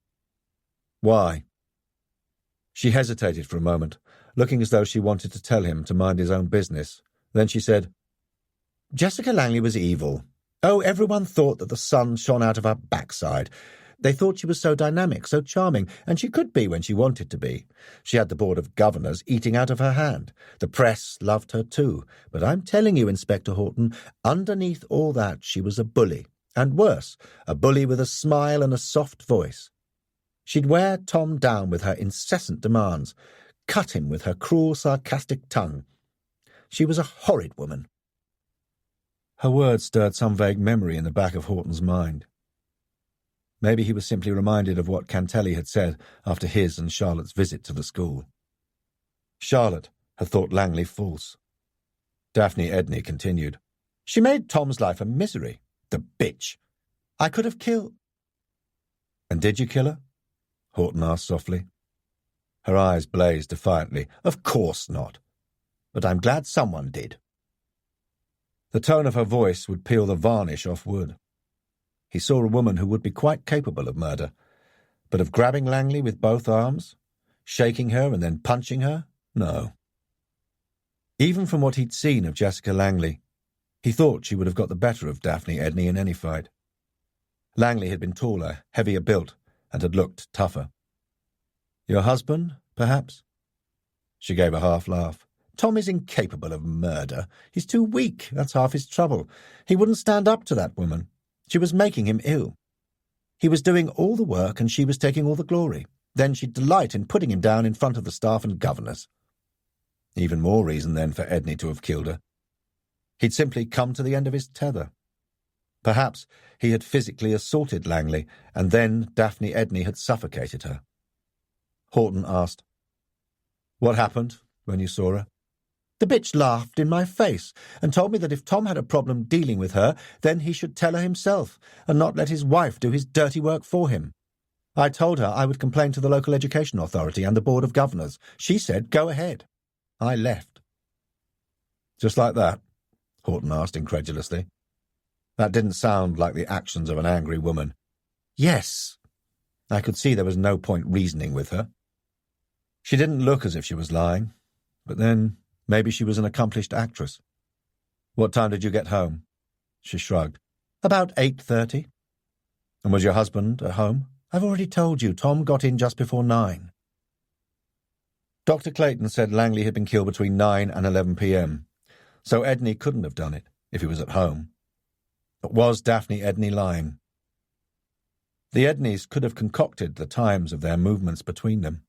Why? She hesitated for a moment, looking as though she wanted to tell him to mind his own business. Then she said, "Jessica Langley was evil. Oh, everyone thought that the sun shone out of her backside. They thought she was so dynamic, so charming, and she could be when she wanted to be. She had the Board of Governors eating out of her hand. The press loved her too. But I'm telling you, Inspector Horton, underneath all that she was a bully. And worse, a bully with a smile and a soft voice. She'd wear Tom down with her incessant demands, cut him with her cruel, sarcastic tongue. She was a horrid woman." Her words stirred some vague memory in the back of Horton's mind. Maybe he was simply reminded of what Cantelli had said after his and Charlotte's visit to the school. Charlotte had thought Langley false. Daphne Edney continued, "She made Tom's life a misery. The bitch. I could have killed—" "And did you kill her?" Horton asked softly. Her eyes blazed defiantly. "Of course not. But I'm glad someone did." The tone of her voice would peel the varnish off wood. He saw a woman who would be quite capable of murder, but of grabbing Langley with both arms, shaking her and then punching her? No. Even from what he'd seen of Jessica Langley, he thought she would have got the better of Daphne Edney in any fight. Langley had been taller, heavier built, and had looked tougher. "Your husband, perhaps?" She gave a half laugh. "Tom is incapable of murder. He's too weak. That's half his trouble. He wouldn't stand up to that woman. She was making him ill. He was doing all the work and she was taking all the glory. Then she'd delight in putting him down in front of the staff and governors." Even more reason, then, for Edney to have killed her. He'd simply come to the end of his tether. Perhaps he had physically assaulted Langley, and then Daphne Edney had suffocated her. Horton asked, "What happened when you saw her?" "The bitch laughed in my face and told me that if Tom had a problem dealing with her, then he should tell her himself and not let his wife do his dirty work for him. I told her I would complain to the local education authority and the Board of Governors. She said, go ahead. I left." "Just like that?" Horton asked incredulously. That didn't sound like the actions of an angry woman. "Yes." I could see there was no point reasoning with her. She didn't look as if she was lying, but then maybe she was an accomplished actress. "What time did you get home?" She shrugged. About 8:30. And was your husband at home? I've already told you, Tom got in just before 9. Dr. Clayton said Langley had been killed between 9 and 11 p.m, so Edney couldn't have done it if he was at home. But was Daphne Edney lying? The Edneys could have concocted the times of their movements between them.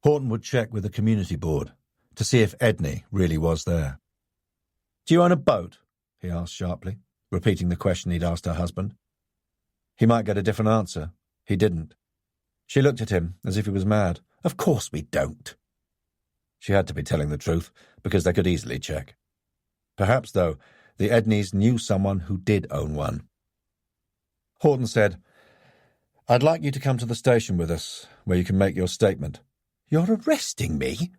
Horton would check with the community board to see if Edney really was there. "Do you own a boat?" he asked sharply, repeating the question he'd asked her husband. He might get a different answer. He didn't. She looked at him as if he was mad. "Of course we don't." She had to be telling the truth, because they could easily check. Perhaps, though, the Edneys knew someone who did own one. Horton said, "I'd like you to come to the station with us, where you can make your statement." "You're arresting me?"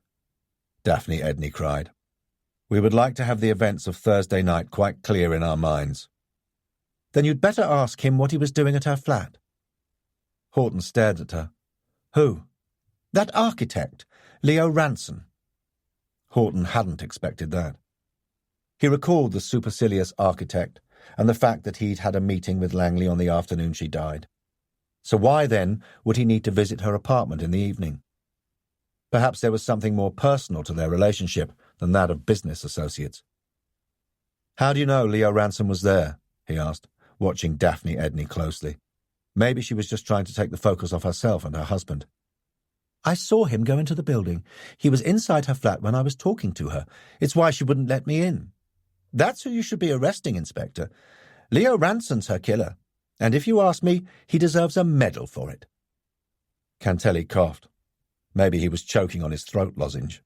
Daphne Edney cried. "We would like to have the events of Thursday night quite clear in our minds." "Then you'd better ask him what he was doing at her flat." Horton stared at her. "Who?" "That architect, Leo Ranson." Horton hadn't expected that. He recalled the supercilious architect and the fact that he'd had a meeting with Langley on the afternoon she died. So why, then, would he need to visit her apartment in the evening? Perhaps there was something more personal to their relationship than that of business associates. "How do you know Leo Ranson was there?" he asked, watching Daphne Edney closely. Maybe she was just trying to take the focus off herself and her husband. "I saw him go into the building. He was inside her flat when I was talking to her. It's why she wouldn't let me in." "That's who you should be arresting, Inspector. Leo Ranson's her killer, and if you ask me, he deserves a medal for it." Cantelli coughed. Maybe he was choking on his throat lozenge.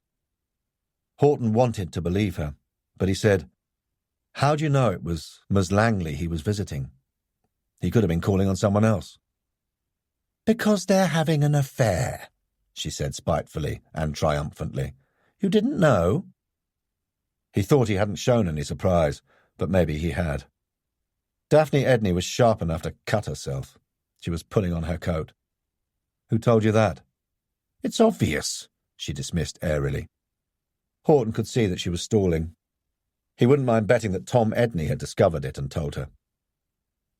Horton wanted to believe her, but he said, "How do you know it was Ms. Langley he was visiting? He could have been calling on someone else." "Because they're having an affair," she said spitefully and triumphantly. "You didn't know?" He thought he hadn't shown any surprise, but maybe he had. Daphne Edney was sharp enough to cut herself. She was pulling on her coat. "Who told you that?" "It's obvious," she dismissed airily. Horton could see that she was stalling. He wouldn't mind betting that Tom Edney had discovered it and told her.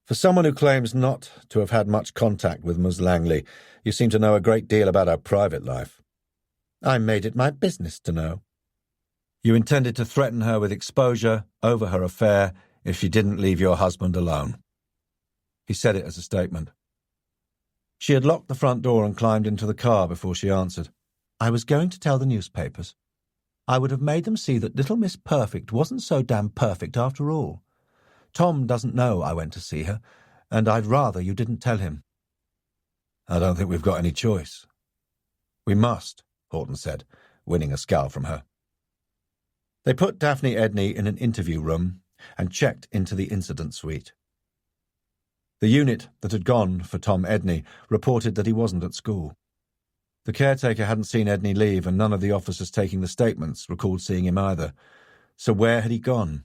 "For someone who claims not to have had much contact with Ms. Langley, you seem to know a great deal about her private life." "I made it my business to know." "You intended to threaten her with exposure over her affair if she didn't leave your husband alone." He said it as a statement. She had locked the front door and climbed into the car before she answered. "I was going to tell the newspapers. I would have made them see that little Miss Perfect wasn't so damn perfect after all. Tom doesn't know I went to see her, and I'd rather you didn't tell him." "I don't think we've got any choice." "We must," Horton said, winning a scowl from her. They put Daphne Edney in an interview room and checked into the incident suite. The unit that had gone for Tom Edney reported that he wasn't at school. The caretaker hadn't seen Edney leave, and none of the officers taking the statements recalled seeing him either. So where had he gone?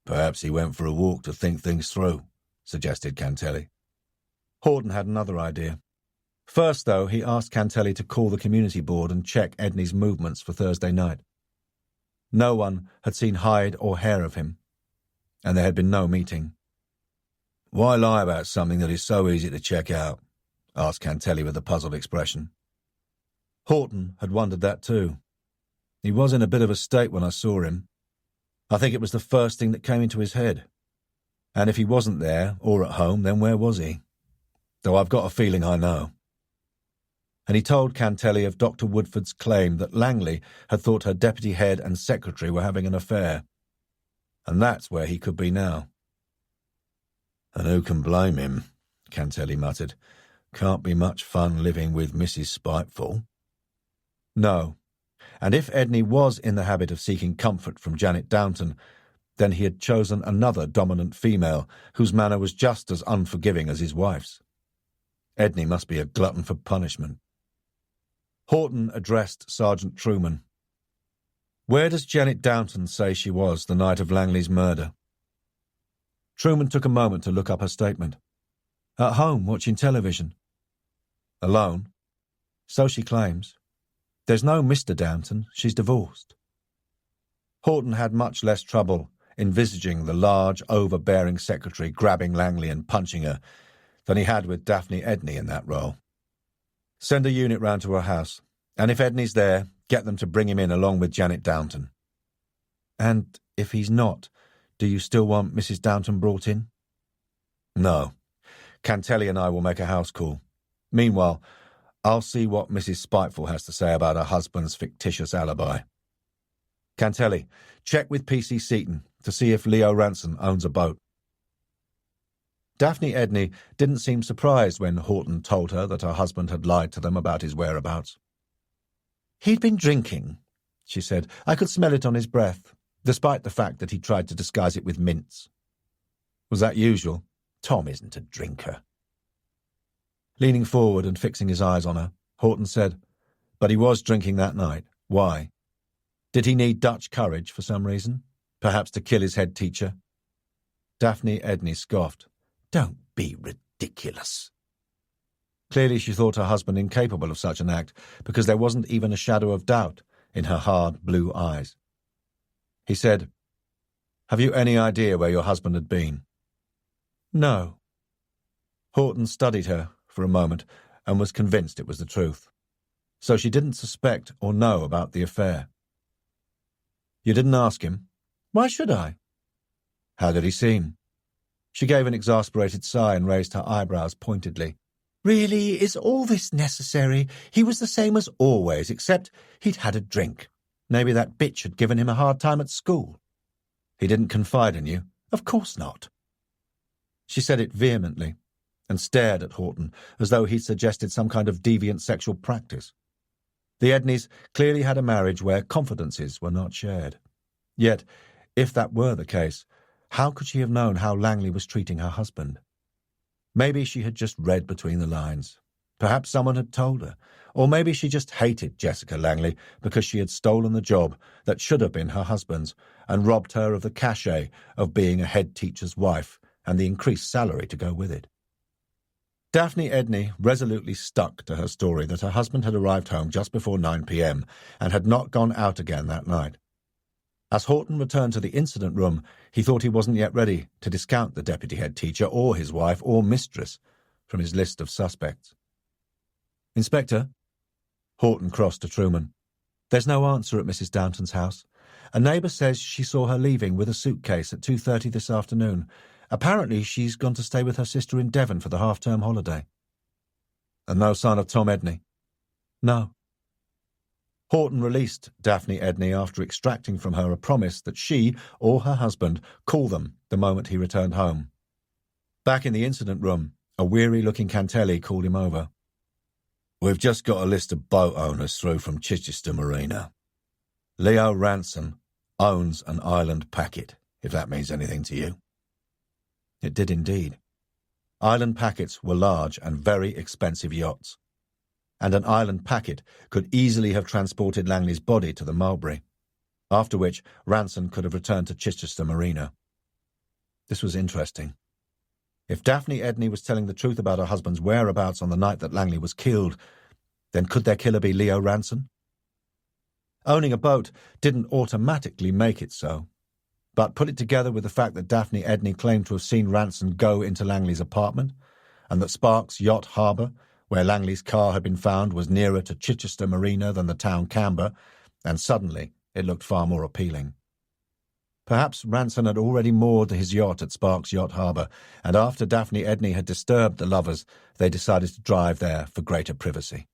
"Perhaps he went for a walk to think things through," suggested Cantelli. Horton had another idea. First, though, he asked Cantelli to call the community board and check Edney's movements for Thursday night. No one had seen hide or hair of him, and there had been no meeting. "Why lie about something that is so easy to check out?" asked Cantelli with a puzzled expression. Horton had wondered that too. He was in a bit of a state when I saw him. I think it was the first thing that came into his head. And if he wasn't there or at home, then where was he? Though I've got a feeling I know. And he told Cantelli of Dr. Woodford's claim that Langley had thought her deputy head and secretary were having an affair. And that's where he could be now. "And who can blame him?" Cantelli muttered. "Can't be much fun living with Mrs. Spiteful." No, and if Edney was in the habit of seeking comfort from Janet Downton, then he had chosen another dominant female whose manner was just as unforgiving as his wife's. Edney must be a glutton for punishment. Horton addressed Sergeant Truman. "Where does Janet Downton say she was the night of Langley's murder?" Truman took a moment to look up her statement. "At home, watching television." "Alone?" "So she claims. There's no Mr. Downton. She's divorced." Horton had much less trouble envisaging the large, overbearing secretary grabbing Langley and punching her, than he had with Daphne Edney in that role. Send a unit round to her house, and if Edney's there, get them to bring him in along with Janet Downton. And if he's not, do you still want Mrs. Downton brought in? No. Cantelli and I will make a house call. Meanwhile, I'll see what Mrs. Spiteful has to say about her husband's fictitious alibi. Cantelli, check with P.C. Seaton to see if Leo Ranson owns a boat. Daphne Edney didn't seem surprised when Horton told her that her husband had lied to them about his whereabouts. He'd been drinking, she said. I could smell it on his breath, despite the fact that he tried to disguise it with mints. Was that usual? Tom isn't a drinker. Leaning forward and fixing his eyes on her, Horton said, But he was drinking that night. Why? Did he need Dutch courage for some reason? Perhaps to kill his head teacher? Daphne Edney scoffed. Don't be ridiculous. Clearly she thought her husband incapable of such an act, because there wasn't even a shadow of doubt in her hard blue eyes. He said, Have you any idea where your husband had been? No. Horton studied her for a moment and was convinced it was the truth. So she didn't suspect or know about the affair. You didn't ask him? Why should I? How did he seem? She gave an exasperated sigh and raised her eyebrows pointedly. Really, is all this necessary? He was the same as always, except he'd had a drink. Maybe that bitch had given him a hard time at school. He didn't confide in you? Of course not. She said it vehemently and stared at Horton as though he'd suggested some kind of deviant sexual practice. The Edneys clearly had a marriage where confidences were not shared. Yet, if that were the case, how could she have known how Langley was treating her husband? Maybe she had just read between the lines. Perhaps someone had told her. Or maybe she just hated Jessica Langley because she had stolen the job that should have been her husband's and robbed her of the cachet of being a head teacher's wife and the increased salary to go with it. Daphne Edney resolutely stuck to her story that her husband had arrived home just before 9 p.m. and had not gone out again that night. As Horton returned to the incident room, he thought he wasn't yet ready to discount the deputy head teacher or his wife or mistress from his list of suspects. Inspector? Horton crossed to Truman. There's no answer at Mrs. Downton's house. A neighbour says she saw her leaving with a suitcase at 2:30 this afternoon. Apparently she's gone to stay with her sister in Devon for the half-term holiday. And no sign of Tom Edney? No. Horton released Daphne Edney after extracting from her a promise that she or her husband call them the moment he returned home. Back in the incident room, a weary-looking Cantelli called him over. We've just got a list of boat owners through from Chichester Marina. Leo Ranson owns an island packet, if that means anything to you. It did indeed. Island packets were large and very expensive yachts, and an island packet could easily have transported Langley's body to the Mulberry, after which Ranson could have returned to Chichester Marina. This was interesting. If Daphne Edney was telling the truth about her husband's whereabouts on the night that Langley was killed, then could their killer be Leo Ranson? Owning a boat didn't automatically make it so, but put it together with the fact that Daphne Edney claimed to have seen Ranson go into Langley's apartment, and that Sparks' yacht harbour, where Langley's car had been found, was nearer to Chichester Marina than the town Canberra, and suddenly it looked far more appealing. Perhaps Ranson had already moored his yacht at Sparks' yacht harbour, and after Daphne Edney had disturbed the lovers, they decided to drive there for greater privacy.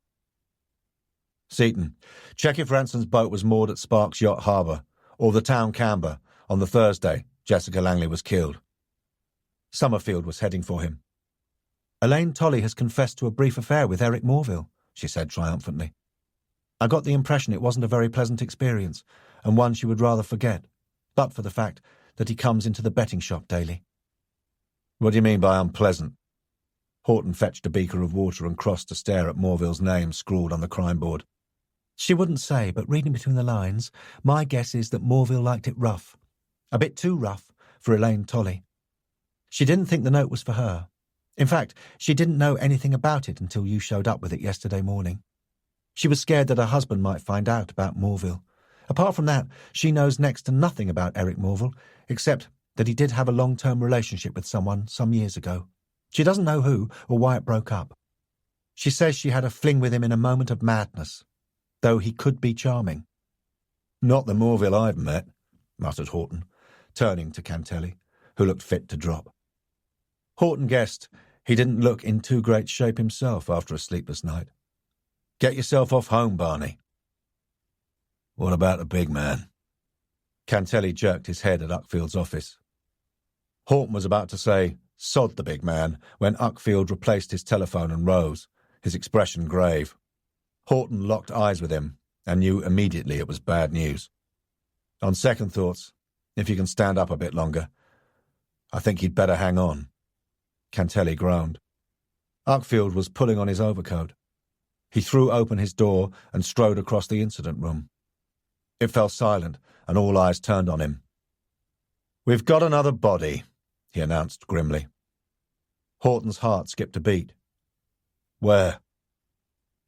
Seaton, check if Ranson's boat was moored at Sparks' yacht harbour, or the town Canberra, on the Thursday Jessica Langley was killed. Summerfield was heading for him. Elaine Tolley has confessed to a brief affair with Eric Morville, she said triumphantly. I got the impression it wasn't a very pleasant experience, and one she would rather forget, but for the fact that he comes into the betting shop daily. What do you mean by unpleasant? Horton fetched a beaker of water and crossed to stare at Morville's name scrawled on the crime board. She wouldn't say, but reading between the lines, my guess is that Morville liked it rough. A bit too rough for Elaine Tolley. She didn't think the note was for her. In fact, she didn't know anything about it until you showed up with it yesterday morning. She was scared that her husband might find out about Morville. Apart from that, she knows next to nothing about Eric Morville, except that he did have a long-term relationship with someone some years ago. She doesn't know who or why it broke up. She says she had a fling with him in a moment of madness, though he could be charming. Not the Morville I've met, muttered Horton, turning to Cantelli, who looked fit to drop. Horton guessed he didn't look in too great shape himself after a sleepless night. Get yourself off home, Barney. What about the big man? Cantelli jerked his head at Uckfield's office. Horton was about to say, sod the big man, when Uckfield replaced his telephone and rose, his expression grave. Horton locked eyes with him and knew immediately it was bad news. On second thoughts, if you can stand up a bit longer, I think you'd better hang on. Cantelli groaned. Uckfield was pulling on his overcoat. He threw open his door and strode across the incident room. It fell silent, and all eyes turned on him. "We've got another body," he announced grimly. Horton's heart skipped a beat. "Where?"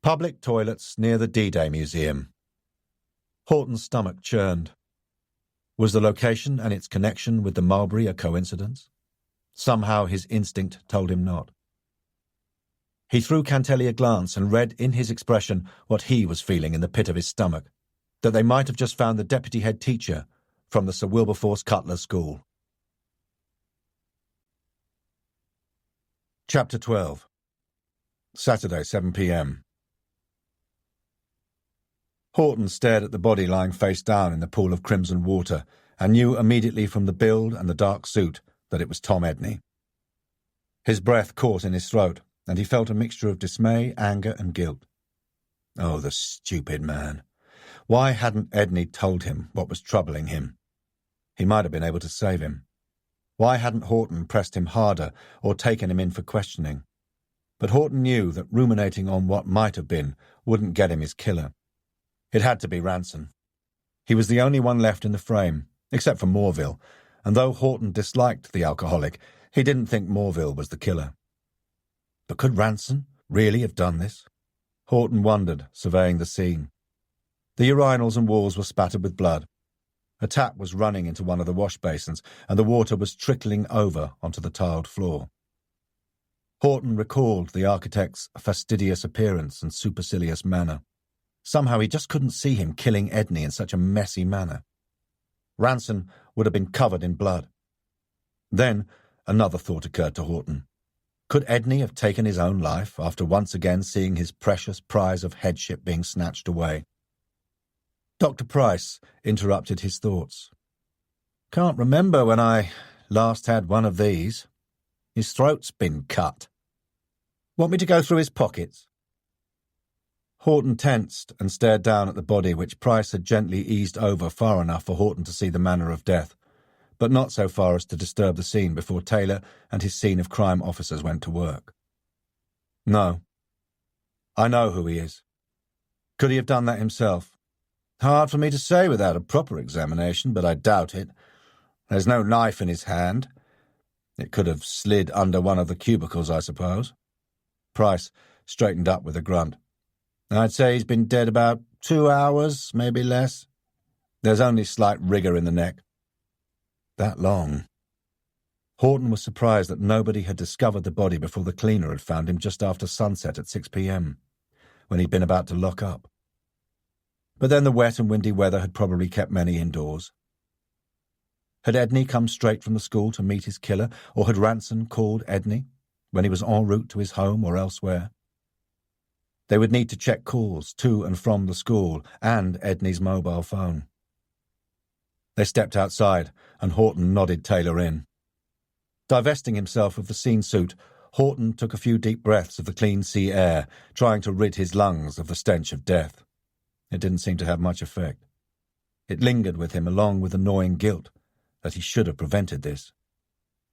"Public toilets near the D-Day Museum." Horton's stomach churned. Was the location and its connection with the Mulberry a coincidence? Somehow his instinct told him not. He threw Cantelli a glance and read in his expression what he was feeling in the pit of his stomach, that they might have just found the deputy head teacher from the Sir Wilberforce Cutler School. Chapter 12. Saturday, 7 p.m. Horton stared at the body lying face down in the pool of crimson water and knew immediately from the build and the dark suit that it was Tom Edney. His breath caught in his throat, and he felt a mixture of dismay, anger, and guilt. Oh, the stupid man. Why hadn't Edney told him what was troubling him? He might have been able to save him. Why hadn't Horton pressed him harder or taken him in for questioning? But Horton knew that ruminating on what might have been wouldn't get him his killer. It had to be Ranson. He was the only one left in the frame, except for Morville, and though Horton disliked the alcoholic, he didn't think Morville was the killer. But could Ranson really have done this? Horton wondered, surveying the scene. The urinals and walls were spattered with blood. A tap was running into one of the wash basins, and the water was trickling over onto the tiled floor. Horton recalled the architect's fastidious appearance and supercilious manner. Somehow he just couldn't see him killing Edney in such a messy manner. Ranson would have been covered in blood. Then another thought occurred to Horton. Could Edney have taken his own life after once again seeing his precious prize of headship being snatched away? Dr. Price interrupted his thoughts. "Can't remember when I last had one of these. His throat's been cut. Want me to go through his pockets?" Horton tensed and stared down at the body which Price had gently eased over far enough for Horton to see the manner of death, but not so far as to disturb the scene before Taylor and his scene of crime officers went to work. "No. I know who he is. Could he have done that himself? Hard for me to say without a proper examination, but I doubt it. There's no knife in his hand. It could have slid under one of the cubicles, I suppose." Price straightened up with a grunt. "I'd say he's been dead about 2 hours, maybe less. There's only slight rigour in the neck." That long. Horton was surprised that nobody had discovered the body before the cleaner had found him just after sunset at 6 p.m, when he'd been about to lock up. But then the wet and windy weather had probably kept many indoors. Had Edney come straight from the school to meet his killer, or had Ranson called Edney when he was en route to his home or elsewhere? They would need to check calls to and from the school and Edney's mobile phone. They stepped outside, and Horton nodded Taylor in. Divesting himself of the scene suit, Horton took a few deep breaths of the clean sea air, trying to rid his lungs of the stench of death. It didn't seem to have much effect. It lingered with him along with gnawing guilt that he should have prevented this.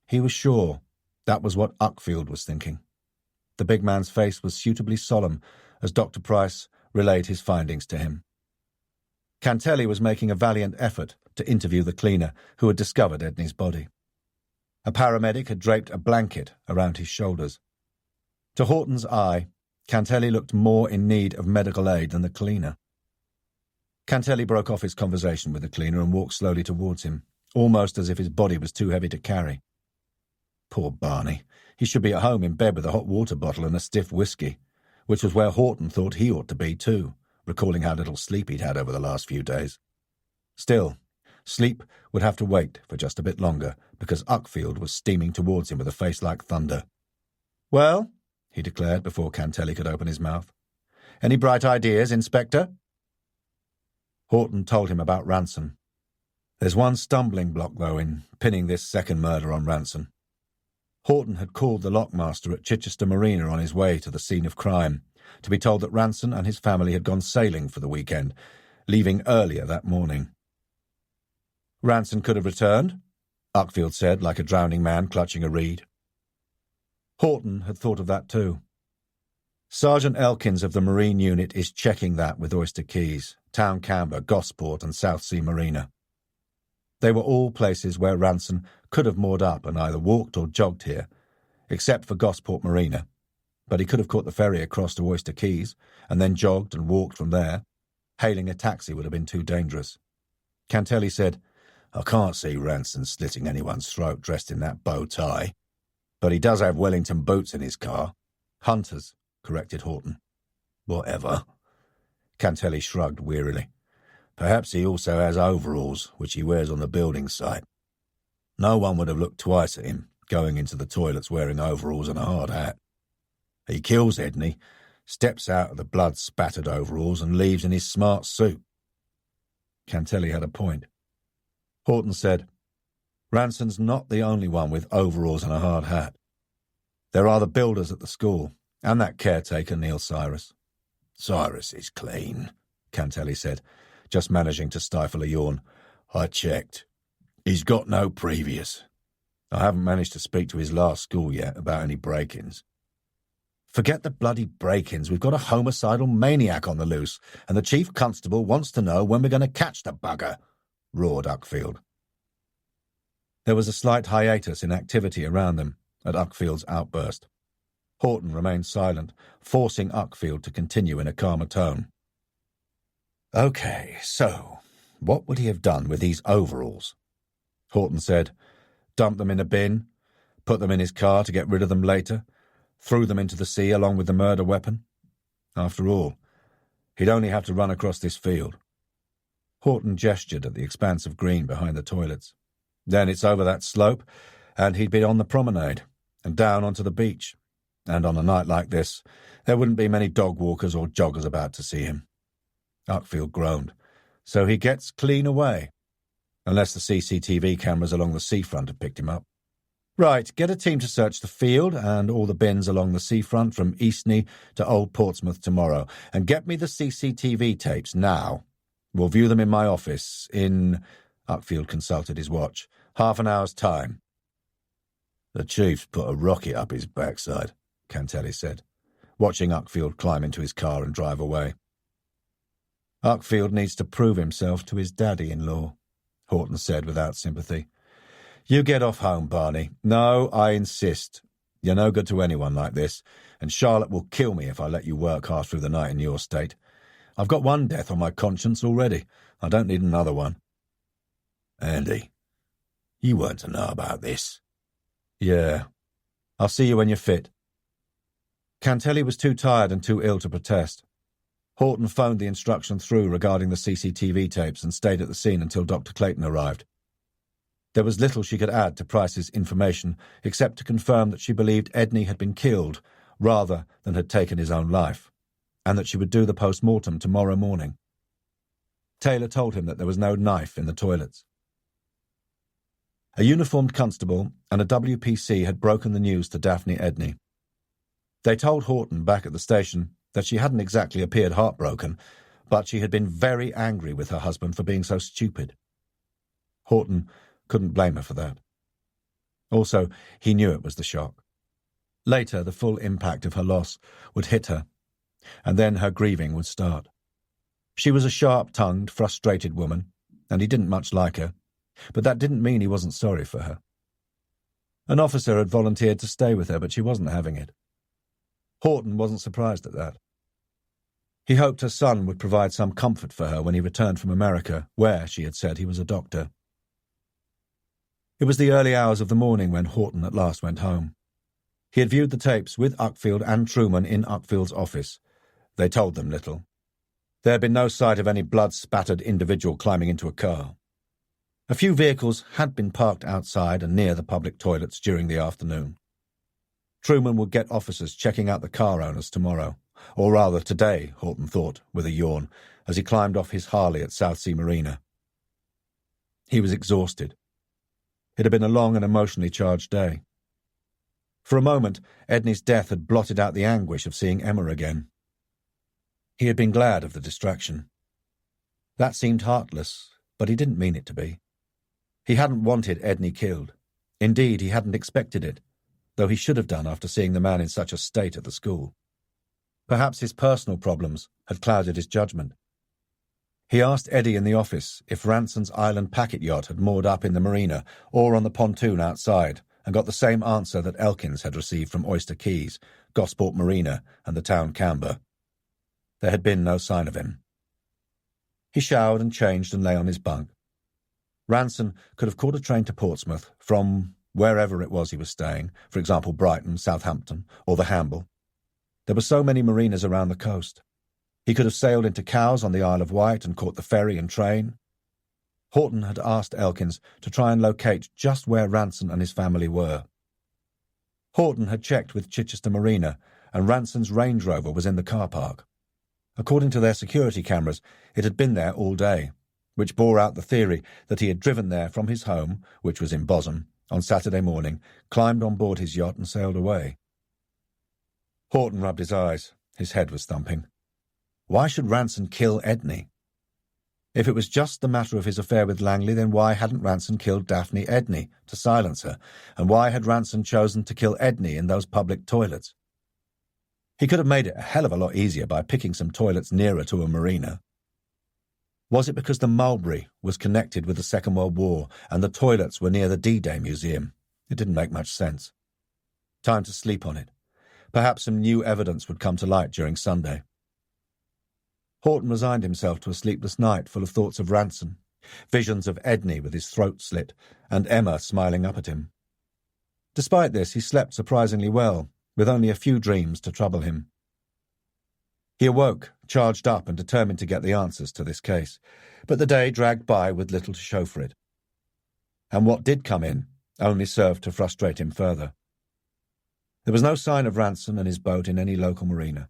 He was sure that was what Uckfield was thinking. The big man's face was suitably solemn as Dr. Price relayed his findings to him. Cantelli was making a valiant effort to interview the cleaner who had discovered Edney's body. A paramedic had draped a blanket around his shoulders. To Horton's eye, Cantelli looked more in need of medical aid than the cleaner. Cantelli broke off his conversation with the cleaner and walked slowly towards him, almost as if his body was too heavy to carry. Poor Barney. He should be at home in bed with a hot water bottle and a stiff whiskey, which was where Horton thought he ought to be too, recalling how little sleep he'd had over the last few days. Still, sleep would have to wait for just a bit longer, because Uckfield was steaming towards him with a face like thunder. "Well," he declared before Cantelli could open his mouth. "Any bright ideas, Inspector?" Horton told him about Ranson. There's one stumbling block, though, in pinning this second murder on Ranson. Horton had called the lockmaster at Chichester Marina on his way to the scene of crime, to be told that Ranson and his family had gone sailing for the weekend, leaving earlier that morning. "Ranson could have returned," Uckfield said, like a drowning man clutching a reed. Horton had thought of that too. Sergeant Elkins of the Marine Unit is checking that with Oyster Keys, Town Camber, Gosport and South Sea Marina. They were all places where Ranson could have moored up and either walked or jogged here, except for Gosport Marina, but he could have caught the ferry across to Oyster Keys and then jogged and walked from there. Hailing a taxi would have been too dangerous. Cantelli said, "I can't see Ranson slitting anyone's throat dressed in that bow tie, but he does have Wellington boots in his car." "Hunters," corrected Horton. "Whatever." Cantelli shrugged wearily. "Perhaps he also has overalls, which he wears on the building site. No one would have looked twice at him, going into the toilets wearing overalls and a hard hat. He kills Edney, steps out of the blood-spattered overalls and leaves in his smart suit." Cantelli had a point. Horton said, "Ranson's not the only one with overalls and a hard hat. There are the builders at the school, and that caretaker, Neil Cyrus." "Cyrus is clean," Cantelli said, just managing to stifle a yawn. "I checked. He's got no previous. I haven't managed to speak to his last school yet about any break-ins." "Forget the bloody break-ins. We've got a homicidal maniac on the loose, and the chief constable wants to know when we're going to catch the bugger," roared Uckfield. There was a slight hiatus in activity around them at Uckfield's outburst. Horton remained silent, forcing Uckfield to continue in a calmer tone. "Okay, so what would he have done with these overalls?" Horton said, "Dumped them in a bin, put them in his car to get rid of them later, threw them into the sea along with the murder weapon. After all, he'd only have to run across this field." Horton gestured at the expanse of green behind the toilets. "Then it's over that slope, and he'd be on the promenade, and down onto the beach. And on a night like this, there wouldn't be many dog walkers or joggers about to see him." Uckfield groaned. "So he gets clean away, unless the CCTV cameras along the seafront have picked him up." "Right, get a team to search the field and all the bins along the seafront from Eastney to Old Portsmouth tomorrow, and get me the CCTV tapes now. We'll view them in my office in," Uckfield consulted his watch, "half an hour's time." "The chief's put a rocket up his backside," Cantelli said, watching Uckfield climb into his car and drive away. "Uckfield needs to prove himself to his daddy-in-law," Horton said without sympathy. "You get off home, Barney. No, I insist. You're no good to anyone like this, and Charlotte will kill me if I let you work hard through the night in your state. I've got one death on my conscience already. I don't need another one." "Andy, you weren't to know about this." "Yeah. I'll see you when you're fit." Cantelli was too tired and too ill to protest. Horton phoned the instruction through regarding the CCTV tapes and stayed at the scene until Dr. Clayton arrived. There was little she could add to Price's information except to confirm that she believed Edney had been killed rather than had taken his own life, and that she would do the post-mortem tomorrow morning. Taylor told him that there was no knife in the toilets. A uniformed constable and a WPC had broken the news to Daphne Edney. They told Horton back at the station that she hadn't exactly appeared heartbroken, but she had been very angry with her husband for being so stupid. Horton couldn't blame her for that. Also, he knew it was the shock. Later, the full impact of her loss would hit her, and then her grieving would start. She was a sharp-tongued, frustrated woman, and he didn't much like her, but that didn't mean he wasn't sorry for her. An officer had volunteered to stay with her, but she wasn't having it. Horton wasn't surprised at that. He hoped her son would provide some comfort for her when he returned from America, where, she had said, he was a doctor. It was the early hours of the morning when Horton at last went home. He had viewed the tapes with Uckfield and Truman in Uckfield's office. They told them little. There had been no sight of any blood-spattered individual climbing into a car. A few vehicles had been parked outside and near the public toilets during the afternoon. Truman would get officers checking out the car owners tomorrow, or rather today, Horton thought, with a yawn, as he climbed off his Harley at Southsea Marina. He was exhausted. It had been a long and emotionally charged day. For a moment, Edney's death had blotted out the anguish of seeing Emma again. He had been glad of the distraction. That seemed heartless, but he didn't mean it to be. He hadn't wanted Edney killed. Indeed, he hadn't expected it, though he should have done after seeing the man in such a state at the school. Perhaps his personal problems had clouded his judgment. He asked Eddie in the office if Ranson's island packet yacht had moored up in the marina or on the pontoon outside, and got the same answer that Elkins had received from Oyster Keys, Gosport Marina, and the town Camber. There had been no sign of him. He showered and changed and lay on his bunk. Ranson could have caught a train to Portsmouth from wherever it was he was staying, for example Brighton, Southampton, or the Hamble. There were so many marinas around the coast. He could have sailed into Cowes on the Isle of Wight and caught the ferry and train. Horton had asked Elkins to try and locate just where Ranson and his family were. Horton had checked with Chichester Marina, and Ranson's Range Rover was in the car park. According to their security cameras, it had been there all day, which bore out the theory that he had driven there from his home, which was in Bosom, on Saturday morning, climbed on board his yacht and sailed away. Horton rubbed his eyes. His head was thumping. Why should Ranson kill Edney? If it was just the matter of his affair with Langley, then why hadn't Ranson killed Daphne Edney to silence her, and why had Ranson chosen to kill Edney in those public toilets? He could have made it a hell of a lot easier by picking some toilets nearer to a marina. Was it because the Mulberry was connected with the Second World War and the toilets were near the D-Day Museum? It didn't make much sense. Time to sleep on it. Perhaps some new evidence would come to light during Sunday. Horton resigned himself to a sleepless night full of thoughts of Ranson, visions of Edney with his throat slit, and Emma smiling up at him. Despite this, he slept surprisingly well, with only a few dreams to trouble him. He awoke, charged up and determined to get the answers to this case, but the day dragged by with little to show for it. And what did come in only served to frustrate him further. There was no sign of Ranson and his boat in any local marina,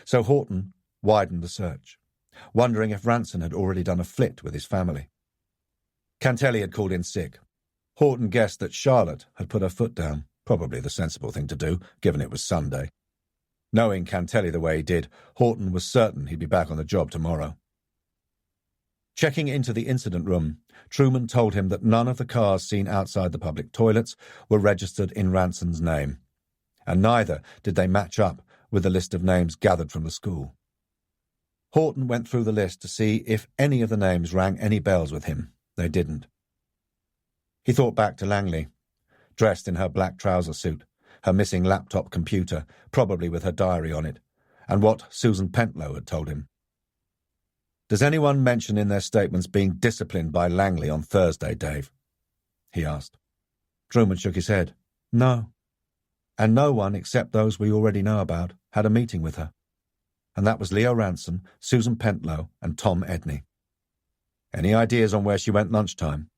so Horton widened the search, wondering if Ranson had already done a flit with his family. Cantelli had called in sick. Horton guessed that Charlotte had put her foot down, probably the sensible thing to do, given it was Sunday. Knowing Cantelli the way he did, Horton was certain he'd be back on the job tomorrow. Checking into the incident room, Truman told him that none of the cars seen outside the public toilets were registered in Ranson's name, and neither did they match up with the list of names gathered from the school. Horton went through the list to see if any of the names rang any bells with him. They didn't. He thought back to Langley, dressed in her black trouser suit, her missing laptop computer, probably with her diary on it, and what Susan Pentlow had told him. "Does anyone mention in their statements being disciplined by Langley on Thursday, Dave?" he asked. Truman shook his head. "No. And no one, except those we already know about, had a meeting with her. And that was Leo Ranson, Susan Pentlow, and Tom Edney." "Any ideas on where she went lunchtime?"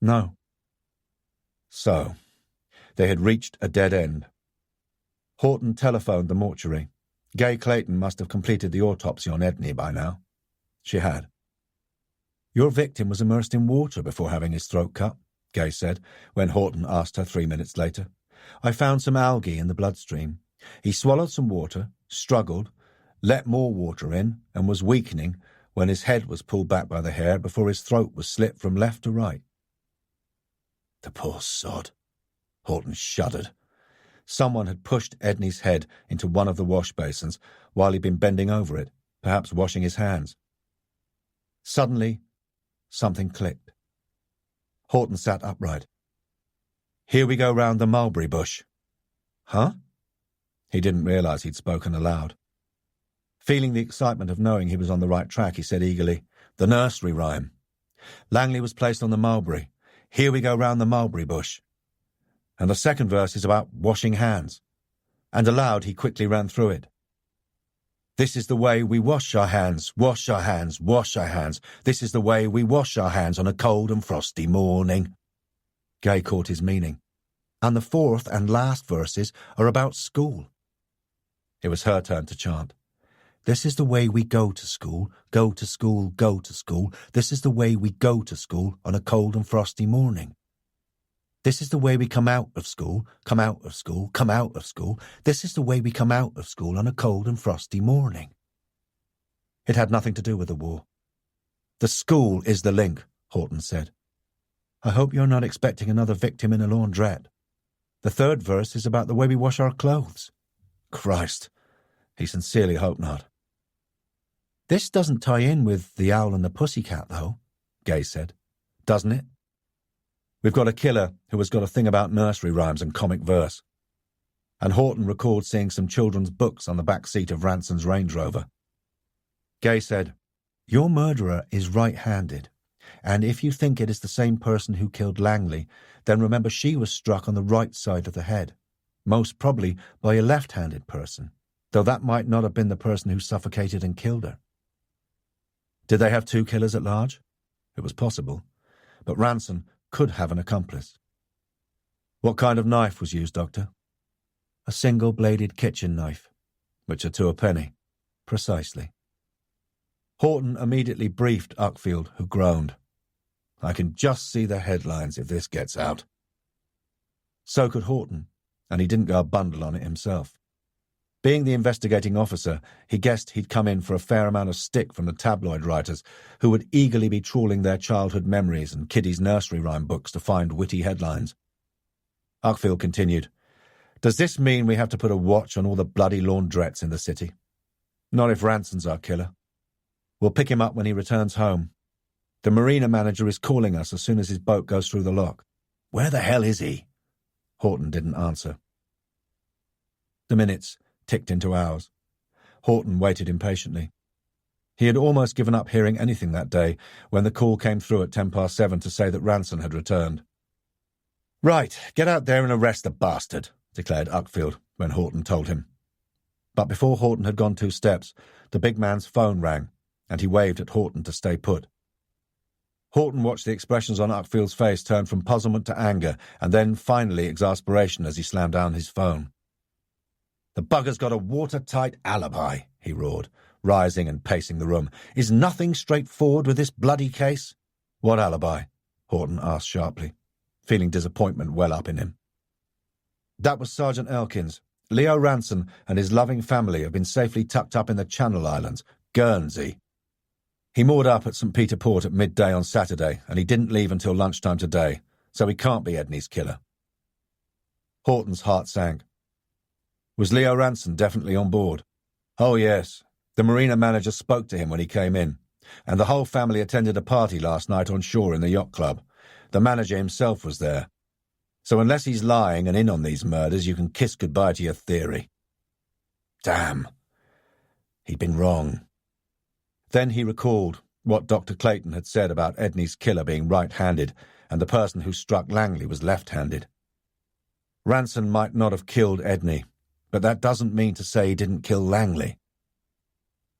"No." So, they had reached a dead end. Horton telephoned the mortuary. Gay Clayton must have completed the autopsy on Edney by now. She had. "Your victim was immersed in water before having his throat cut," Gay said, when Horton asked her 3 minutes later. "I found some algae in the bloodstream. He swallowed some water, struggled, let more water in, and was weakening when his head was pulled back by the hair before his throat was slit from left to right." The poor sod. Horton shuddered. Someone had pushed Edney's head into one of the wash basins while he'd been bending over it, perhaps washing his hands. Suddenly, something clicked. Horton sat upright. "Here we go round the mulberry bush." "Huh?" He didn't realise he'd spoken aloud. Feeling the excitement of knowing he was on the right track, he said eagerly, "The nursery rhyme. Langley was placed on the mulberry. "Here we go round the mulberry bush." And the second verse is about washing hands. And aloud he quickly ran through it. "This is the way we wash our hands, wash our hands, wash our hands. This is the way we wash our hands on a cold and frosty morning." Gay caught his meaning. And the fourth and last verses are about school. It was her turn to chant. "This is the way we go to school, go to school, go to school. This is the way we go to school on a cold and frosty morning. This is the way we come out of school, come out of school, come out of school. This is the way we come out of school on a cold and frosty morning." It had nothing to do with the war. "The school is the link," Horton said. "I hope you're not expecting another victim in a laundrette. The third verse is about the way we wash our clothes." Christ, he sincerely hoped not. "This doesn't tie in with The Owl and the Pussycat, though," Gay said. "Doesn't it? We've got a killer who has got a thing about nursery rhymes and comic verse." And Horton recalled seeing some children's books on the back seat of Ranson's Range Rover. Gay said, "Your murderer is right-handed, and if you think it is the same person who killed Langley, then remember she was struck on the right side of the head, most probably by a left-handed person, though that might not have been the person who suffocated and killed her." Did they have two killers at large? It was possible, but Ranson could have an accomplice. "What kind of knife was used, Doctor?" "A single-bladed kitchen knife." "Which are two a penny." "Precisely." Horton immediately briefed Uckfield, who groaned. "I can just see the headlines if this gets out." So could Horton, and he didn't go a bundle on it himself. Being the investigating officer, he guessed he'd come in for a fair amount of stick from the tabloid writers, who would eagerly be trawling their childhood memories and kiddies' nursery rhyme books to find witty headlines. Uckfield continued, "Does this mean we have to put a watch on all the bloody laundrettes in the city? Not if Ranson's our killer. We'll pick him up when he returns home. The marina manager is calling us as soon as his boat goes through the lock." "Where the hell is he?" Horton didn't answer. The minutes ticked into hours. Horton waited impatiently. He had almost given up hearing anything that day when the call came through at 7:10 to say that Ranson had returned. "Right, get out there and arrest the bastard," declared Uckfield when Horton told him. But before Horton had gone 2 steps, the big man's phone rang, and he waved at Horton to stay put. Horton watched the expressions on Uckfield's face turn from puzzlement to anger, and then finally exasperation as he slammed down his phone. "The bugger's got a watertight alibi," he roared, rising and pacing the room. "Is nothing straightforward with this bloody case?" "What alibi?" Horton asked sharply, feeling disappointment well up in him. "That was Sergeant Elkins. Leo Ranson and his loving family have been safely tucked up in the Channel Islands, Guernsey. He moored up at St. Peter Port at midday on Saturday, and he didn't leave until lunchtime today, so he can't be Edney's killer." Horton's heart sank. Was Leo Ranson definitely on board? "Oh, yes. The marina manager spoke to him when he came in, and the whole family attended a party last night on shore in the yacht club. The manager himself was there. So unless he's lying and in on these murders, you can kiss goodbye to your theory." Damn. He'd been wrong. Then he recalled what Dr. Clayton had said about Edney's killer being right-handed and the person who struck Langley was left-handed. Ranson might not have killed Edney, but that doesn't mean to say he didn't kill Langley.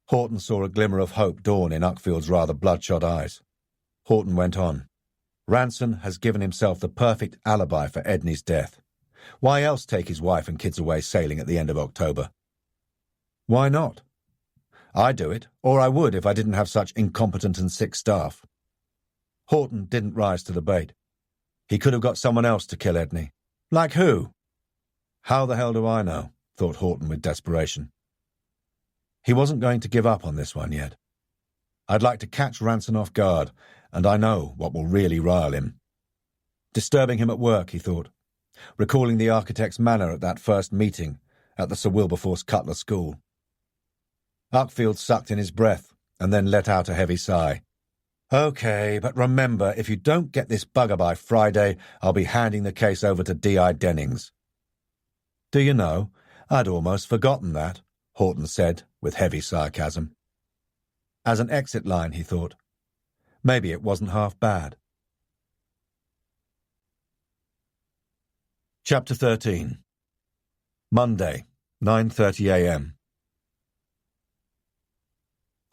Horton saw a glimmer of hope dawn in Uckfield's rather bloodshot eyes. Horton went on. "Ranson has given himself the perfect alibi for Edney's death. Why else take his wife and kids away sailing at the end of October? Why not? I'd do it, or I would if I didn't have such incompetent and sick staff." Horton didn't rise to the bait. He could have got someone else to kill Edney. Like who? "How the hell do I know?" thought Horton with desperation. He wasn't going to give up on this one yet. "I'd like to catch Ranson off guard, and I know what will really rile him. Disturbing him at work," he thought, recalling the architect's manner at that first meeting at the Sir Wilberforce Cutler School. Uckfield sucked in his breath and then let out a heavy sigh. "Okay, but remember, if you don't get this bugger by Friday, I'll be handing the case over to D.I. Dennings." "Do you know, I'd almost forgotten that," Horton said with heavy sarcasm. As an exit line, he thought, maybe it wasn't half bad. Chapter 13. Monday, 9:30 a.m.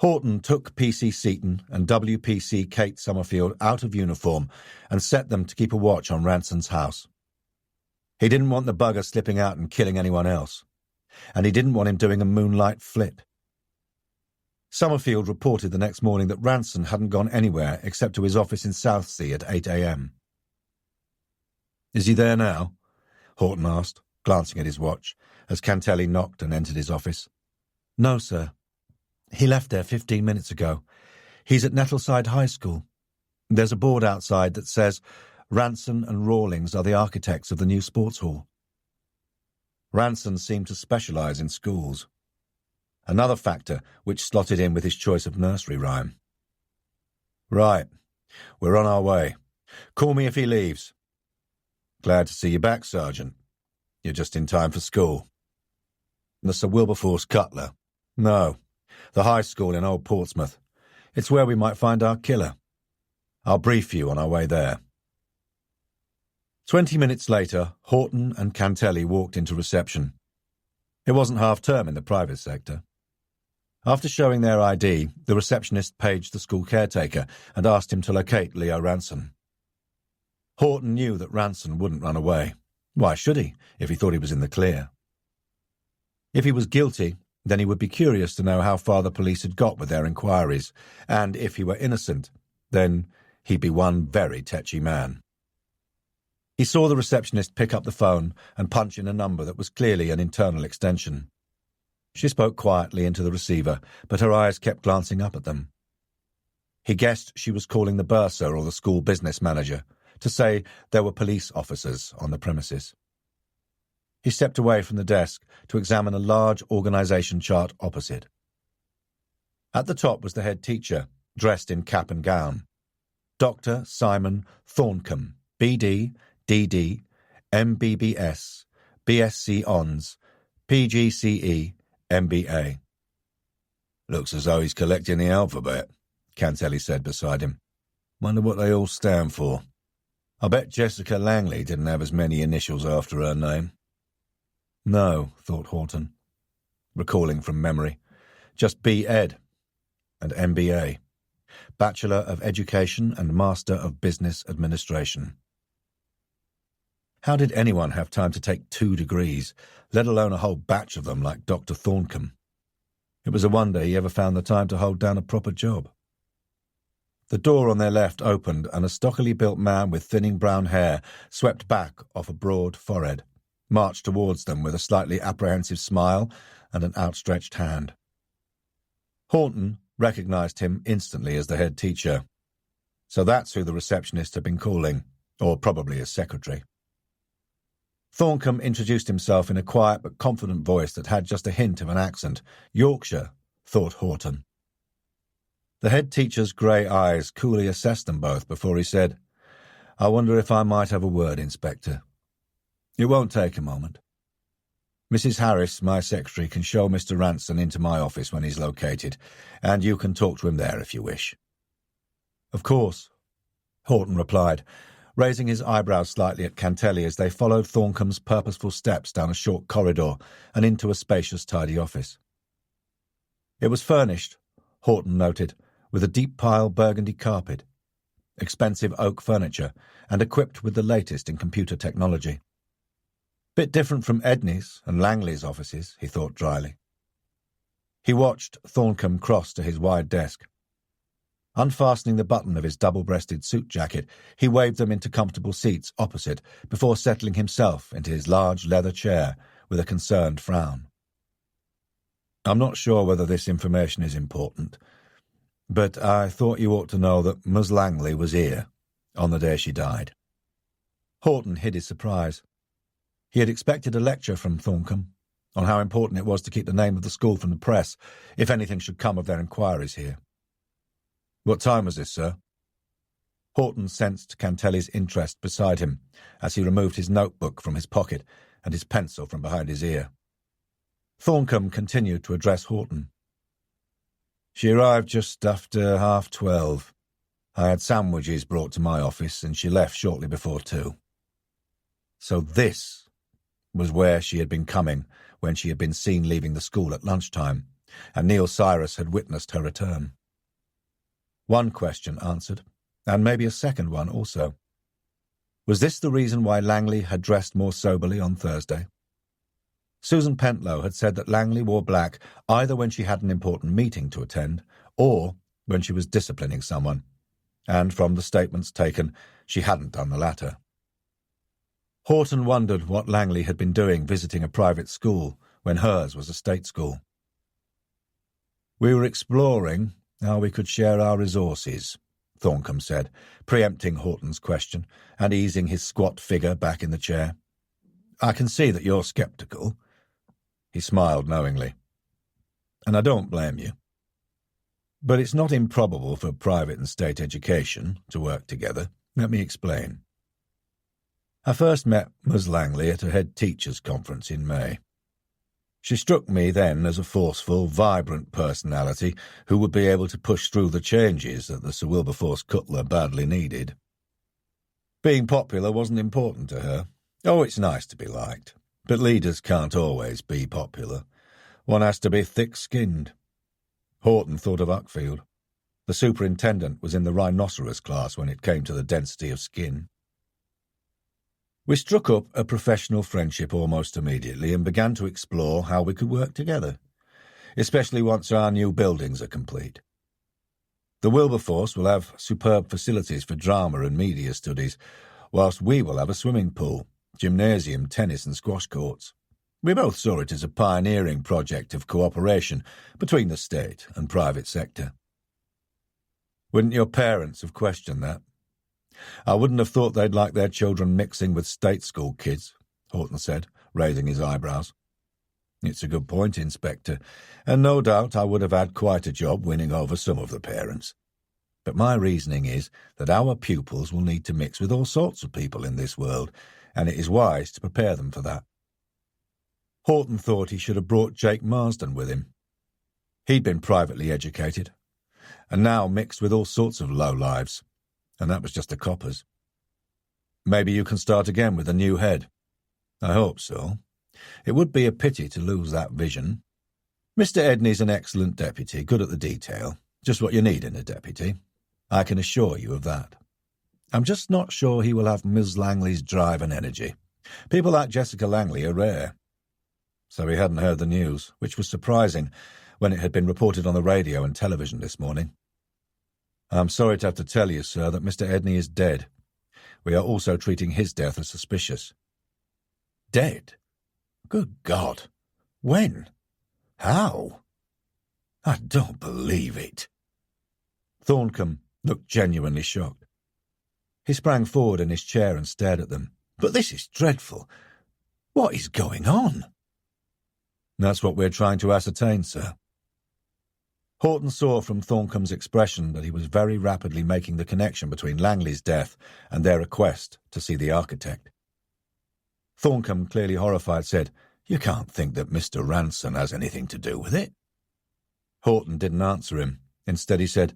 Horton took PC Seaton and WPC Kate Summerfield out of uniform and set them to keep a watch on Ranson's house. He didn't want the bugger slipping out and killing anyone else, and he didn't want him doing a moonlight flip. Summerfield reported the next morning that Ranson hadn't gone anywhere except to his office in Southsea at 8 a.m. "Is he there now?" Horton asked, glancing at his watch, as Cantelli knocked and entered his office. "No, sir. He left there 15 minutes ago. He's at Nettleside High School. There's a board outside that says Ranson and Rawlings are the architects of the new sports hall." Ranson seemed to specialise in schools. Another factor which slotted in with his choice of nursery rhyme. "Right. We're on our way. Call me if he leaves." "Glad to see you back, Sergeant. You're just in time for school." "The Sir Wilberforce Cutler." "No. The high school in Old Portsmouth. It's where we might find our killer. I'll brief you on our way there." 20 minutes later, Horton and Cantelli walked into reception. It wasn't half-term in the private sector. After showing their ID, the receptionist paged the school caretaker and asked him to locate Leo Ranson. Horton knew that Ranson wouldn't run away. Why should he, if he thought he was in the clear? If he was guilty, then he would be curious to know how far the police had got with their inquiries, and if he were innocent, then he'd be one very tetchy man. He saw the receptionist pick up the phone and punch in a number that was clearly an internal extension. She spoke quietly into the receiver, but her eyes kept glancing up at them. He guessed she was calling the bursar or the school business manager to say there were police officers on the premises. He stepped away from the desk to examine a large organisation chart opposite. At the top was the head teacher, dressed in cap and gown. Dr. Simon Thorncombe, BD, DD, MBBS, BSc Hons, PGCE, MBA. "Looks as though he's collecting the alphabet," Cantelli said beside him. "Wonder what they all stand for. I bet Jessica Langley didn't have as many initials after her name." "No," thought Horton, recalling from memory. "Just B.Ed and MBA. Bachelor of Education and Master of Business Administration. How did anyone have time to take 2 degrees, let alone a whole batch of them like Dr. Thorncombe? It was a wonder he ever found the time to hold down a proper job. The door on their left opened, and a stockily built man with thinning brown hair, swept back off a broad forehead, marched towards them with a slightly apprehensive smile and an outstretched hand. Horton recognised him instantly as the head teacher. So that's who the receptionist had been calling, or probably his secretary. Thorncombe introduced himself in a quiet but confident voice that had just a hint of an accent. Yorkshire, thought Horton. The head teacher's grey eyes coolly assessed them both before he said, "I wonder if I might have a word, Inspector. It won't take a moment. Mrs. Harris, my secretary, can show Mr. Ranson into my office when he's located, and you can talk to him there if you wish." "Of course," Horton replied, raising his eyebrows slightly at Cantelli as they followed Thorncombe's purposeful steps down a short corridor and into a spacious, tidy office. It was furnished, Horton noted, with a deep-pile burgundy carpet, expensive oak furniture, and equipped with the latest in computer technology. Bit different from Edney's and Langley's offices, he thought dryly. He watched Thorncombe cross to his wide desk. Unfastening the button of his double-breasted suit jacket, he waved them into comfortable seats opposite before settling himself into his large leather chair with a concerned frown. "I'm not sure whether this information is important, but I thought you ought to know that Ms. Langley was here on the day she died." Horton hid his surprise. He had expected a lecture from Thorncombe on how important it was to keep the name of the school from the press if anything should come of their inquiries here. "What time was this, sir?" Horton sensed Cantelli's interest beside him as he removed his notebook from his pocket and his pencil from behind his ear. Thorncombe continued to address Horton. "She arrived just after 12:30. I had sandwiches brought to my office, and she left shortly before 2. So this was where she had been coming when she had been seen leaving the school at lunchtime, and Neil Cyrus had witnessed her return. One question answered, and maybe a second one also. Was this the reason why Langley had dressed more soberly on Thursday? Susan Pentlow had said that Langley wore black either when she had an important meeting to attend or when she was disciplining someone, and from the statements taken, she hadn't done the latter. Horton wondered what Langley had been doing visiting a private school when hers was a state school. We were exploring how we could share our resources, Thorncombe said, preempting Horton's question and easing his squat figure back in the chair. I can see that you're sceptical. He smiled knowingly. And I don't blame you. But it's not improbable for private and state education to work together. Let me explain. I first met Ms. Langley at a head teachers' conference in May. She struck me then as a forceful, vibrant personality who would be able to push through the changes that the Sir Wilberforce Cutler badly needed. Being popular wasn't important to her. Oh, it's nice to be liked, but leaders can't always be popular. One has to be thick-skinned. Horton thought of Uckfield. The superintendent was in the rhinoceros class when it came to the density of skin. We struck up a professional friendship almost immediately and began to explore how we could work together, especially once our new buildings are complete. The Wilberforce will have superb facilities for drama and media studies, whilst we will have a swimming pool, gymnasium, tennis and squash courts. We both saw it as a pioneering project of cooperation between the state and private sector. Wouldn't your parents have questioned that? I wouldn't have thought they'd like their children mixing with state school kids, Horton said, raising his eyebrows. It's a good point, Inspector, and no doubt I would have had quite a job winning over some of the parents. But my reasoning is that our pupils will need to mix with all sorts of people in this world, and it is wise to prepare them for that. Horton thought he should have brought Jake Marsden with him. He'd been privately educated, and now mixed with all sorts of lowlives. And that was just the coppers. Maybe you can start again with a new head. I hope so. It would be a pity to lose that vision. Mr. Edney's an excellent deputy, good at the detail, just what you need in a deputy. I can assure you of that. I'm just not sure he will have Ms. Langley's drive and energy. People like Jessica Langley are rare. So he hadn't heard the news, which was surprising when it had been reported on the radio and television this morning. I'm sorry to have to tell you, sir, that Mr. Edney is dead. We are also treating his death as suspicious. Dead? Good God! When? How? I don't believe it. Thorncombe looked genuinely shocked. He sprang forward in his chair and stared at them. But this is dreadful. What is going on? That's what we're trying to ascertain, sir. Horton saw from Thorncombe's expression that he was very rapidly making the connection between Langley's death and their request to see the architect. Thorncombe, clearly horrified, said, You can't think that Mr. Ranson has anything to do with it. Horton didn't answer him. Instead he said,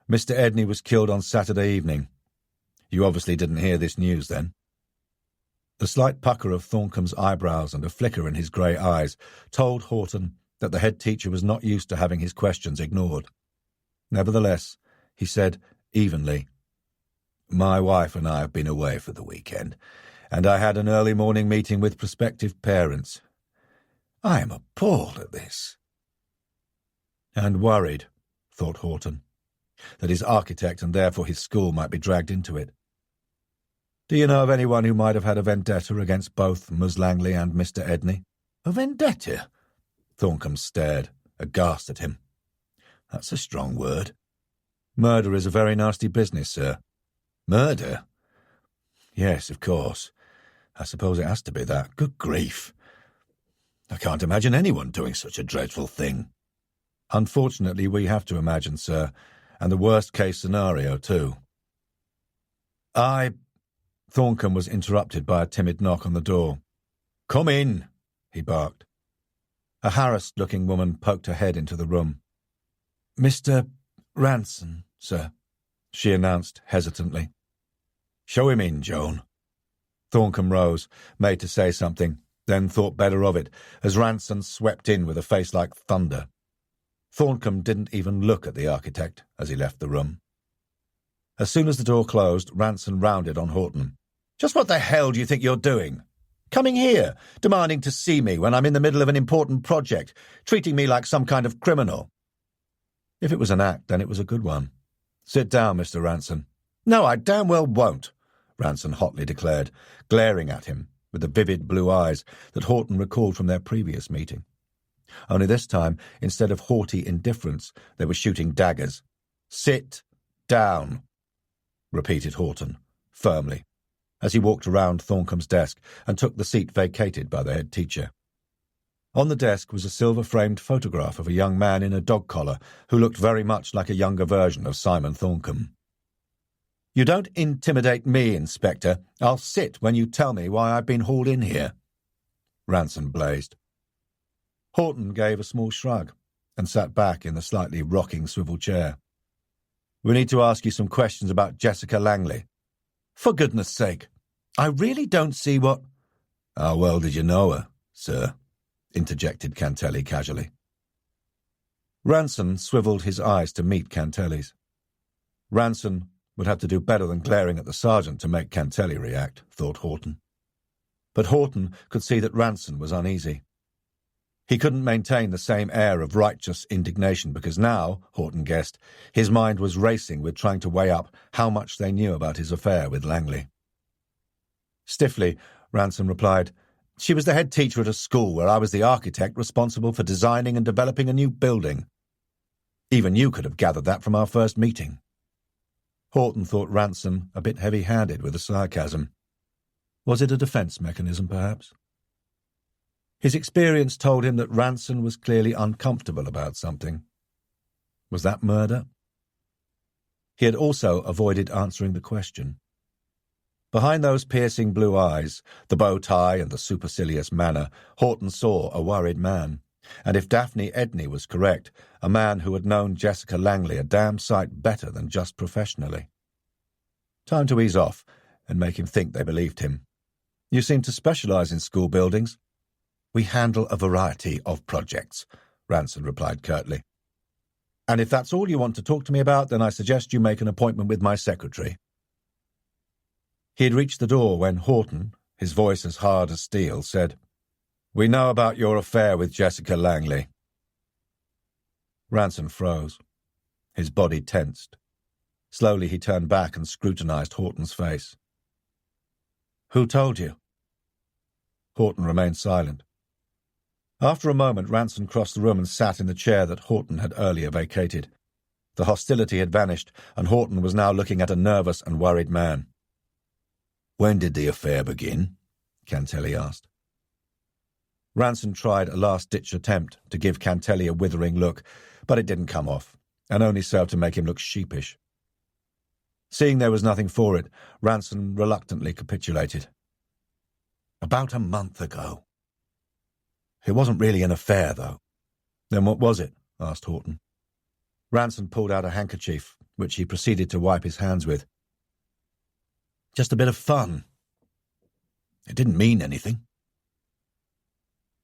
Mr. Edney was killed on Saturday evening. You obviously didn't hear this news then. The slight pucker of Thorncombe's eyebrows and a flicker in his grey eyes told Horton that the head teacher was not used to having his questions ignored. Nevertheless, he said evenly, My wife and I have been away for the weekend, and I had an early morning meeting with prospective parents. I am appalled at this. And worried, thought Horton, that his architect and therefore his school might be dragged into it. Do you know of anyone who might have had a vendetta against both Ms. Langley and Mr. Edney? A vendetta? Thorncombe stared, aghast at him. That's a strong word. Murder is a very nasty business, sir. Murder? Yes, of course. I suppose it has to be that. Good grief. I can't imagine anyone doing such a dreadful thing. Unfortunately, we have to imagine, sir, and the worst-case scenario, too. Thorncombe was interrupted by a timid knock on the door. Come in, he barked. A harassed-looking woman poked her head into the room. Mr. Ranson, sir, she announced hesitantly. Show him in, Joan. Thorncombe rose, made to say something, then thought better of it as Ranson swept in with a face like thunder. Thorncombe didn't even look at the architect as he left the room. As soon as the door closed, Ranson rounded on Horton. "Just what the hell do you think you're doing? Coming here, demanding to see me when I'm in the middle of an important project, treating me like some kind of criminal." If it was an act, then it was a good one. "Sit down, Mr. Ranson." "No, I damn well won't," Ranson hotly declared, glaring at him with the vivid blue eyes that Horton recalled from their previous meeting. Only this time, instead of haughty indifference, they were shooting daggers. "Sit down," repeated Horton, firmly, as he walked around Thorncombe's desk and took the seat vacated by the head teacher. On the desk was a silver-framed photograph of a young man in a dog collar who looked very much like a younger version of Simon Thorncombe. "You don't intimidate me, Inspector. I'll sit when you tell me why I've been hauled in here," Ranson blazed. Horton gave a small shrug and sat back in the slightly rocking swivel chair. "We need to ask you some questions about Jessica Langley." "For goodness sake, I really don't see what—" "How well did you know her, sir?" interjected Cantelli casually. Ranson swivelled his eyes to meet Cantelli's. Ranson would have to do better than glaring at the sergeant to make Cantelli react, thought Horton. But Horton could see that Ranson was uneasy. He couldn't maintain the same air of righteous indignation because now, Horton guessed, his mind was racing with trying to weigh up how much they knew about his affair with Langley. Stiffly, Ranson replied, "She was the head teacher at a school where I was the architect responsible for designing and developing a new building. Even you could have gathered that from our first meeting." Horton thought Ranson a bit heavy-handed with the sarcasm. Was it a defence mechanism, perhaps? His experience told him that Ranson was clearly uncomfortable about something. Was that murder? He had also avoided answering the question. Behind those piercing blue eyes, the bow tie and the supercilious manner, Horton saw a worried man, and if Daphne Edney was correct, a man who had known Jessica Langley a damn sight better than just professionally. Time to ease off and make him think they believed him. "You seem to specialise in school buildings." "We handle a variety of projects," Ranson replied curtly. "And if that's all you want to talk to me about, then I suggest you make an appointment with my secretary." He had reached the door when Horton, his voice as hard as steel, said, "We know about your affair with Jessica Langley." Ranson froze. His body tensed. Slowly he turned back and scrutinised Horton's face. "Who told you?" Horton remained silent. After a moment, Ranson crossed the room and sat in the chair that Horton had earlier vacated. The hostility had vanished, and Horton was now looking at a nervous and worried man. "When did the affair begin?" Cantelli asked. Ranson tried a last-ditch attempt to give Cantelli a withering look, but it didn't come off, and only served to make him look sheepish. Seeing there was nothing for it, Ranson reluctantly capitulated. "About a month ago." "It wasn't really an affair, though." "Then what was it?" asked Horton. Ranson pulled out a handkerchief, which he proceeded to wipe his hands with. "Just a bit of fun. It didn't mean anything."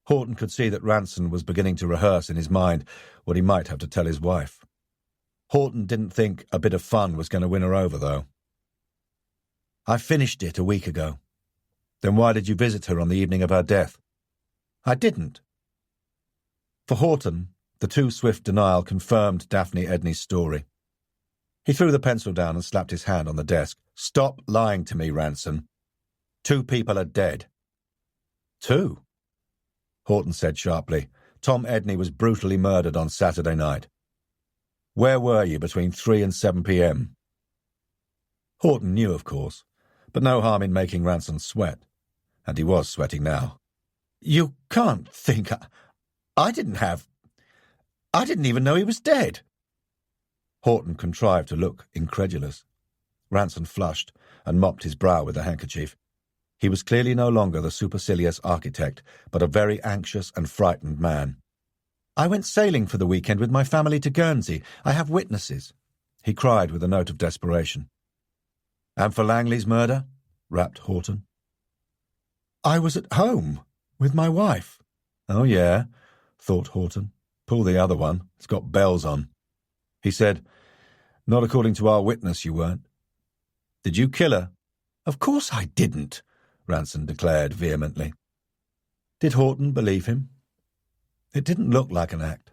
Horton could see that Ranson was beginning to rehearse in his mind what he might have to tell his wife. Horton didn't think a bit of fun was going to win her over, though. "I finished it a week ago." "Then why did you visit her on the evening of her death?" "I didn't." For Horton, the too swift denial confirmed Daphne Edney's story. He threw the pencil down and slapped his hand on the desk. "Stop lying to me, Ranson. 2 people are dead." "2?" Horton said sharply. "Tom Edney was brutally murdered on Saturday night." "Where were you between 3 and 7 p.m.? Horton knew, of course, but no harm in making Ranson sweat, and he was sweating now. "You can't think I didn't even know he was dead." Horton contrived to look incredulous. Ranson flushed and mopped his brow with a handkerchief. He was clearly no longer the supercilious architect, but a very anxious and frightened man. "I went sailing for the weekend with my family to Guernsey. I have witnesses," he cried with a note of desperation. "And for Langley's murder?" rapped Horton. "I was at home," With my wife. Oh, yeah, thought Horton. Pull the other one. It's got bells on. He said, Not according to our witness, you weren't. Did you kill her? Of course I didn't, Ranson declared vehemently. Did Horton believe him? It didn't look like an act,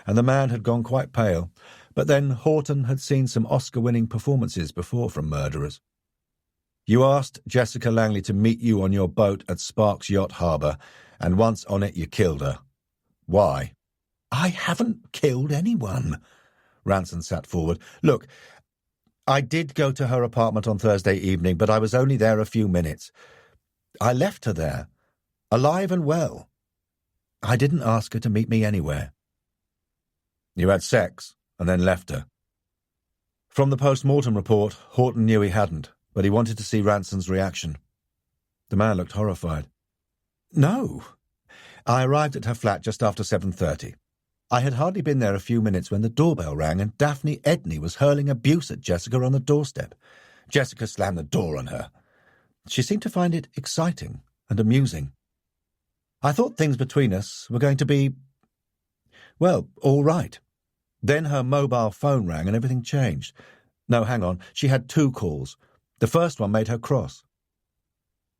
and the man had gone quite pale, but then Horton had seen some Oscar-winning performances before from murderers. You asked Jessica Langley to meet you on your boat at Sparks Yacht Harbour, and once on it you killed her. Why? I haven't killed anyone. Ranson sat forward. Look, I did go to her apartment on Thursday evening, but I was only there a few minutes. I left her there, alive and well. I didn't ask her to meet me anywhere. You had sex, and then left her. From the post-mortem report, Horton knew he hadn't, but he wanted to see Ranson's reaction. The man looked horrified. No. I arrived at her flat just after 7:30. I had hardly been there a few minutes when the doorbell rang and Daphne Edney was hurling abuse at Jessica on the doorstep. Jessica slammed the door on her. She seemed to find it exciting and amusing. I thought things between us were going to be, well, all right. Then her mobile phone rang and everything changed. No, hang on, she had 2 calls. The first one made her cross.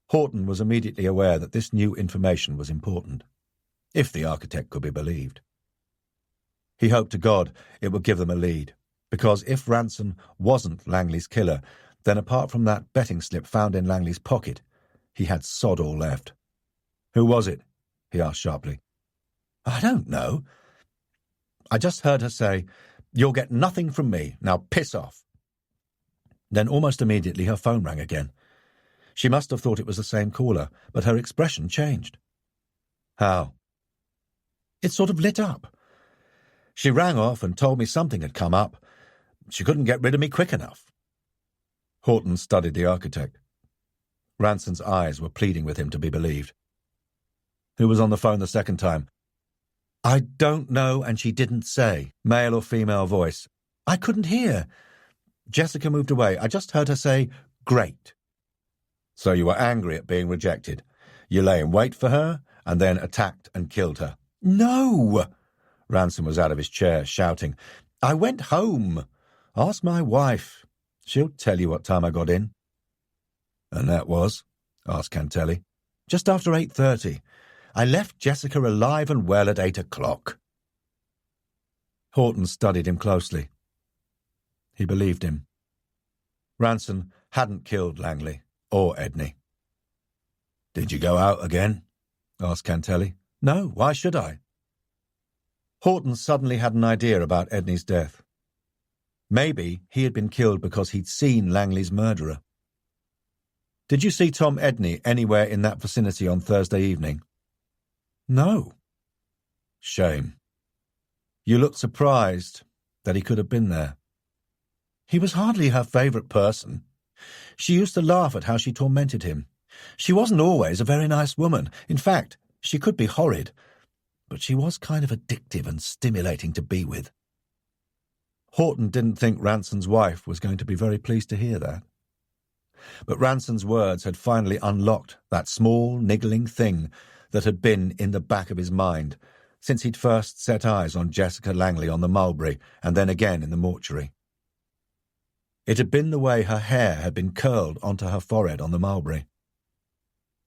Horton was immediately aware that this new information was important, if the architect could be believed. He hoped to God it would give them a lead, because if Ranson wasn't Langley's killer, then apart from that betting slip found in Langley's pocket, he had sod all left. Who was it? He asked sharply. I don't know. I just heard her say, You'll get nothing from me, now piss off. Then almost immediately her phone rang again. She must have thought it was the same caller, but her expression changed. How? It sort of lit up. She rang off and told me something had come up. She couldn't get rid of me quick enough. Horton studied the architect. Ranson's eyes were pleading with him to be believed. Who was on the phone the second time? I don't know, and she didn't say. Male or female voice. I couldn't hear. Jessica moved away. I just heard her say, Great. So you were angry at being rejected. You lay in wait for her, and then attacked and killed her. No! Ranson was out of his chair, shouting. I went home. Ask my wife. She'll tell you what time I got in. And that was? Asked Cantelli. Just after 8:30. I left Jessica alive and well at 8 o'clock. Horton studied him closely. He believed him. Ranson hadn't killed Langley or Edney. Did you go out again? Asked Cantelli. No, why should I? Horton suddenly had an idea about Edney's death. Maybe he had been killed because he'd seen Langley's murderer. Did you see Tom Edney anywhere in that vicinity on Thursday evening? No. Shame. You looked surprised that he could have been there. He was hardly her favourite person. She used to laugh at how she tormented him. She wasn't always a very nice woman. In fact, she could be horrid. But she was kind of addictive and stimulating to be with. Horton didn't think Ranson's wife was going to be very pleased to hear that. But Ranson's words had finally unlocked that small, niggling thing that had been in the back of his mind since he'd first set eyes on Jessica Langley on the Mulberry and then again in the mortuary. It had been the way her hair had been curled onto her forehead on the Mulberry.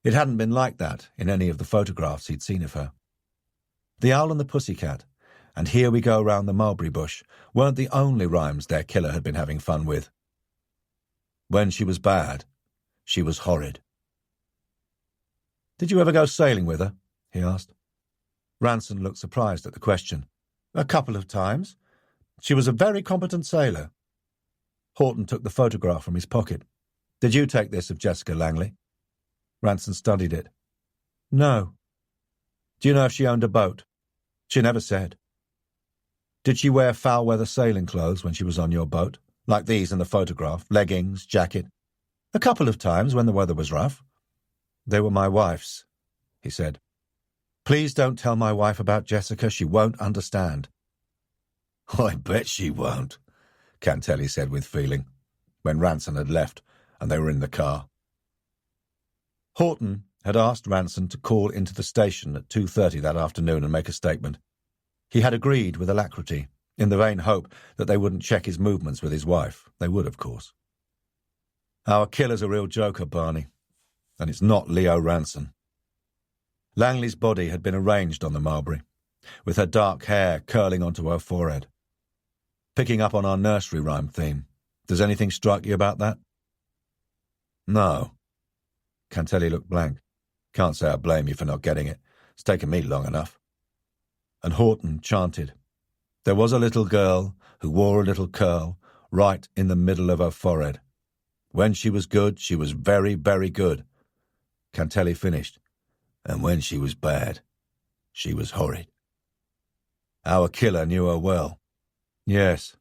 It hadn't been like that in any of the photographs he'd seen of her. The Owl and the Pussycat, and Here We Go Round the Mulberry Bush weren't the only rhymes their killer had been having fun with. When she was bad, she was horrid. Did you ever go sailing with her? He asked. Ranson looked surprised at the question. A couple of times. She was a very competent sailor. Horton took the photograph from his pocket. Did you take this of Jessica Langley? Ranson studied it. No. Do you know if she owned a boat? She never said. Did she wear foul-weather sailing clothes when she was on your boat? Like these in the photograph, leggings, jacket? A couple of times when the weather was rough. They were my wife's, he said. Please don't tell my wife about Jessica. She won't understand. I bet she won't, Cantelli said with feeling, when Ranson had left and they were in the car. Horton had asked Ranson to call into the station at 2:30 that afternoon and make a statement. He had agreed with alacrity, in the vain hope that they wouldn't check his movements with his wife. They would, of course. Our killer's a real joker, Barney, and it's not Leo Ranson. Langley's body had been arranged on the mulberry, with her dark hair curling onto her forehead. Picking up on our nursery rhyme theme, does anything strike you about that? No. Cantelli looked blank. Can't say I blame you for not getting it. It's taken me long enough. And Horton chanted, "There was a little girl who wore a little curl right in the middle of her forehead. When she was good, she was very, very good." Cantelli finished, "And when she was bad, she was horrid." Our killer knew her well. Yes,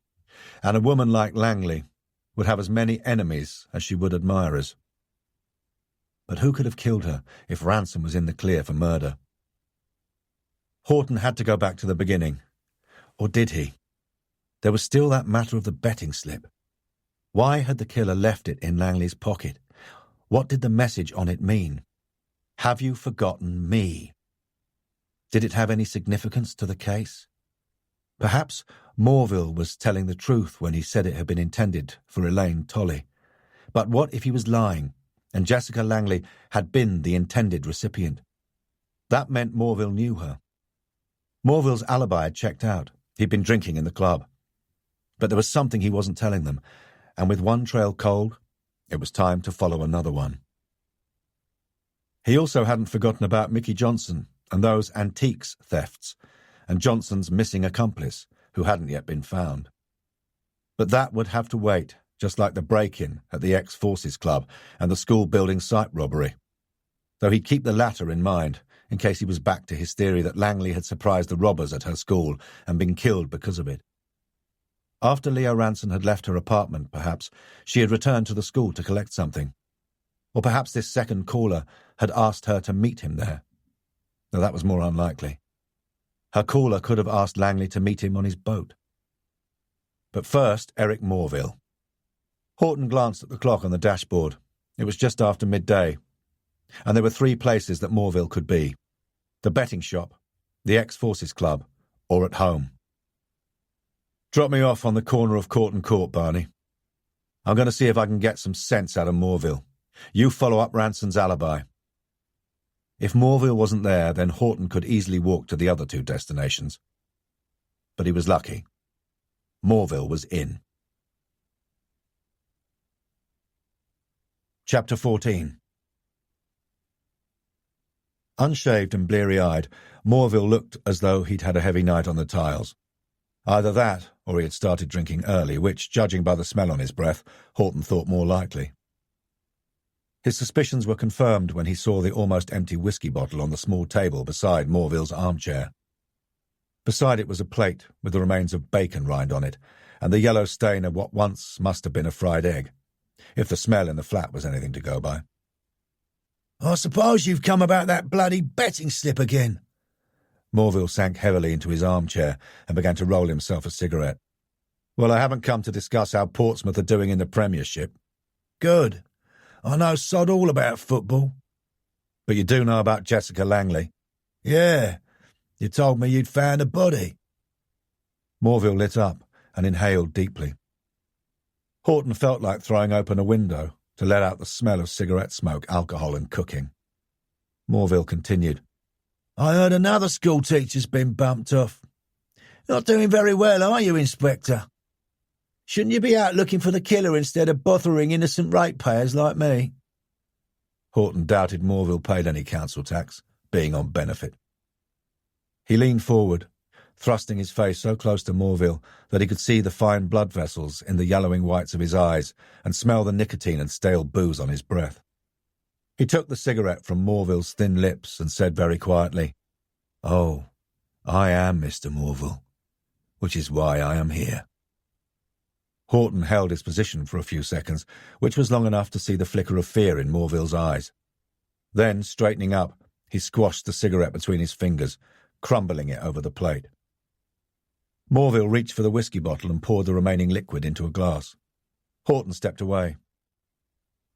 and a woman like Langley would have as many enemies as she would admirers. But who could have killed her if Ransom was in the clear for murder? Horton had to go back to the beginning. Or did he? There was still that matter of the betting slip. Why had the killer left it in Langley's pocket? What did the message on it mean? "Have you forgotten me?" Did it have any significance to the case? Perhaps Morville was telling the truth when he said it had been intended for Elaine Tolley. But what if he was lying, and Jessica Langley had been the intended recipient? That meant Morville knew her. Morville's alibi had checked out. He'd been drinking in the club. But there was something he wasn't telling them, and with one trail cold, it was time to follow another one. He also hadn't forgotten about Mickey Johnson and those antiques thefts, and Johnson's missing accomplice, who hadn't yet been found. But that would have to wait, just like the break-in at the ex-Forces Club and the school building site robbery. Though he'd keep the latter in mind, in case he was back to his theory that Langley had surprised the robbers at her school and been killed because of it. After Leo Ranson had left her apartment, perhaps, she had returned to the school to collect something. Or perhaps this second caller had asked her to meet him there. Though that was more unlikely. Her caller could have asked Langley to meet him on his boat. But first, Eric Morville. Horton glanced at the clock on the dashboard. It was just after midday, and there were 3 places that Morville could be: the betting shop, the ex-Forces Club, or at home. "Drop me off on the corner of Court and Court, Barney. I'm going to see if I can get some sense out of Morville. You follow up Ranson's alibi." If Morville wasn't there, then Horton could easily walk to the other 2 destinations. But he was lucky. Morville was in. Chapter 14. Unshaved and bleary-eyed, Morville looked as though he'd had a heavy night on the tiles. Either that, or he had started drinking early, which, judging by the smell on his breath, Horton thought more likely. His suspicions were confirmed when he saw the almost empty whiskey bottle on the small table beside Morville's armchair. Beside it was a plate with the remains of bacon rind on it, and the yellow stain of what once must have been a fried egg, if the smell in the flat was anything to go by. "I suppose you've come about that bloody betting slip again." Morville sank heavily into his armchair and began to roll himself a cigarette. "Well, I haven't come to discuss how Portsmouth are doing in the Premiership." "Good. I know sod all about football." "But you do know about Jessica Langley?" "Yeah. You told me you'd found a body." Morville lit up and inhaled deeply. Horton felt like throwing open a window to let out the smell of cigarette smoke, alcohol and cooking. Morville continued. "I heard another school teacher's been bumped off. Not doing very well, are you, Inspector? Shouldn't you be out looking for the killer instead of bothering innocent ratepayers like me?" Horton doubted Morville paid any council tax, being on benefit. He leaned forward, thrusting his face so close to Morville that he could see the fine blood vessels in the yellowing whites of his eyes and smell the nicotine and stale booze on his breath. He took the cigarette from Morville's thin lips and said very quietly, "Oh, I am Mr. Morville, which is why I am here." Horton held his position for a few seconds, which was long enough to see the flicker of fear in Morville's eyes. Then, straightening up, he squashed the cigarette between his fingers, crumbling it over the plate. Morville reached for the whiskey bottle and poured the remaining liquid into a glass. Horton stepped away.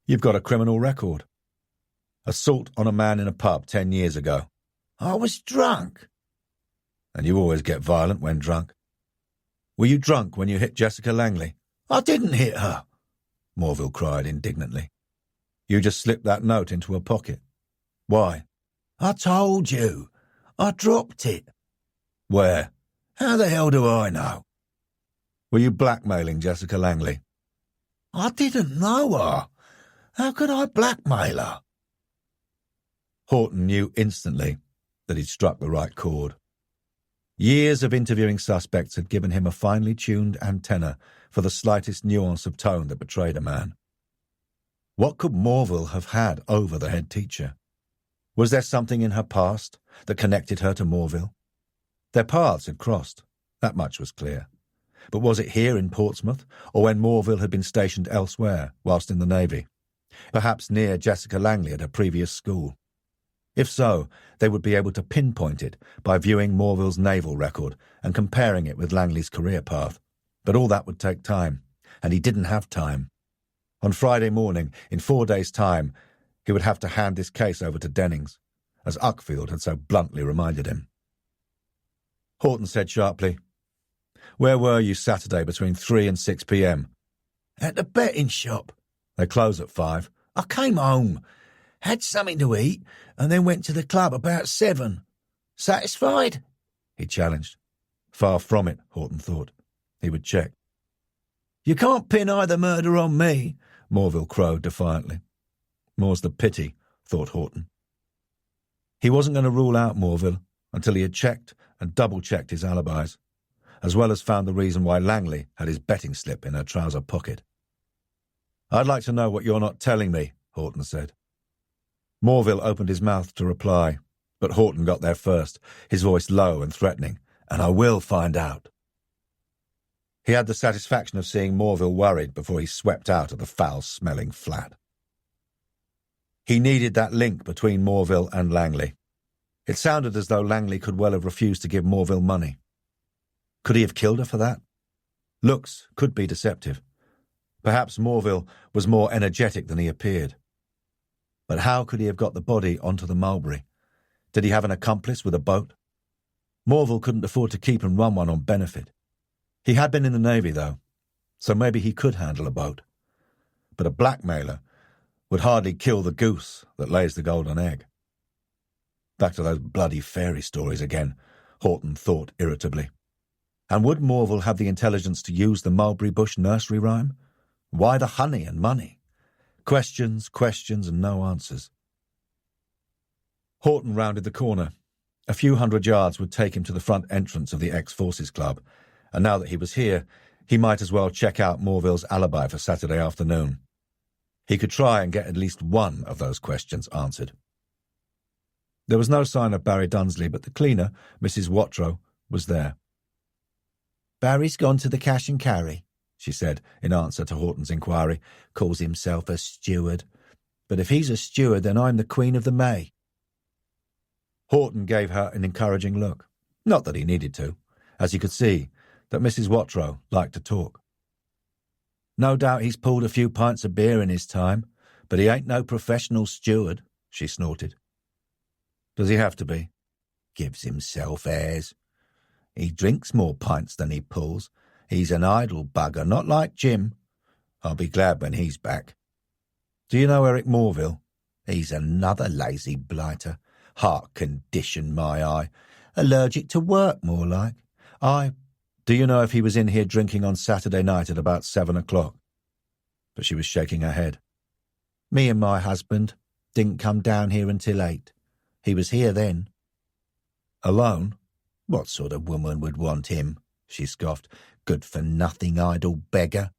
"You've got a criminal record." Assault on a man in a pub 10 years ago. I was drunk. And you always get violent when drunk. Were you drunk when you hit Jessica Langley? I didn't hit her, Morville cried indignantly. You just slipped that note into her pocket. Why? I told you. I dropped it. Where? How the hell do I know? Were you blackmailing Jessica Langley? I didn't know her. How could I blackmail her? Horton knew instantly that he'd struck the right chord. Years of interviewing suspects had given him a finely tuned antenna for the slightest nuance of tone that betrayed a man. What could Morville have had over the head teacher? Was there something in her past that connected her to Morville? Their paths had crossed, that much was clear. But was it here in Portsmouth, or when Morville had been stationed elsewhere whilst in the Navy? Perhaps near Jessica Langley at her previous school. If so, they would be able to pinpoint it by viewing Morville's naval record and comparing it with Langley's career path. But all that would take time, and he didn't have time. On Friday morning, in 4 days' time, he would have to hand this case over to Dennings, as Uckfield had so bluntly reminded him. Horton said sharply, "Where were you Saturday between 3 and 6 p.m? At the betting shop. They close at 5. I came home, had something to eat, and then went to the club about 7. Satisfied? He challenged. Far from it, Horton thought. He would check. You can't pin either murder on me, Morville crowed defiantly. More's the pity, thought Horton. He wasn't going to rule out Morville until he had checked and double-checked his alibis, as well as found the reason why Langley had his betting slip in her trouser pocket. I'd like to know what you're not telling me, Horton said. Morville opened his mouth to reply, but Horton got there first, his voice low and threatening. And I will find out. He had the satisfaction of seeing Morville worried before he swept out of the foul-smelling flat. He needed that link between Morville and Langley. It sounded as though Langley could well have refused to give Morville money. Could he have killed her for that? Looks could be deceptive. Perhaps Morville was more energetic than he appeared. But how could he have got the body onto the Mulberry? Did he have an accomplice with a boat? Morville couldn't afford to keep and run one on benefit. He had been in the Navy, though, so maybe he could handle a boat. But a blackmailer would hardly kill the goose that lays the golden egg. Back to those bloody fairy stories again, Horton thought irritably. And would Morville have the intelligence to use the mulberry bush nursery rhyme? Why the honey and money? Questions, questions, and no answers. Horton rounded the corner. A few hundred yards would take him to the front entrance of the Ex-Forces Club, and now that he was here, he might as well check out Morville's alibi for Saturday afternoon. He could try and get at least one of those questions answered. There was no sign of Barry Dunsley, but the cleaner, Mrs. Watrow, was there. Barry's gone to the cash and carry, she said, in answer to Horton's inquiry. Calls himself a steward. But if he's a steward, then I'm the Queen of the May. Horton gave her an encouraging look. Not that he needed to, as he could see that Mrs. Watrow liked to talk. No doubt he's pulled a few pints of beer in his time, but he ain't no professional steward, she snorted. Does he have to be? Gives himself airs. He drinks more pints than he pulls. He's an idle bugger, not like Jim. I'll be glad when he's back. Do you know Eric Morville? He's another lazy blighter. Heart condition, my eye. Allergic to work, more like. Do you know if he was in here drinking on Saturday night at about 7 o'clock? But she was shaking her head. Me and my husband didn't come down here until 8. He was here then. Alone? What sort of woman would want him? She scoffed. Good-for-nothing idle beggar.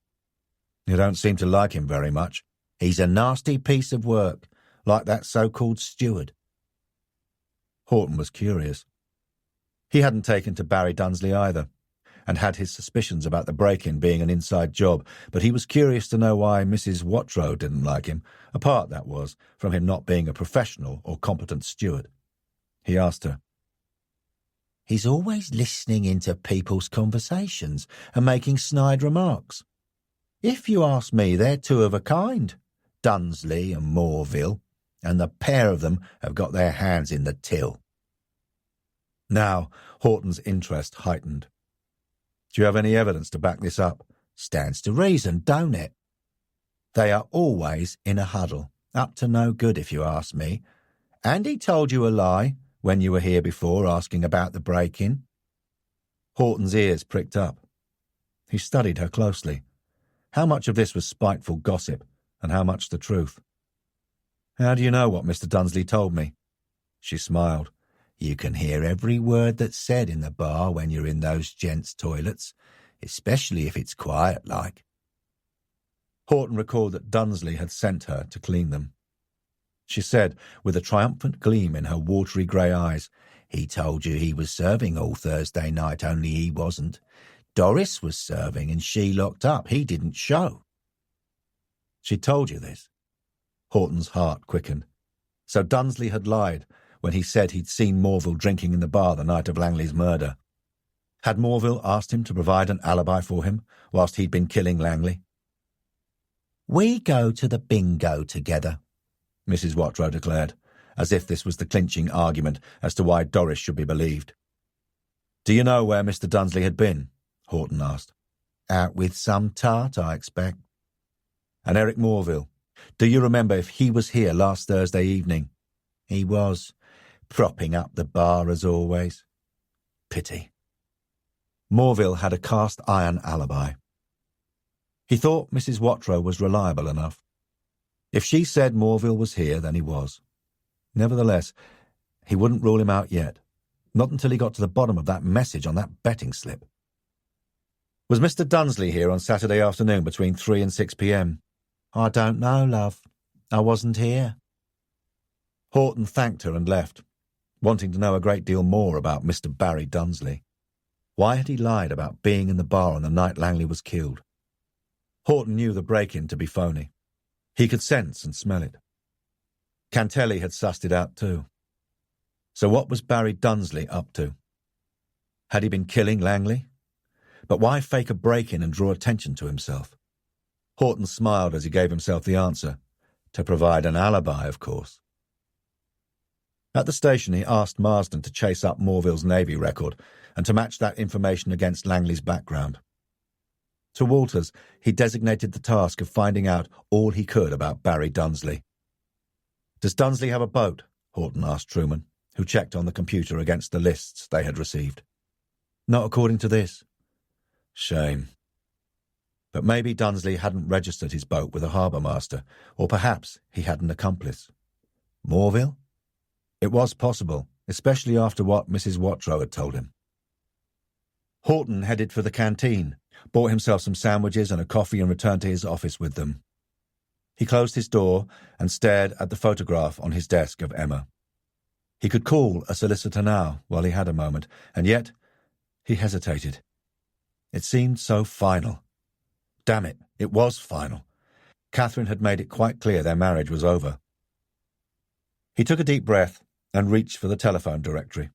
You don't seem to like him very much. He's a nasty piece of work, like that so-called steward. Horton was curious. He hadn't taken to Barry Dunsley either, and had his suspicions about the break-in being an inside job, but he was curious to know why Mrs. Watrow didn't like him, apart, that was, from him not being a professional or competent steward. He asked her. He's always listening into people's conversations and making snide remarks. If you ask me, they're two of a kind, Dunsley and Morville. and the pair of them have got their hands in the till." Now, Horton's interest heightened. "Do you have any evidence to back this up?" "Stands to reason, don't it? They are always in a huddle, up to no good if you ask me. And he told you a lie when you were here before asking about the break-in." Horton's ears pricked up. He studied her closely. How much of this was spiteful gossip, and how much the truth? "How do you know what Mr. Dunsley told me?" She smiled. "You can hear every word that's said in the bar when you're in those gents' toilets, especially if it's quiet like." Horton recalled that Dunsley had sent her to clean them. She said, with a triumphant gleam in her watery grey eyes, "He told you he was serving all Thursday night, only he wasn't. Doris was serving and she locked up. He didn't show." "She told you this?" Horton's heart quickened. So Dunsley had lied when he said he'd seen Morville drinking in the bar the night of Langley's murder. Had Morville asked him to provide an alibi for him whilst he'd been killing Langley? "We go to the bingo together," Mrs. Watrow declared, as if this was the clinching argument as to why Doris should be believed. "Do you know where Mr. Dunsley had been?" Horton asked. "Out with some tart, I expect." "And Eric Morville, do you remember if he was here last Thursday evening?" "He was, propping up the bar as always." Pity. Morville had a cast-iron alibi. He thought Mrs. Watrow was reliable enough. If she said Morville was here, then he was. Nevertheless, he wouldn't rule him out yet, not until he got to the bottom of that message on that betting slip. "Was Mr. Dunsley here on Saturday afternoon between 3 and 6 p.m? "I don't know, love. I wasn't here." Horton thanked her and left, wanting to know a great deal more about Mr. Barry Dunsley. Why had he lied about being in the bar on the night Langley was killed? Horton knew the break-in to be phony. He could sense and smell it. Cantelli had sussed it out too. So what was Barry Dunsley up to? Had he been killing Langley? But why fake a break-in and draw attention to himself? Horton smiled as he gave himself the answer. To provide an alibi, of course. At the station, he asked Marsden to chase up Morville's Navy record and to match that information against Langley's background. To Walters, he designated the task of finding out all he could about Barry Dunsley. "Does Dunsley have a boat?" Horton asked Truman, who checked on the computer against the lists they had received. "Not according to this." Shame. But maybe Dunsley hadn't registered his boat with a harbour master, or perhaps he had an accomplice. Morville? It was possible, especially after what Mrs. Watrow had told him. Horton headed for the canteen, bought himself some sandwiches and a coffee and returned to his office with them. He closed his door and stared at the photograph on his desk of Emma. He could call a solicitor now while he had a moment, and yet he hesitated. It seemed so final. Damn it, it was final. Catherine had made it quite clear their marriage was over. He took a deep breath and reached for the telephone directory.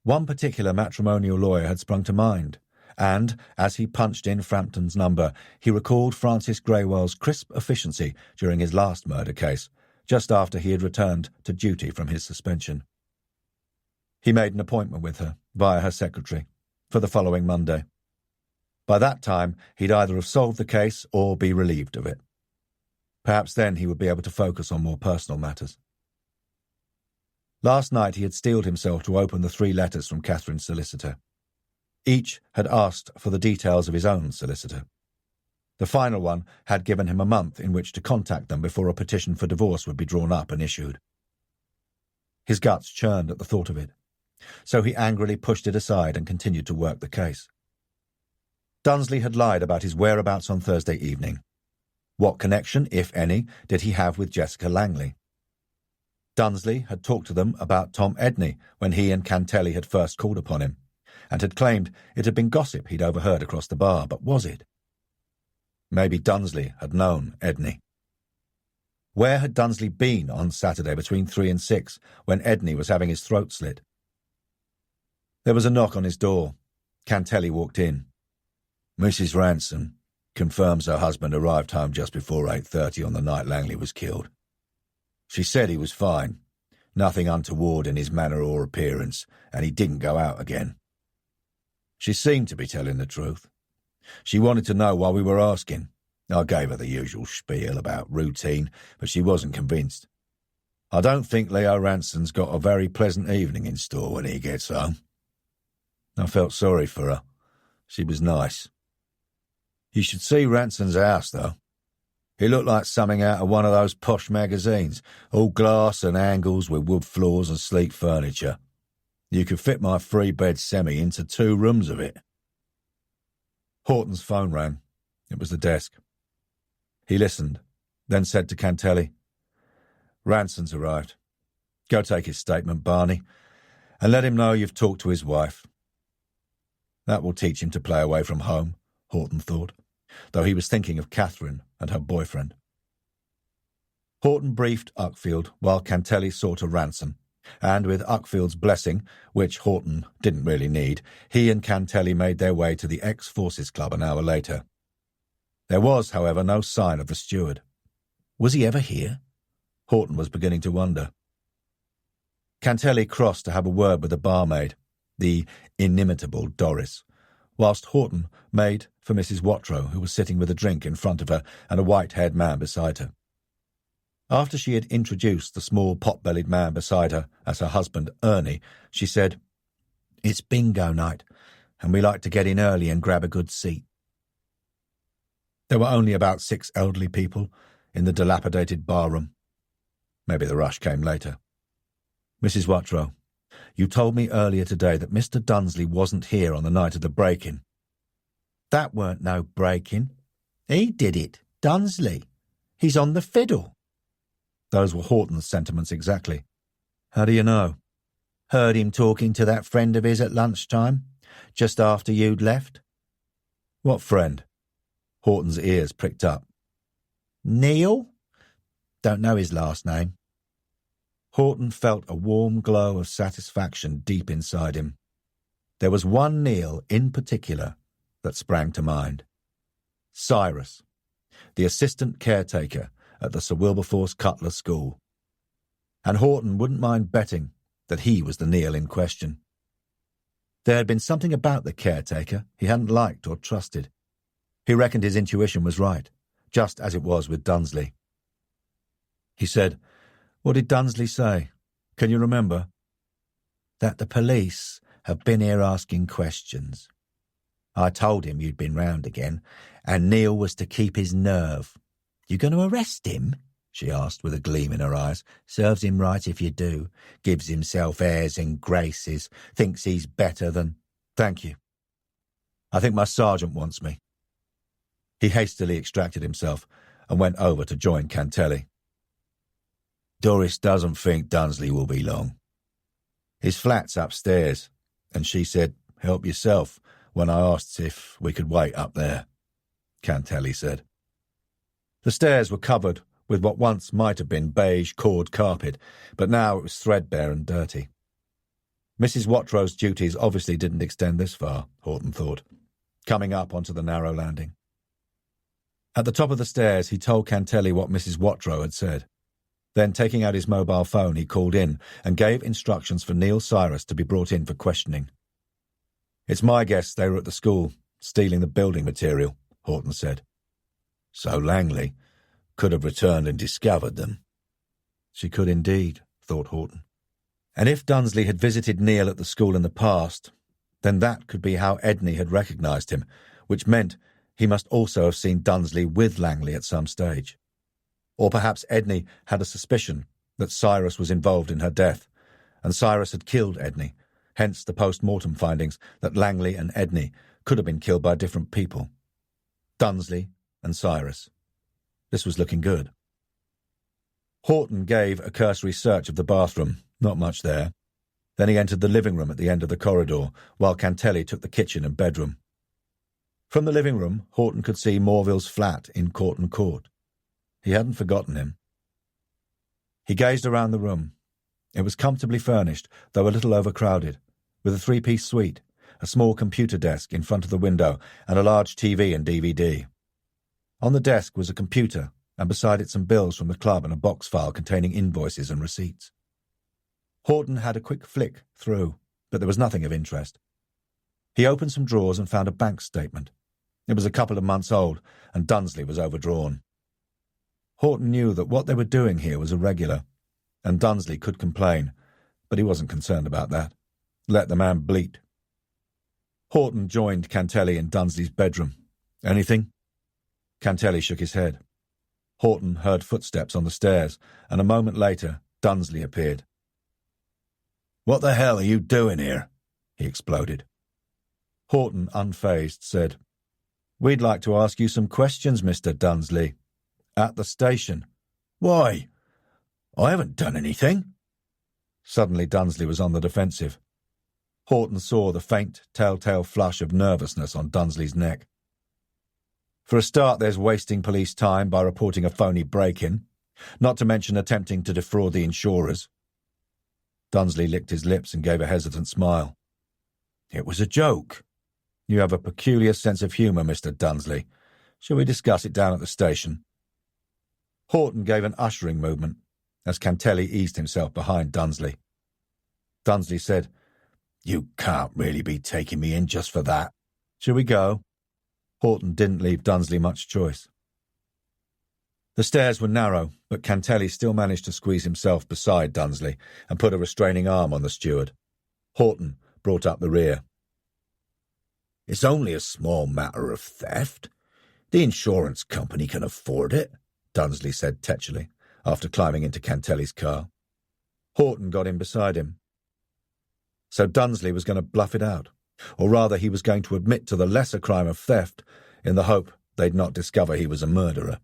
One particular matrimonial lawyer had sprung to mind, and, as he punched in Frampton's number, he recalled Francis Greywell's crisp efficiency during his last murder case, just after he had returned to duty from his suspension. He made an appointment with her, via her secretary, for the following Monday. By that time, he'd either have solved the case or be relieved of it. Perhaps then he would be able to focus on more personal matters. Last night he had steeled himself to open the 3 letters from Catherine's solicitor. Each had asked for the details of his own solicitor. The final one had given him a month in which to contact them before a petition for divorce would be drawn up and issued. His guts churned at the thought of it, so he angrily pushed it aside and continued to work the case. Dunsley had lied about his whereabouts on Thursday evening. What connection, if any, did he have with Jessica Langley? Dunsley had talked to them about Tom Edney when he and Cantelli had first called upon him, and had claimed it had been gossip he'd overheard across the bar, but was it? Maybe Dunsley had known Edney. Where had Dunsley been on Saturday between 3 and 6 when Edney was having his throat slit? There was a knock on his door. Cantelli walked in. "Mrs. Ransom confirms her husband arrived home just before 8:30 on the night Langley was killed." She said he was fine, nothing untoward in his manner or appearance, and he didn't go out again. She seemed to be telling the truth. She wanted to know why we were asking. I gave her the usual spiel about routine, but she wasn't convinced. I don't think Leo Ranson's got a very pleasant evening in store when he gets home. I felt sorry for her. She was nice. You should see Ranson's house, though. It looked like something out of one of those posh magazines, all glass and angles with wood floors and sleek furniture. You could fit my three-bed semi into 2 rooms of it. Horton's phone rang. It was the desk. He listened, then said to Cantelli, "Ranson's arrived. Go take his statement, Barney, and let him know you've talked to his wife." That will teach him to play away from home, Horton thought, though he was thinking of Catherine and her boyfriend. Horton briefed Uckfield while Cantelli saw to Ranson, and with Uckfield's blessing, which Horton didn't really need, he and Cantelli made their way to the Ex-Forces Club an hour later. There was, however, no sign of the steward. Was he ever here? Horton was beginning to wonder. Cantelli crossed to have a word with the barmaid, the inimitable Doris, whilst Horton made for Mrs. Watrow, who was sitting with a drink in front of her and a white-haired man beside her. After she had introduced the small pot-bellied man beside her as her husband, Ernie, she said, "It's bingo night, and we like to get in early and grab a good seat." There were only about 6 elderly people in the dilapidated barroom. Maybe the rush came later. "Mrs. Watrow, you told me earlier today that Mr. Dunsley wasn't here on the night of the break-in." "That weren't no break-in. He did it, Dunsley. He's on the fiddle." Those were Horton's sentiments exactly. "How do you know?" "Heard him talking to that friend of his at lunchtime, just after you'd left." "What friend?" Horton's ears pricked up. "Neil? Don't know his last name." Horton felt a warm glow of satisfaction deep inside him. There was one Neil in particular that sprang to mind. Cyrus, the assistant caretaker at the Sir Wilberforce Cutler School. And Horton wouldn't mind betting that he was the Neil in question. There had been something about the caretaker he hadn't liked or trusted. He reckoned his intuition was right, just as it was with Dunsley. He said, "What did Dunsley say? Can you remember?" "That the police have been here asking questions. I told him you'd been round again, and Neil was to keep his nerve." "You going to arrest him?" she asked with a gleam in her eyes. "Serves him right if you do. Gives himself airs and graces. Thinks he's better than—" "Thank you. I think my sergeant wants me." He hastily extracted himself and went over to join Cantelli. "Doris doesn't think Dunsley will be long. His flat's upstairs, and she said, 'Help yourself,' when I asked if we could wait up there," Cantelli said. The stairs were covered with what once might have been beige cord carpet, but now it was threadbare and dirty. Mrs. Watrow's duties obviously didn't extend this far, Horton thought, coming up onto the narrow landing. At the top of the stairs, he told Cantelli what Mrs. Watrow had said. Then, taking out his mobile phone, he called in and gave instructions for Neil Cyrus to be brought in for questioning. "It's my guess they were at the school, stealing the building material," Horton said. "So Langley could have returned and discovered them." She could indeed, thought Horton. And if Dunsley had visited Neil at the school in the past, then that could be how Edney had recognised him, which meant he must also have seen Dunsley with Langley at some stage. Or perhaps Edney had a suspicion that Cyrus was involved in her death, and Cyrus had killed Edney, hence the post-mortem findings that Langley and Edney could have been killed by different people. Dunsley and Cyrus. This was looking good. Horton gave a cursory search of the bathroom, not much there. Then he entered the living room at the end of the corridor, while Cantelli took the kitchen and bedroom. From the living room, Horton could see Morville's flat in Corton Court. He hadn't forgotten him. He gazed around the room. It was comfortably furnished, though a little overcrowded, with a 3-piece suite, a small computer desk in front of the window, and a large TV and DVD. On the desk was a computer and beside it some bills from the club and a box file containing invoices and receipts. Horton had a quick flick through, but there was nothing of interest. He opened some drawers and found a bank statement. It was a couple of months old, and Dunsley was overdrawn. Horton knew that what they were doing here was irregular, and Dunsley could complain, but he wasn't concerned about that. Let the man bleat. Horton joined Cantelli in Dunsley's bedroom. Anything? Cantelli shook his head. Horton heard footsteps on the stairs, and a moment later Dunsley appeared. "What the hell are you doing here?" he exploded. Horton, unfazed, said, "We'd like to ask you some questions, Mr. Dunsley." "At the station." "Why? I haven't done anything." Suddenly Dunsley was on the defensive. Horton saw the faint, telltale flush of nervousness on Dunsley's neck. "For a start, there's wasting police time by reporting a phony break-in, not to mention attempting to defraud the insurers." Dunsley licked his lips and gave a hesitant smile. "It was a joke." "You have a peculiar sense of humour, Mr. Dunsley. Shall we discuss it down at the station?" Horton gave an ushering movement as Cantelli eased himself behind Dunsley. Dunsley said, "You can't really be taking me in just for that. Shall we go?" Horton didn't leave Dunsley much choice. The stairs were narrow, but Cantelli still managed to squeeze himself beside Dunsley and put a restraining arm on the steward. Horton brought up the rear. "It's only a small matter of theft. The insurance company can afford it," Dunsley said tetchily, after climbing into Cantelli's car. Horton got in beside him. So Dunsley was going to bluff it out, or rather he was going to admit to the lesser crime of theft in the hope they'd not discover he was a murderer.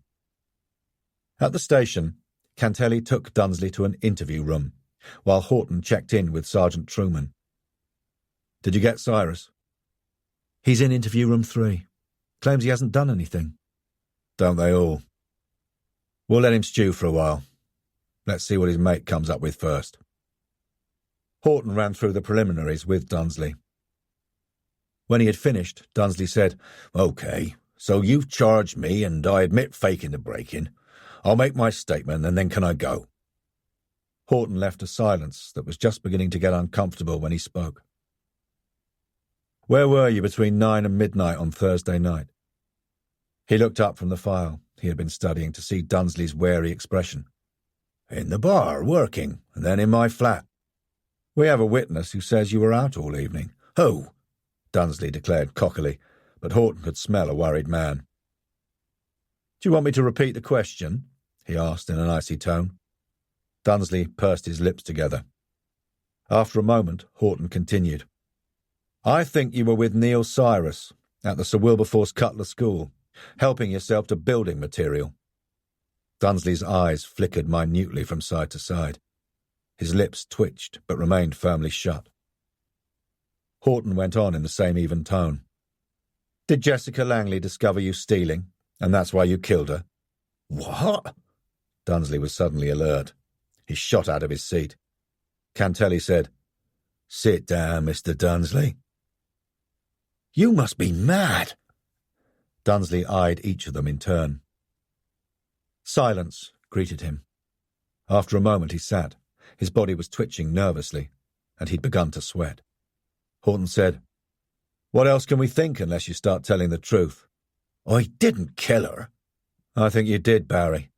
At the station, Cantelli took Dunsley to an interview room, while Horton checked in with Sergeant Truman. "Did you get Cyrus?" "He's in interview room 3. Claims he hasn't done anything." "Don't they all?" "We'll let him stew for a while. Let's see what his mate comes up with first." Horton ran through the preliminaries with Dunsley. When he had finished, Dunsley said, "OK, so you've charged me and I admit faking the break-in. I'll make my statement and then can I go?" Horton left a silence that was just beginning to get uncomfortable when he spoke. "Where were you between 9 and midnight on Thursday night?" He looked up from the file he had been studying to see Dunsley's wary expression. "In the bar, working, and then in my flat." "We have a witness who says you were out all evening." "Who?" Dunsley declared cockily, but Horton could smell a worried man. "Do you want me to repeat the question?" he asked in an icy tone. Dunsley pursed his lips together. After a moment, Horton continued. "I think you were with Neil Cyrus at the Sir Wilberforce Cutler School, helping yourself to building material." Dunsley's eyes flickered minutely from side to side. His lips twitched but remained firmly shut. Horton went on in the same even tone. "Did Jessica Langley discover you stealing, and that's why you killed her?" "What?" Dunsley was suddenly alert. He shot out of his seat. Cantelli said, "Sit down, Mr. Dunsley." "You must be mad." Dunsley eyed each of them in turn. Silence greeted him. After a moment he sat. His body was twitching nervously, and he'd begun to sweat. Horton said, "What else can we think unless you start telling the truth?" "I didn't kill her." "I think you did, Barry.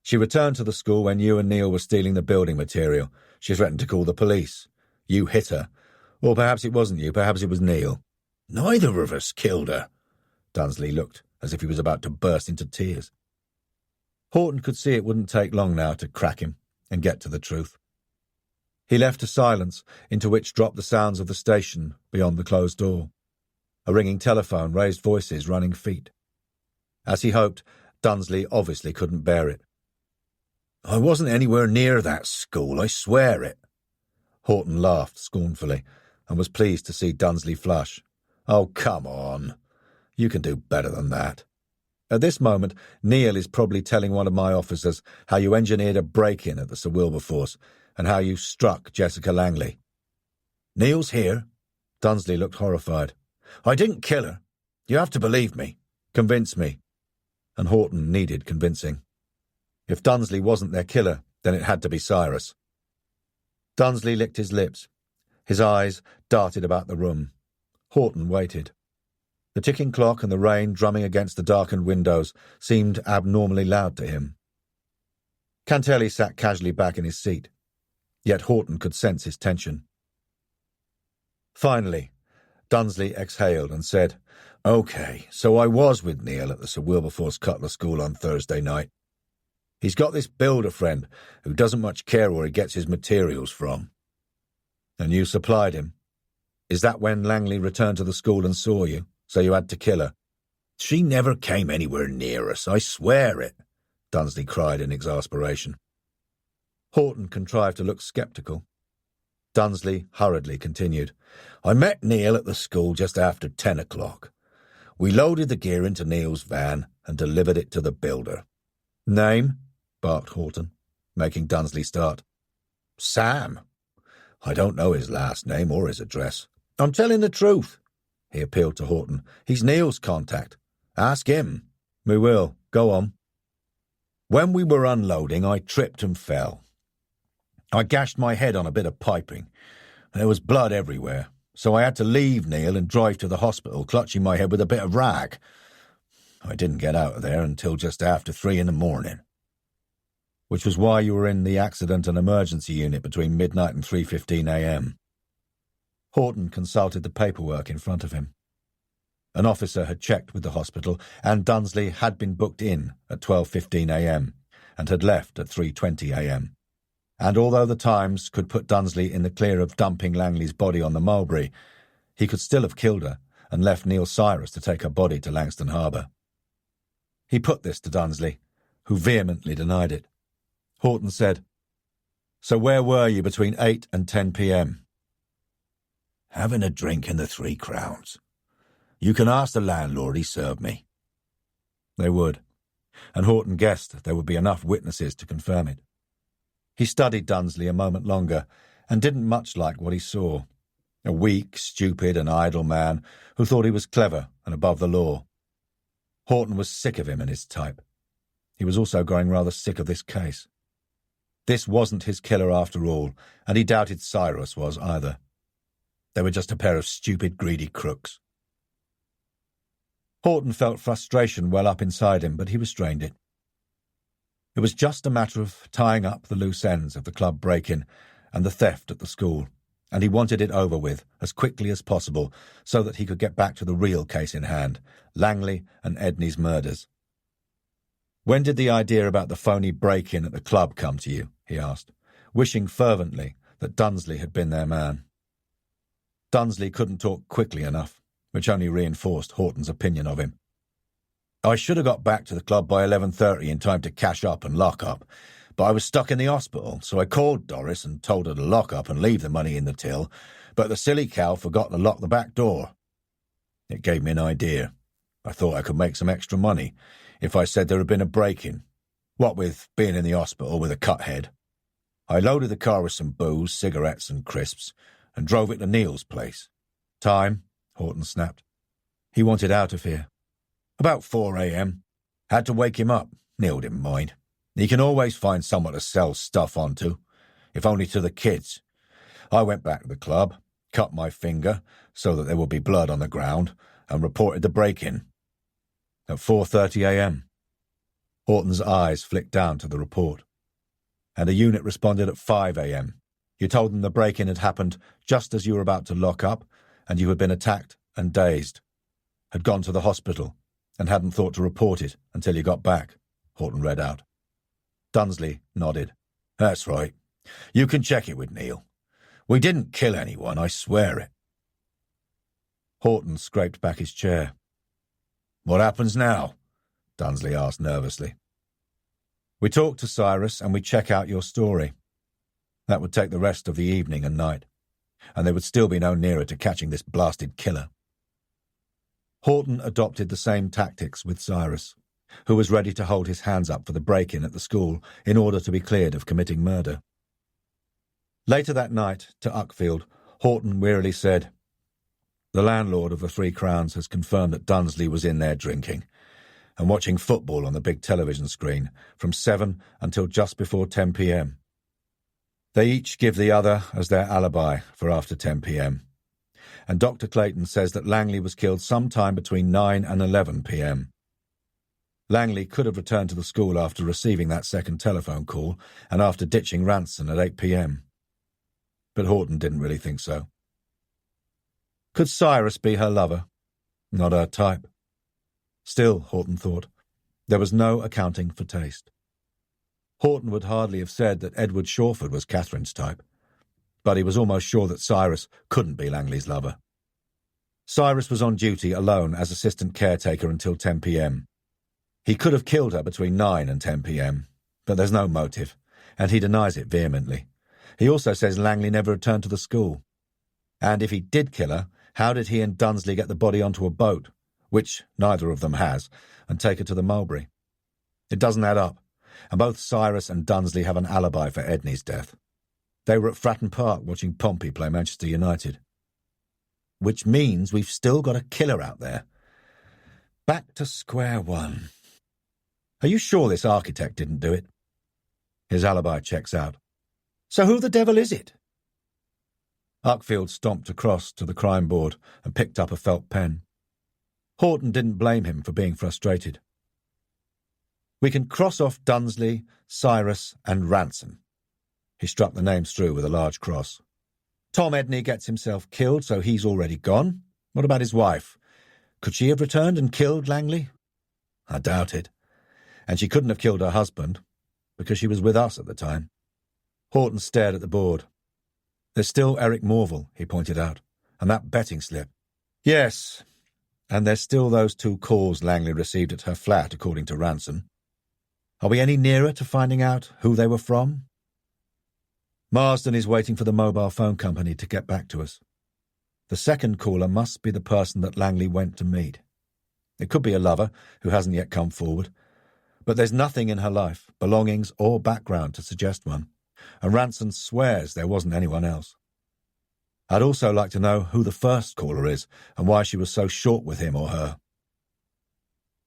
She returned to the school when you and Neil were stealing the building material. She threatened to call the police. You hit her. Or perhaps it wasn't you, perhaps it was Neil." "Neither of us killed her." Dunsley looked as if he was about to burst into tears. Horton could see it wouldn't take long now to crack him and get to the truth. He left a silence into which dropped the sounds of the station beyond the closed door. A ringing telephone raised voices, running feet. As he hoped, Dunsley obviously couldn't bear it. "I wasn't anywhere near that school, I swear it." Horton laughed scornfully and was pleased to see Dunsley flush. "Oh, come on. You can do better than that. At this moment, Neil is probably telling one of my officers how you engineered a break-in at the Sir Wilberforce and how you struck Jessica Langley." "Neil's here." Dunsley looked horrified. "I didn't kill her. You have to believe me." "Convince me." And Horton needed convincing. If Dunsley wasn't their killer, then it had to be Cyrus. Dunsley licked his lips. His eyes darted about the room. Horton waited. The ticking clock and the rain drumming against the darkened windows seemed abnormally loud to him. Cantelli sat casually back in his seat, yet Horton could sense his tension. Finally, Dunsley exhaled and said, "OK, so I was with Neil at the Sir Wilberforce Cutler School on Thursday night. He's got this builder friend who doesn't much care where he gets his materials from. And you supplied him. Is that when Langley returned to the school and saw you, so you had to kill her?" "She never came anywhere near us, I swear it," Dunsley cried in exasperation. Horton contrived to look sceptical. Dunsley hurriedly continued, "I met Neil at the school just after 10 o'clock. We loaded the gear into Neil's van and delivered it to the builder." "Name?" barked Horton, making Dunsley start. "Sam. I don't know his last name or his address. I'm telling the truth." He appealed to Horton. "He's Neil's contact. Ask him." "We will. Go on." "When we were unloading, I tripped and fell. I gashed my head on a bit of piping. There was blood everywhere, so I had to leave Neil and drive to the hospital, clutching my head with a bit of rag. I didn't get out of there until just after 3 in the morning." "Which was why you were in the accident and emergency unit between midnight and 3:15 a.m. Horton consulted the paperwork in front of him. An officer had checked with the hospital, and Dunsley had been booked in at 12:15 a.m. and had left at 3:20 a.m. And although the Times could put Dunsley in the clear of dumping Langley's body on the Mulberry, he could still have killed her and left Neil Cyrus to take her body to Langston Harbour. He put this to Dunsley, who vehemently denied it. Horton said, "So where were you between 8 and 10 p.m? "Having a drink in the Three Crowns. You can ask the landlord, he served me." They would, and Horton guessed there would be enough witnesses to confirm it. He studied Dunsley a moment longer and didn't much like what he saw. A weak, stupid and idle man who thought he was clever and above the law. Horton was sick of him and his type. He was also growing rather sick of this case. This wasn't his killer after all, and he doubted Cyrus was either. They were just a pair of stupid, greedy crooks. Horton felt frustration well up inside him, but he restrained it. It was just a matter of tying up the loose ends of the club break-in and the theft at the school, and he wanted it over with as quickly as possible so that he could get back to the real case in hand, Langley and Edney's murders. "When did the idea about the phony break-in at the club come to you?" he asked, wishing fervently that Dunsley had been their man. Dunsley couldn't talk quickly enough, which only reinforced Horton's opinion of him. "I should have got back to the club by 11:30 in time to cash up and lock up, but I was stuck in the hospital, so I called Doris and told her to lock up and leave the money in the till, but the silly cow forgot to lock the back door. It gave me an idea. I thought I could make some extra money if I said there had been a break-in, what with being in the hospital with a cut head. I loaded the car with some booze, cigarettes and crisps, and drove it to Neil's place." "Time?" Horton snapped. He wanted out of here. "About 4 a.m. Had to wake him up. Neil didn't mind. He can always find someone to sell stuff onto, if only to the kids. I went back to the club, cut my finger so that there would be blood on the ground, and reported the break-in. At 4:30 a.m. Horton's eyes flicked down to the report. "And a unit responded at 5 a.m. You told them the break-in had happened just as you were about to lock up, and you had been attacked and dazed. Had gone to the hospital, and hadn't thought to report it until you got back," Horton read out. Dunsley nodded. "That's right. You can check it with Neil. We didn't kill anyone, I swear it." Horton scraped back his chair. "What happens now?" Dunsley asked nervously. "We talk to Cyrus and we check out your story. That would take the rest of the evening and night, and they would still be no nearer to catching this blasted killer." Horton adopted the same tactics with Cyrus, who was ready to hold his hands up for the break-in at the school in order to be cleared of committing murder. Later that night, to Uckfield, Horton wearily said, "The landlord of the Three Crowns has confirmed that Dunsley was in there drinking, and watching football on the big television screen from 7 until just before 10 p.m. They each give the other as their alibi for after 10 p.m. And Dr. Clayton says that Langley was killed sometime between 9 and 11 p.m. Langley could have returned to the school after receiving that second telephone call and after ditching Ranson at 8 p.m. But Horton didn't really think so. Could Cyrus be her lover? Not her type. Still, Horton thought, there was no accounting for taste. Horton would hardly have said that Edward Shawford was Catherine's type, but he was almost sure that Cyrus couldn't be Langley's lover. Cyrus was on duty alone as assistant caretaker until 10 p.m. He could have killed her between 9 and 10 p.m, but there's no motive, and he denies it vehemently. He also says Langley never returned to the school. And if he did kill her, how did he and Dunsley get the body onto a boat, which neither of them has, and take her to the Mulberry? It doesn't add up, and both Cyrus and Dunsley have an alibi for Edney's death. They were at Fratton Park watching Pompey play Manchester United. Which means we've still got a killer out there. Back to square one. Are you sure this architect didn't do it? His alibi checks out. So who the devil is it? Uckfield stomped across to the crime board and picked up a felt pen. Horton didn't blame him for being frustrated. We can cross off Dunsley, Cyrus, and Ranson. He struck the names through with a large cross. Tom Edney gets himself killed, so he's already gone. What about his wife? Could she have returned and killed Langley? I doubt it. And she couldn't have killed her husband, because she was with us at the time. Horton stared at the board. There's still Eric Morville, he pointed out, and that betting slip. Yes, and there's still those 2 calls Langley received at her flat, according to Ranson. Are we any nearer to finding out who they were from? Marsden is waiting for the mobile phone company to get back to us. The second caller must be the person that Langley went to meet. It could be a lover who hasn't yet come forward, but there's nothing in her life, belongings or background to suggest one, and Ranson swears there wasn't anyone else. I'd also like to know who the first caller is and why she was so short with him or her.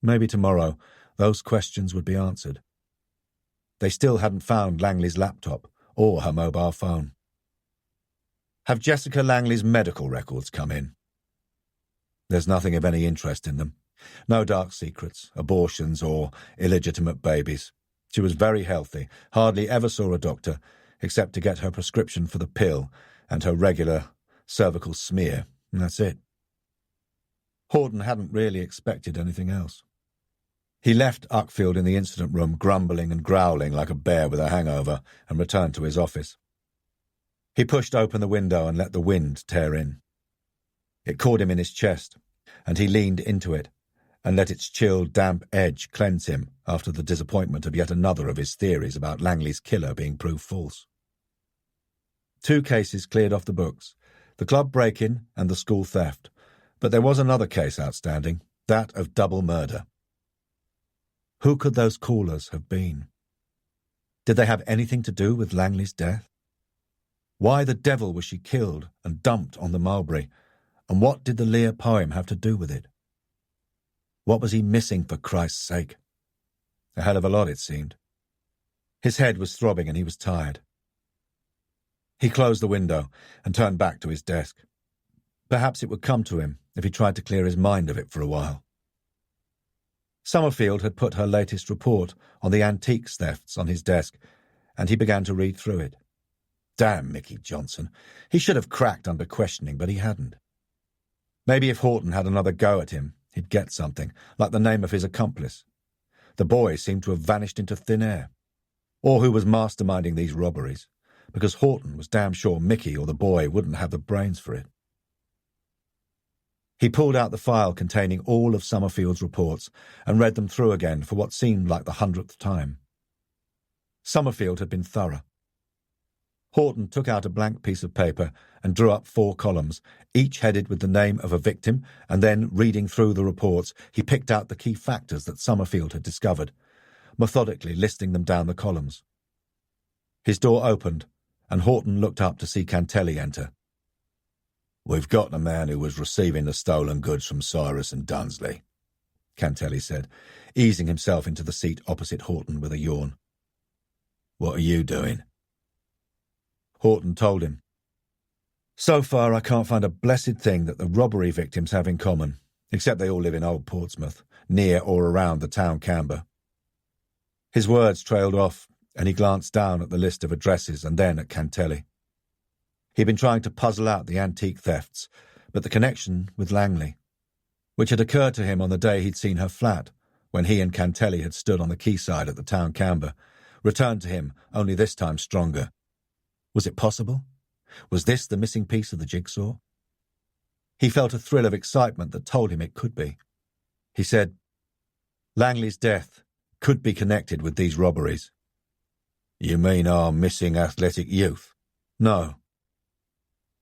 Maybe tomorrow those questions would be answered. They still hadn't found Langley's laptop or her mobile phone. Have Jessica Langley's medical records come in? There's nothing of any interest in them. No dark secrets, abortions, or illegitimate babies. She was very healthy, hardly ever saw a doctor, except to get her prescription for the pill and her regular cervical smear, and that's it. Horton hadn't really expected anything else. He left Uckfield in the incident room grumbling and growling like a bear with a hangover and returned to his office. He pushed open the window and let the wind tear in. It caught him in his chest, and he leaned into it and let its chill, damp edge cleanse him after the disappointment of yet another of his theories about Langley's killer being proved false. 2 cases cleared off the books, the club break-in and the school theft, but there was another case outstanding, that of double murder. Who could those callers have been? Did they have anything to do with Langley's death? Why the devil was she killed and dumped on the Mulberry, and what did the Lear poem have to do with it? What was he missing, for Christ's sake? A hell of a lot, it seemed. His head was throbbing and he was tired. He closed the window and turned back to his desk. Perhaps it would come to him if he tried to clear his mind of it for a while. Summerfield had put her latest report on the antiques thefts on his desk, and he began to read through it. Damn Mickey Johnson. He should have cracked under questioning, but he hadn't. Maybe if Horton had another go at him, he'd get something, like the name of his accomplice. The boy seemed to have vanished into thin air. Or who was masterminding these robberies, because Horton was damn sure Mickey or the boy wouldn't have the brains for it. He pulled out the file containing all of Summerfield's reports and read them through again for what seemed like the 100th time. Summerfield had been thorough. Horton took out a blank piece of paper and drew up 4 columns, each headed with the name of a victim, and then, reading through the reports, he picked out the key factors that Summerfield had discovered, methodically listing them down the columns. His door opened, and Horton looked up to see Cantelli enter. "We've got the man who was receiving the stolen goods from Cyrus and Dunsley," Cantelli said, easing himself into the seat opposite Horton with a yawn. "What are you doing?" Horton told him. "So far, I can't find a blessed thing that the robbery victims have in common, except they all live in Old Portsmouth, near or around the town Camber." His words trailed off, and he glanced down at the list of addresses and then at Cantelli. He'd been trying to puzzle out the antique thefts, but the connection with Langley, which had occurred to him on the day he'd seen her flat, when he and Cantelli had stood on the quayside at the town Camber, returned to him, only this time stronger. Was it possible? Was this the missing piece of the jigsaw? He felt a thrill of excitement that told him it could be. He said, "Langley's death could be connected with these robberies." "You mean our missing athletic youth?" "No."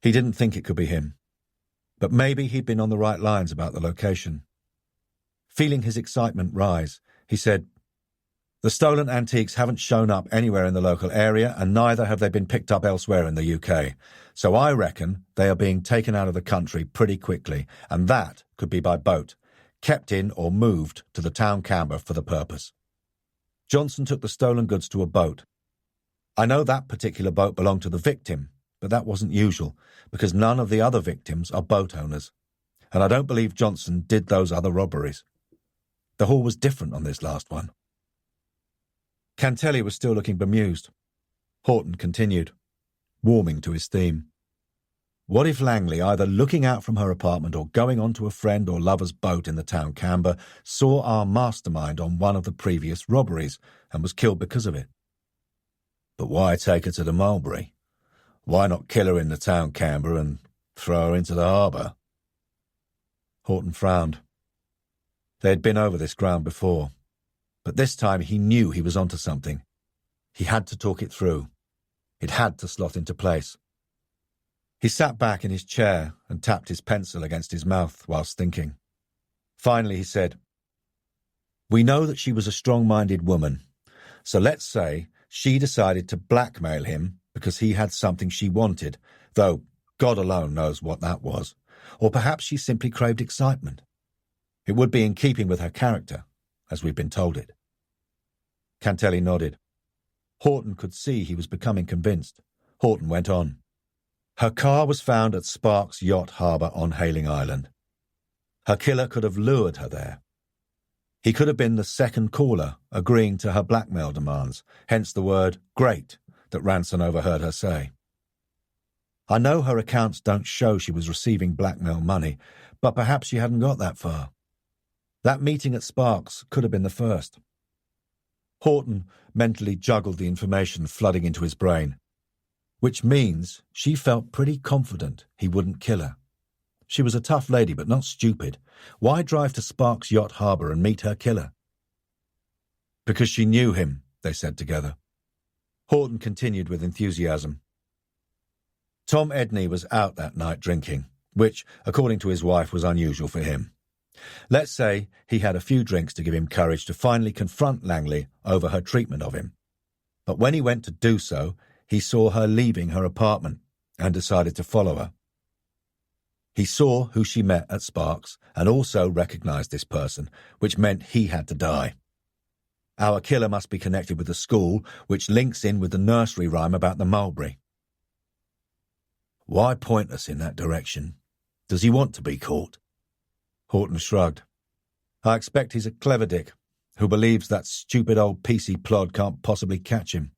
He didn't think it could be him, but maybe he'd been on the right lines about the location. Feeling his excitement rise, he said, "The stolen antiques haven't shown up anywhere in the local area, and neither have they been picked up elsewhere in the UK. So I reckon they are being taken out of the country pretty quickly, and that could be by boat, kept in or moved to the town Camber for the purpose. Johnson took the stolen goods to a boat. I know that particular boat belonged to the victim, but that wasn't usual, because none of the other victims are boat owners, and I don't believe Johnson did those other robberies. The haul was different on this last one." Cantelli was still looking bemused. Horton continued, warming to his theme. What if Langley, either looking out from her apartment or going onto a friend or lover's boat in the town Camber, saw our mastermind on one of the previous robberies and was killed because of it? But why take her to the Mulberry? Why not kill her in the town Camber and throw her into the harbour? Horton frowned. They had been over this ground before, but this time he knew he was onto something. He had to talk it through. It had to slot into place. He sat back in his chair and tapped his pencil against his mouth whilst thinking. Finally he said, "We know that she was a strong-minded woman, so let's say she decided to blackmail him because he had something she wanted, though God alone knows what that was. Or perhaps she simply craved excitement. It would be in keeping with her character, as we've been told it." Cantelli nodded. Horton could see he was becoming convinced. Horton went on. "Her car was found at Sparks Yacht Harbour on Hayling Island. Her killer could have lured her there. He could have been the second caller, agreeing to her blackmail demands, hence the word great that Ranson overheard her say. I know her accounts don't show she was receiving blackmail money, but perhaps she hadn't got that far. That meeting at Sparks could have been the first." Horton mentally juggled the information flooding into his brain. Which means she felt pretty confident he wouldn't kill her. She was a tough lady, but not stupid. Why drive to Sparks Yacht Harbour and meet her killer? Because she knew him, they said together. Horton continued with enthusiasm. Tom Edney was out that night drinking, which, according to his wife, was unusual for him. Let's say he had a few drinks to give him courage to finally confront Langley over her treatment of him. But when he went to do so, he saw her leaving her apartment and decided to follow her. He saw who she met at Sparks and also recognised this person, which meant he had to die. Our killer must be connected with the school, which links in with the nursery rhyme about the mulberry. Why point us in that direction? Does he want to be caught? Horton shrugged. I expect he's a clever dick who believes that stupid old PC plod can't possibly catch him.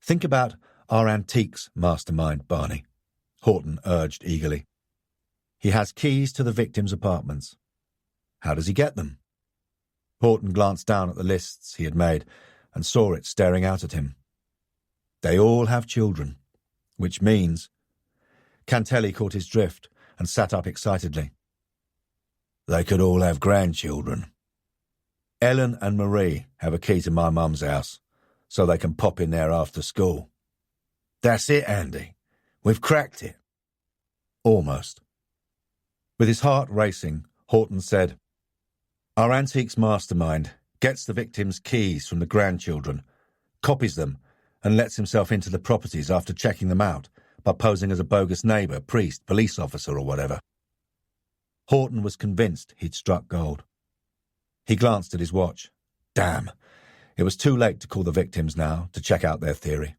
Think about our antiques mastermind, Barney, Horton urged eagerly. He has keys to the victims' apartments. How does he get them? Horton glanced down at the lists he had made and saw it staring out at him. They all have children, which means... Cantelli caught his drift and sat up excitedly. They could all have grandchildren. Ellen and Marie have a key to my mum's house, so they can pop in there after school. That's it, Andy. We've cracked it. Almost. With his heart racing, Horton said, Our antiques mastermind gets the victims' keys from the grandchildren, copies them, and lets himself into the properties after checking them out by posing as a bogus neighbour, priest, police officer or whatever. Horton was convinced he'd struck gold. He glanced at his watch. Damn. It was too late to call the victims now to check out their theory.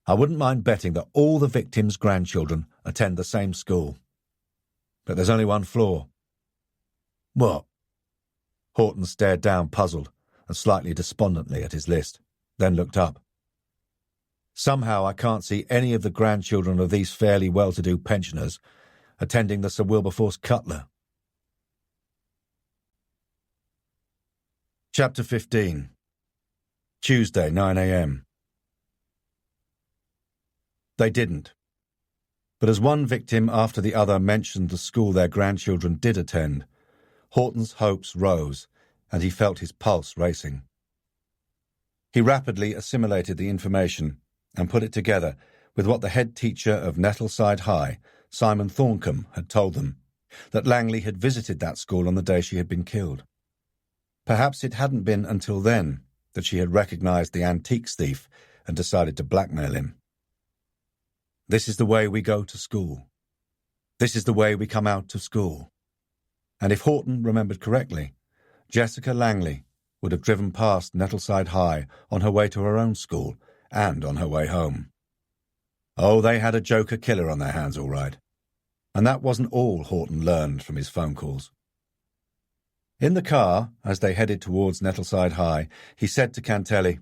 I wouldn't mind betting that all the victims' grandchildren attend the same school. But there's only one flaw. What? Horton stared down, puzzled, and slightly despondently at his list, then looked up. Somehow I can't see any of the grandchildren of these fairly well-to-do pensioners attending the Sir Wilberforce Cutler. Chapter 15. Tuesday, 9 a.m. They didn't. But as one victim after the other mentioned the school their grandchildren did attend, Horton's hopes rose, and he felt his pulse racing. He rapidly assimilated the information and put it together with what the head teacher of Nettleside High, Simon Thorncombe, had told them, that Langley had visited that school on the day she had been killed. Perhaps it hadn't been until then that she had recognised the antiques thief and decided to blackmail him. This is the way we go to school. This is the way we come out of school. And if Horton remembered correctly, Jessica Langley would have driven past Nettleside High on her way to her own school and on her way home. Oh, they had a joker killer on their hands all right. And that wasn't all Horton learned from his phone calls. In the car, as they headed towards Nettleside High, he said to Cantelli,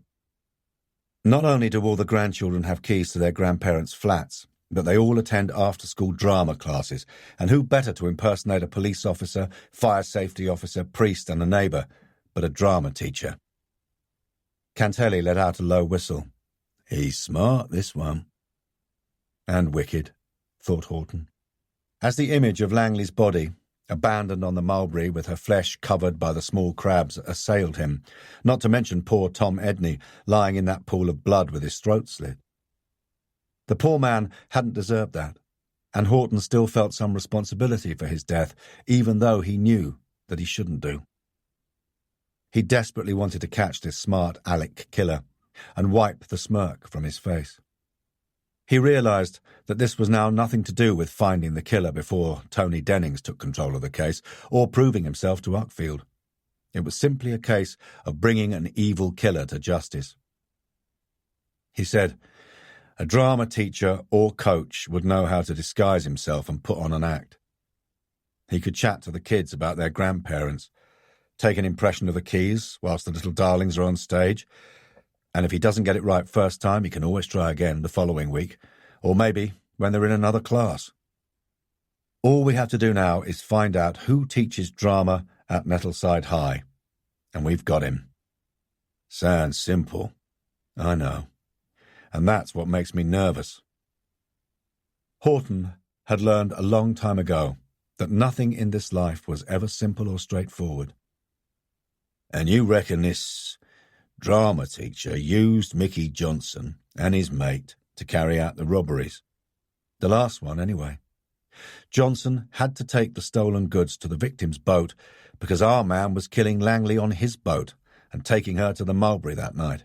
"Not only do all the grandchildren have keys to their grandparents' flats, but they all attend after-school drama classes, and who better to impersonate a police officer, fire safety officer, priest and a neighbour, but a drama teacher?" Cantelli let out a low whistle. He's smart, this one. And wicked, thought Horton. As the image of Langley's body, abandoned on the mulberry with her flesh covered by the small crabs, assailed him, not to mention poor Tom Edney lying in that pool of blood with his throat slit. The poor man hadn't deserved that, and Horton still felt some responsibility for his death, even though he knew that he shouldn't do. He desperately wanted to catch this smart Alec killer and wipe the smirk from his face. He realised that this was now nothing to do with finding the killer before Tony Dennings took control of the case, or proving himself to Uckfield. It was simply a case of bringing an evil killer to justice. He said, a drama teacher or coach would know how to disguise himself and put on an act. He could chat to the kids about their grandparents, take an impression of the keys whilst the little darlings are on stage, and if he doesn't get it right first time, he can always try again the following week, or maybe when they're in another class. All we have to do now is find out who teaches drama at Nettleside High, and we've got him. Sounds simple, I know, and that's what makes me nervous. Horton had learned a long time ago that nothing in this life was ever simple or straightforward. And you reckon this drama teacher used Mickey Johnson and his mate to carry out the robberies? The last one, anyway. Johnson had to take the stolen goods to the victim's boat because our man was killing Langley on his boat and taking her to the Mulberry that night.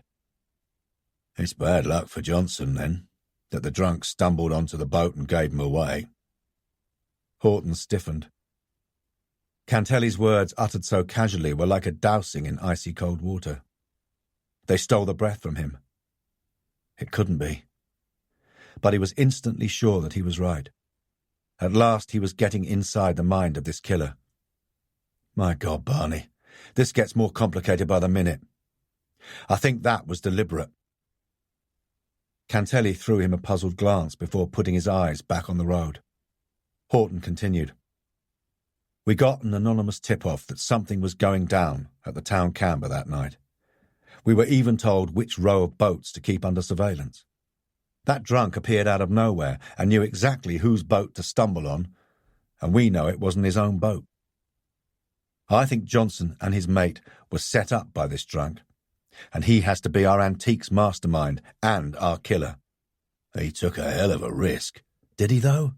It's bad luck for Johnson, then, that the drunk stumbled onto the boat and gave him away. Horton stiffened. Cantelli's words, uttered so casually, were like a dousing in icy cold water. They stole the breath from him. It couldn't be. But he was instantly sure that he was right. At last he was getting inside the mind of this killer. My God, Barney, this gets more complicated by the minute. I think that was deliberate. Cantelli threw him a puzzled glance before putting his eyes back on the road. Horton continued. We got an anonymous tip-off that something was going down at the town camber that night. We were even told which row of boats to keep under surveillance. That drunk appeared out of nowhere and knew exactly whose boat to stumble on, and we know it wasn't his own boat. I think Johnson and his mate were set up by this drunk, and he has to be our antiques mastermind and our killer. He took a hell of a risk. Did he, though?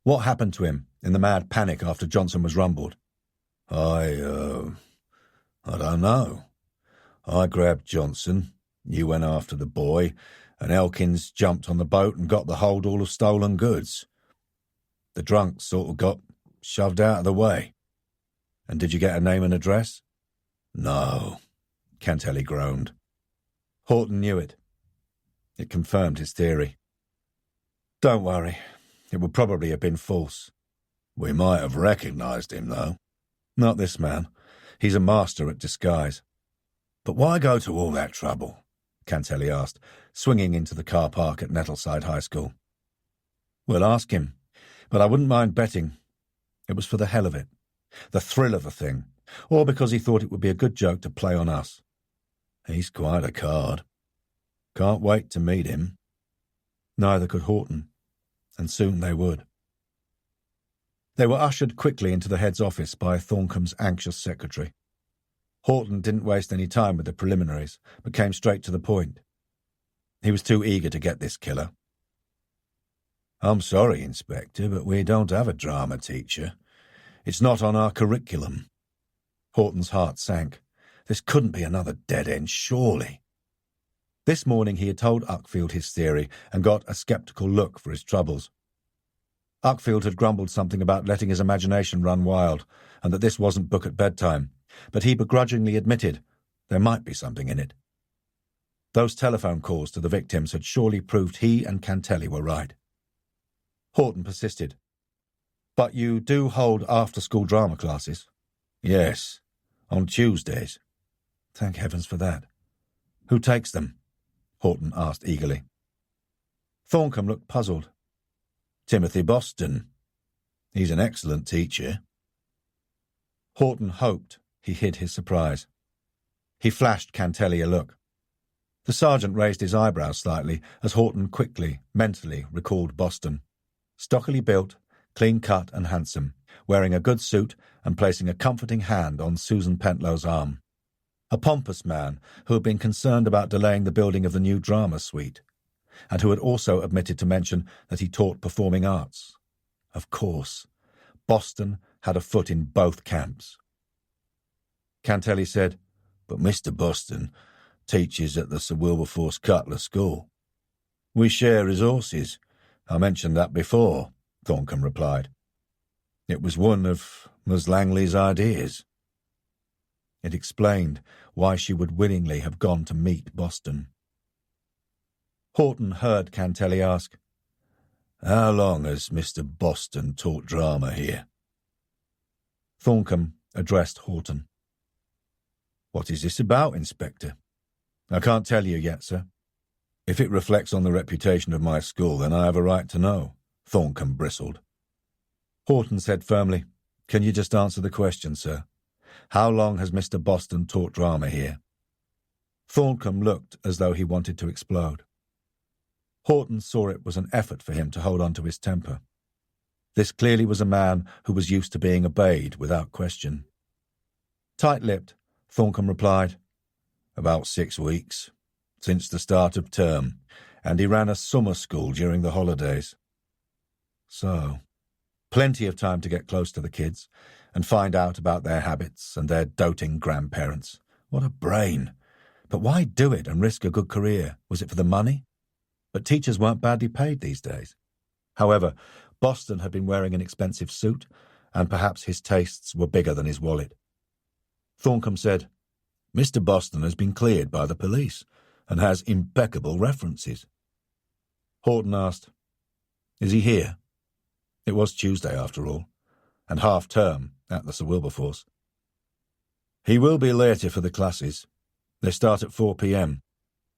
What happened to him in the mad panic after Johnson was rumbled? I don't know. I grabbed Johnson, you went after the boy, and Elkins jumped on the boat and got the hold all of stolen goods. The drunk sort of got shoved out of the way. And did you get a name and address? No, Cantelli groaned. Horton knew it. It confirmed his theory. Don't worry. It would probably have been false. We might have recognised him, though. Not this man. He's a master at disguise. But why go to all that trouble? Cantelli asked, swinging into the car park at Nettleside High School. We'll ask him, but I wouldn't mind betting it was for the hell of it, the thrill of the thing, or because he thought it would be a good joke to play on us. He's quite a card. Can't wait to meet him. Neither could Horton, and soon they would. They were ushered quickly into the head's office by Thorncombe's anxious secretary. Horton didn't waste any time with the preliminaries, but came straight to the point. He was too eager to get this killer. I'm sorry, Inspector, but we don't have a drama teacher. It's not on our curriculum. Horton's heart sank. This couldn't be another dead end, surely. This morning he had told Uckfield his theory and got a sceptical look for his troubles. Uckfield had grumbled something about letting his imagination run wild, and that this wasn't book at bedtime, but he begrudgingly admitted there might be something in it. Those telephone calls to the victims had surely proved he and Cantelli were right. Horton persisted. But you do hold after-school drama classes? Yes, on Tuesdays. Thank heavens for that. Who takes them? Horton asked eagerly. Thorncombe looked puzzled. Timothy Boston. He's an excellent teacher. Horton hoped he hid his surprise. He flashed Cantelli a look. The sergeant raised his eyebrows slightly as Horton quickly, mentally recalled Boston. Stockily built, clean-cut and handsome, wearing a good suit and placing a comforting hand on Susan Pentlow's arm. A pompous man who had been concerned about delaying the building of the new drama suite, and who had also admitted to mention that he taught performing arts. Of course, Boston had a foot in both camps. Cantelli said, But Mr. Boston teaches at the Sir Wilberforce Cutler School. We share resources. I mentioned that before, Thorncombe replied. It was one of Ms. Langley's ideas. It explained why she would willingly have gone to meet Boston. Horton heard Cantelli ask, How long has Mr. Boston taught drama here? Thorncombe addressed Horton. What is this about, Inspector? I can't tell you yet, sir. If it reflects on the reputation of my school, then I have a right to know, Thorncombe bristled. Horton said firmly, Can you just answer the question, sir? How long has Mr. Boston taught drama here? Thorncombe looked as though he wanted to explode. Horton saw it was an effort for him to hold on to his temper. This clearly was a man who was used to being obeyed without question. Tight-lipped, Thorncombe replied, About 6 weeks, since the start of term, and he ran a summer school during the holidays. So, plenty of time to get close to the kids and find out about their habits and their doting grandparents. What a brain! But why do it and risk a good career? Was it for the money? But teachers weren't badly paid these days. However, Boston had been wearing an expensive suit, and perhaps his tastes were bigger than his wallet. Thorncombe said, Mr. Boston has been cleared by the police and has impeccable references. Horton asked, Is he here? It was Tuesday, after all, and half-term at the Sir Wilberforce. He will be later for the classes. They start at 4 p.m.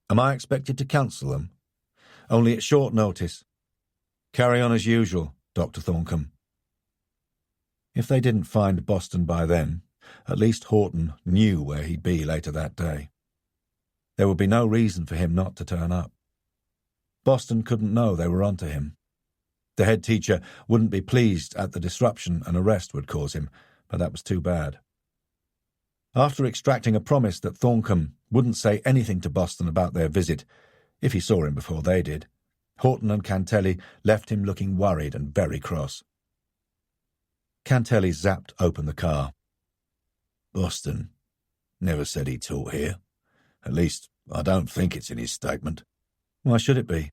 Am I expected to cancel them? Only at short notice. Carry on as usual, Dr. Thorncombe. If they didn't find Boston by then, at least Horton knew where he'd be later that day. There would be no reason for him not to turn up. Boston couldn't know they were onto him. The head teacher wouldn't be pleased at the disruption an arrest would cause him, but that was too bad. After extracting a promise that Thorncombe wouldn't say anything to Boston about their visit, if he saw him before they did, Horton and Cantelli left him looking worried and very cross. Cantelli zapped open the car. Boston never said he taught here. At least, I don't think it's in his statement. Why should it be?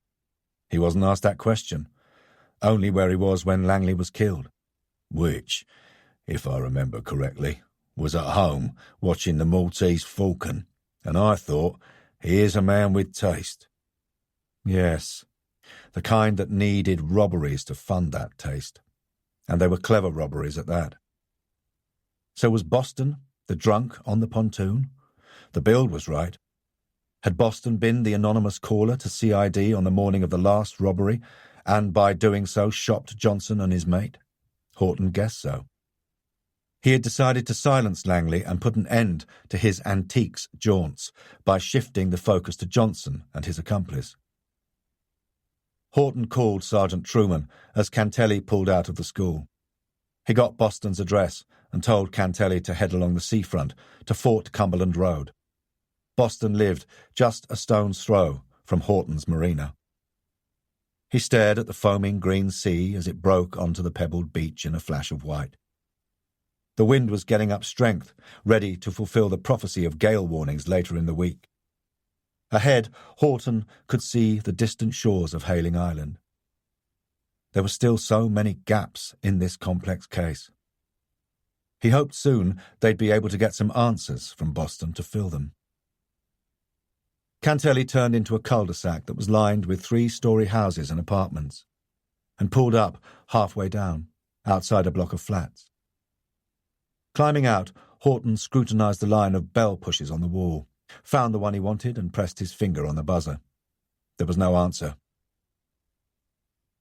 He wasn't asked that question. Only where he was when Langley was killed. Which if I remember correctly, was at home watching the Maltese Falcon, and I thought, here's a man with taste. Yes, the kind that needed robberies to fund that taste. And they were clever robberies at that. So was Boston the drunk on the pontoon? The build was right. Had Boston been the anonymous caller to CID on the morning of the last robbery, and by doing so shopped Johnson and his mate? Horton guessed so. He had decided to silence Langley and put an end to his antiques jaunts by shifting the focus to Johnson and his accomplice. Horton called Sergeant Truman as Cantelli pulled out of the school. He got Boston's address and told Cantelli to head along the seafront to Fort Cumberland Road. Boston lived just a stone's throw from Horton's marina. He stared at the foaming green sea as it broke onto the pebbled beach in a flash of white. The wind was getting up strength, ready to fulfill the prophecy of gale warnings later in the week. Ahead, Horton could see the distant shores of Hayling Island. There were still so many gaps in this complex case. He hoped soon they'd be able to get some answers from Boston to fill them. Cantelli turned into a cul-de-sac that was lined with 3-story houses and apartments, and pulled up halfway down, outside a block of flats. Climbing out, Horton scrutinized the line of bell pushes on the wall, found the one he wanted and pressed his finger on the buzzer. There was no answer.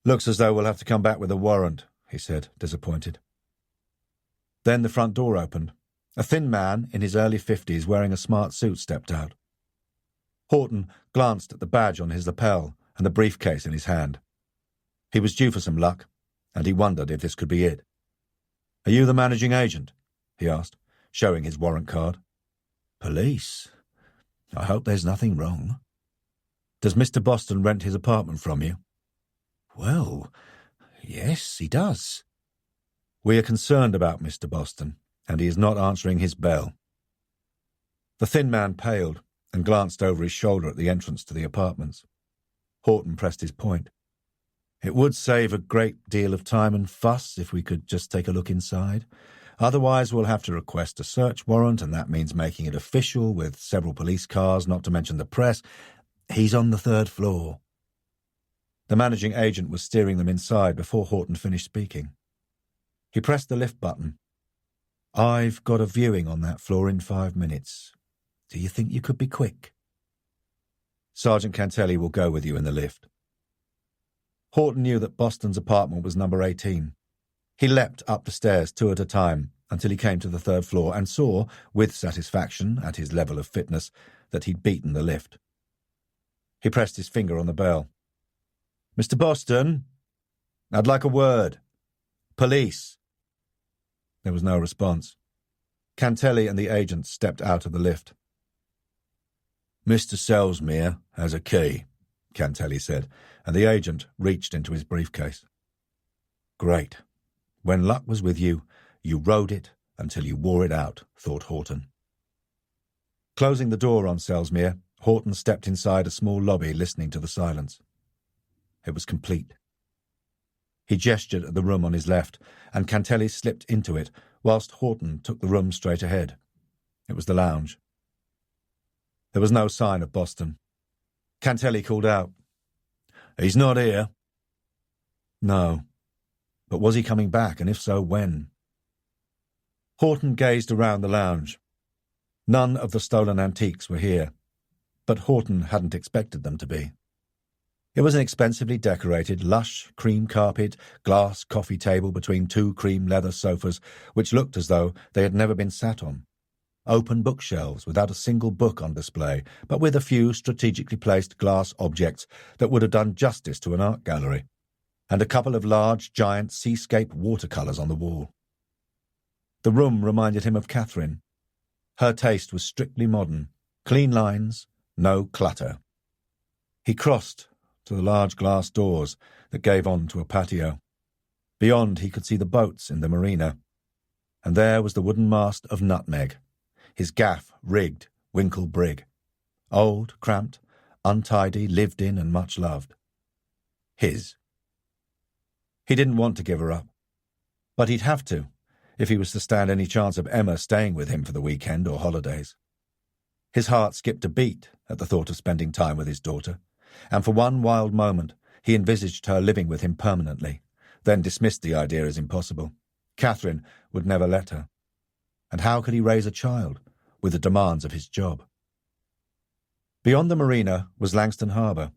"Looks as though we'll have to come back with a warrant," he said, disappointed. Then the front door opened. A thin man in his early 50s wearing a smart suit stepped out. Horton glanced at the badge on his lapel and the briefcase in his hand. He was due for some luck, and he wondered if this could be it. "Are you the managing agent?" he asked, showing his warrant card. "Police? I hope there's nothing wrong." "Does Mr. Boston rent his apartment from you?" "Well, yes, he does." "We are concerned about Mr. Boston, and he is not answering his bell." The thin man paled and glanced over his shoulder at the entrance to the apartments. Horton pressed his point. "It would save a great deal of time and fuss if we could just take a look inside. Otherwise, we'll have to request a search warrant, and that means making it official with several police cars, not to mention the press. He's on the 3rd floor." The managing agent was steering them inside before Horton finished speaking. He pressed the lift button. "I've got a viewing on that floor in 5 minutes. Do you think you could be quick?" "Sergeant Cantelli will go with you in the lift." Horton knew that Boston's apartment was number 18. He leapt up the stairs 2 at a time until he came to the 3rd floor and saw, with satisfaction at his level of fitness, that he'd beaten the lift. He pressed his finger on the bell. "Mr. Boston, I'd like a word. Police." There was no response. Cantelli and the agent stepped out of the lift. "Mr. Selsmere has a key," Cantelli said, and the agent reached into his briefcase. "Great. When luck was with you, you rode it until you wore it out," thought Horton. Closing the door on Selsmere, Horton stepped inside a small lobby, listening to the silence. It was complete. He gestured at the room on his left, and Cantelli slipped into it, whilst Horton took the room straight ahead. It was the lounge. There was no sign of Boston. Cantelli called out, "He's not here." No. But was he coming back, and if so, when? Horton gazed around the lounge. None of the stolen antiques were here, but Horton hadn't expected them to be. It was an expensively decorated, lush, cream-carpet, glass coffee table between 2 cream leather sofas, which looked as though they had never been sat on. Open bookshelves without a single book on display, but with a few strategically placed glass objects that would have done justice to an art gallery, and a couple of large, giant seascape watercolours on the wall. The room reminded him of Catherine. Her taste was strictly modern, clean lines, no clutter. He crossed to the large glass doors that gave on to a patio. Beyond, he could see the boats in the marina, and there was the wooden mast of Nutmeg, his gaff rigged Winkle Brig. Old, cramped, untidy, lived in and much loved. His. He didn't want to give her up, but he'd have to, if he was to stand any chance of Emma staying with him for the weekend or holidays. His heart skipped a beat at the thought of spending time with his daughter, and for one wild moment he envisaged her living with him permanently, then dismissed the idea as impossible. Catherine would never let her. And how could he raise a child with the demands of his job? Beyond the marina was Langston Harbour,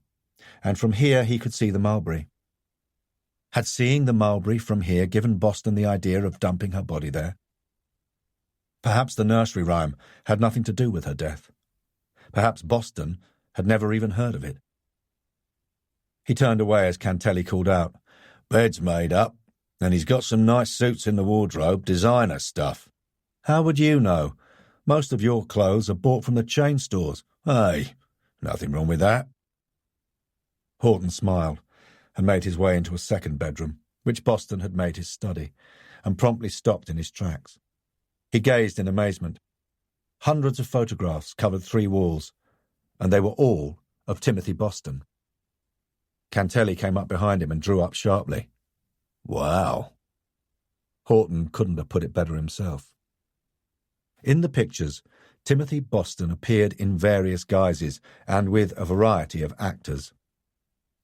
and from here he could see the Mulberry. Had seeing the Mulberry from here given Boston the idea of dumping her body there? Perhaps the nursery rhyme had nothing to do with her death. Perhaps Boston had never even heard of it. He turned away as Cantelli called out, "Bed's made up, and he's got some nice suits in the wardrobe, designer stuff. How would you know? Most of your clothes are bought from the chain stores. Hey, nothing wrong with that." Horton smiled and made his way into a second bedroom, which Boston had made his study, and promptly stopped in his tracks. He gazed in amazement. Hundreds of photographs covered 3 walls, and they were all of Timothy Boston. Cantelli came up behind him and drew up sharply. "Wow." Horton couldn't have put it better himself. In the pictures, Timothy Boston appeared in various guises and with a variety of actors.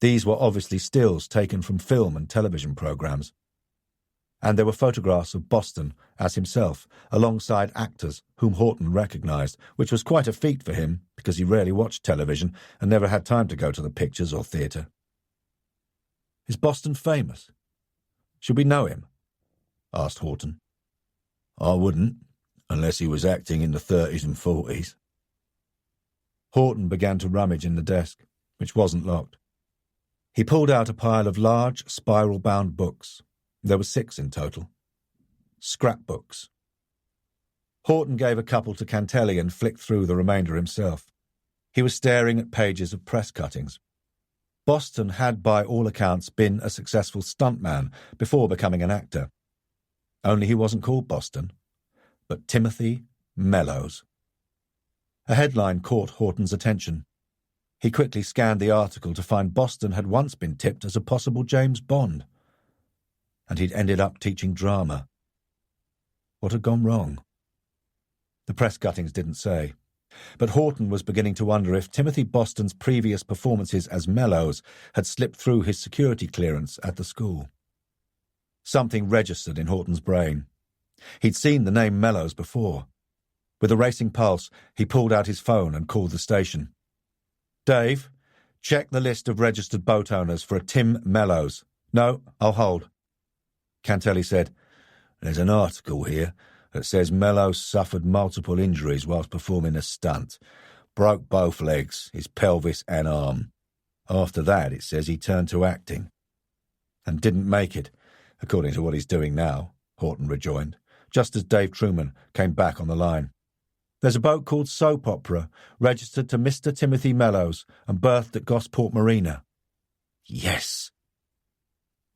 These were obviously stills taken from film and television programs. And there were photographs of Boston as himself, alongside actors whom Horton recognized, which was quite a feat for him because he rarely watched television and never had time to go to the pictures or theatre. "Is Boston famous? Should we know him?" asked Horton. "I wouldn't, unless he was acting in the 30s and 40s. Horton began to rummage in the desk, which wasn't locked. He pulled out a pile of large, spiral-bound books. There were 6 in total. Scrapbooks. Horton gave a couple to Cantelli and flicked through the remainder himself. He was staring at pages of press cuttings. Boston had, by all accounts, been a successful stuntman before becoming an actor. Only he wasn't called Boston, but Timothy Mellows. A headline caught Horton's attention. He quickly scanned the article to find Boston had once been tipped as a possible James Bond. And he'd ended up teaching drama. What had gone wrong? The press cuttings didn't say. But Horton was beginning to wonder if Timothy Boston's previous performances as Mellows had slipped through his security clearance at the school. Something registered in Horton's brain. He'd seen the name Mellows before. With a racing pulse, he pulled out his phone and called the station. "Dave, check the list of registered boat owners for a Tim Mellows." "No, I'll hold." Cantelli said, "There's an article here that says Mellows suffered multiple injuries whilst performing a stunt. Broke both legs, his pelvis and arm. After that, it says he turned to acting." "And didn't make it, according to what he's doing now," Horton rejoined, just as Dave Truman came back on the line. "There's a boat called Soap Opera, registered to Mr. Timothy Mellows and berthed at Gosport Marina." Yes!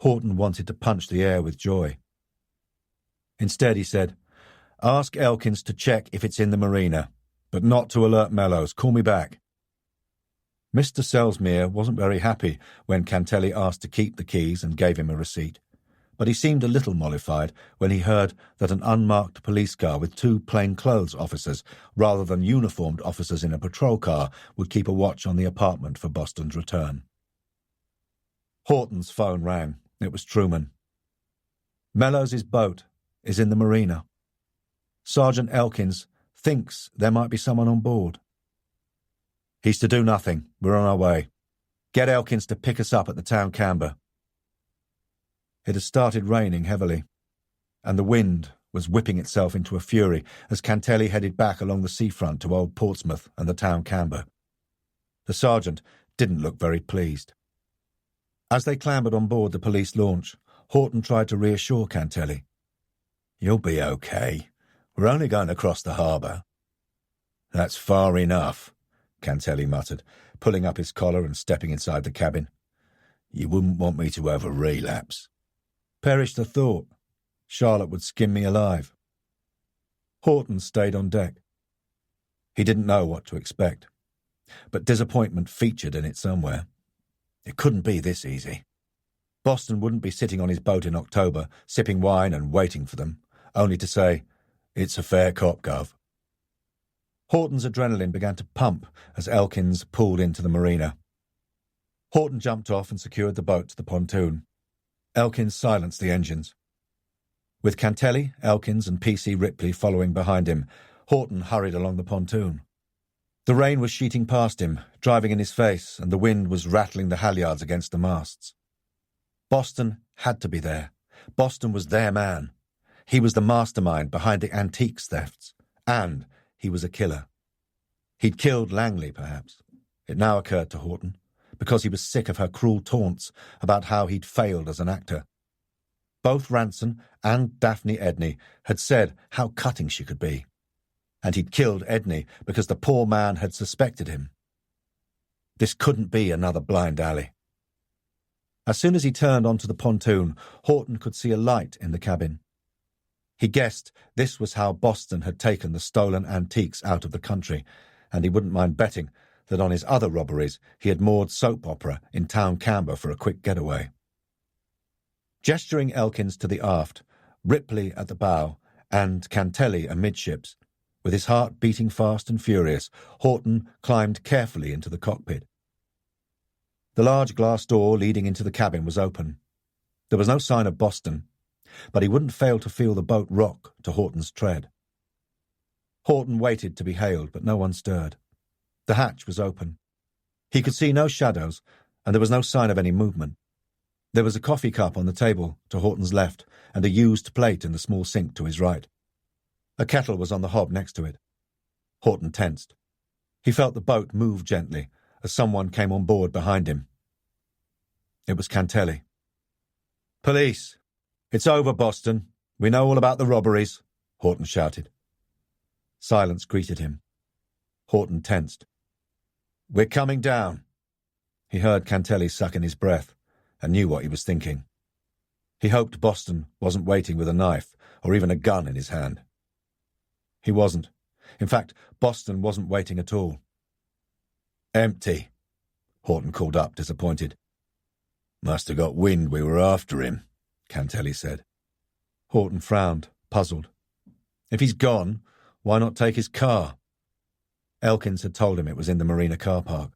Horton wanted to punch the air with joy. Instead, he said, "Ask Elkins to check if it's in the marina, but not to alert Mellows. Call me back." Mr. Selsmere wasn't very happy when Cantelli asked to keep the keys and gave him a receipt, but he seemed a little mollified when he heard that an unmarked police car with 2 plainclothes officers, rather than uniformed officers in a patrol car, would keep a watch on the apartment for Boston's return. Horton's phone rang. It was Truman. "Mellows' boat is in the marina. Sergeant Elkins thinks there might be someone on board." "He's to do nothing. We're on our way. Get Elkins to pick us up at the town camber." It had started raining heavily, and the wind was whipping itself into a fury as Cantelli headed back along the seafront to Old Portsmouth and the town camber. The sergeant didn't look very pleased. As they clambered on board the police launch, Horton tried to reassure Cantelli. "You'll be okay. We're only going to cross the harbour." "That's far enough," Cantelli muttered, pulling up his collar and stepping inside the cabin. "You wouldn't want me to have a relapse." "Perish the thought. Charlotte would skin me alive." Horton stayed on deck. He didn't know what to expect, but disappointment featured in it somewhere. It couldn't be this easy. Boston wouldn't be sitting on his boat in October, sipping wine and waiting for them, only to say, "It's a fair cop, Gov." Horton's adrenaline began to pump as Elkins pulled into the marina. Horton jumped off and secured the boat to the pontoon. Elkins silenced the engines. With Cantelli, Elkins and P.C. Ripley following behind him, Horton hurried along the pontoon. The rain was sheeting past him, driving in his face, and the wind was rattling the halyards against the masts. Boston had to be there. Boston was their man. He was the mastermind behind the antiques thefts, and he was a killer. He'd killed Langley, perhaps. It now occurred to Horton, because he was sick of her cruel taunts about how he'd failed as an actor. Both Ranson and Daphne Edney had said how cutting she could be, and he'd killed Edney because the poor man had suspected him. This couldn't be another blind alley. As soon as he turned onto the pontoon, Horton could see a light in the cabin. He guessed this was how Boston had taken the stolen antiques out of the country, and he wouldn't mind betting that on his other robberies he had moored soap opera in Town Camber for a quick getaway. Gesturing Elkins to the aft, Ripley at the bow, and Cantelli amidships, with his heart beating fast and furious, Horton climbed carefully into the cockpit. The large glass door leading into the cabin was open. There was no sign of Boston, but he wouldn't fail to feel the boat rock to Horton's tread. Horton waited to be hailed, but no one stirred. The hatch was open. He could see no shadows, and there was no sign of any movement. There was a coffee cup on the table to Horton's left, and a used plate in the small sink to his right. A kettle was on the hob next to it. Horton tensed. He felt the boat move gently as someone came on board behind him. It was Cantelli. "Police! It's over, Boston. We know all about the robberies," Horton shouted. Silence greeted him. Horton tensed. "We're coming down." He heard Cantelli suck in his breath and knew what he was thinking. He hoped Boston wasn't waiting with a knife or even a gun in his hand. He wasn't. In fact, Boston wasn't waiting at all. "Empty," Horton called up, disappointed. "Must have got wind we were after him," Cantelli said. Horton frowned, puzzled. If he's gone, why not take his car? Elkins had told him it was in the marina car park.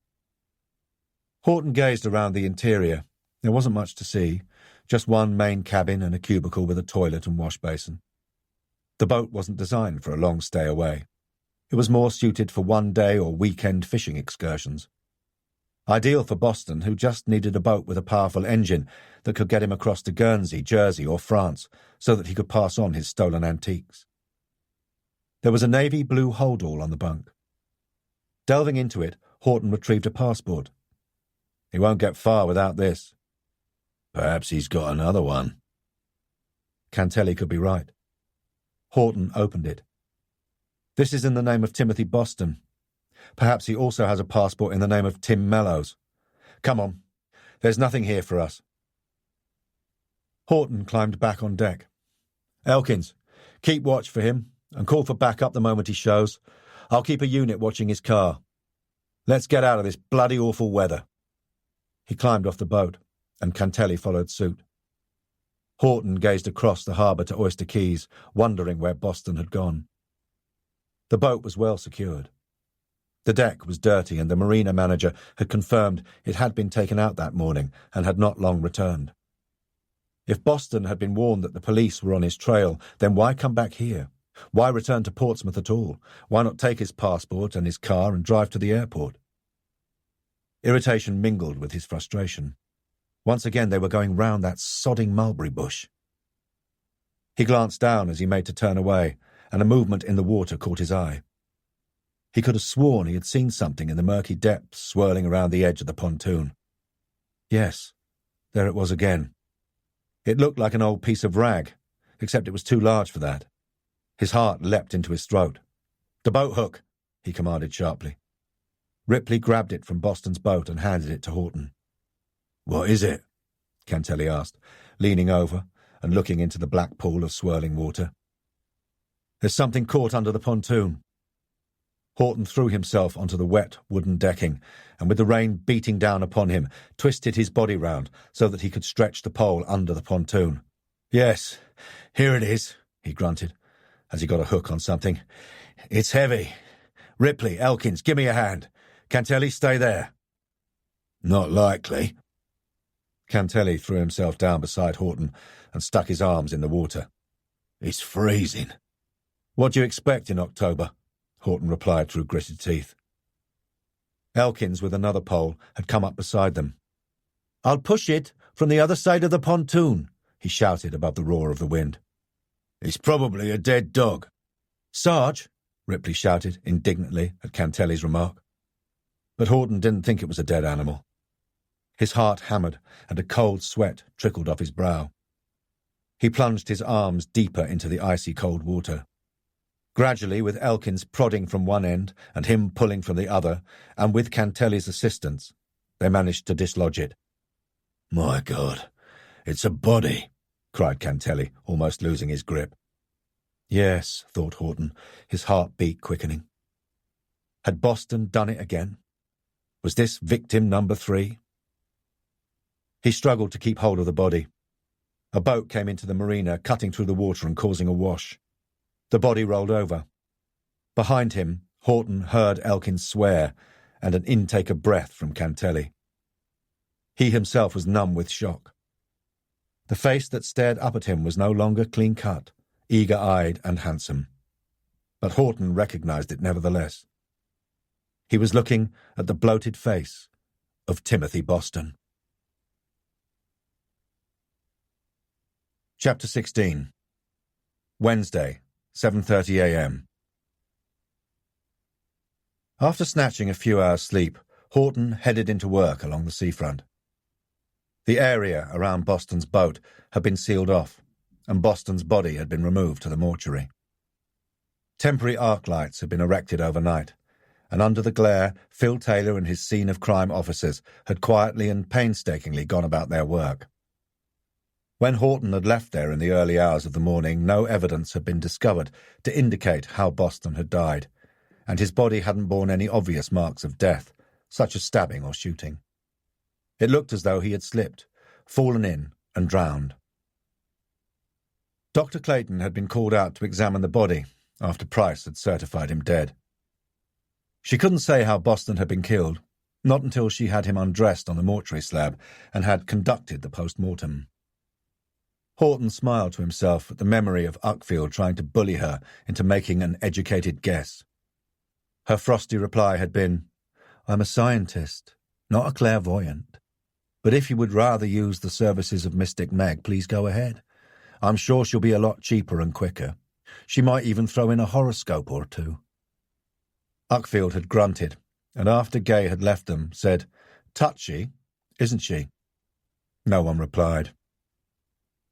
Horton gazed around the interior. There wasn't much to see, just one main cabin and a cubicle with a toilet and wash basin. The boat wasn't designed for a long stay away. It was more suited for one-day or weekend fishing excursions. Ideal for Boston, who just needed a boat with a powerful engine that could get him across to Guernsey, Jersey or France so that he could pass on his stolen antiques. There was a navy blue holdall on the bunk. Delving into it, Horton retrieved a passport. He won't get far without this. Perhaps he's got another one. Cantelli could be right. Horton opened it. This is in the name of Timothy Boston. Perhaps he also has a passport in the name of Tim Mellows. Come on, there's nothing here for us. Horton climbed back on deck. Elkins, keep watch for him and call for backup the moment he shows. I'll keep a unit watching his car. Let's get out of this bloody awful weather. He climbed off the boat, and Cantelli followed suit. Horton gazed across the harbour to Oyster Keys, wondering where Boston had gone. The boat was well secured. The deck was dirty, and the marina manager had confirmed it had been taken out that morning and had not long returned. If Boston had been warned that the police were on his trail, then why come back here? Why return to Portsmouth at all? Why not take his passport and his car and drive to the airport? Irritation mingled with his frustration. Once again they were going round that sodding mulberry bush. He glanced down as he made to turn away, and a movement in the water caught his eye. He could have sworn he had seen something in the murky depths swirling around the edge of the pontoon. Yes, there it was again. It looked like an old piece of rag, except it was too large for that. His heart leapt into his throat. "The boat hook," he commanded sharply. Ripley grabbed it from Boston's boat and handed it to Horton. "What is it?" Cantelli asked, leaning over and looking into the black pool of swirling water. "There's something caught under the pontoon." Horton threw himself onto the wet wooden decking and, with the rain beating down upon him, twisted his body round so that he could stretch the pole under the pontoon. "Yes, here it is," he grunted, as he got a hook on something. "It's heavy. Ripley, Elkins, give me a hand. Cantelli, stay there." "Not likely." Cantelli threw himself down beside Horton and stuck his arms in the water. "It's freezing." "What do you expect in October?" Horton replied through gritted teeth. Elkins, with another pole, had come up beside them. "I'll push it from the other side of the pontoon," he shouted above the roar of the wind. "It's probably a dead dog." "Sarge!" Ripley shouted indignantly at Cantelli's remark. But Horton didn't think it was a dead animal. His heart hammered, and a cold sweat trickled off his brow. He plunged his arms deeper into the icy cold water. Gradually, with Elkins prodding from one end and him pulling from the other, and with Cantelli's assistance, they managed to dislodge it. "My God, it's a body," cried Cantelli, almost losing his grip. Yes, thought Horton, his heartbeat quickening. Had Boston done it again? Was this victim number 3? He struggled to keep hold of the body. A boat came into the marina, cutting through the water and causing a wash. The body rolled over. Behind him, Horton heard Elkins swear and an intake of breath from Cantelli. He himself was numb with shock. The face that stared up at him was no longer clean-cut, eager-eyed and handsome. But Horton recognized it nevertheless. He was looking at the bloated face of Timothy Boston. Chapter 16. Wednesday, 7:30 a.m. After snatching a few hours' sleep, Horton headed into work along the seafront. The area around Boston's boat had been sealed off, and Boston's body had been removed to the mortuary. Temporary arc lights had been erected overnight, and under the glare, Phil Taylor and his scene of crime officers had quietly and painstakingly gone about their work. When Horton had left there in the early hours of the morning, no evidence had been discovered to indicate how Boston had died, and his body hadn't borne any obvious marks of death, such as stabbing or shooting. It looked as though he had slipped, fallen in, and drowned. Dr. Clayton had been called out to examine the body after Price had certified him dead. She couldn't say how Boston had been killed, not until she had him undressed on the mortuary slab and had conducted the post-mortem. Horton smiled to himself at the memory of Uckfield trying to bully her into making an educated guess. Her frosty reply had been, "I'm a scientist, not a clairvoyant. But if you would rather use the services of Mystic Meg, please go ahead. I'm sure she'll be a lot cheaper and quicker. She might even throw in a horoscope or two." Uckfield had grunted, and after Gay had left them, said, "Touchy, isn't she?" No one replied.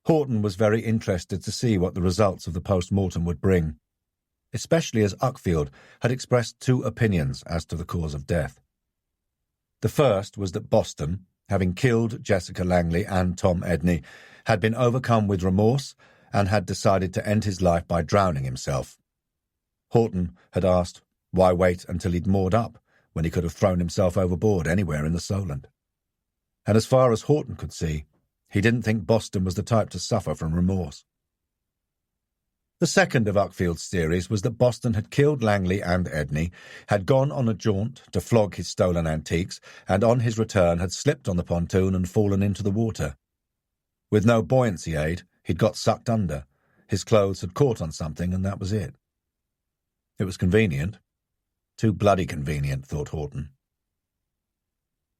Horton was very interested to see what the results of the post-mortem would bring, especially as Uckfield had expressed 2 opinions as to the cause of death. The first was that Boston, having killed Jessica Langley and Tom Edney, had been overcome with remorse and had decided to end his life by drowning himself. Horton had asked, why wait until he'd moored up when he could have thrown himself overboard anywhere in the Solent? And as far as Horton could see, he didn't think Boston was the type to suffer from remorse. The second of Uckfield's theories was that Boston had killed Langley and Edney, had gone on a jaunt to flog his stolen antiques, and on his return had slipped on the pontoon and fallen into the water. With no buoyancy aid, he'd got sucked under. His clothes had caught on something, and that was it. It was convenient. Too bloody convenient, thought Horton.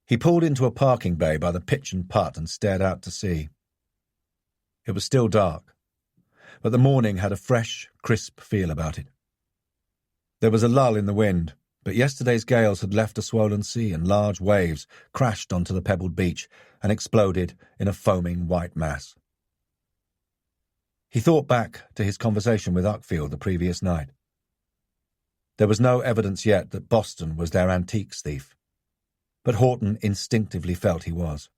He pulled into a parking bay by the pitch and putt and stared out to sea. It was still dark, but the morning had a fresh, crisp feel about it. There was a lull in the wind, but yesterday's gales had left a swollen sea and large waves crashed onto the pebbled beach and exploded in a foaming white mass. He thought back to his conversation with Uckfield the previous night. There was no evidence yet that Boston was their antiques thief, but Horton instinctively felt he was.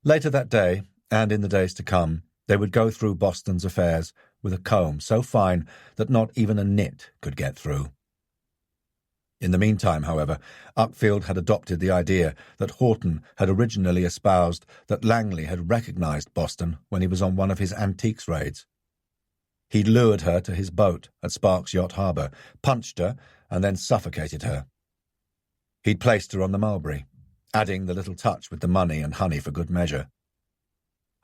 Later that day, and in the days to come, they would go through Boston's affairs with a comb so fine that not even a nit could get through. In the meantime, however, Uckfield had adopted the idea that Horton had originally espoused that Langley had recognized Boston when he was on one of his antiques raids. He'd lured her to his boat at Sparks Yacht Harbour, punched her, and then suffocated her. He'd placed her on the mulberry, adding the little touch with the money and honey for good measure.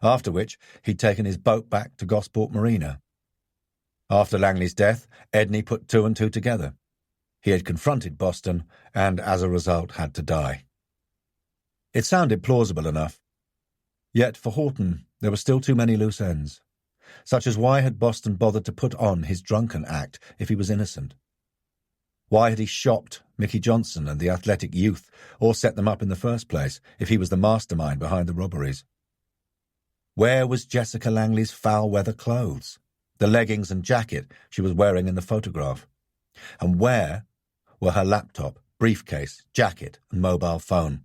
After which, he'd taken his boat back to Gosport Marina. After Langley's death, Edney put two and two together. He had confronted Boston and, as a result, had to die. It sounded plausible enough. Yet, for Horton, there were still too many loose ends, such as why had Boston bothered to put on his drunken act if he was innocent? Why had he shopped Mickey Johnson and the athletic youth, or set them up in the first place, if he was the mastermind behind the robberies? Where was Jessica Langley's foul-weather clothes, the leggings and jacket she was wearing in the photograph? And where were her laptop, briefcase, jacket, and mobile phone?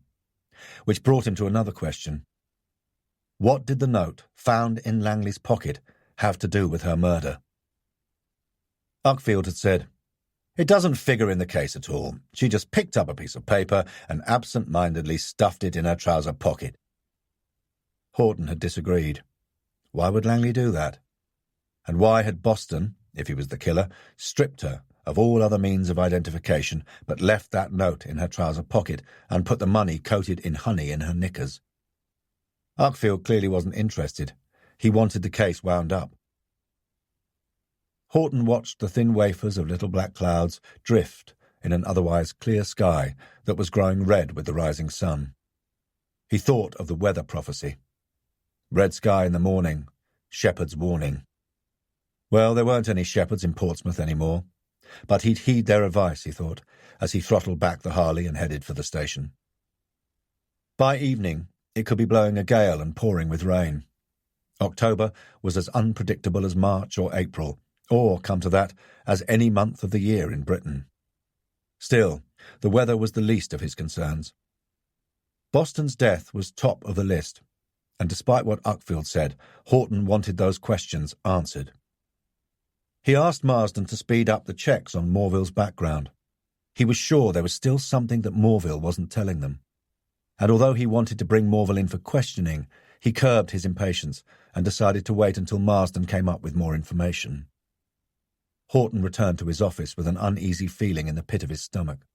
Which brought him to another question. What did the note found in Langley's pocket have to do with her murder? Uckfield had said, "It doesn't figure in the case at all. She just picked up a piece of paper and absent-mindedly stuffed it in her trouser pocket." Horton had disagreed. Why would Langley do that? And why had Boston, if he was the killer, stripped her of all other means of identification, but left that note in her trouser pocket and put the money coated in honey in her knickers? Uckfield clearly wasn't interested. He wanted the case wound up. Horton watched the thin wafers of little black clouds drift in an otherwise clear sky that was growing red with the rising sun. He thought of the weather prophecy. Red sky in the morning, shepherd's warning. Well, there weren't any shepherds in Portsmouth anymore, but he'd heed their advice, he thought, as he throttled back the Harley and headed for the station. By evening, it could be blowing a gale and pouring with rain. October was as unpredictable as March or April, or, come to that, as any month of the year in Britain. Still, the weather was the least of his concerns. Boston's death was top of the list, and despite what Uckfield said, Horton wanted those questions answered. He asked Marsden to speed up the checks on Morville's background. He was sure there was still something that Morville wasn't telling them. And although he wanted to bring Morville in for questioning, he curbed his impatience and decided to wait until Marsden came up with more information. Horton returned to his office with an uneasy feeling in the pit of his stomach.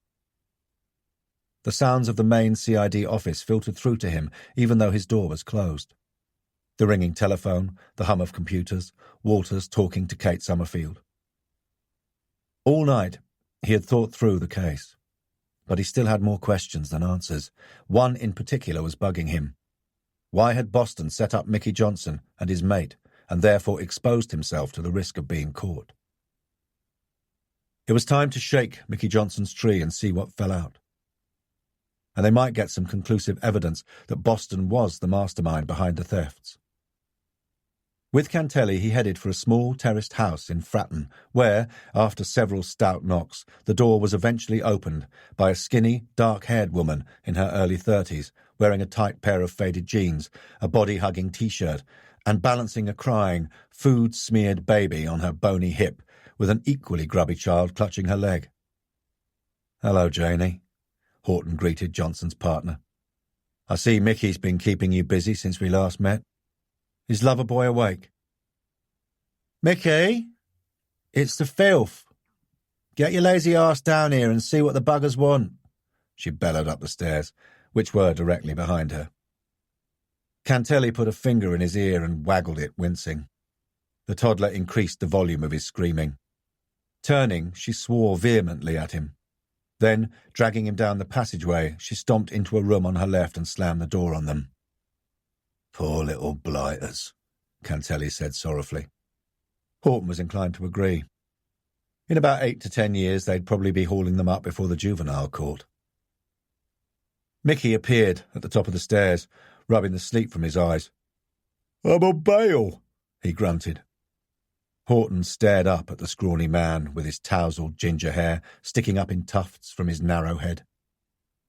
The sounds of the main CID office filtered through to him even though his door was closed. The ringing telephone, the hum of computers, Walters talking to Kate Summerfield. All night he had thought through the case, but he still had more questions than answers. One in particular was bugging him. Why had Boston set up Mickey Johnson and his mate and therefore exposed himself to the risk of being caught? It was time to shake Mickey Johnson's tree and see what fell out. And they might get some conclusive evidence that Boston was the mastermind behind the thefts. With Cantelli, he headed for a small terraced house in Fratton, where, after several stout knocks, the door was eventually opened by a skinny, dark-haired woman in her early 30s, wearing a tight pair of faded jeans, a body-hugging T-shirt, and balancing a crying, food-smeared baby on her bony hip, with an equally grubby child clutching her leg. "Hello, Janie," Horton greeted Johnson's partner. "I see Mickey's been keeping you busy since we last met. Is Loverboy awake?" "Mickey, it's the filth. Get your lazy arse down here and see what the buggers want," she bellowed up the stairs, which were directly behind her. Cantelli put a finger in his ear and waggled it, wincing. The toddler increased the volume of his screaming. Turning, she swore vehemently at him. Then, dragging him down the passageway, she stomped into a room on her left and slammed the door on them. "Poor little blighters," Cantelli said sorrowfully. Horton was inclined to agree. In about 8 to 10 years, they'd probably be hauling them up before the juvenile court. Mickey appeared at the top of the stairs, rubbing the sleep from his eyes. "I'm on bail," he grunted. Horton stared up at the scrawny man with his tousled ginger hair sticking up in tufts from his narrow head.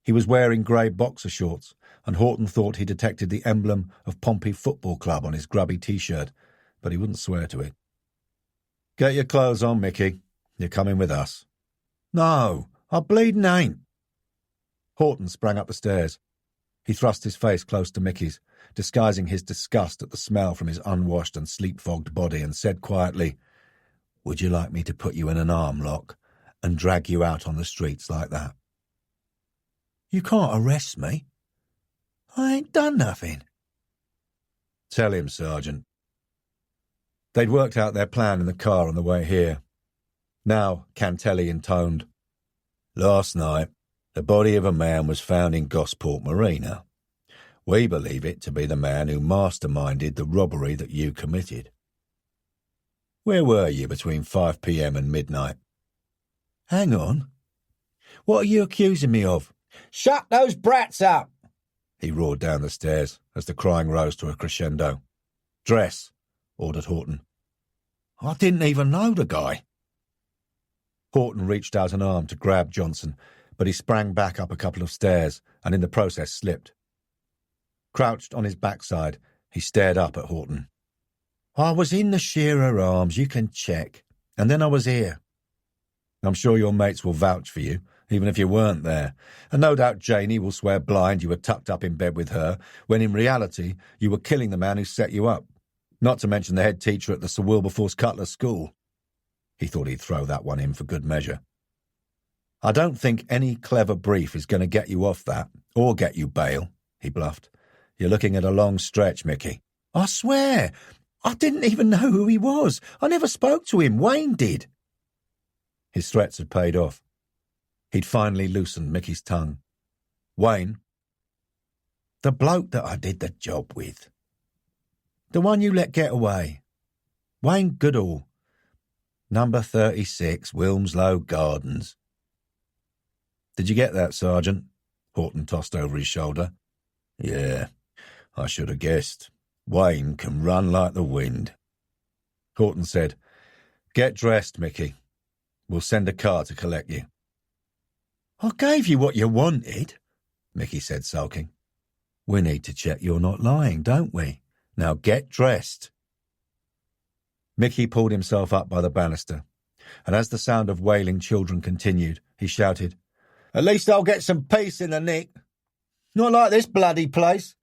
He was wearing grey boxer shorts, and Horton thought he detected the emblem of Pompey Football Club on his grubby T-shirt, but he wouldn't swear to it. "Get your clothes on, Mickey. You're coming with us." "No, I bleedin' ain't." Horton sprang up the stairs. He thrust his face close to Mickey's, disguising his disgust at the smell from his unwashed and sleep-fogged body, and said quietly, Would you like me to put you in an arm lock and drag you out on the streets like that? You can't arrest me. I ain't done nothing. Tell him, Sergeant. They'd worked out their plan in the car on the way here. Now, Cantelli intoned, Last night, the body of a man was found in Gosport Marina. We believe it to be the man who masterminded the robbery that you committed. Where were you between 5 p.m. and midnight? Hang on. What are you accusing me of? Shut those brats up! He roared down the stairs as the crying rose to a crescendo. Dress, ordered Horton. I didn't even know the guy. Horton reached out an arm to grab Johnson, but he sprang back up a couple of stairs and in the process slipped. Crouched on his backside, he stared up at Horton. I was in the Shearer Arms, you can check, and then I was here. I'm sure your mates will vouch for you, even if you weren't there, and no doubt Janey will swear blind you were tucked up in bed with her, when in reality you were killing the man who set you up, not to mention the head teacher at the Sir Wilberforce Cutler School. He thought he'd throw that one in for good measure. I don't think any clever brief is going to get you off that, or get you bail, he bluffed. You're looking at a long stretch, Mickey. I swear, I didn't even know who he was. I never spoke to him. Wayne did. His threats had paid off. He'd finally loosened Mickey's tongue. Wayne? The bloke that I did the job with. The one you let get away. Wayne Goodall. Number 36, Wilmslow Gardens. Did you get that, Sergeant? Horton tossed over his shoulder. Yeah, I should have guessed. Wayne can run like the wind. Horton said, Get dressed, Mickey. We'll send a car to collect you. I gave you what you wanted, Mickey said, sulking. We need to check you're not lying, don't we? Now get dressed. Mickey pulled himself up by the banister, and as the sound of wailing children continued, he shouted, At least I'll get some peace in the nick. Not like this bloody place.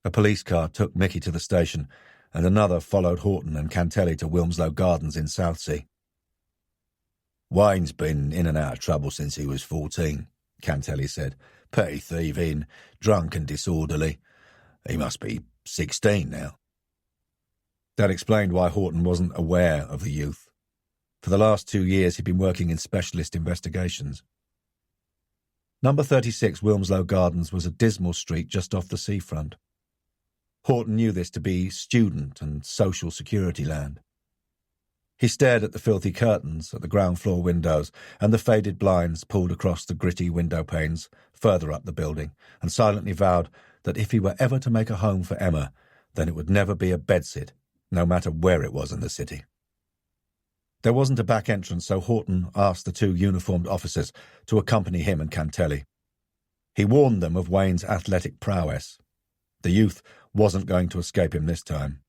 A police car took Mickey to the station, and another followed Horton and Cantelli to Wilmslow Gardens in Southsea. Wayne's been in and out of trouble since he was 14, Cantelli said. Petty thieving, drunk and disorderly. He must be 16 now. That explained why Horton wasn't aware of the youth. For the last 2 years he'd been working in specialist investigations. Number 36 Wilmslow Gardens was a dismal street just off the seafront. Horton knew this to be student and social security land. He stared at the filthy curtains at the ground floor windows and the faded blinds pulled across the gritty window panes further up the building, and silently vowed that if he were ever to make a home for Emma, then it would never be a bedsit, no matter where it was in the city. There wasn't a back entrance, so Horton asked the 2 uniformed officers to accompany him and Cantelli. He warned them of Wayne's athletic prowess. The youth wasn't going to escape him this time.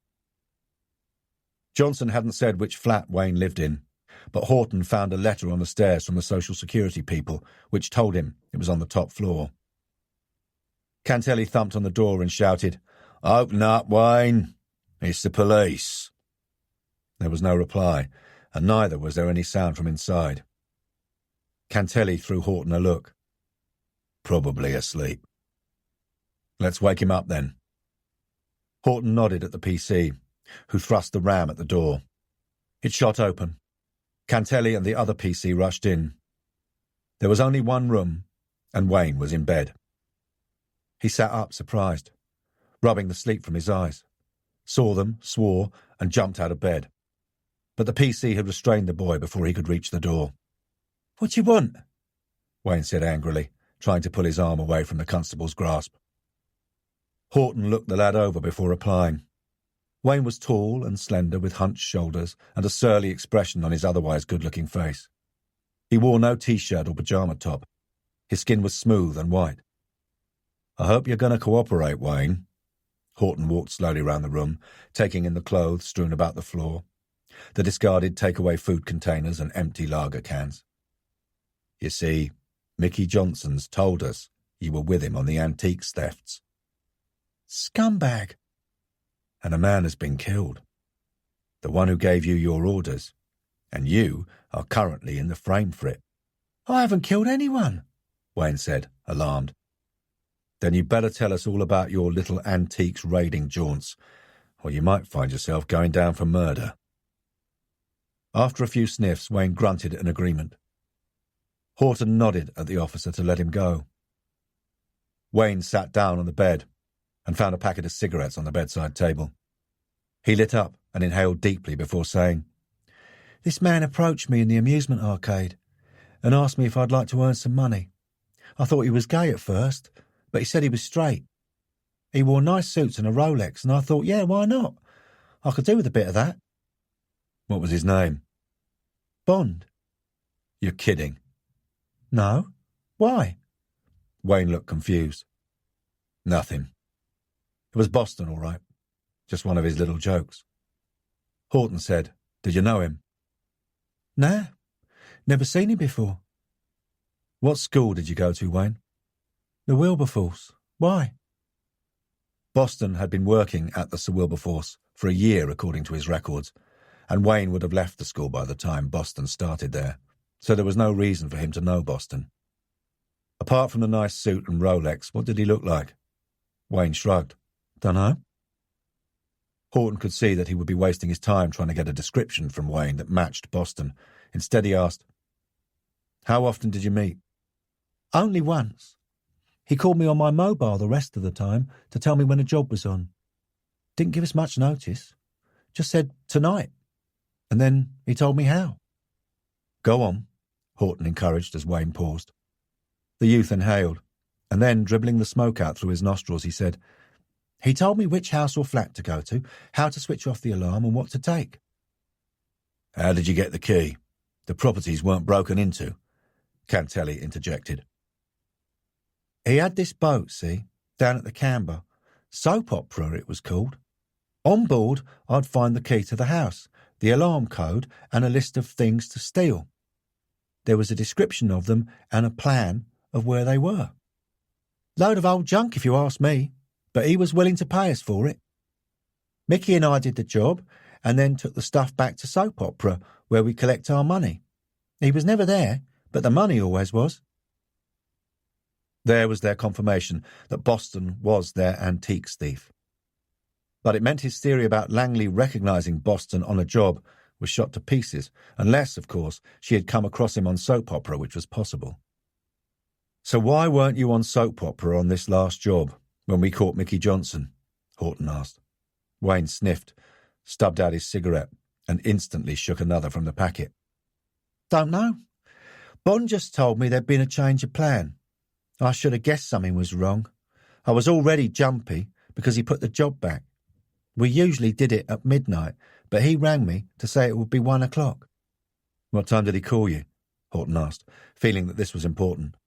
Johnson hadn't said which flat Wayne lived in, but Horton found a letter on the stairs from the Social Security people, which told him it was on the top floor. Cantelli thumped on the door and shouted, Open up, Wayne. It's the police. There was no reply, and neither was there any sound from inside. Cantelli threw Horton a look. Probably asleep. Let's wake him up, then. Horton nodded at the PC, who thrust the ram at the door. It shot open. Cantelli and the other PC rushed in. There was only one room, and Wayne was in bed. He sat up, surprised, rubbing the sleep from his eyes, saw them, swore, and jumped out of bed. But the PC had restrained the boy before he could reach the door. What do you want? Wayne said angrily, trying to pull his arm away from the constable's grasp. Horton looked the lad over before replying. Wayne was tall and slender, with hunched shoulders and a surly expression on his otherwise good-looking face. He wore no T-shirt or pyjama top. His skin was smooth and white. I hope you're going to cooperate, Wayne. Horton walked slowly round the room, taking in the clothes strewn about the floor, the discarded takeaway food containers and empty lager cans. You see, Mickey Johnson's told us you were with him on the antiques thefts. Scumbag. And a man has been killed. the one who gave you your orders, and you are currently in the frame for it." "I haven't killed anyone," Wayne said, alarmed. "Then you'd better tell us all about your little antiques raiding jaunts, or you might find yourself going down for murder." After a few sniffs, Wayne grunted an agreement. Horton nodded at the officer to let him go. Wayne sat down on the bed and found a packet of cigarettes on the bedside table. He lit up and inhaled deeply before saying, "This man approached me in the amusement arcade and asked me if I'd like to earn some money. I thought he was gay at first, but he said he was straight. He wore nice suits and a Rolex, and I thought, yeah, why not? I could do with a bit of that." "What was his name?" "Bond." "You're kidding." "No. Why?" Wayne looked confused. "Nothing. It was Boston, all right. Just one of his little jokes." Horton said, "Did you know him?" "Nah. Never seen him before." "What school did you go to, Wayne?" "The Wilberforce. Why?" Boston had been working at the Sir Wilberforce for a year, according to his records, and Wayne would have left the school by the time Boston started there, so there was no reason for him to know Boston. Apart from the nice suit and Rolex, what did he look like? Wayne shrugged. "Dunno." Horton could see that he would be wasting his time trying to get a description from Wayne that matched Boston. Instead he asked, "How often did you meet?" "Only once. He called me on my mobile the rest of the time to tell me when a job was on. Didn't give us much notice. Just said, 'tonight.' And then he told me how." "Go on," Horton encouraged as Wayne paused. The youth inhaled, and then, dribbling the smoke out through his nostrils, he said, "He told me which house or flat to go to, how to switch off the alarm and what to take." "How did you get the key? The properties weren't broken into," Cantelli interjected. "He had this boat, see, down at the Camber. Soap opera, it was called. On board, I'd find the key to the house, the alarm code, and a list of things to steal. There was a description of them and a plan of where they were. Load of old junk, if you ask me, but he was willing to pay us for it. Mickey and I did the job, and then took the stuff back to Soap Opera, where we collect our money. He was never there, but the money always was." There was their confirmation that Boston was their antiques thief. But it meant his theory about Langley recognising Boston on a job was shot to pieces, unless, of course, she had come across him on Soap Opera, which was possible. "So why weren't you on Soap Opera on this last job, when we caught Mickey Johnson?" Horton asked. Wayne sniffed, stubbed out his cigarette, and instantly shook another from the packet. "Don't know. Bond just told me there'd been a change of plan. I should have guessed something was wrong. I was already jumpy because he put the job back. We usually did it at midnight, but he rang me to say it would be 1 o'clock. "What time did he call you?" Horton asked, feeling that this was important.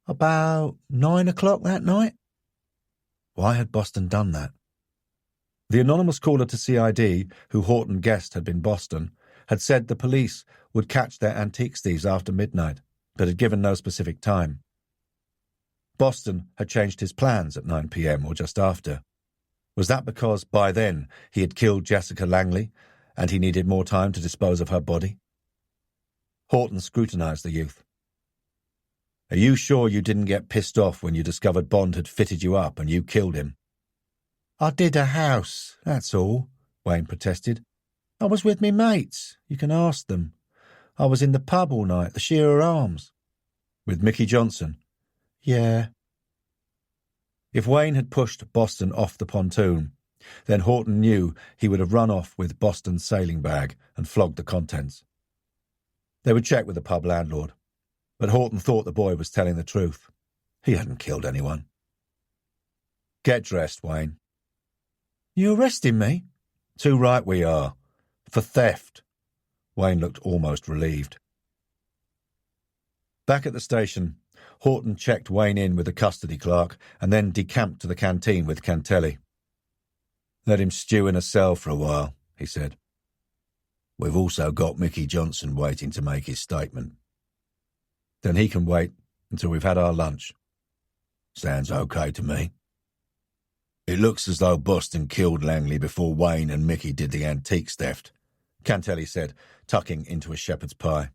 "About 9 o'clock that night." Why had Boston done that? The anonymous caller to CID, who Horton guessed had been Boston, had said the police would catch their antiques thieves after midnight, but had given no specific time. Boston had changed his plans at 9 p.m. or just after. Was that because, by then, he had killed Jessica Langley, and he needed more time to dispose of her body? Horton scrutinised the youth. "Are you sure you didn't get pissed off when you discovered Bond had fitted you up and you killed him?" "I did a house, that's all," Wayne protested. "I was with me mates. You can ask them. I was in the pub all night, the Shearer Arms." "With Mickey Johnson?" "Yeah." If Wayne had pushed Boston off the pontoon, then Horton knew he would have run off with Boston's sailing bag and flogged the contents. They would check with the pub landlord, but Horton thought the boy was telling the truth. He hadn't killed anyone. "Get dressed, Wayne." "You arresting me?" "Too right we are. For theft." Wayne looked almost relieved. Back at the station, Horton checked Wayne in with the custody clerk and then decamped to the canteen with Cantelli. "Let him stew in a cell for a while," he said. "We've also got Mickey Johnson waiting to make his statement." "Then he can wait until we've had our lunch." "Sounds okay to me." "It looks as though Boston killed Langley before Wayne and Mickey did the antiques theft," Cantelli said, tucking into a shepherd's pie.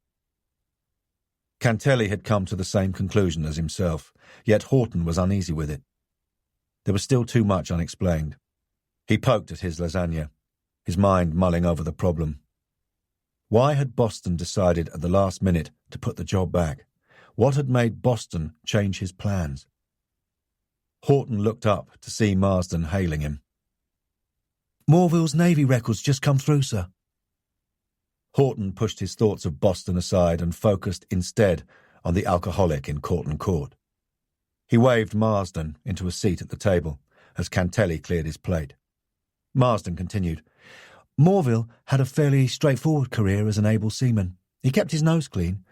Cantelli had come to the same conclusion as himself, yet Horton was uneasy with it. There was still too much unexplained. He poked at his lasagna, his mind mulling over the problem. Why had Boston decided at the last minute to put the job back? What had made Boston change his plans? Horton looked up to see Marsden hailing him. "Morville's Navy records just come through, sir." Horton pushed his thoughts of Boston aside and focused instead on the alcoholic in Corton Court. He waved Marsden into a seat at the table as Cantelli cleared his plate. Marsden continued. "Morville had a fairly straightforward career as an able seaman. He kept his nose clean.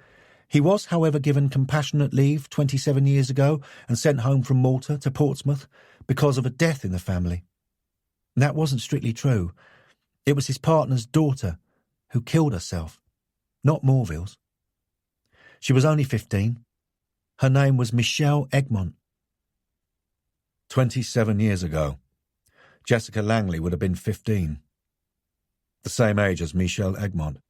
He was, however, given compassionate leave 27 years ago and sent home from Malta to Portsmouth because of a death in the family. That wasn't strictly true. It was his partner's daughter who killed herself, not Morville's. She was only 15. Her name was Michelle Egmont." 27 years ago, Jessica Langley would have been 15. The same age as Michelle Egmont.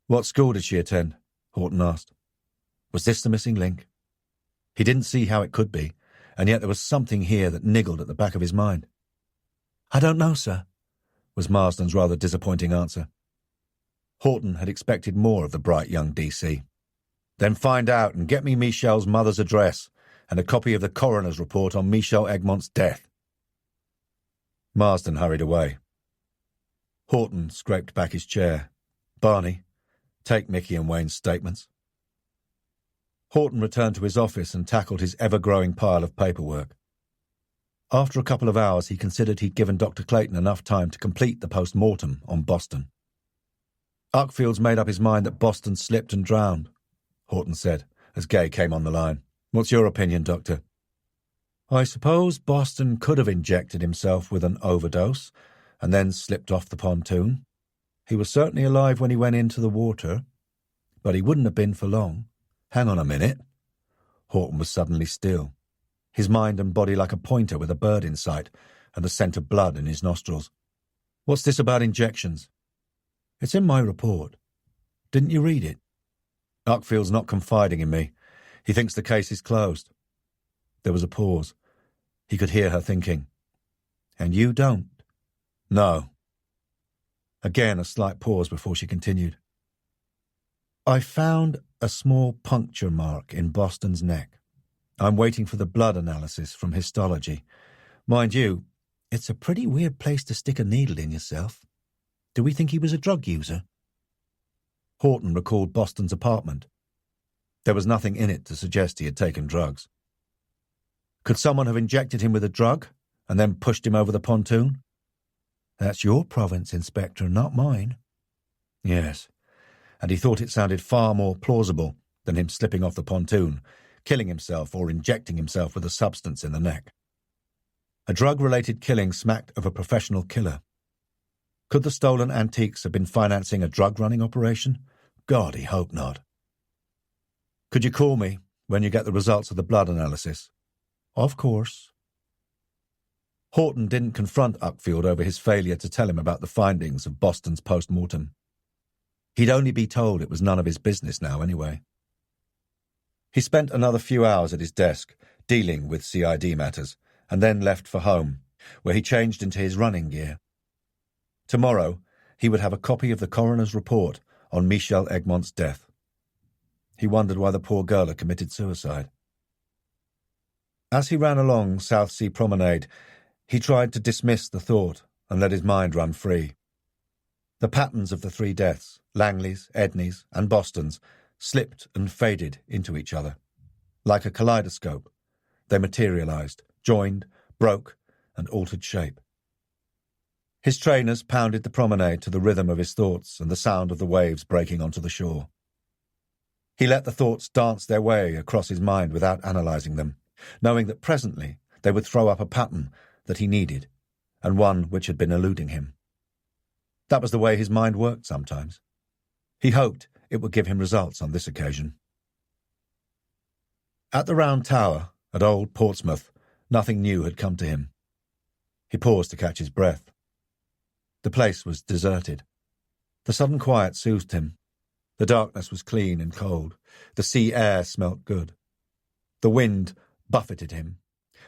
"What school did she attend?" Horton asked. Was this the missing link? He didn't see how it could be, and yet there was something here that niggled at the back of his mind. "I don't know, sir," was Marsden's rather disappointing answer. Horton had expected more of the bright young DC. "Then find out and get me Michelle's mother's address and a copy of the coroner's report on Michelle Egmont's death." Marsden hurried away. Horton scraped back his chair. "Barney, take Mickey and Wayne's statements." Horton returned to his office and tackled his ever-growing pile of paperwork. After a couple of hours, he considered he'd given Dr. Clayton enough time to complete the post-mortem on Boston. "Uckfield's made up his mind that Boston slipped and drowned," Horton said, as Gay came on the line. "What's your opinion, Doctor?" "I suppose Boston could have injected himself with an overdose and then slipped off the pontoon. He was certainly alive when he went into the water, but he wouldn't have been for long." "Hang on a minute." Horton was suddenly still, his mind and body like a pointer with a bird in sight and the scent of blood in his nostrils. "What's this about injections?" "It's in my report. Didn't you read it?" "Uckfield's not confiding in me. He thinks the case is closed." There was a pause. He could hear her thinking. "And you don't?" "No." Again a slight pause before she continued. "I found a small puncture mark in Boston's neck. I'm waiting for the blood analysis from histology. Mind you, it's a pretty weird place to stick a needle in yourself. Do we think he was a drug user?" Horton recalled Boston's apartment. There was nothing in it to suggest he had taken drugs. "Could someone have injected him with a drug and then pushed him over the pontoon?" "That's your province, Inspector, not mine." "Yes, and he thought it sounded far more plausible than him slipping off the pontoon, killing himself or injecting himself with a substance in the neck. A drug-related killing smacked of a professional killer. Could the stolen antiques have been financing a drug-running operation? God, he hoped not. "Could you call me when you get the results of the blood analysis?" "Of course." Horton didn't confront Uckfield over his failure to tell him about the findings of Boston's post-mortem. He'd only be told it was none of his business now anyway. He spent another few hours at his desk, dealing with CID matters, and then left for home, where he changed into his running gear. Tomorrow, he would have a copy of the coroner's report on Michelle Egmont's death. He wondered why the poor girl had committed suicide. As he ran along South Sea Promenade, he tried to dismiss the thought and let his mind run free. The patterns of the three deaths, Langley's, Edney's, and Boston's, slipped and faded into each other. Like a kaleidoscope, they materialized, joined, broke, and altered shape. His trainers pounded the promenade to the rhythm of his thoughts and the sound of the waves breaking onto the shore. He let the thoughts dance their way across his mind without analyzing them, knowing that presently they would throw up a pattern that he needed, and one which had been eluding him. That was the way his mind worked sometimes. He hoped it would give him results on this occasion. At the Round Tower, at old Portsmouth, nothing new had come to him. He paused to catch his breath. The place was deserted. The sudden quiet soothed him. The darkness was clean and cold. The sea air smelt good. The wind buffeted him,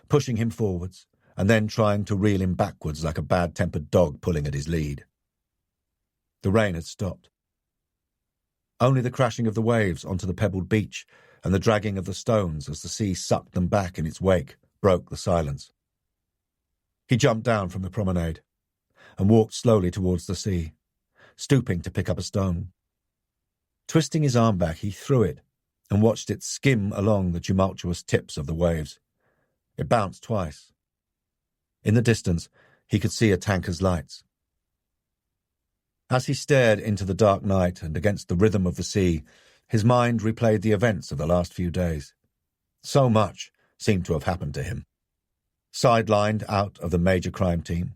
pushing him forwards, and then trying to reel him backwards like a bad-tempered dog pulling at his lead. The rain had stopped. Only the crashing of the waves onto the pebbled beach and the dragging of the stones as the sea sucked them back in its wake broke the silence. He jumped down from the promenade and walked slowly towards the sea, stooping to pick up a stone. Twisting his arm back, he threw it and watched it skim along the tumultuous tips of the waves. It bounced twice. In the distance, he could see a tanker's lights. As he stared into the dark night and against the rhythm of the sea, his mind replayed the events of the last few days. So much seemed to have happened to him. Sidelined out of the major crime team,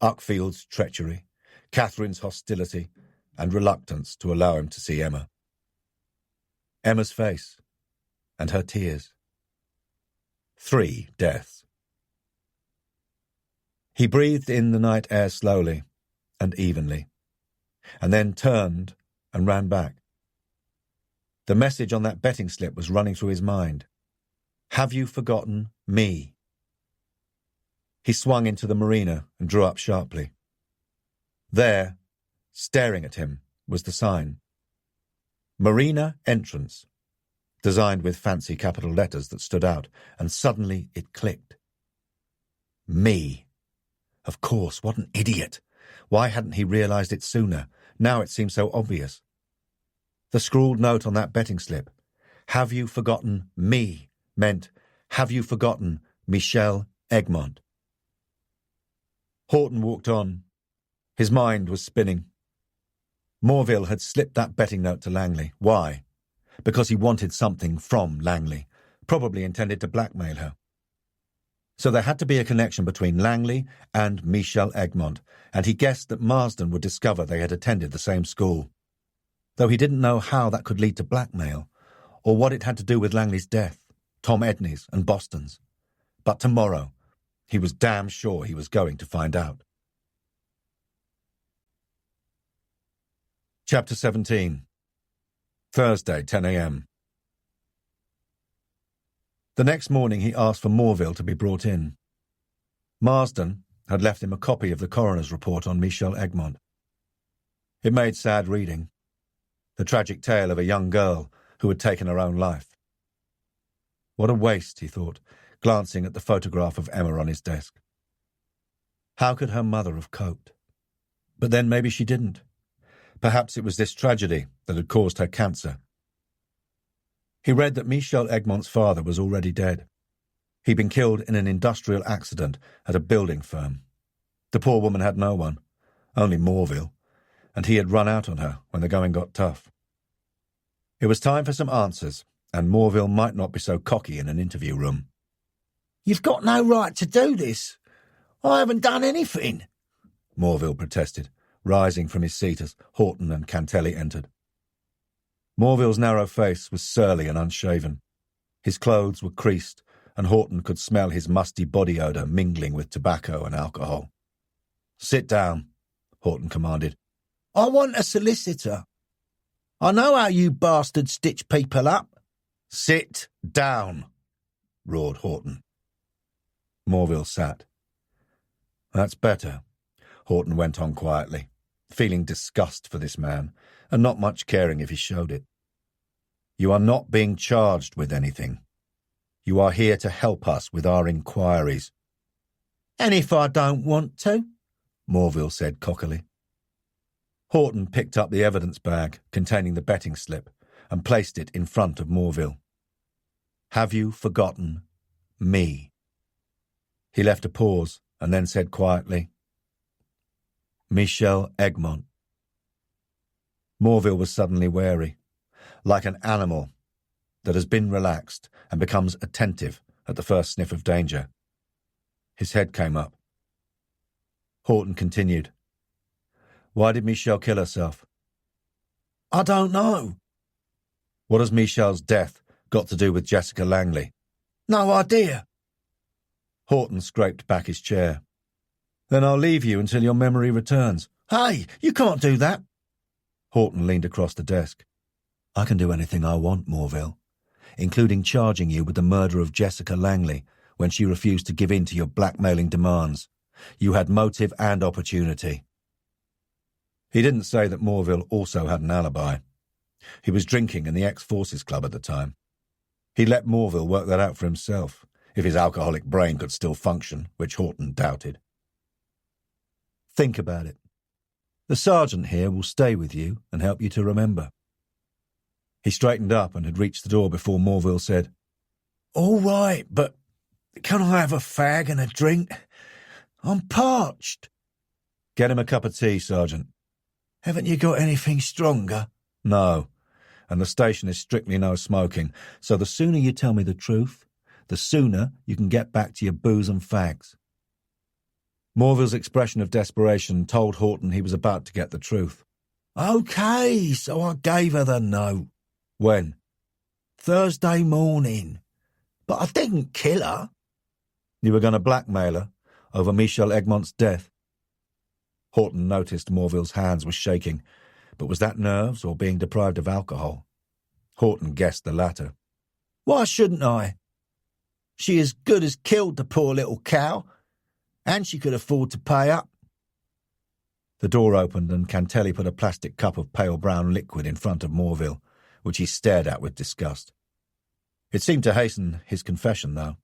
Uckfield's treachery, Catherine's hostility, and reluctance to allow him to see Emma. Emma's face, and her tears. 3 deaths. He breathed in the night air slowly and evenly, and then turned and ran back. The message on that betting slip was running through his mind. Have you forgotten me? He swung into the marina and drew up sharply. There, staring at him, was the sign. Marina Entrance, designed with fancy capital letters that stood out, and suddenly it clicked. Me. Of course, what an idiot. Why hadn't he realized it sooner? Now it seemed so obvious. The scrawled note on that betting slip, have you forgotten me, meant, have you forgotten Michel Egmont? Horton walked on. His mind was spinning. Morville had slipped that betting note to Langley. Why? Because he wanted something from Langley, probably intended to blackmail her. So there had to be a connection between Langley and Michel Egmont, and he guessed that Marsden would discover they had attended the same school. Though he didn't know how that could lead to blackmail, or what it had to do with Langley's death, Tom Edney's and Boston's. But tomorrow, he was damn sure he was going to find out. Chapter 17. Thursday, 10 a.m. The next morning he asked for Morville to be brought in. Marsden had left him a copy of the coroner's report on Michel Egmont. It made sad reading. The tragic tale of a young girl who had taken her own life. What a waste, he thought, glancing at the photograph of Emma on his desk. How could her mother have coped? But then maybe she didn't. Perhaps it was this tragedy that had caused her cancer. He read that Michel Egmont's father was already dead. He'd been killed in an industrial accident at a building firm. The poor woman had no one, only Morville, and he had run out on her when the going got tough. It was time for some answers, and Morville might not be so cocky in an interview room. You've got no right to do this. I haven't done anything, Morville protested, rising from his seat as Horton and Cantelli entered. Morville's narrow face was surly and unshaven. His clothes were creased, and Horton could smell his musty body odour mingling with tobacco and alcohol. Sit down, Horton commanded. I want a solicitor. I know how you bastards stitch people up. Sit down, roared Horton. Morville sat. That's better, Horton went on quietly, feeling disgust for this man, and not much caring if he showed it. You are not being charged with anything. You are here to help us with our inquiries. And if I don't want to? Morville said cockily. Horton picked up the evidence bag containing the betting slip and placed it in front of Morville. Have you forgotten me? He left a pause and then said quietly, Michel Egmont. Morville was suddenly wary, like an animal that has been relaxed and becomes attentive at the first sniff of danger. His head came up. Horton continued. Why did Michel kill herself? I don't know. What has Michel's death got to do with Jessica Langley? No idea. Horton scraped back his chair. Then I'll leave you until your memory returns. Hey, you can't do that. Horton leaned across the desk. "I can do anything I want, Morville, including charging you with the murder of Jessica Langley when she refused to give in to your blackmailing demands. You had motive and opportunity." He didn't say that Morville also had an alibi. He was drinking in the ex-Forces Club at the time. He let Morville work that out for himself, if his alcoholic brain could still function, which Horton doubted. "Think about it. The sergeant here will stay with you and help you to remember." He straightened up and had reached the door before Morville said, "All right, but can I have a fag and a drink? I'm parched." "Get him a cup of tea, Sergeant." "Haven't you got anything stronger?" "No, and the station is strictly no smoking, so the sooner you tell me the truth, the sooner you can get back to your booze and fags." Morville's expression of desperation told Horton he was about to get the truth. "Okay, so I gave her the note." "When?" "Thursday morning. But I didn't kill her." "You were going to blackmail her over Michel Egmont's death?" Horton noticed Morville's hands were shaking, but was that nerves or being deprived of alcohol? Horton guessed the latter. "Why shouldn't I? She as good as killed the poor little cow, and she could afford to pay up." The door opened and Cantelli put a plastic cup of pale brown liquid in front of Morville, which he stared at with disgust. It seemed to hasten his confession, though.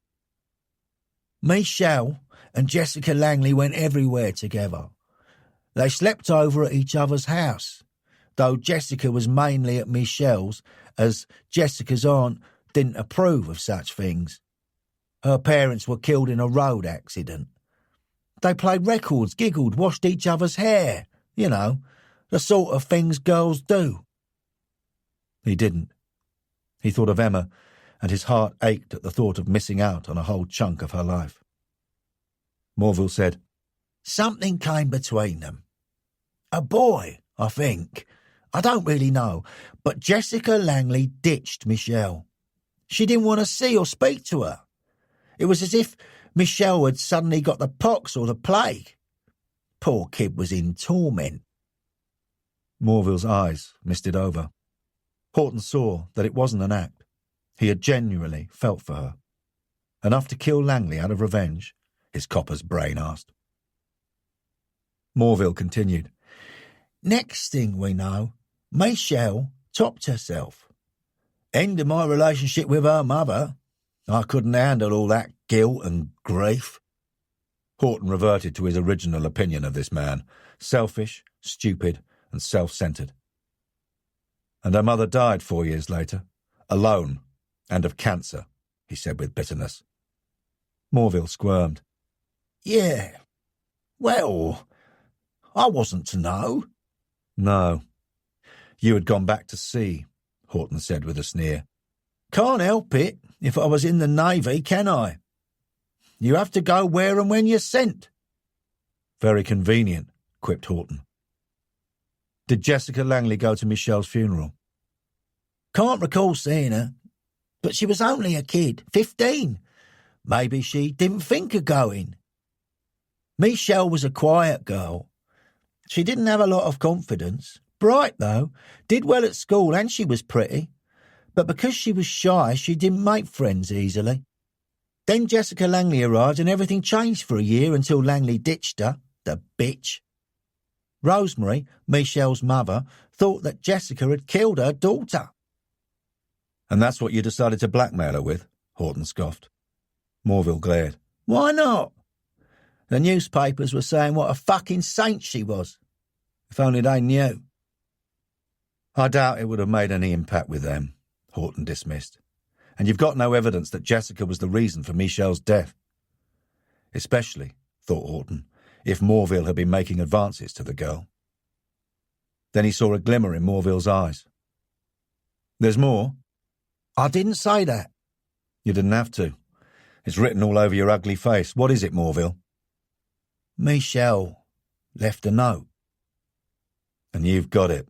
"Michelle and Jessica Langley went everywhere together. They slept over at each other's house, though Jessica was mainly at Michelle's, as Jessica's aunt didn't approve of such things. Her parents were killed in a road accident. They played records, giggled, washed each other's hair. You know, the sort of things girls do." He didn't. He thought of Emma, and his heart ached at the thought of missing out on a whole chunk of her life. Morville said, "Something came between them. A boy, I think. I don't really know, but Jessica Langley ditched Michelle. She didn't want to see or speak to her. It was as if Michelle had suddenly got the pox or the plague. Poor kid was in torment." Morville's eyes misted over. Horton saw that it wasn't an act. He had genuinely felt for her. Enough to kill Langley out of revenge, his copper's brain asked. Morville continued. "Next thing we know, Michelle topped herself. End of my relationship with her mother. I couldn't handle all that guilt and grief." Horton reverted to his original opinion of this man, selfish, stupid, and self-centred. "And her mother died 4 years later, alone, and of cancer," he said with bitterness. Morville squirmed. "Yeah. Well, I wasn't to know." "No. You had gone back to sea," Horton said with a sneer. "Can't help it if I was in the Navy, can I? You have to go where and when you're sent." "Very convenient," quipped Horton. "Did Jessica Langley go to Michelle's funeral?" "Can't recall seeing her, but she was only a kid, 15. Maybe she didn't think of going. Michelle was a quiet girl. She didn't have a lot of confidence. Bright, though, did well at school, and she was pretty. But because she was shy, she didn't make friends easily. Then Jessica Langley arrived and everything changed for a year until Langley ditched her, the bitch. Rosemary, Michelle's mother, thought that Jessica had killed her daughter." "And that's what you decided to blackmail her with?" Horton scoffed. Morville glared. "Why not? The newspapers were saying what a fucking saint she was. If only they knew." "I doubt it would have made any impact with them," Horton dismissed. "And you've got no evidence that Jessica was the reason for Michelle's death. Especially, thought Horton, if Morville had been making advances to the girl." Then he saw a glimmer in Morville's eyes. "There's more?" "I didn't say that." "You didn't have to. It's written all over your ugly face. What is it, Morville?" "Michelle left a note." "And you've got it.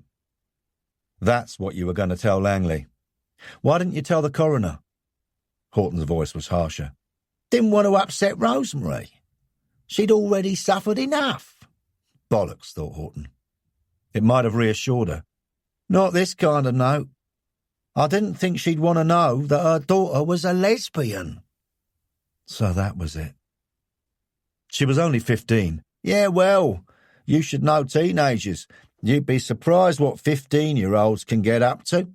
That's what you were going to tell Langley. Why didn't you tell the coroner?" Horton's voice was harsher. "Didn't want to upset Rosemary. She'd already suffered enough." Bollocks, thought Horton. It might have reassured her. Not this kind of note. I didn't think she'd want to know that her daughter was a lesbian. So that was it. She was only 15. Yeah, well, you should know teenagers. You'd be surprised what 15-year-olds can get up to.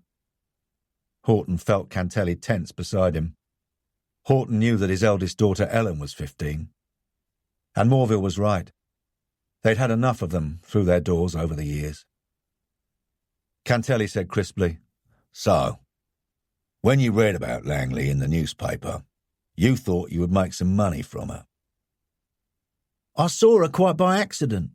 Horton felt Cantelli tense beside him. Horton knew that his eldest daughter Ellen was 15. And Morville was right. They'd had enough of them through their doors over the years. Cantelli said crisply, "So, when you read about Langley in the newspaper, you thought you would make some money from her?" I saw her quite by accident.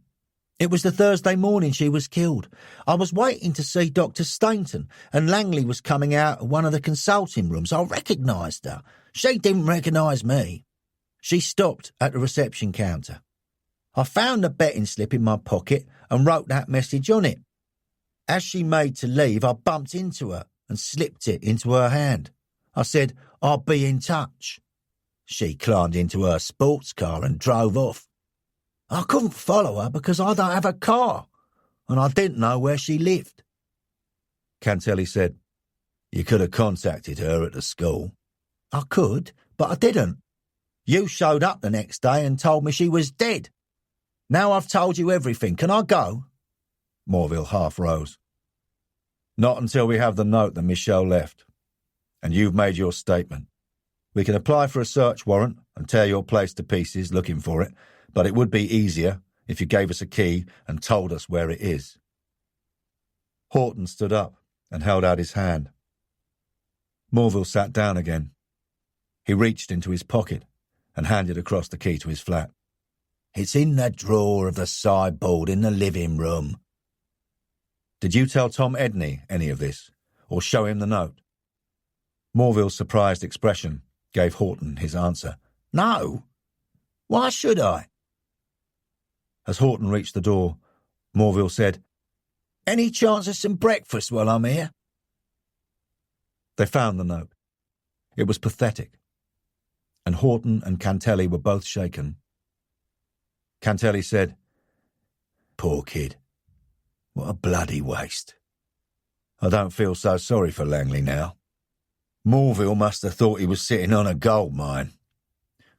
It was the Thursday morning she was killed. I was waiting to see Dr. Stainton, and Langley was coming out of one of the consulting rooms. I recognised her. She didn't recognise me. She stopped at the reception counter. I found the betting slip in my pocket and wrote that message on it. As she made to leave, I bumped into her and slipped it into her hand. I said, "I'll be in touch." She climbed into her sports car and drove off. I couldn't follow her because I don't have a car, and I didn't know where she lived. Cantelli said, "You could have contacted her at the school." I could, but I didn't. You showed up the next day and told me she was dead. Now I've told you everything. Can I go? Morville half rose. "Not until we have the note that Michelle left. And you've made your statement. We can apply for a search warrant and tear your place to pieces looking for it, but it would be easier if you gave us a key and told us where it is." Horton stood up and held out his hand. Morville sat down again. He reached into his pocket and handed across the key to his flat. "It's in the drawer of the sideboard in the living room." "Did you tell Tom Edney any of this, or show him the note?" Morville's surprised expression gave Horton his answer. "No. Why should I?" As Horton reached the door, Morville said, "Any chance of some breakfast while I'm here?" They found the note. It was pathetic, and Horton and Cantelli were both shaken. Cantelli said, "Poor kid. What a bloody waste. I don't feel so sorry for Langley now. Morville must have thought he was sitting on a gold mine.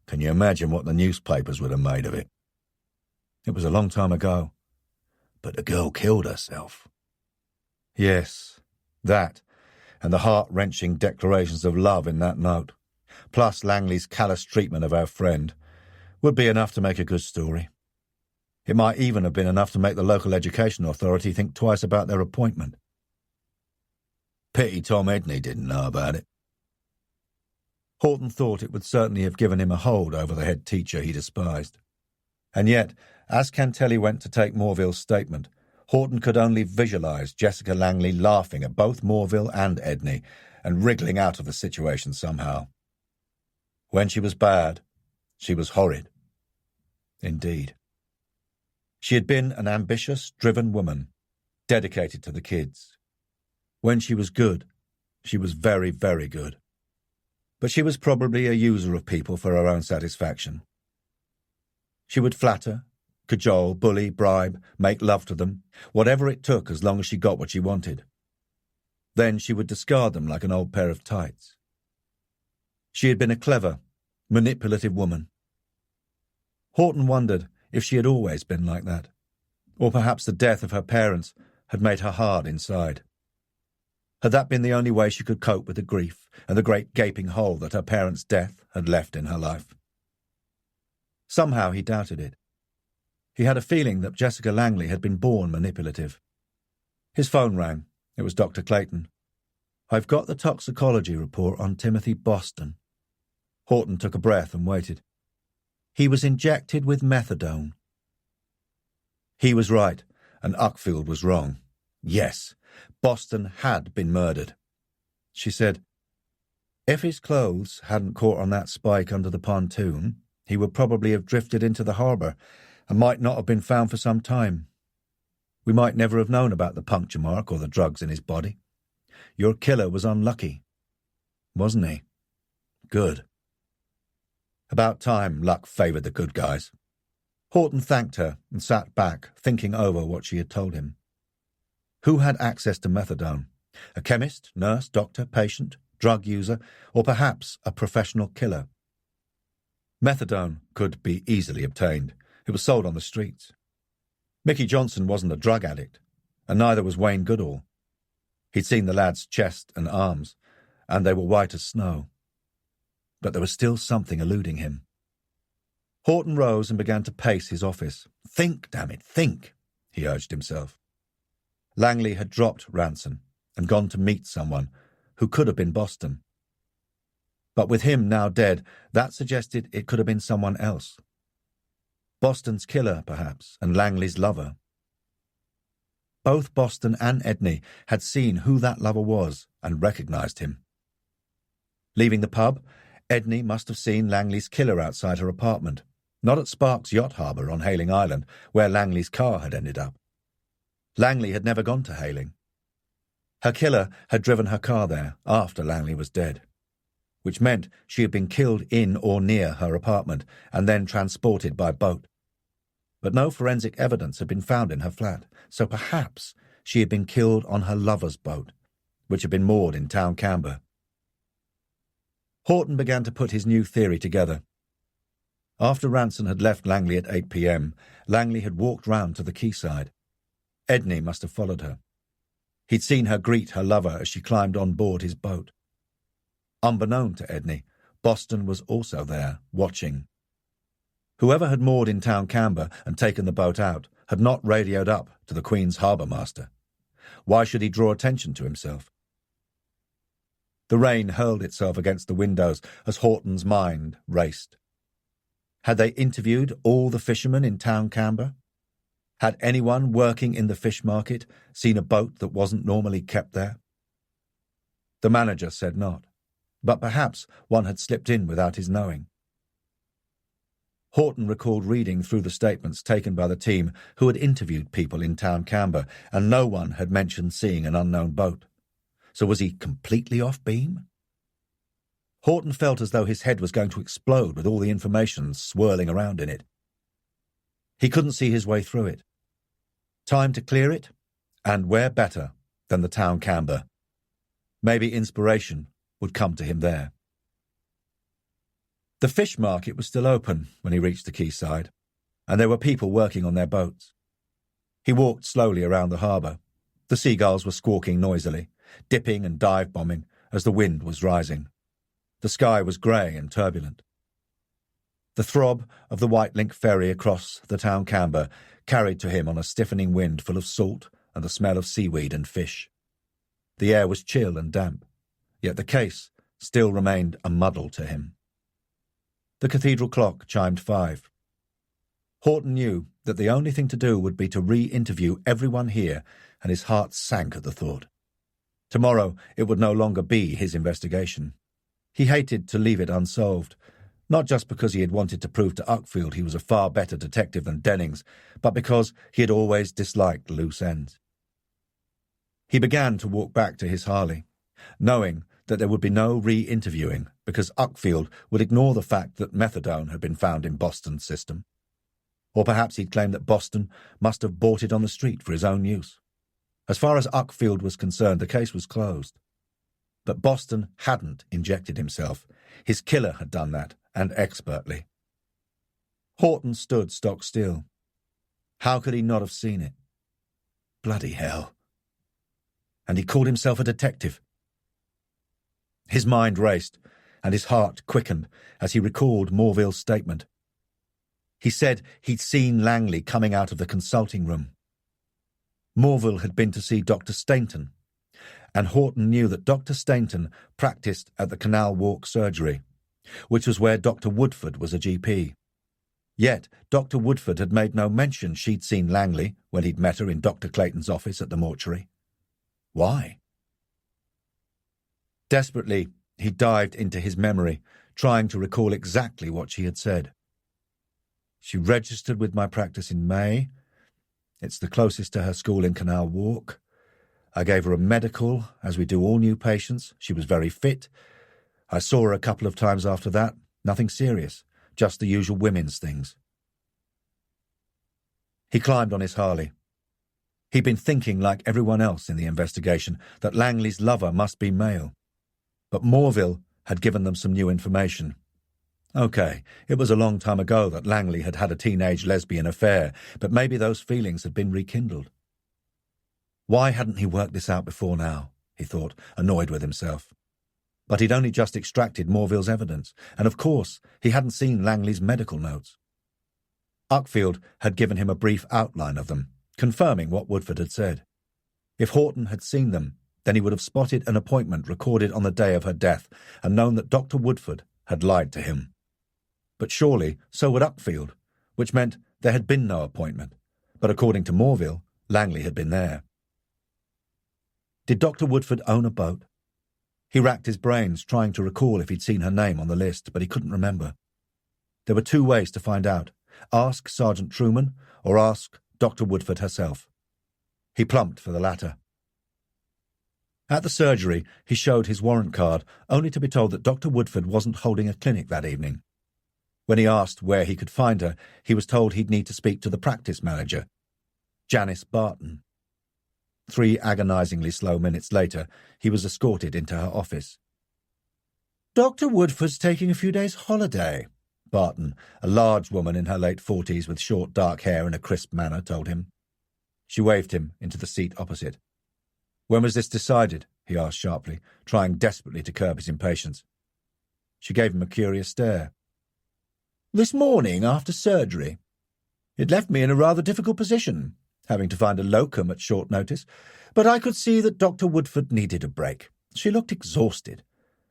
Can you imagine what the newspapers would have made of it? It was a long time ago, but the girl killed herself." Yes, that, and the heart-wrenching declarations of love in that note, plus Langley's callous treatment of our friend, would be enough to make a good story. It might even have been enough to make the local education authority think twice about their appointment. Pity Tom Edney didn't know about it. Horton thought it would certainly have given him a hold over the head teacher he despised. And yet, as Cantelli went to take Morville's statement, Horton could only visualise Jessica Langley laughing at both Morville and Edney and wriggling out of the situation somehow. When she was bad, she was horrid. Indeed. She had been an ambitious, driven woman, dedicated to the kids. When she was good, she was very, very good. But she was probably a user of people for her own satisfaction. She would flatter, cajole, bully, bribe, make love to them, whatever it took as long as she got what she wanted. Then she would discard them like an old pair of tights. She had been a clever, manipulative woman. Horton wondered if she had always been like that, or perhaps the death of her parents had made her hard inside. Had that been the only way she could cope with the grief and the great gaping hole that her parents' death had left in her life? Somehow he doubted it. He had a feeling that Jessica Langley had been born manipulative. His phone rang. It was Dr. Clayton. "I've got the toxicology report on Timothy Boston." Horton took a breath and waited. He was injected with methadone. He was right, and Uckfield was wrong. Yes, Boston had been murdered. She said, "If his clothes hadn't caught on that spike under the pontoon, he would probably have drifted into the harbour and might not have been found for some time. We might never have known about the puncture mark or the drugs in his body. Your killer was unlucky, wasn't he? Good. About time luck favoured the good guys." Horton thanked her and sat back, thinking over what she had told him. Who had access to methadone? A chemist, nurse, doctor, patient, drug user, or perhaps a professional killer? Methadone could be easily obtained. It was sold on the streets. Mickey Johnson wasn't a drug addict, and neither was Wayne Goodall. He'd seen the lad's chest and arms, and they were white as snow. But there was still something eluding him. Horton rose and began to pace his office. Think, damn it, think, he urged himself. Langley had dropped Ranson and gone to meet someone who could have been Boston. But with him now dead, that suggested it could have been someone else. Boston's killer, perhaps, and Langley's lover. Both Boston and Edney had seen who that lover was and recognized him. Leaving the pub, Edney must have seen Langley's killer outside her apartment, not at Sparks' yacht harbour on Hayling Island, where Langley's car had ended up. Langley had never gone to Hayling. Her killer had driven her car there after Langley was dead, which meant she had been killed in or near her apartment and then transported by boat. But no forensic evidence had been found in her flat, so perhaps she had been killed on her lover's boat, which had been moored in Town Camber. Horton began to put his new theory together. After Ranson had left Langley at 8 p.m., Langley had walked round to the quayside. Edney must have followed her. He'd seen her greet her lover as she climbed on board his boat. Unbeknown to Edney, Boston was also there, watching. Whoever had moored in Town Camber and taken the boat out had not radioed up to the Queen's harbour master. Why should he draw attention to himself? The rain hurled itself against the windows as Horton's mind raced. Had they interviewed all the fishermen in Town Camber? Had anyone working in the fish market seen a boat that wasn't normally kept there? The manager said not, but perhaps one had slipped in without his knowing. Horton recalled reading through the statements taken by the team who had interviewed people in Town Camber, and no one had mentioned seeing an unknown boat. So was he completely off beam? Horton felt as though his head was going to explode with all the information swirling around in it. He couldn't see his way through it. Time to clear it, and where better than the Town Camber? Maybe inspiration would come to him there. The fish market was still open when he reached the quayside, and there were people working on their boats. He walked slowly around the harbour. The seagulls were squawking noisily, dipping and dive-bombing as the wind was rising. The sky was grey and turbulent. The throb of the White Link ferry across the Town Camber carried to him on a stiffening wind full of salt and the smell of seaweed and fish. The air was chill and damp, yet the case still remained a muddle to him. The cathedral clock chimed 5. Horton knew that the only thing to do would be to re-interview everyone here, and his heart sank at the thought. Tomorrow it would no longer be his investigation. He hated to leave it unsolved, not just because he had wanted to prove to Uckfield he was a far better detective than Dennings, but because he had always disliked loose ends. He began to walk back to his Harley, knowing that there would be no re-interviewing because Uckfield would ignore the fact that methadone had been found in Boston's system. Or perhaps he'd claim that Boston must have bought it on the street for his own use. As far as Uckfield was concerned, the case was closed. But Boston hadn't injected himself. His killer had done that, and expertly. Horton stood stock still. How could he not have seen it? Bloody hell. And he called himself a detective. His mind raced, and his heart quickened as he recalled Morville's statement. He said he'd seen Langley coming out of the consulting room. Morville had been to see Dr. Stainton, and Horton knew that Dr. Stainton practised at the Canal Walk surgery, which was where Dr. Woodford was a GP. Yet Dr. Woodford had made no mention she'd seen Langley when he'd met her in Dr. Clayton's office at the mortuary. Why? Desperately, he dived into his memory, trying to recall exactly what she had said. She registered with my practice in May. It's the closest to her school in Canal Walk. I gave her a medical, as we do all new patients. She was very fit. I saw her a couple of times after that. Nothing serious, just the usual women's things. He climbed on his Harley. He'd been thinking, like everyone else in the investigation, that Langley's lover must be male. But Morville had given them some new information. OK, it was a long time ago that Langley had had a teenage lesbian affair, but maybe those feelings had been rekindled. Why hadn't he worked this out before now, he thought, annoyed with himself. But he'd only just extracted Morville's evidence, and of course he hadn't seen Langley's medical notes. Uckfield had given him a brief outline of them, confirming what Woodford had said. If Horton had seen them, then he would have spotted an appointment recorded on the day of her death and known that Dr. Woodford had lied to him. But surely so would Uckfield, which meant there had been no appointment, but according to Morville, Langley had been there. Did Dr. Woodford own a boat? He racked his brains, trying to recall if he'd seen her name on the list, but he couldn't remember. There were two ways to find out: ask Sergeant Truman or ask Dr. Woodford herself. He plumped for the latter. At the surgery, he showed his warrant card, only to be told that Dr. Woodford wasn't holding a clinic that evening. When he asked where he could find her, he was told he'd need to speak to the practice manager, Janice Barton. 3 agonizingly slow minutes later, he was escorted into her office. "Dr. Woodford's taking a few days' holiday," Barton, a large woman in her late 40s with short dark hair and a crisp manner, told him. She waved him into the seat opposite. "When was this decided?" he asked sharply, trying desperately to curb his impatience. She gave him a curious stare. "This morning, after surgery. It left me in a rather difficult position, having to find a locum at short notice, but I could see that Dr. Woodford needed a break. She looked exhausted.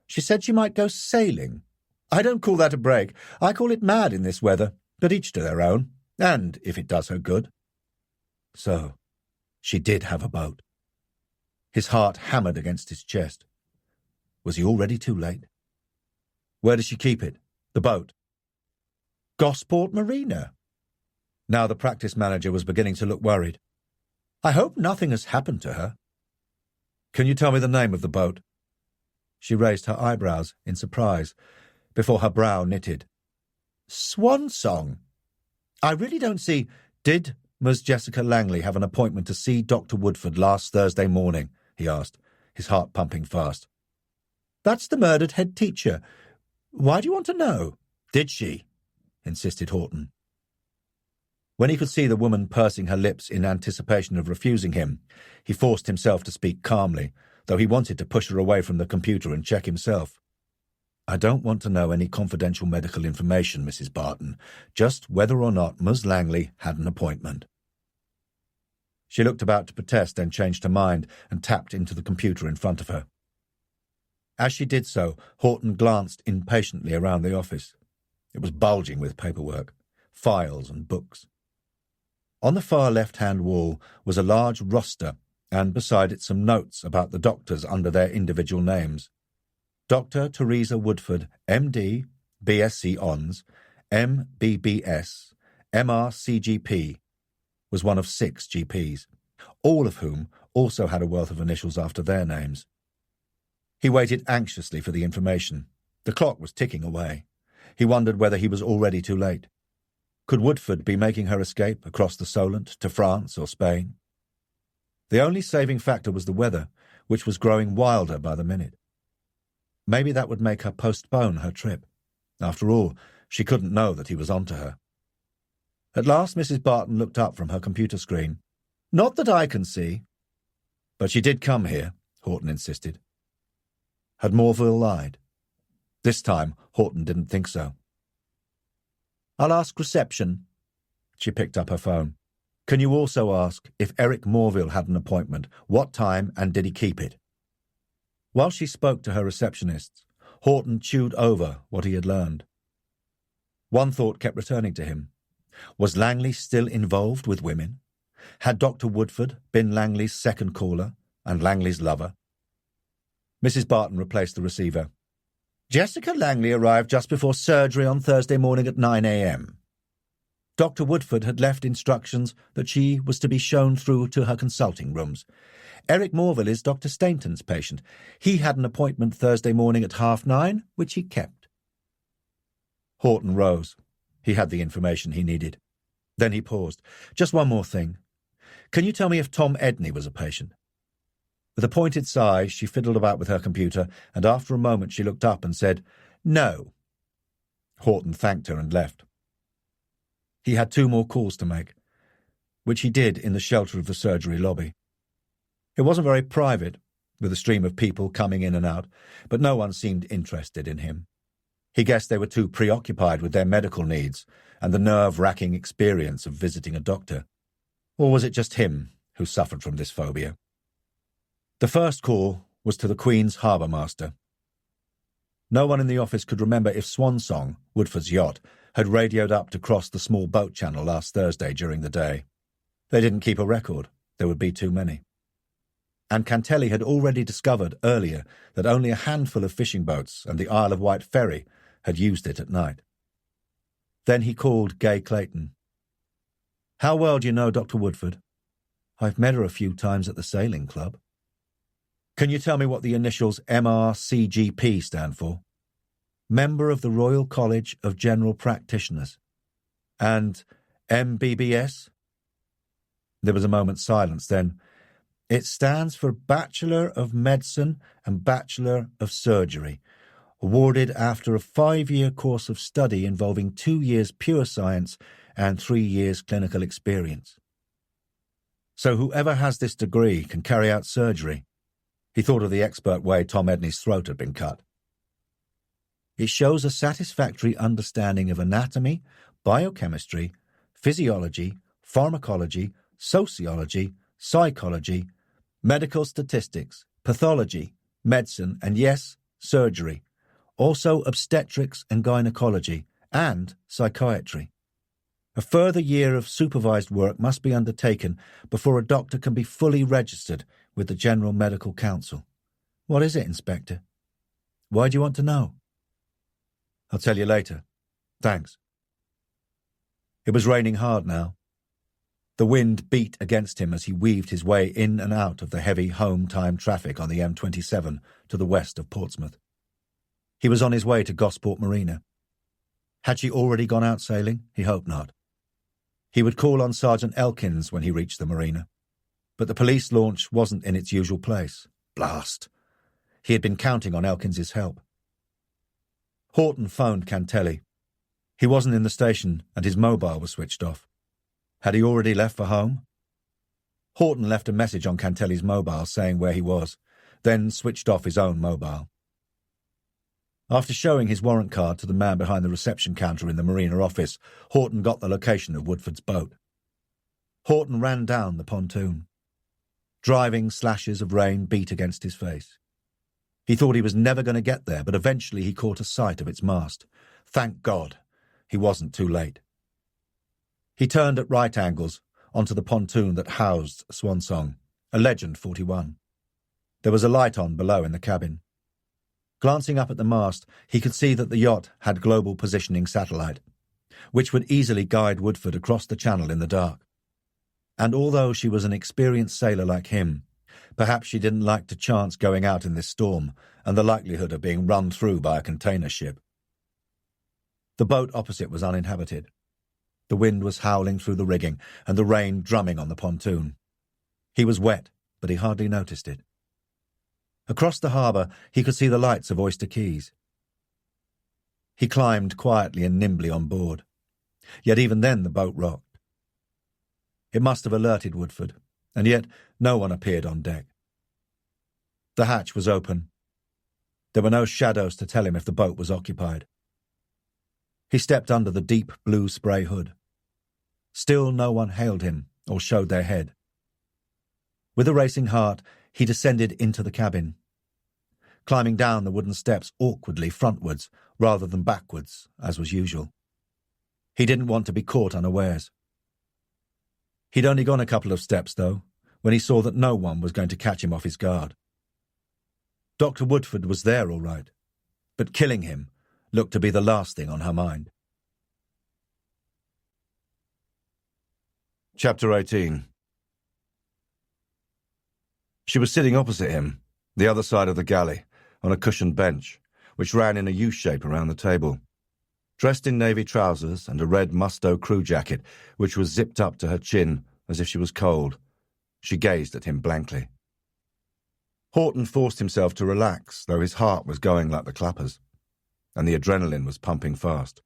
She said she might go sailing. I don't call that a break. I call it mad in this weather, but each to their own, and if it does her good." So, she did have a boat. His heart hammered against his chest. Was he already too late? Where does she keep it? The boat? Gosport Marina. Now the practice manager was beginning to look worried. "I hope nothing has happened to her." "Can you tell me the name of the boat?" She raised her eyebrows in surprise, before her brow knitted. "Swan Song. I really don't see—" "Did Ms. Jessica Langley have an appointment to see Dr. Woodford last Thursday morning?" he asked, his heart pumping fast. "That's the murdered head teacher. Why do you want to know?" "Did she?" insisted Horton. When he could see the woman pursing her lips in anticipation of refusing him, he forced himself to speak calmly, though he wanted to push her away from the computer and check himself. "I don't want to know any confidential medical information, Mrs. Barton, just whether or not Ms. Langley had an appointment." She looked about to protest, then changed her mind and tapped into the computer in front of her. As she did so, Horton glanced impatiently around the office. It was bulging with paperwork, files and books. On the far left-hand wall was a large roster, and beside it some notes about the doctors under their individual names. Dr. Teresa Woodford, M.D., B.Sc. Hons, M.B.B.S., M.R.C.G.P., was one of 6 GPs, all of whom also had a wealth of initials after their names. He waited anxiously for the information. The clock was ticking away. He wondered whether he was already too late. Could Woodford be making her escape across the Solent to France or Spain? The only saving factor was the weather, which was growing wilder by the minute. Maybe that would make her postpone her trip. After all, she couldn't know that he was onto her. At last Mrs. Barton looked up from her computer screen. "Not that I can see." "But she did come here," Horton insisted. Had Morville lied? This time, Horton didn't think so. "I'll ask reception." She picked up her phone. "Can you also ask if Eric Morville had an appointment, what time, and did he keep it?" While she spoke to her receptionists, Horton chewed over what he had learned. One thought kept returning to him. Was Langley still involved with women? Had Dr. Woodford been Langley's second caller and Langley's lover? Mrs. Barton replaced the receiver. "Jessica Langley arrived just before surgery on Thursday morning at 9 a.m. Dr. Woodford had left instructions that she was to be shown through to her consulting rooms. Eric Morville is Dr. Stainton's patient. He had an appointment Thursday morning at 9:30, which he kept." Horton rose. He had the information he needed. Then he paused. "Just one more thing. Can you tell me if Tom Edney was a patient? With a pointed sigh, she fiddled about with her computer, and after a moment she looked up and said, "No." Horton thanked her and left. He had 2 more calls to make, which he did in the shelter of the surgery lobby. It wasn't very private, with a stream of people coming in and out, but no one seemed interested in him. He guessed they were too preoccupied with their medical needs and the nerve-wracking experience of visiting a doctor. Or was it just him who suffered from this phobia? The first call was to the Queen's harbour master. No one in the office could remember if Swansong, Woodford's yacht, had radioed up to cross the small boat channel last Thursday during the day. They didn't keep a record. There would be too many. And Cantelli had already discovered earlier that only a handful of fishing boats and the Isle of Wight ferry had used it at night. Then he called Gay Clayton. "How well do you know Dr. Woodford?" "I've met her a few times at the sailing club." "Can you tell me what the initials MRCGP stand for?" "Member of the Royal College of General Practitioners." "And MBBS?" There was a moment's silence, then, "It stands for Bachelor of Medicine and Bachelor of Surgery, awarded after a 5-year course of study involving 2 years pure science and 3 years clinical experience." So whoever has this degree can carry out surgery. He thought of the expert way Tom Edney's throat had been cut. "It shows a satisfactory understanding of anatomy, biochemistry, physiology, pharmacology, sociology, psychology, medical statistics, pathology, medicine, and yes, surgery. Also obstetrics and gynecology, and psychiatry. A further year of supervised work must be undertaken before a doctor can be fully registered with the General Medical Council." "What is it, Inspector?" "Why do you want to know?" "I'll tell you later. Thanks." It was raining hard now. The wind beat against him as he weaved his way in and out of the heavy home-time traffic on the M27 to the west of Portsmouth. He was on his way to Gosport Marina. Had she already gone out sailing? He hoped not. He would call on Sergeant Elkins when he reached the marina. But the police launch wasn't in its usual place. Blast! He had been counting on Elkins's help. Horton phoned Cantelli. He wasn't in the station and his mobile was switched off. Had he already left for home? Horton left a message on Cantelli's mobile saying where he was, then switched off his own mobile. After showing his warrant card to the man behind the reception counter in the marina office, Horton got the location of Woodford's boat. Horton ran down the pontoon. Driving slashes of rain beat against his face. He thought he was never going to get there, but eventually he caught a sight of its mast. Thank God, he wasn't too late. He turned at right angles onto the pontoon that housed Swansong, a Legend 41. There was a light on below in the cabin. Glancing up at the mast, he could see that the yacht had global positioning satellite, which would easily guide Woodford across the channel in the dark. And although she was an experienced sailor like him, perhaps she didn't like to chance going out in this storm and the likelihood of being run through by a container ship. The boat opposite was uninhabited. The wind was howling through the rigging and the rain drumming on the pontoon. He was wet, but he hardly noticed it. Across the harbour, he could see the lights of Oyster Quays. He climbed quietly and nimbly on board. Yet even then the boat rocked. It must have alerted Woodford, and yet no one appeared on deck. The hatch was open. There were no shadows to tell him if the boat was occupied. He stepped under the deep blue spray hood. Still no one hailed him or showed their head. With a racing heart, he descended into the cabin, climbing down the wooden steps awkwardly frontwards rather than backwards, as was usual. He didn't want to be caught unawares. He'd only gone a couple of steps, though, when he saw that no one was going to catch him off his guard. Dr. Woodford was there all right, but killing him looked to be the last thing on her mind. Chapter 18. She was sitting opposite him, the other side of the galley, on a cushioned bench, which ran in a U-shape around the table. Dressed in navy trousers and a red Musto crew jacket, which was zipped up to her chin as if she was cold, She gazed at him blankly. Horton forced himself to relax, though his heart was going like the clappers, and the adrenaline was pumping fast.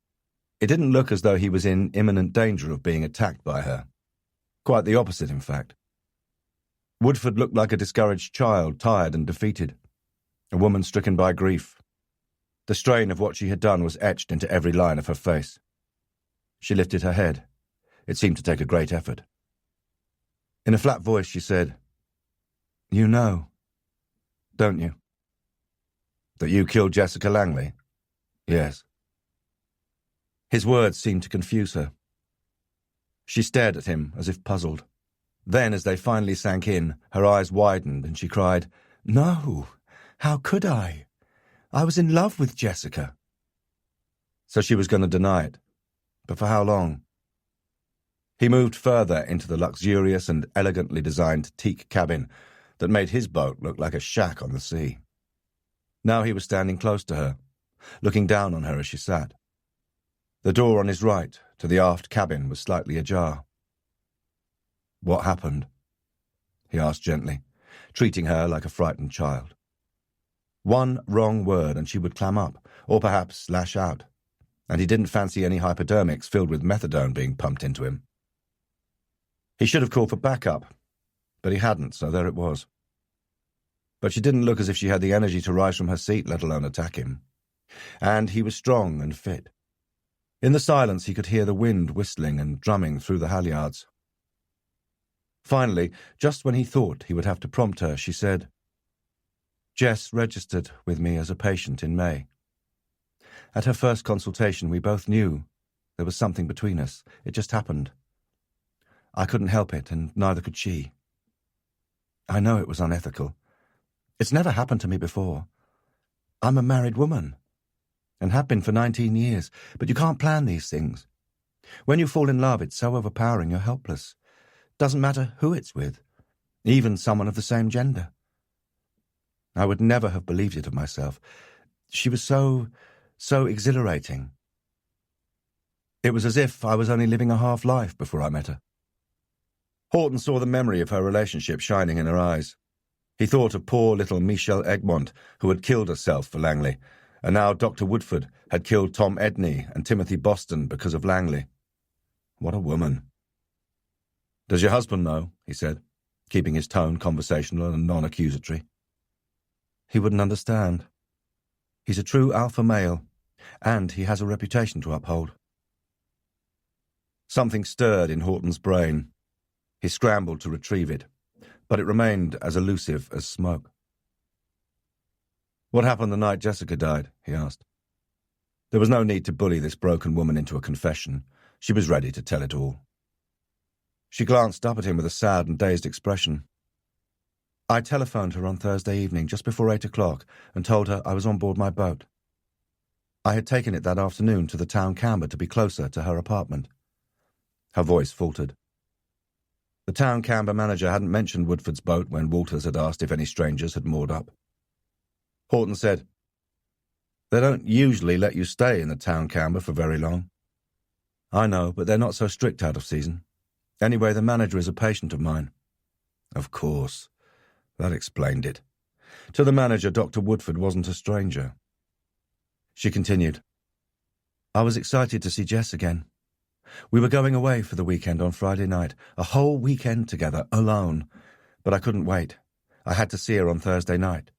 It didn't look as though he was in imminent danger of being attacked by her. Quite the opposite, in fact. Woodford looked like a discouraged child, tired and defeated, a woman stricken by grief. The strain of what she had done was etched into every line of her face. She lifted her head. It seemed to take a great effort. In a flat voice she said, "You know, don't you?" "That you killed Jessica Langley?" "Yes." His words seemed to confuse her. She stared at him as if puzzled. Then, as they finally sank in, her eyes widened and she cried, "No, how could I? I was in love with Jessica." So she was going to deny it. But for how long? He moved further into the luxurious and elegantly designed teak cabin that made his boat look like a shack on the sea. Now he was standing close to her, looking down on her as she sat. The door on his right, to the aft cabin, was slightly ajar. "What happened?" he asked gently, treating her like a frightened child. One wrong word and she would clam up, or perhaps lash out, and he didn't fancy any hypodermics filled with methadone being pumped into him. He should have called for backup, but he hadn't, so there it was. But she didn't look as if she had the energy to rise from her seat, let alone attack him. And he was strong and fit. In the silence he could hear the wind whistling and drumming through the halyards. Finally, just when he thought he would have to prompt her, she said, "Jess registered with me as a patient in May. At her first consultation we both knew there was something between us. It just happened. I couldn't help it, and neither could she. I know it was unethical. It's never happened to me before. I'm a married woman, and have been for 19 years, but you can't plan these things. When you fall in love, it's so overpowering you're helpless. Doesn't matter who it's with, even someone of the same gender. I would never have believed it of myself. She was so exhilarating. It was as if I was only living a half-life before I met her." Horton saw the memory of her relationship shining in her eyes. He thought of poor little Michelle Egmont, who had killed herself for Langley, and now Dr. Woodford had killed Tom Edney and Timothy Boston because of Langley. What a woman. "Does your husband know?" he said, keeping his tone conversational and non-accusatory. "He wouldn't understand. He's a true alpha male, and he has a reputation to uphold." Something stirred in Horton's brain. He scrambled to retrieve it, but it remained as elusive as smoke. "What happened the night Jessica died?" he asked. There was no need to bully this broken woman into a confession. She was ready to tell it all. She glanced up at him with a sad and dazed expression. "I telephoned her on Thursday evening, just before 8 o'clock, and told her I was on board my boat. I had taken it that afternoon to the town camber to be closer to her apartment." Her voice faltered. The town camber manager hadn't mentioned Woodford's boat when Walters had asked if any strangers had moored up. Horton said, "They don't usually let you stay in the town camber for very long." "I know, but they're not so strict out of season. Anyway, the manager is a patient of mine." Of course. That explained it. To the manager, Dr. Woodford wasn't a stranger. She continued, "I was excited to see Jess again. We were going away for the weekend on Friday night, a whole weekend together, alone. But I couldn't wait. I had to see her on Thursday night.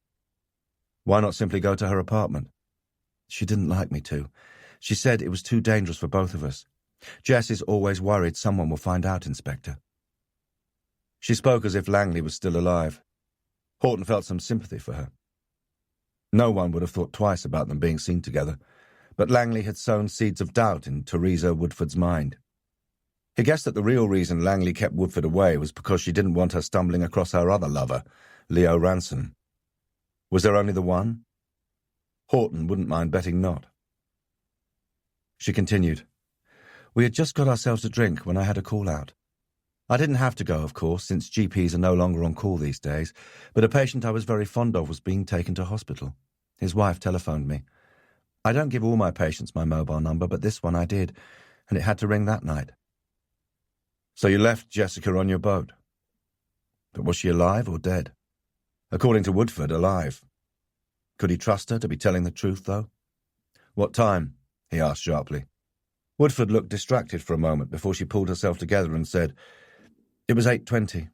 Why not simply go to her apartment? She didn't like me to. She said it was too dangerous for both of us. Jess is always worried someone will find out, Inspector." She spoke as if Langley was still alive. Horton felt some sympathy for her. No one would have thought twice about them being seen together, but Langley had sown seeds of doubt in Teresa Woodford's mind. He guessed that the real reason Langley kept Woodford away was because she didn't want her stumbling across her other lover, Leo Ranson. Was there only the one? Horton wouldn't mind betting not. She continued, "We had just got ourselves a drink when I had a call out. I didn't have to go, of course, since GPs are no longer on call these days, but a patient I was very fond of was being taken to hospital. His wife telephoned me. I don't give all my patients my mobile number, but this one I did, and it had to ring that night." "So you left Jessica on your boat?" But was she alive or dead? According to Woodford, alive. Could he trust her to be telling the truth, though? What time? He asked sharply. Woodford looked distracted for a moment before she pulled herself together and said, "It was 8:20.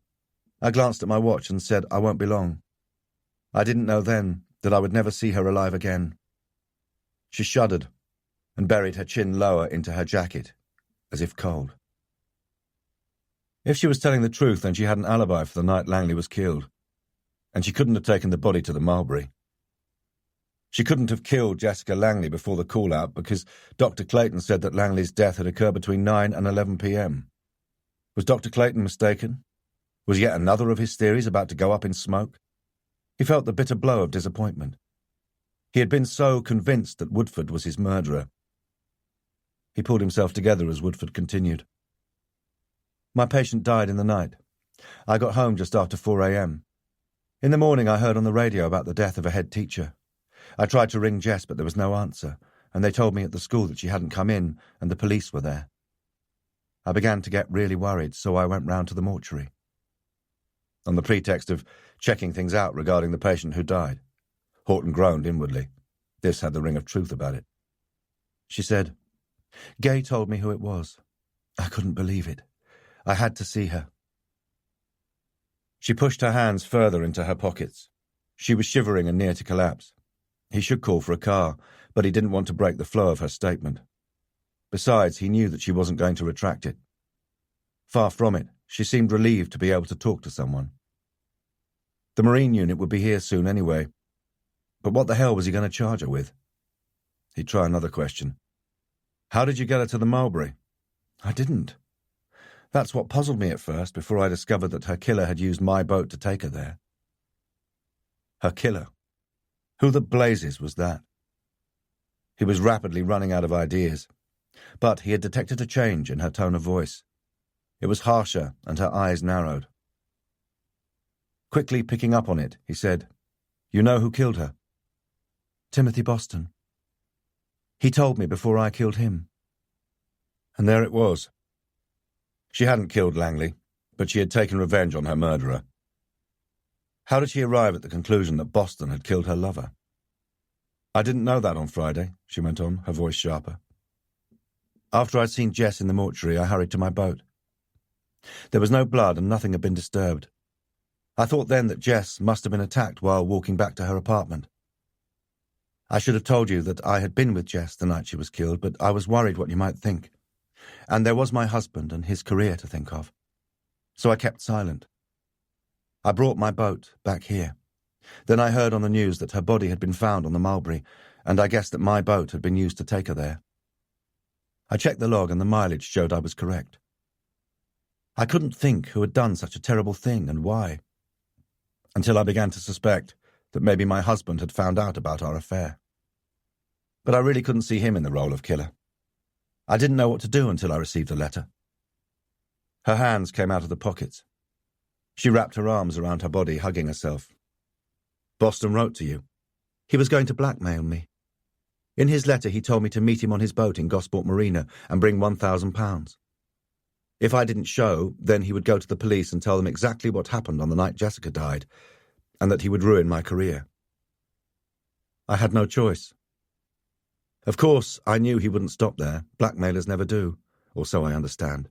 I glanced at my watch and said I won't be long. I didn't know then that I would never see her alive again." She shuddered and buried her chin lower into her jacket, as if cold. If she was telling the truth, then she had an alibi for the night Langley was killed, and she couldn't have taken the body to the Mulberry. She couldn't have killed Jessica Langley before the call-out because Dr. Clayton said that Langley's death had occurred between 9 and 11 p.m. Was Dr. Clayton mistaken? Was yet another of his theories about to go up in smoke? He felt the bitter blow of disappointment. He had been so convinced that Woodford was his murderer. He pulled himself together as Woodford continued. "My patient died in the night. I got home just after 4 a.m. In the morning I heard on the radio about the death of a head teacher. I tried to ring Jess, but there was no answer, and they told me at the school that she hadn't come in and the police were there. I began to get really worried, so I went round to the mortuary." On the pretext of checking things out regarding the patient who died. Horton groaned inwardly. This had the ring of truth about it. She said, "Gay told me who it was. I couldn't believe it. I had to see her." She pushed her hands further into her pockets. She was shivering and near to collapse. He should call for a car, but he didn't want to break the flow of her statement. Besides, he knew that she wasn't going to retract it. Far from it, she seemed relieved to be able to talk to someone. The Marine unit would be here soon anyway. But what the hell was he going to charge her with? He'd try another question. "How did you get her to the Mulberry?" "I didn't. That's what puzzled me at first, before I discovered that her killer had used my boat to take her there." Her killer? Who the blazes was that? He was rapidly running out of ideas, but he had detected a change in her tone of voice. It was harsher and her eyes narrowed. Quickly picking up on it, he said, "You know who killed her?" "Timothy Boston. He told me before I killed him." And there it was. She hadn't killed Langley, but she had taken revenge on her murderer. How did she arrive at the conclusion that Boston had killed her lover? "I didn't know that on Friday," she went on, her voice sharper. "After I'd seen Jess in the mortuary, I hurried to my boat. There was no blood and nothing had been disturbed. I thought then that Jess must have been attacked while walking back to her apartment. I should have told you that I had been with Jess the night she was killed, but I was worried what you might think. And there was my husband and his career to think of. So I kept silent. I brought my boat back here. Then I heard on the news that her body had been found on the Mulberry, and I guessed that my boat had been used to take her there. I checked the log and the mileage showed I was correct. I couldn't think who had done such a terrible thing and why, until I began to suspect that maybe my husband had found out about our affair. But I really couldn't see him in the role of killer. I didn't know what to do until I received a letter." Her hands came out of the pockets. She wrapped her arms around her body, hugging herself. "Boston wrote to you. He was going to blackmail me. In his letter he told me to meet him on his boat in Gosport Marina and bring £1,000. If I didn't show, then he would go to the police and tell them exactly what happened on the night Jessica died, and that he would ruin my career. I had no choice. Of course, I knew he wouldn't stop there. Blackmailers never do, or so I understand.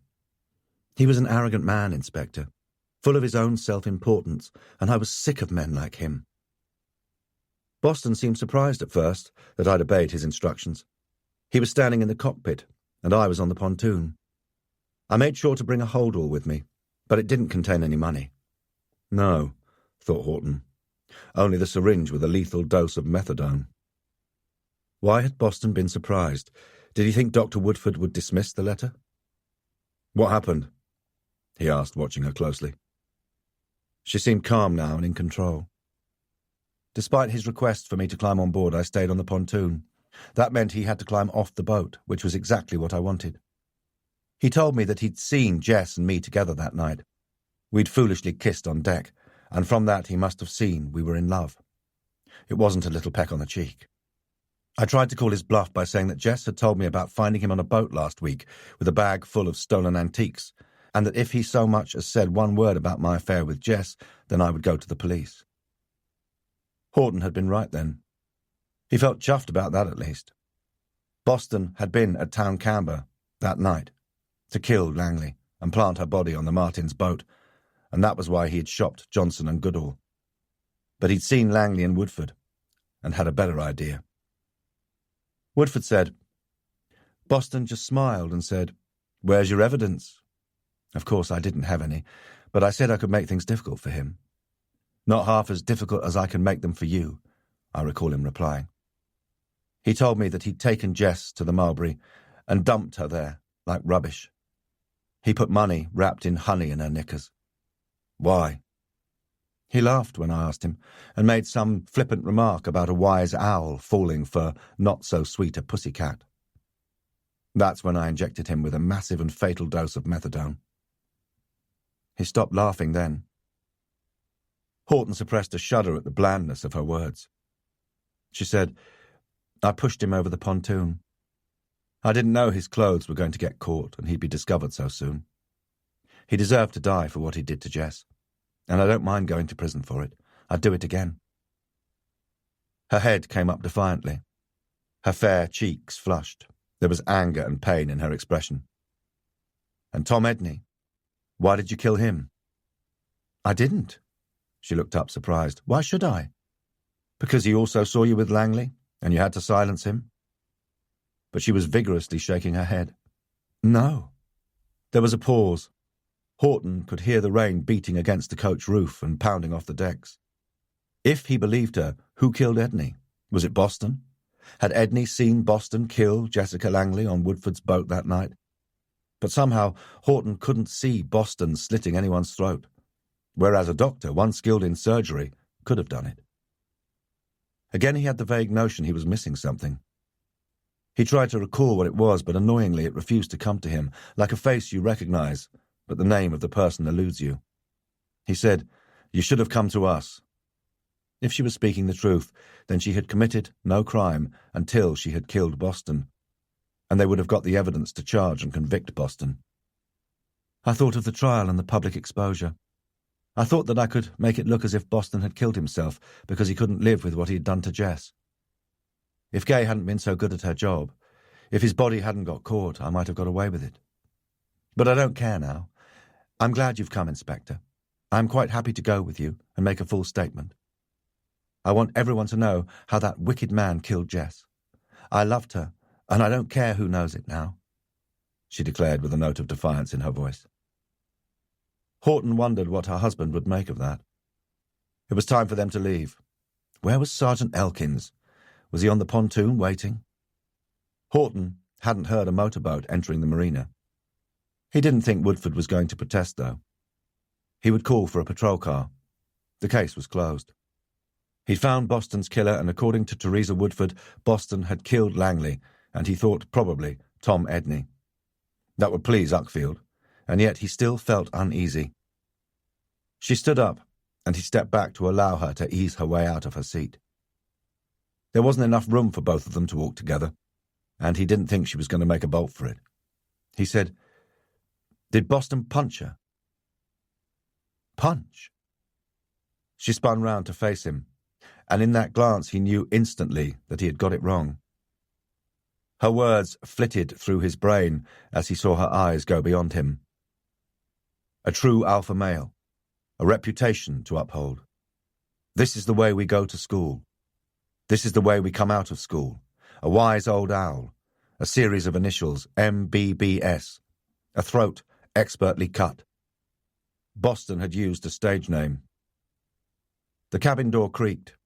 He was an arrogant man, Inspector, full of his own self-importance, and I was sick of men like him. Boston seemed surprised at first that I'd obeyed his instructions. He was standing in the cockpit, and I was on the pontoon. I made sure to bring a hold-all with me, but it didn't contain any money. No, thought Horton, only the syringe with a lethal dose of methadone. Why had Boston been surprised? Did he think Dr. Woodford would dismiss the letter? "What happened?" he asked, watching her closely. She seemed calm now and in control. Despite his request for me to climb on board, I stayed on the pontoon. That meant he had to climb off the boat, which was exactly what I wanted. He told me that he'd seen Jess and me together that night. We'd foolishly kissed on deck, and from that he must have seen we were in love. It wasn't a little peck on the cheek. I tried to call his bluff by saying that Jess had told me about finding him on a boat last week with a bag full of stolen antiques, and that if he so much as said one word about my affair with Jess, then I would go to the police. Horton had been right then. He felt chuffed about that at least. Boston had been at Town Camber that night to kill Langley and plant her body on the Martin's boat, and that was why he had shopped Johnson and Goodall. But he'd seen Langley and Woodford and had a better idea. Woodford said, Boston just smiled and said, "Where's your evidence?" Of course, I didn't have any, but I said I could make things difficult for him. "Not half as difficult as I can make them for you," I recall him replying. He told me that he'd taken Jess to the Mulberry and dumped her there like rubbish. He put money wrapped in honey in her knickers. Why? He laughed when I asked him, and made some flippant remark about a wise owl falling for not-so-sweet a pussycat. That's when I injected him with a massive and fatal dose of methadone. He stopped laughing then. Horton suppressed a shudder at the blandness of her words. She said, "I pushed him over the pontoon. I didn't know his clothes were going to get caught and he'd be discovered so soon. He deserved to die for what he did to Jess, and I don't mind going to prison for it. I'd do it again." Her head came up defiantly. Her fair cheeks flushed. There was anger and pain in her expression. "And Tom Edney? Why did you kill him?" "I didn't." She looked up surprised. "Why should I?" "Because he also saw you with Langley, and you had to silence him?" But she was vigorously shaking her head. "No." There was a pause. Horton could hear the rain beating against the coach roof and pounding off the decks. If he believed her, who killed Edney? Was it Boston? Had Edney seen Boston kill Jessica Langley on Woodford's boat that night? But somehow Horton couldn't see Boston slitting anyone's throat, whereas a doctor, one skilled in surgery, could have done it. Again he had the vague notion he was missing something. He tried to recall what it was, but annoyingly it refused to come to him, like a face you recognize, but the name of the person eludes you. He said, "You should have come to us." If she was speaking the truth, then she had committed no crime until she had killed Boston, and they would have got the evidence to charge and convict Boston. I thought of the trial and the public exposure. I thought that I could make it look as if Boston had killed himself because he couldn't live with what he had done to Jess. If Gay hadn't been so good at her job, if his body hadn't got caught, I might have got away with it. But I don't care now. I'm glad you've come, Inspector. I'm quite happy to go with you and make a full statement. I want everyone to know how that wicked man killed Jess. I loved her, and I don't care who knows it now," she declared with a note of defiance in her voice. Horton wondered what her husband would make of that. It was time for them to leave. Where was Sergeant Elkins? Was he on the pontoon waiting? Horton hadn't heard a motorboat entering the marina. He didn't think Woodford was going to protest, though. He would call for a patrol car. The case was closed. He'd found Boston's killer, and according to Teresa Woodford, Boston had killed Langley, and he thought probably Tom Edney. That would please Uckfield, and yet he still felt uneasy. She stood up, and he stepped back to allow her to ease her way out of her seat. There wasn't enough room for both of them to walk together, and he didn't think she was going to make a bolt for it. He said, "Did Boston punch her?" "Punch?" She spun round to face him, and in that glance he knew instantly that he had got it wrong. Her words flitted through his brain as he saw her eyes go beyond him. A true alpha male, a reputation to uphold. This is the way we go to school. This is the way we come out of school. A wise old owl, a series of initials, MBBS, a throat expertly cut. Boston had used a stage name. The cabin door creaked.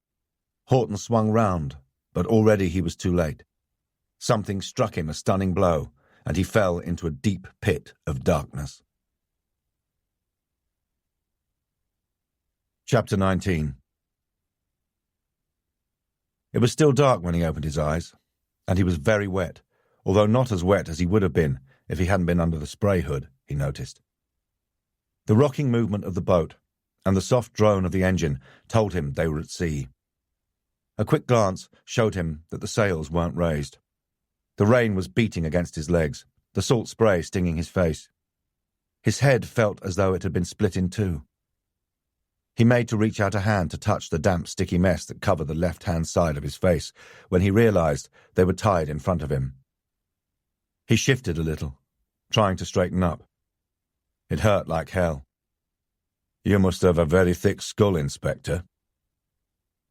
Horton swung round, but already he was too late. Something struck him a stunning blow, and he fell into a deep pit of darkness. Chapter 19. It was still dark when he opened his eyes, and he was very wet, although not as wet as he would have been if he hadn't been under the spray hood, he noticed. The rocking movement of the boat and the soft drone of the engine told him they were at sea. A quick glance showed him that the sails weren't raised. The rain was beating against his legs, the salt spray stinging his face. His head felt as though it had been split in two. He made to reach out a hand to touch the damp, sticky mess that covered the left-hand side of his face when he realized they were tied in front of him. He shifted a little, trying to straighten up. It hurt like hell. "You must have a very thick skull, Inspector."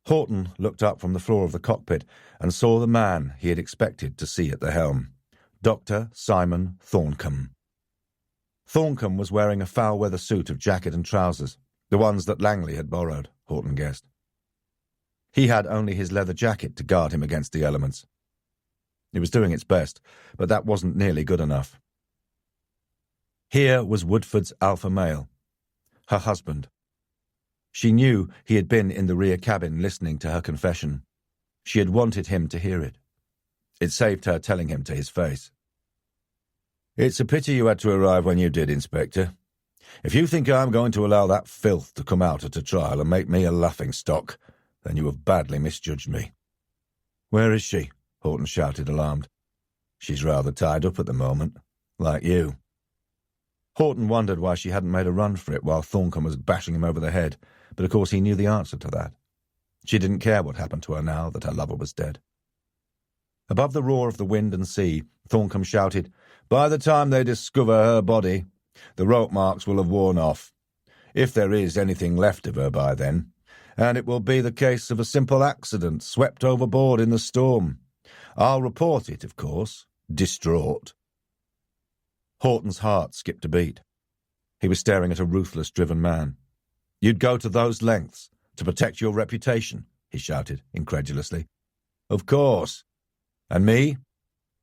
Horton looked up from the floor of the cockpit and saw the man he had expected to see at the helm, Dr. Simon Thorncombe. Thorncombe was wearing a foul-weather suit of jacket and trousers, the ones that Langley had borrowed, Horton guessed. He had only his leather jacket to guard him against the elements. It was doing its best, but that wasn't nearly good enough. Here was Woodford's alpha male, her husband. She knew he had been in the rear cabin listening to her confession. She had wanted him to hear it. It saved her telling him to his face. "It's a pity you had to arrive when you did, Inspector. If you think I'm going to allow that filth to come out at a trial and make me a laughingstock, then you have badly misjudged me." "Where is she?" Horton shouted, alarmed. "She's rather tied up at the moment, like you." Horton wondered why she hadn't made a run for it while Thorncombe was bashing him over the head, but of course he knew the answer to that. She didn't care what happened to her now that her lover was dead. Above the roar of the wind and sea, Thorncombe shouted, "By the time they discover her body, the rope marks will have worn off, if there is anything left of her by then, and it will be the case of a simple accident swept overboard in the storm. I'll report it, of course, distraught." Horton's heart skipped a beat. He was staring at a ruthless, driven man. "You'd go to those lengths to protect your reputation?" he shouted, incredulously. "Of course. And me?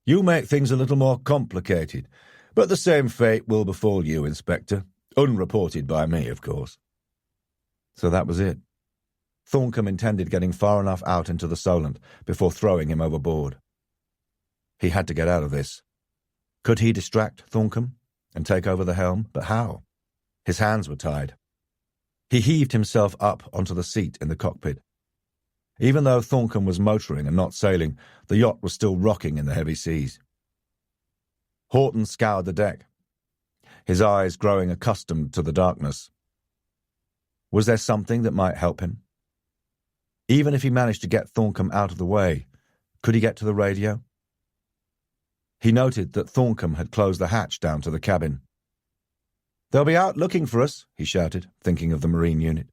You make things a little more complicated, but the same fate will befall you, Inspector. Unreported by me, of course." So that was it. Thorncombe intended getting far enough out into the Solent before throwing him overboard. He had to get out of this. Could he distract Thorncombe and take over the helm? But how? His hands were tied. He heaved himself up onto the seat in the cockpit. Even though Thorncombe was motoring and not sailing, the yacht was still rocking in the heavy seas. Horton scoured the deck, his eyes growing accustomed to the darkness. Was there something that might help him? Even if he managed to get Thorncombe out of the way, could he get to the radio? He noted that Thorncombe had closed the hatch down to the cabin. "They'll be out looking for us," he shouted, thinking of the Marine unit.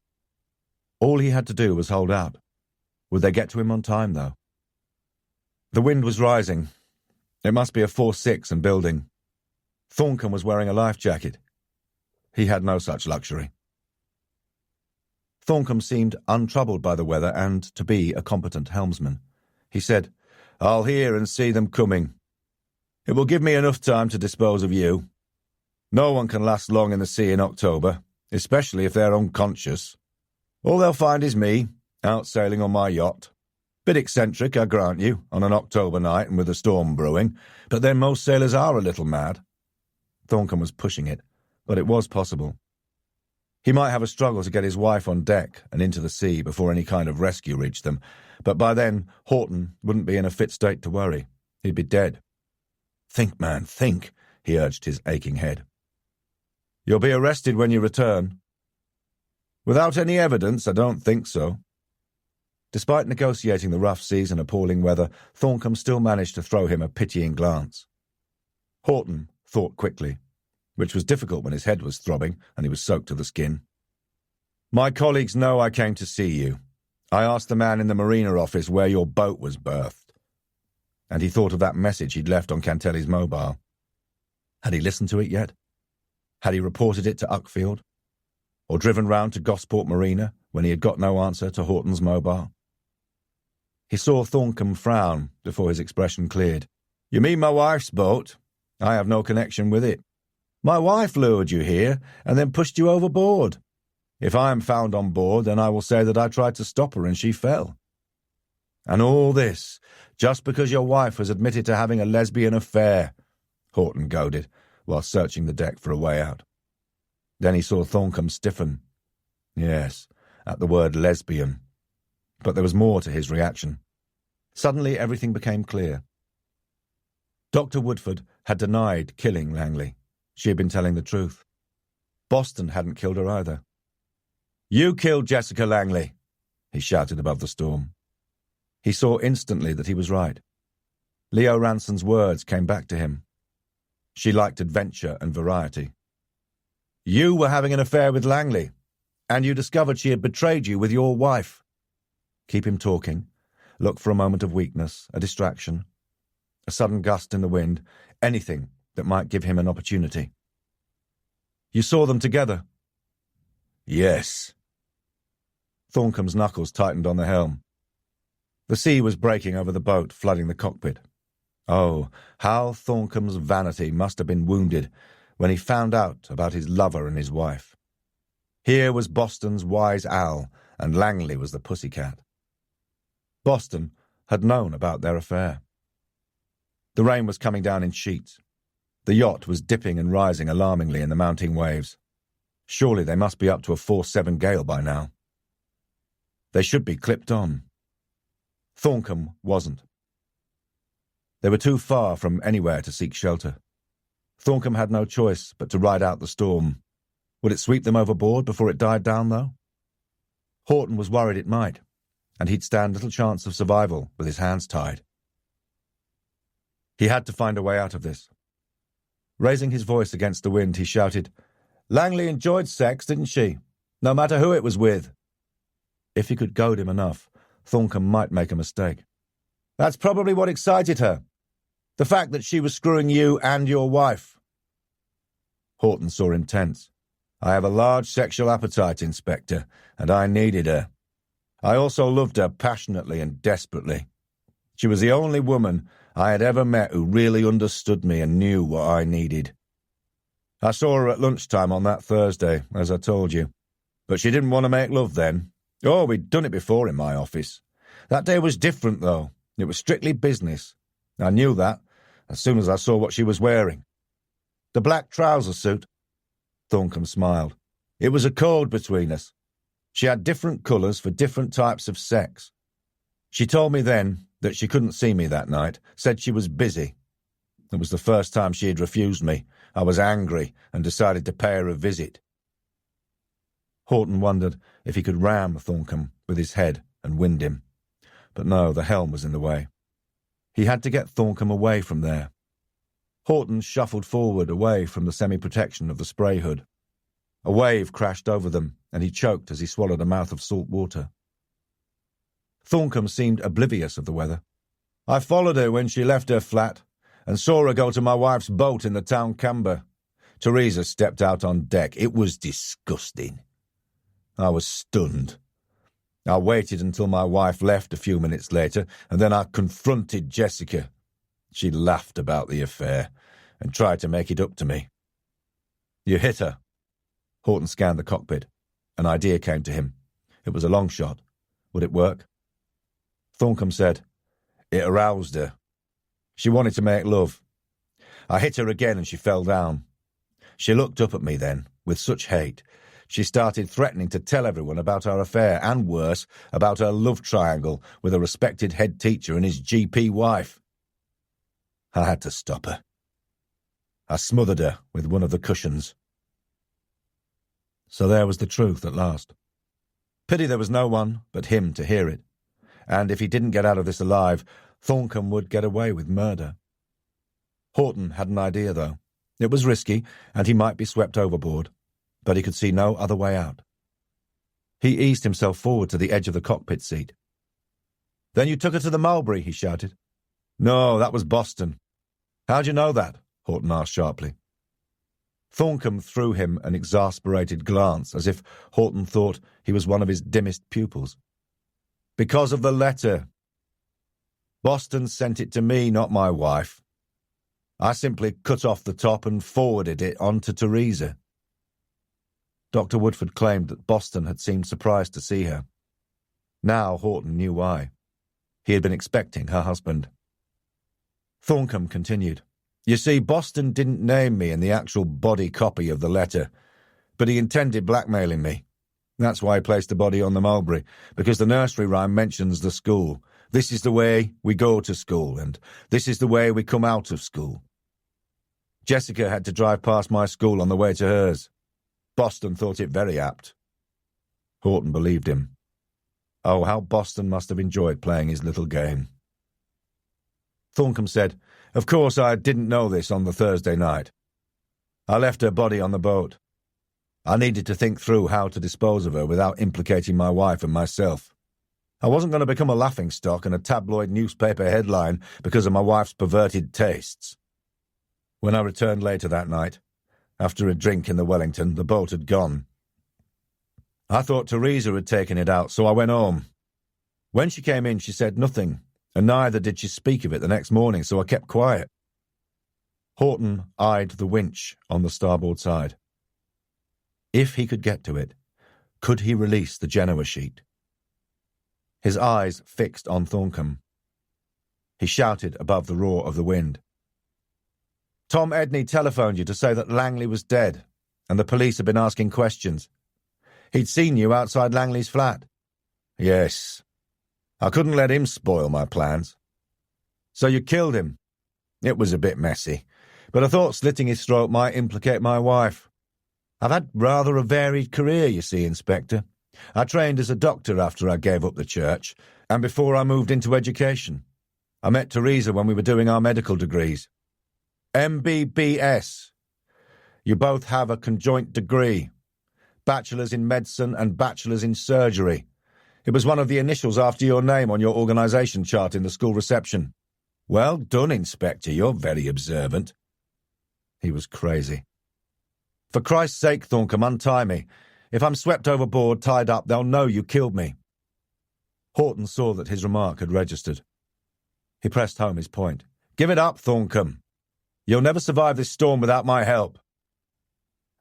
All he had to do was hold out. Would they get to him on time, though? The wind was rising. It must be a 4-6 and building. Thorncombe was wearing a life jacket. He had no such luxury. Thorncombe seemed untroubled by the weather and to be a competent helmsman. He said, "I'll hear and see them coming. It will give me enough time to dispose of you. No one can last long in the sea in October, especially if they're unconscious. All they'll find is me, out sailing on my yacht. Bit eccentric, I grant you, on an October night and with a storm brewing, but then most sailors are a little mad." Thorncombe was pushing it, but it was possible. He might have a struggle to get his wife on deck and into the sea before any kind of rescue reached them, but by then Horton wouldn't be in a fit state to worry. He'd be dead. "Think, man, think," he urged his aching head. "You'll be arrested when you return." "Without any evidence, I don't think so." Despite negotiating the rough seas and appalling weather, Thorncombe still managed to throw him a pitying glance. Horton thought quickly, which was difficult when his head was throbbing and he was soaked to the skin. "My colleagues know I came to see you. I asked the man in the marina office where your boat was berthed." And he thought of that message he'd left on Cantelli's mobile. Had he listened to it yet? Had he reported it to Uckfield? Or driven round to Gosport Marina when he had got no answer to Horton's mobile? He saw Thorncombe frown before his expression cleared. "You mean my wife's boat? I have no connection with it. My wife lured you here and then pushed you overboard. If I am found on board, then I will say that I tried to stop her and she fell. And all this just because your wife has admitted to having a lesbian affair," Horton goaded, while searching the deck for a way out. Then he saw Thorncombe stiffen. Yes, at the word lesbian. But there was more to his reaction. Suddenly everything became clear. Dr. Woodford had denied killing Langley. She had been telling the truth. Boston hadn't killed her either. "You killed Jessica Langley," he shouted above the storm. He saw instantly that he was right. Leo Ranson's words came back to him. She liked adventure and variety. "You were having an affair with Langley, and you discovered she had betrayed you with your wife." Keep him talking. Look for a moment of weakness, a distraction, a sudden gust in the wind, anything that might give him an opportunity. "You saw them together?" "Yes." Thorncombe's knuckles tightened on the helm. The sea was breaking over the boat, flooding the cockpit. Oh, how Thorncombe's vanity must have been wounded when he found out about his lover and his wife. Here was Boston's wise owl, and Langley was the pussycat. Boston had known about their affair. The rain was coming down in sheets. The yacht was dipping and rising alarmingly in the mounting waves. Surely they must be up to a 4-7 gale by now. They should be clipped on. Thorncombe wasn't. They were too far from anywhere to seek shelter. Thorncombe had no choice but to ride out the storm. Would it sweep them overboard before it died down, though? Horton was worried it might, and he'd stand little chance of survival with his hands tied. He had to find a way out of this. Raising his voice against the wind, he shouted, "Langley enjoyed sex, didn't she? No matter who it was with." If he could goad him enough, Thorncombe might make a mistake. "That's probably what excited her. The fact that she was screwing you and your wife." Horton saw him tense. "I have a large sexual appetite, Inspector, and I needed her. I also loved her passionately and desperately. She was the only woman I had ever met who really understood me and knew what I needed. I saw her at lunchtime on that Thursday, as I told you, but she didn't want to make love then. Oh, we'd done it before in my office. That day was different, though. It was strictly business. I knew that as soon as I saw what she was wearing. The black trouser suit." Thorncombe smiled. "It was a code between us. She had different colours for different types of sex. She told me then that she couldn't see me that night, said she was busy. It was the first time she had refused me. I was angry and decided to pay her a visit." Horton wondered if he could ram Thorncombe with his head and wind him. But no, the helm was in the way. He had to get Thorncombe away from there. Horton shuffled forward away from the semi-protection of the spray hood. A wave crashed over them, and he choked as he swallowed a mouth of salt water. Thorncombe seemed oblivious of the weather. "I followed her when she left her flat, and saw her go to my wife's boat in the town camber. Teresa stepped out on deck. It was disgusting. I was stunned. I waited until my wife left a few minutes later, and then I confronted Jessica. She laughed about the affair and tried to make it up to me." "You hit her?" Horton scanned the cockpit. An idea came to him. It was a long shot. Would it work? Thorncombe said, "It aroused her. She wanted to make love. I hit her again and she fell down. She looked up at me then, with such hate. She started threatening to tell everyone about our affair, and worse, about her love triangle with a respected head teacher and his GP wife. I had to stop her. I smothered her with one of the cushions." So there was the truth at last. Pity there was no one but him to hear it, and if he didn't get out of this alive, Thorncombe would get away with murder. Horton had an idea, though. It was risky, and he might be swept overboard, but he could see no other way out. He eased himself forward to the edge of the cockpit seat. "Then you took her to the Mulberry," he shouted. "No, that was Boston." "How'd you know that?" Horton asked sharply. Thorncombe threw him an exasperated glance, as if Horton thought he was one of his dimmest pupils. "Because of the letter. Boston sent it to me, not my wife. I simply cut off the top and forwarded it on to Teresa." Dr. Woodford claimed that Boston had seemed surprised to see her. Now Horton knew why. He had been expecting her husband. Thorncombe continued, "You see, Boston didn't name me in the actual body copy of the letter, but he intended blackmailing me. That's why he placed the body on the Mulberry, because the nursery rhyme mentions the school. This is the way we go to school, and this is the way we come out of school. Jessica had to drive past my school on the way to hers. Boston thought it very apt. Horton believed him. Oh, how Boston must have enjoyed playing his little game. Thorncombe said, "Of course I didn't know this on the Thursday night. I left her body on the boat. I needed to think through how to dispose of her without implicating my wife and myself. I wasn't going to become a laughingstock and a tabloid newspaper headline because of my wife's perverted tastes." When I returned later that night, after a drink in the Wellington, the boat had gone. I thought Teresa had taken it out, so I went home. When she came in, she said nothing, and neither did she speak of it the next morning, so I kept quiet. Horton eyed the winch on the starboard side. If he could get to it, could he release the Genoa sheet? His eyes fixed on Thorncombe. He shouted above the roar of the wind. "Tom Edney telephoned you to say that Langley was dead, and the police had been asking questions. He'd seen you outside Langley's flat." "Yes. I couldn't let him spoil my plans." "So you killed him?" "It was a bit messy, but I thought slitting his throat might implicate my wife. I've had rather a varied career, you see, Inspector. I trained as a doctor after I gave up the church, and before I moved into education. I met Teresa when we were doing our medical degrees. MBBS. You both have a conjoint degree. Bachelor's in medicine and bachelor's in surgery. It was one of the initials after your name on your organisation chart in the school reception. Well done, Inspector. You're very observant." He was crazy. "For Christ's sake, Thorncombe, untie me. If I'm swept overboard, tied up, they'll know you killed me." Horton saw that his remark had registered. He pressed home his point. "Give it up, Thorncombe. You'll never survive this storm without my help."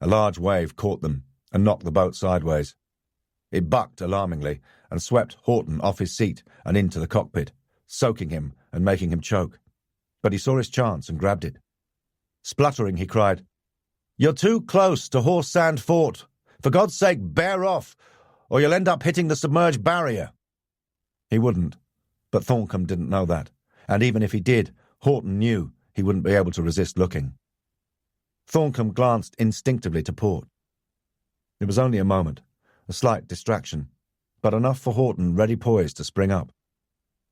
A large wave caught them and knocked the boat sideways. It bucked alarmingly and swept Horton off his seat and into the cockpit, soaking him and making him choke. But he saw his chance and grabbed it. Spluttering, he cried, "You're too close to Horse Sand Fort. For God's sake, bear off, or you'll end up hitting the submerged barrier." He wouldn't, but Thorncombe didn't know that, and even if he did, Horton knew he wouldn't be able to resist looking. Thorncombe glanced instinctively to port. It was only a moment, a slight distraction, but enough for Horton ready poised to spring up.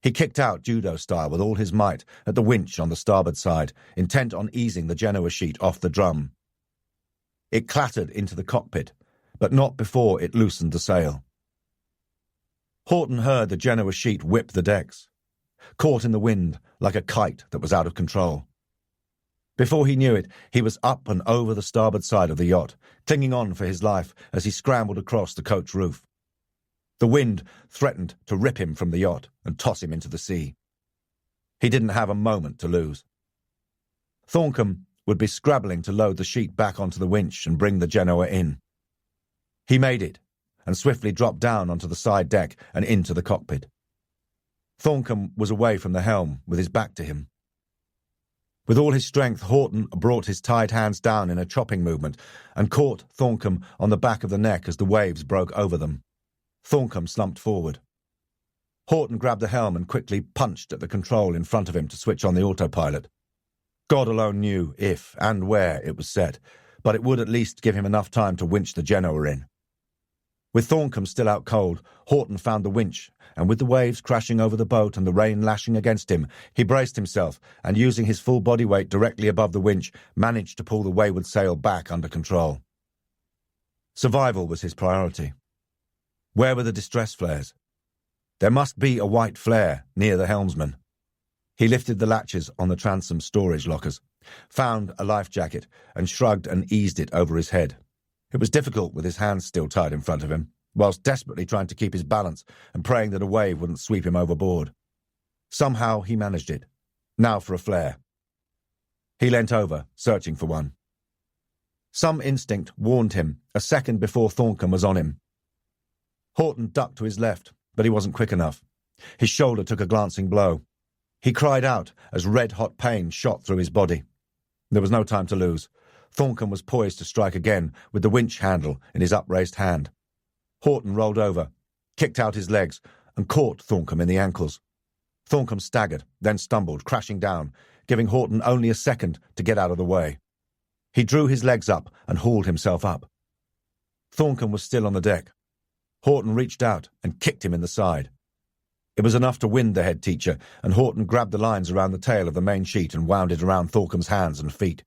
He kicked out judo-style with all his might at the winch on the starboard side, intent on easing the Genoa sheet off the drum. It clattered into the cockpit, but not before it loosened the sail. Horton heard the Genoa sheet whip the decks, caught in the wind like a kite that was out of control. Before he knew it, he was up and over the starboard side of the yacht, clinging on for his life as he scrambled across the coach roof. The wind threatened to rip him from the yacht and toss him into the sea. He didn't have a moment to lose. Thorncombe would be scrabbling to load the sheet back onto the winch and bring the Genoa in. He made it, and swiftly dropped down onto the side deck and into the cockpit. Thorncombe was away from the helm, with his back to him. With all his strength, Horton brought his tied hands down in a chopping movement and caught Thorncombe on the back of the neck as the waves broke over them. Thorncombe slumped forward. Horton grabbed the helm and quickly punched at the control in front of him to switch on the autopilot. God alone knew if and where it was set, but it would at least give him enough time to winch the Genoa in. With Thorncombe still out cold, Horton found the winch, and with the waves crashing over the boat and the rain lashing against him, he braced himself and, using his full body weight directly above the winch, managed to pull the wayward sail back under control. Survival was his priority. Where were the distress flares? There must be a white flare near the helmsman. He lifted the latches on the transom storage lockers, found a life jacket, and shrugged and eased it over his head. It was difficult with his hands still tied in front of him, whilst desperately trying to keep his balance and praying that a wave wouldn't sweep him overboard. Somehow he managed it. Now for a flare. He leant over, searching for one. Some instinct warned him a second before Thorncombe was on him. Horton ducked to his left, but he wasn't quick enough. His shoulder took a glancing blow. He cried out as red-hot pain shot through his body. There was no time to lose. Thorncombe was poised to strike again, with the winch handle in his upraised hand. Horton rolled over, kicked out his legs, and caught Thorncombe in the ankles. Thorncombe staggered, then stumbled, crashing down, giving Horton only a second to get out of the way. He drew his legs up and hauled himself up. Thorncombe was still on the deck. Horton reached out and kicked him in the side. It was enough to wind the head teacher, and Horton grabbed the lines around the tail of the main sheet and wound it around Thorncombe's hands and feet.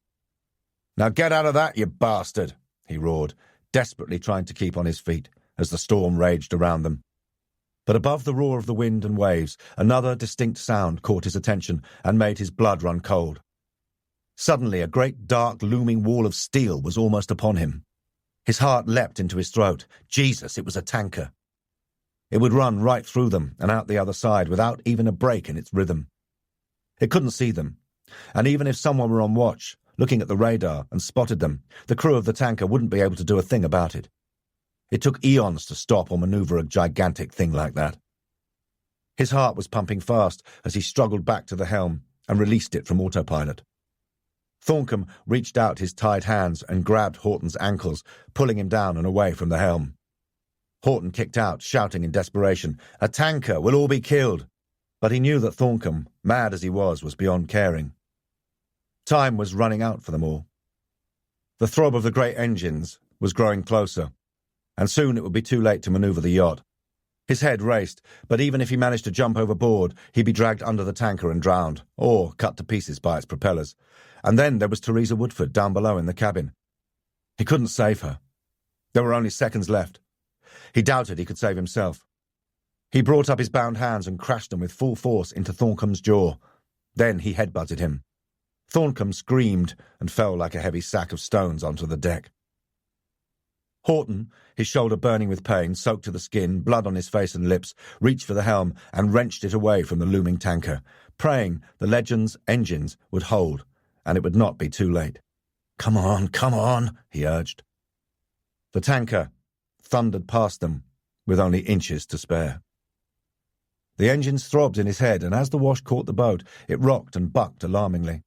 "Now get out of that, you bastard!" he roared, desperately trying to keep on his feet as the storm raged around them. But above the roar of the wind and waves, another distinct sound caught his attention and made his blood run cold. Suddenly, a great, dark, looming wall of steel was almost upon him. His heart leapt into his throat. Jesus, it was a tanker. It would run right through them and out the other side without even a break in its rhythm. It couldn't see them, and even if someone were on watch, looking at the radar, and spotted them, the crew of the tanker wouldn't be able to do a thing about it. It took eons to stop or maneuver a gigantic thing like that. His heart was pumping fast as he struggled back to the helm and released it from autopilot. Thorncombe reached out his tied hands and grabbed Horton's ankles, pulling him down and away from the helm. Horton kicked out, shouting in desperation, "A tanker! We'll all be killed!" But he knew that Thorncombe, mad as he was beyond caring. Time was running out for them all. The throb of the great engines was growing closer, and soon it would be too late to maneuver the yacht. His head raced, but even if he managed to jump overboard, he'd be dragged under the tanker and drowned, or cut to pieces by its propellers. And then there was Teresa Woodford down below in the cabin. He couldn't save her. There were only seconds left. He doubted he could save himself. He brought up his bound hands and crashed them with full force into Thorncombe's jaw. Then he headbutted him. Thorncombe screamed and fell like a heavy sack of stones onto the deck. Horton, his shoulder burning with pain, soaked to the skin, blood on his face and lips, reached for the helm and wrenched it away from the looming tanker, praying the Legend's engines would hold and it would not be too late. Come on, he urged. The tanker thundered past them with only inches to spare. The engines throbbed in his head, and as the wash caught the boat, it rocked and bucked alarmingly.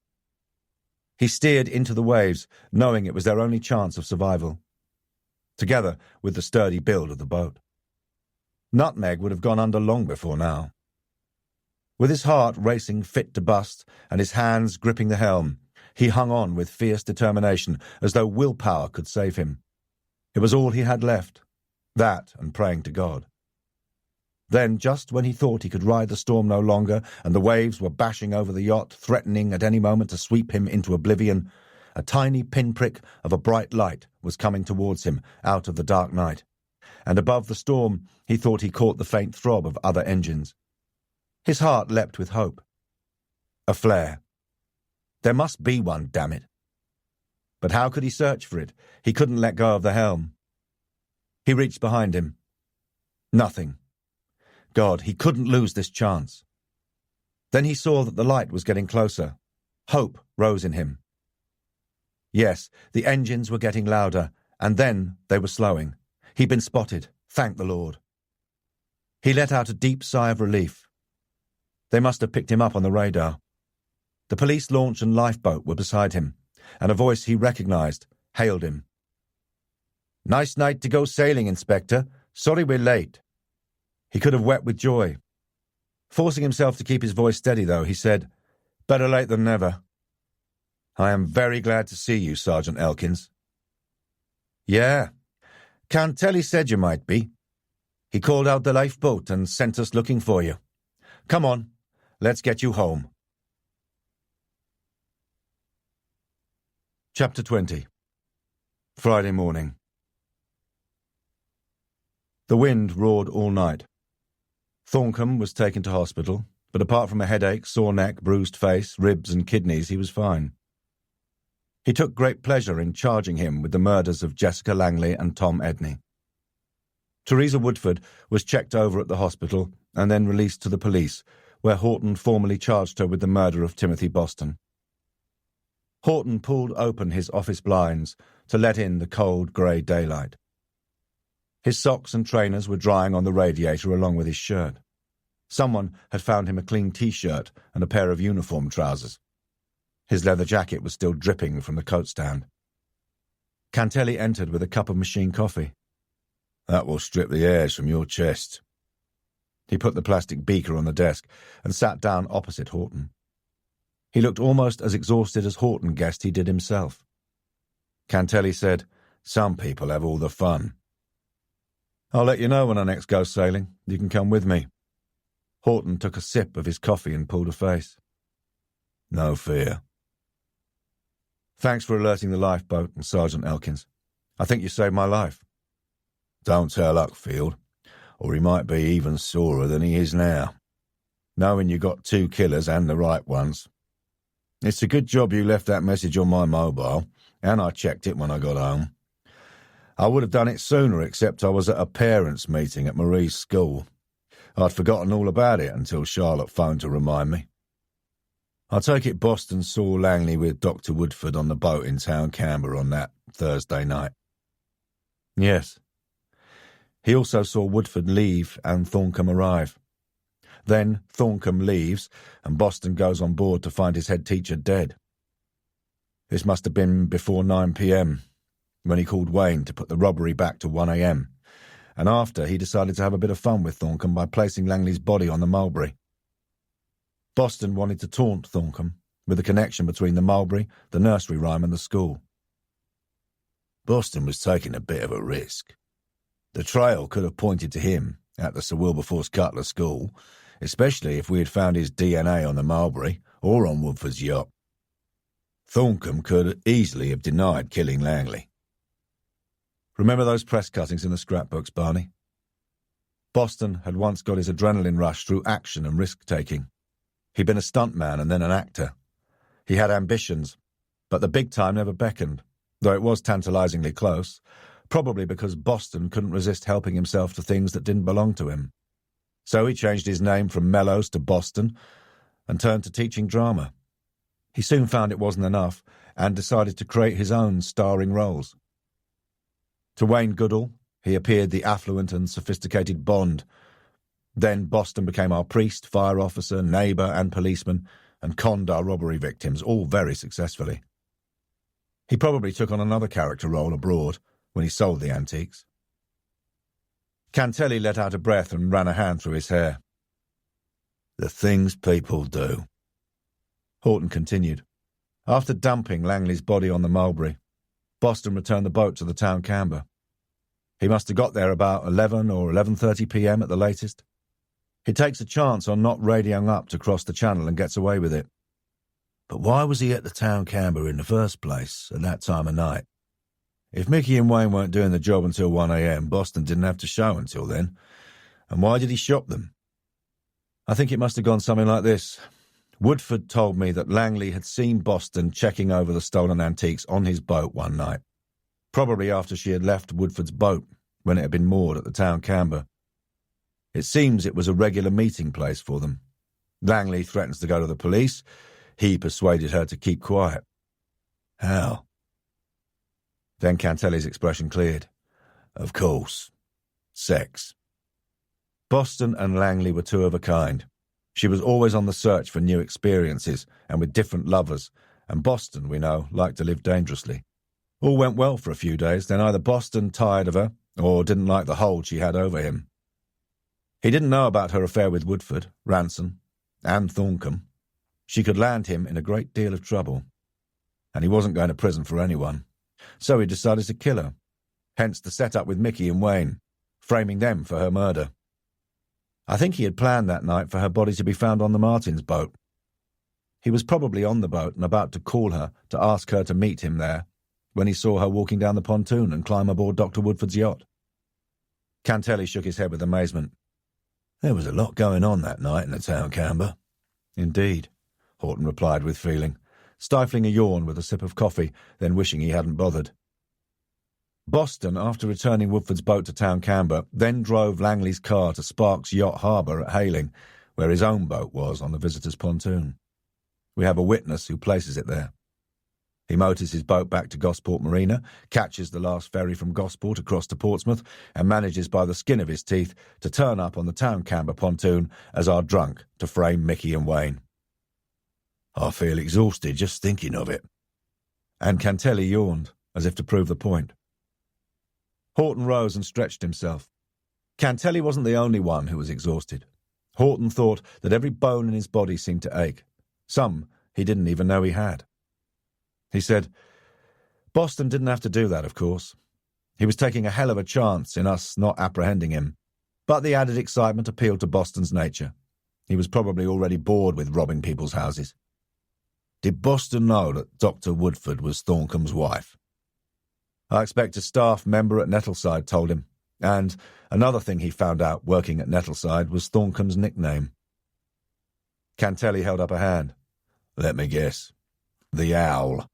He steered into the waves, knowing it was their only chance of survival, together with the sturdy build of the boat. Nutmeg would have gone under long before now. With his heart racing fit to bust and his hands gripping the helm, he hung on with fierce determination, as though willpower could save him. It was all he had left, that and praying to God. Then, just when he thought he could ride the storm no longer and the waves were bashing over the yacht, threatening at any moment to sweep him into oblivion, a tiny pinprick of a bright light was coming towards him out of the dark night, and above the storm he thought he caught the faint throb of other engines. His heart leapt with hope. A flare. There must be one, damn it. But how could he search for it? He couldn't let go of the helm. He reached behind him. Nothing. God, he couldn't lose this chance. Then he saw that the light was getting closer. Hope rose in him. Yes, the engines were getting louder, and then they were slowing. He'd been spotted, thank the Lord. He let out a deep sigh of relief. They must have picked him up on the radar. The police launch and lifeboat were beside him, and a voice he recognized hailed him. "Nice night to go sailing, Inspector. Sorry we're late." He could have wept with joy. Forcing himself to keep his voice steady, though, he said, "Better late than never." "I am very glad to see you, Sergeant Elkins." "Yeah. Cantelli said you might be. He called out the lifeboat and sent us looking for you. Come on, let's get you home." Chapter 20. Friday morning. The wind roared all night. Thorncombe was taken to hospital, but apart from a headache, sore neck, bruised face, ribs and kidneys, he was fine. He took great pleasure in charging him with the murders of Jessica Langley and Tom Edney. Teresa Woodford was checked over at the hospital and then released to the police, where Horton formally charged her with the murder of Timothy Boston. Horton pulled open his office blinds to let in the cold, grey daylight. His socks and trainers were drying on the radiator along with his shirt. Someone had found him a clean T-shirt and a pair of uniform trousers. His leather jacket was still dripping from the coat stand. Cantelli entered with a cup of machine coffee. "That will strip the airs from your chest." He put the plastic beaker on the desk and sat down opposite Horton. He looked almost as exhausted as Horton guessed he did himself. Cantelli said, "Some people have all the fun. I'll let you know when I next go sailing. You can come with me. Horton took a sip of his coffee and pulled a face. No fear. Thanks for alerting the lifeboat and Sergeant Elkins. I think you saved my life. Don't tell Huckfield, or he might be even sorer than he is now, knowing you got 2 killers and the right ones. It's a good job you left that message on my mobile, and I checked it when I got home. I would have done it sooner, except I was at a parents' meeting at Marie's school. I'd forgotten all about it until Charlotte phoned to remind me. I take it Boston saw Langley with Dr. Woodford on the boat in town Canberra on that Thursday night. Yes. He also saw Woodford leave and Thorncombe arrive. Then Thorncombe leaves and Boston goes on board to find his head teacher dead. This must have been before 9 p.m, when he called Wayne to put the robbery back to 1 a.m, and after he decided to have a bit of fun with Thorncombe by placing Langley's body on the mulberry. Boston wanted to taunt Thorncombe with a connection between the mulberry, the nursery rhyme and the school. Boston was taking a bit of a risk. The trail could have pointed to him at the Sir Wilberforce Cutler School, especially if we had found his DNA on the mulberry or on Woodford's yacht. Thorncombe could easily have denied killing Langley. Remember those press cuttings in the scrapbooks, Barney? Boston had once got his adrenaline rush through action and risk-taking. He'd been a stuntman and then an actor. He had ambitions, but the big time never beckoned, though it was tantalizingly close, probably because Boston couldn't resist helping himself to things that didn't belong to him. So he changed his name from Mellows to Boston and turned to teaching drama. He soon found it wasn't enough and decided to create his own starring roles. To Wayne Goodall, he appeared the affluent and sophisticated Bond. Then Boston became our priest, fire officer, neighbour and policeman, and conned our robbery victims, all very successfully. He probably took on another character role abroad when he sold the antiques. Cantelli let out a breath and ran a hand through his hair. The things people do. Horton continued. After dumping Langley's body on the mulberry, Boston returned the boat to the town Canberra. He must have got there about 11 or 11:30 p.m. at the latest. He takes a chance on not radioing up to cross the channel and gets away with it. But why was he at the town Canberra in the first place at that time of night? If Mickey and Wayne weren't doing the job until 1 a.m, Boston didn't have to show until then. And why did he shop them? I think it must have gone something like this. Woodford told me that Langley had seen Boston checking over the stolen antiques on his boat one night, probably after she had left Woodford's boat when it had been moored at the town Canberra. It seems it was a regular meeting place for them. Langley threatens to go to the police. He persuaded her to keep quiet. How? Then Cantelli's expression cleared. Of course. Sex. Boston and Langley were two of a kind. She was always on the search for new experiences and with different lovers, and Boston, we know, liked to live dangerously. All went well for a few days, then either Boston tired of her or didn't like the hold she had over him. He didn't know about her affair with Woodford, Ranson, and Thorncombe. She could land him in a great deal of trouble, and he wasn't going to prison for anyone. So he decided to kill her, hence the set-up with Mickey and Wayne, framing them for her murder. I think he had planned that night for her body to be found on the Martin's boat. He was probably on the boat and about to call her to ask her to meet him there when he saw her walking down the pontoon and climb aboard Dr. Woodford's yacht. Cantelli shook his head with amazement. There was a lot going on that night in the town Canberra. Indeed, Horton replied with feeling, stifling a yawn with a sip of coffee, then wishing he hadn't bothered. Boston, after returning Woodford's boat to town Canberra, then drove Langley's car to Sparks Yacht Harbour at Hayling, where his own boat was on the visitors' pontoon. We have a witness who places it there. He motors his boat back to Gosport Marina, catches the last ferry from Gosport across to Portsmouth, and manages by the skin of his teeth to turn up on the town Canberra pontoon as our drunk to frame Mickey and Wayne. I feel exhausted just thinking of it. And Cantelli yawned, as if to prove the point. Horton rose and stretched himself. Cantelli wasn't the only one who was exhausted. Horton thought that every bone in his body seemed to ache. Some he didn't even know he had. He said, Boston didn't have to do that, of course. He was taking a hell of a chance in us not apprehending him, but the added excitement appealed to Boston's nature. He was probably already bored with robbing people's houses. Did Boston know that Dr. Woodford was Thorncombe's wife? I expect a staff member at Nettleside told him, and another thing he found out working at Nettleside was Thorncombe's nickname. Cantelli held up a hand. Let me guess. The Owl.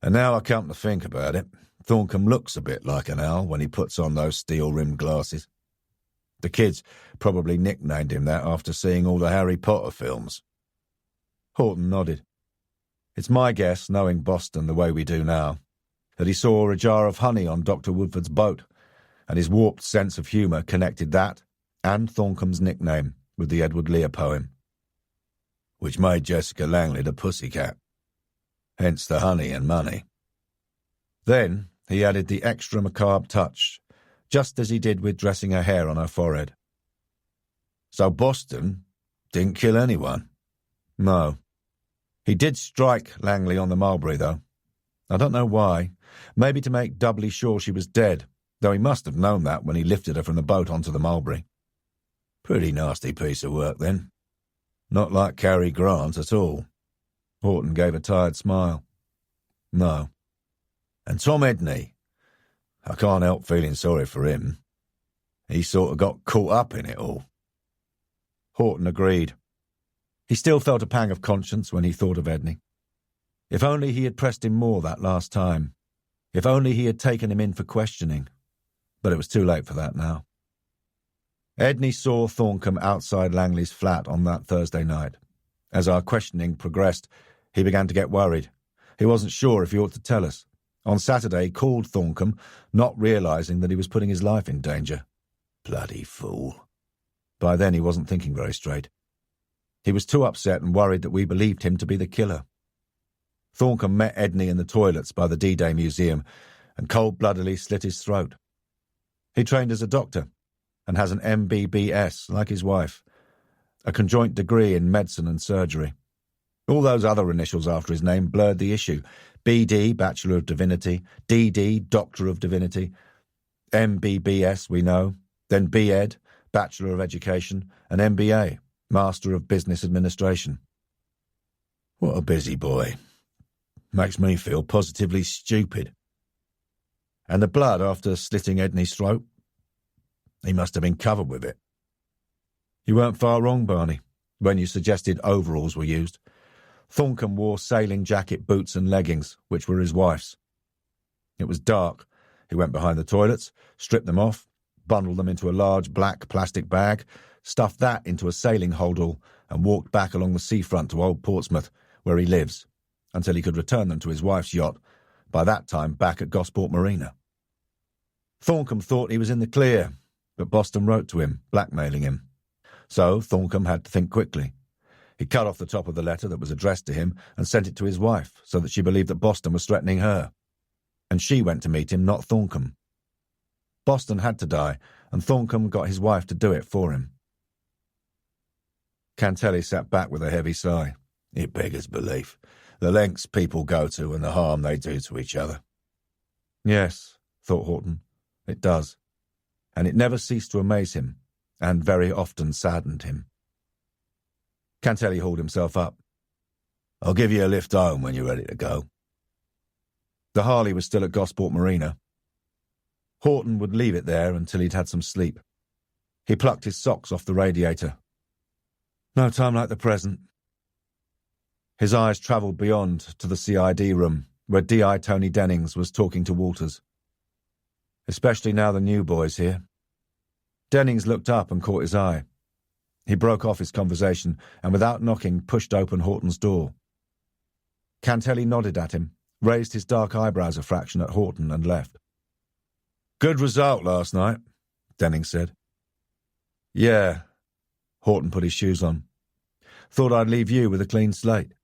And now I come to think about it, Thorncombe looks a bit like an owl when he puts on those steel-rimmed glasses. The kids probably nicknamed him that after seeing all the Harry Potter films. Horton nodded. It's my guess, knowing Boston the way we do now, that he saw a jar of honey on Dr. Woodford's boat, and his warped sense of humour connected that and Thorncombe's nickname with the Edward Lear poem, which made Jessica Langley the pussycat, hence the honey and money. Then he added the extra macabre touch, just as he did with dressing her hair on her forehead. So Boston didn't kill anyone? No. He did strike Langley on the mulberry, though. I don't know why. Maybe to make doubly sure she was dead, though he must have known that when he lifted her from the boat onto the mulberry. Pretty nasty piece of work, then. Not like Cary Grant at all. Horton gave a tired smile. No. And Tom Edney. I can't help feeling sorry for him. He sort of got caught up in it all. Horton agreed. He still felt a pang of conscience when he thought of Edney. If only he had pressed him more that last time. If only he had taken him in for questioning. But it was too late for that now. Edney saw Thorncombe outside Langley's flat on that Thursday night. As our questioning progressed, he began to get worried. He wasn't sure if he ought to tell us. On Saturday, he called Thorncombe, not realising that he was putting his life in danger. Bloody fool. By then he wasn't thinking very straight. He was too upset and worried that we believed him to be the killer. Thorncombe met Edney in the toilets by the D-Day Museum and cold-bloodedly slit his throat. He trained as a doctor and has an MBBS, like his wife, a conjoint degree in medicine and surgery. All those other initials after his name blurred the issue. BD, Bachelor of Divinity, DD, Doctor of Divinity, MBBS, we know, then BEd, Bachelor of Education, and MBA, Master of Business Administration. What a busy boy. Makes me feel positively stupid. And the blood after slitting Edney's throat? He must have been covered with it. You weren't far wrong, Barney, when you suggested overalls were used. Thorncombe wore sailing jacket, boots and leggings, which were his wife's. It was dark. He went behind the toilets, stripped them off, bundled them into a large black plastic bag, stuffed that into a sailing holdall and walked back along the seafront to Old Portsmouth, where he lives, until he could return them to his wife's yacht, by that time back at Gosport Marina. Thorncombe thought he was in the clear, but Boston wrote to him, blackmailing him. So Thorncombe had to think quickly. He cut off the top of the letter that was addressed to him and sent it to his wife, so that she believed that Boston was threatening her. And she went to meet him, not Thorncombe. Boston had to die, and Thorncombe got his wife to do it for him. Cantelli sat back with a heavy sigh. It beggars belief. The lengths people go to and the harm they do to each other. Yes, thought Horton, it does. And it never ceased to amaze him, and very often saddened him. Cantelli hauled himself up. I'll give you a lift home when you're ready to go. The Harley was still at Gosport Marina. Horton would leave it there until he'd had some sleep. He plucked his socks off the radiator. No time like the present. His eyes travelled beyond to the CID room, where D.I. Tony Dennings was talking to Walters. Especially now the new boy's here. Dennings looked up and caught his eye. He broke off his conversation and without knocking pushed open Horton's door. Cantelli nodded at him, raised his dark eyebrows a fraction at Horton and left. Good result last night, Dennings said. Yeah. Horton put his shoes on. Thought I'd leave you with a clean slate.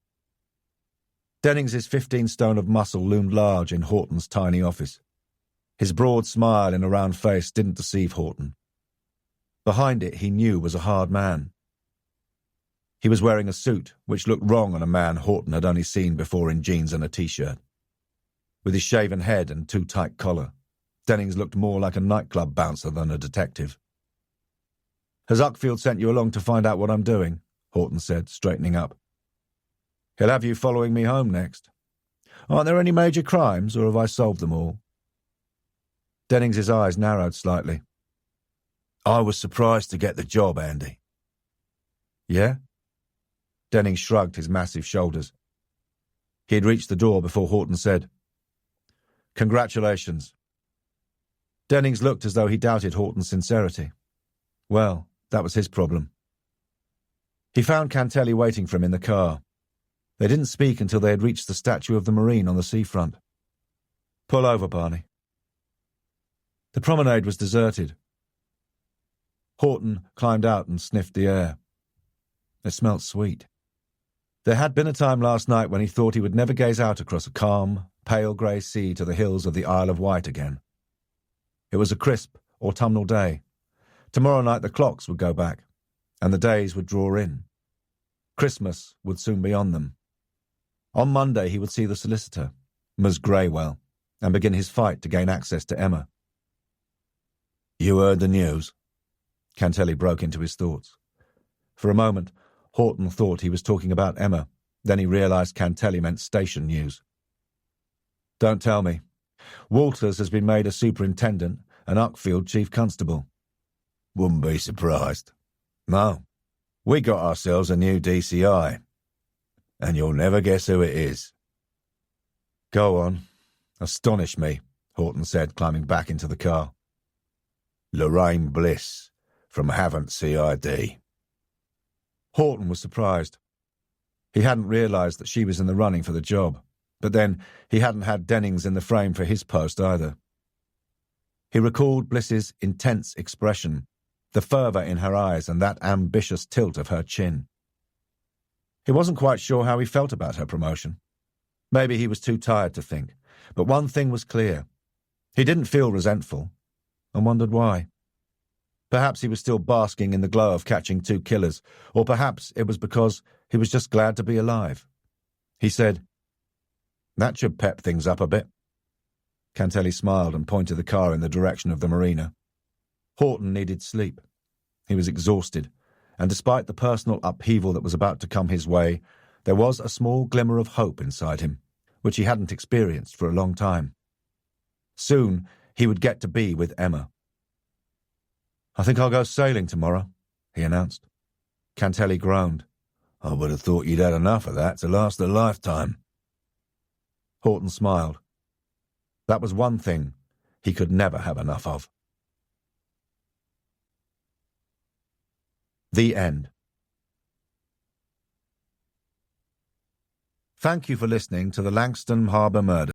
Dennings's 15 stone of muscle loomed large in Horton's tiny office. His broad smile in a round face didn't deceive Horton. Behind it he knew was a hard man. He was wearing a suit which looked wrong on a man Horton had only seen before in jeans and a t-shirt. With his shaven head and too tight collar, Dennings looked more like a nightclub bouncer than a detective. "Has Uckfield sent you along to find out what I'm doing?" Horton said, straightening up. "He'll have you following me home next. Aren't there any major crimes, or have I solved them all?" Dennings's eyes narrowed slightly. "I was surprised to get the job, Andy." "Yeah?" Dennings shrugged his massive shoulders. He had reached the door before Horton said, "Congratulations." Dennings looked as though he doubted Horton's sincerity. Well, that was his problem. He found Cantelli waiting for him in the car. They didn't speak until they had reached the statue of the Marine on the seafront. "Pull over, Barney." The promenade was deserted. Horton climbed out and sniffed the air. It smelt sweet. There had been a time last night when he thought he would never gaze out across a calm, pale grey sea to the hills of the Isle of Wight again. It was a crisp, autumnal day. Tomorrow night the clocks would go back, and the days would draw in. Christmas would soon be on them. On Monday he would see the solicitor, Ms. Greywell, and begin his fight to gain access to Emma. "You heard the news?" Cantelli broke into his thoughts. For a moment, Horton thought he was talking about Emma. Then he realised Cantelli meant station news. "Don't tell me. Walters has been made a superintendent and Uckfield chief constable." "Wouldn't be surprised." "No. We got ourselves a new DCI. And you'll never guess who it is." "Go on. Astonish me," Horton said, climbing back into the car. "Lorraine Bliss, from Havant CID." Horton was surprised. He hadn't realised that she was in the running for the job, but then he hadn't had Dennings in the frame for his post either. He recalled Bliss's intense expression, the fervour in her eyes and that ambitious tilt of her chin. He wasn't quite sure how he felt about her promotion. Maybe he was too tired to think, but one thing was clear. He didn't feel resentful, and wondered why. Perhaps he was still basking in the glow of catching 2 killers, or perhaps it was because he was just glad to be alive. He said, "That should pep things up a bit." Cantelli smiled and pointed the car in the direction of the marina. Horton needed sleep. He was exhausted, and despite the personal upheaval that was about to come his way, there was a small glimmer of hope inside him, which he hadn't experienced for a long time. Soon he would get to be with Emma. "I think I'll go sailing tomorrow," he announced. Cantelli groaned. "I would have thought you'd had enough of that to last a lifetime." Horton smiled. That was one thing he could never have enough of. The end. Thank you for listening to the Langstone Harbour Murders.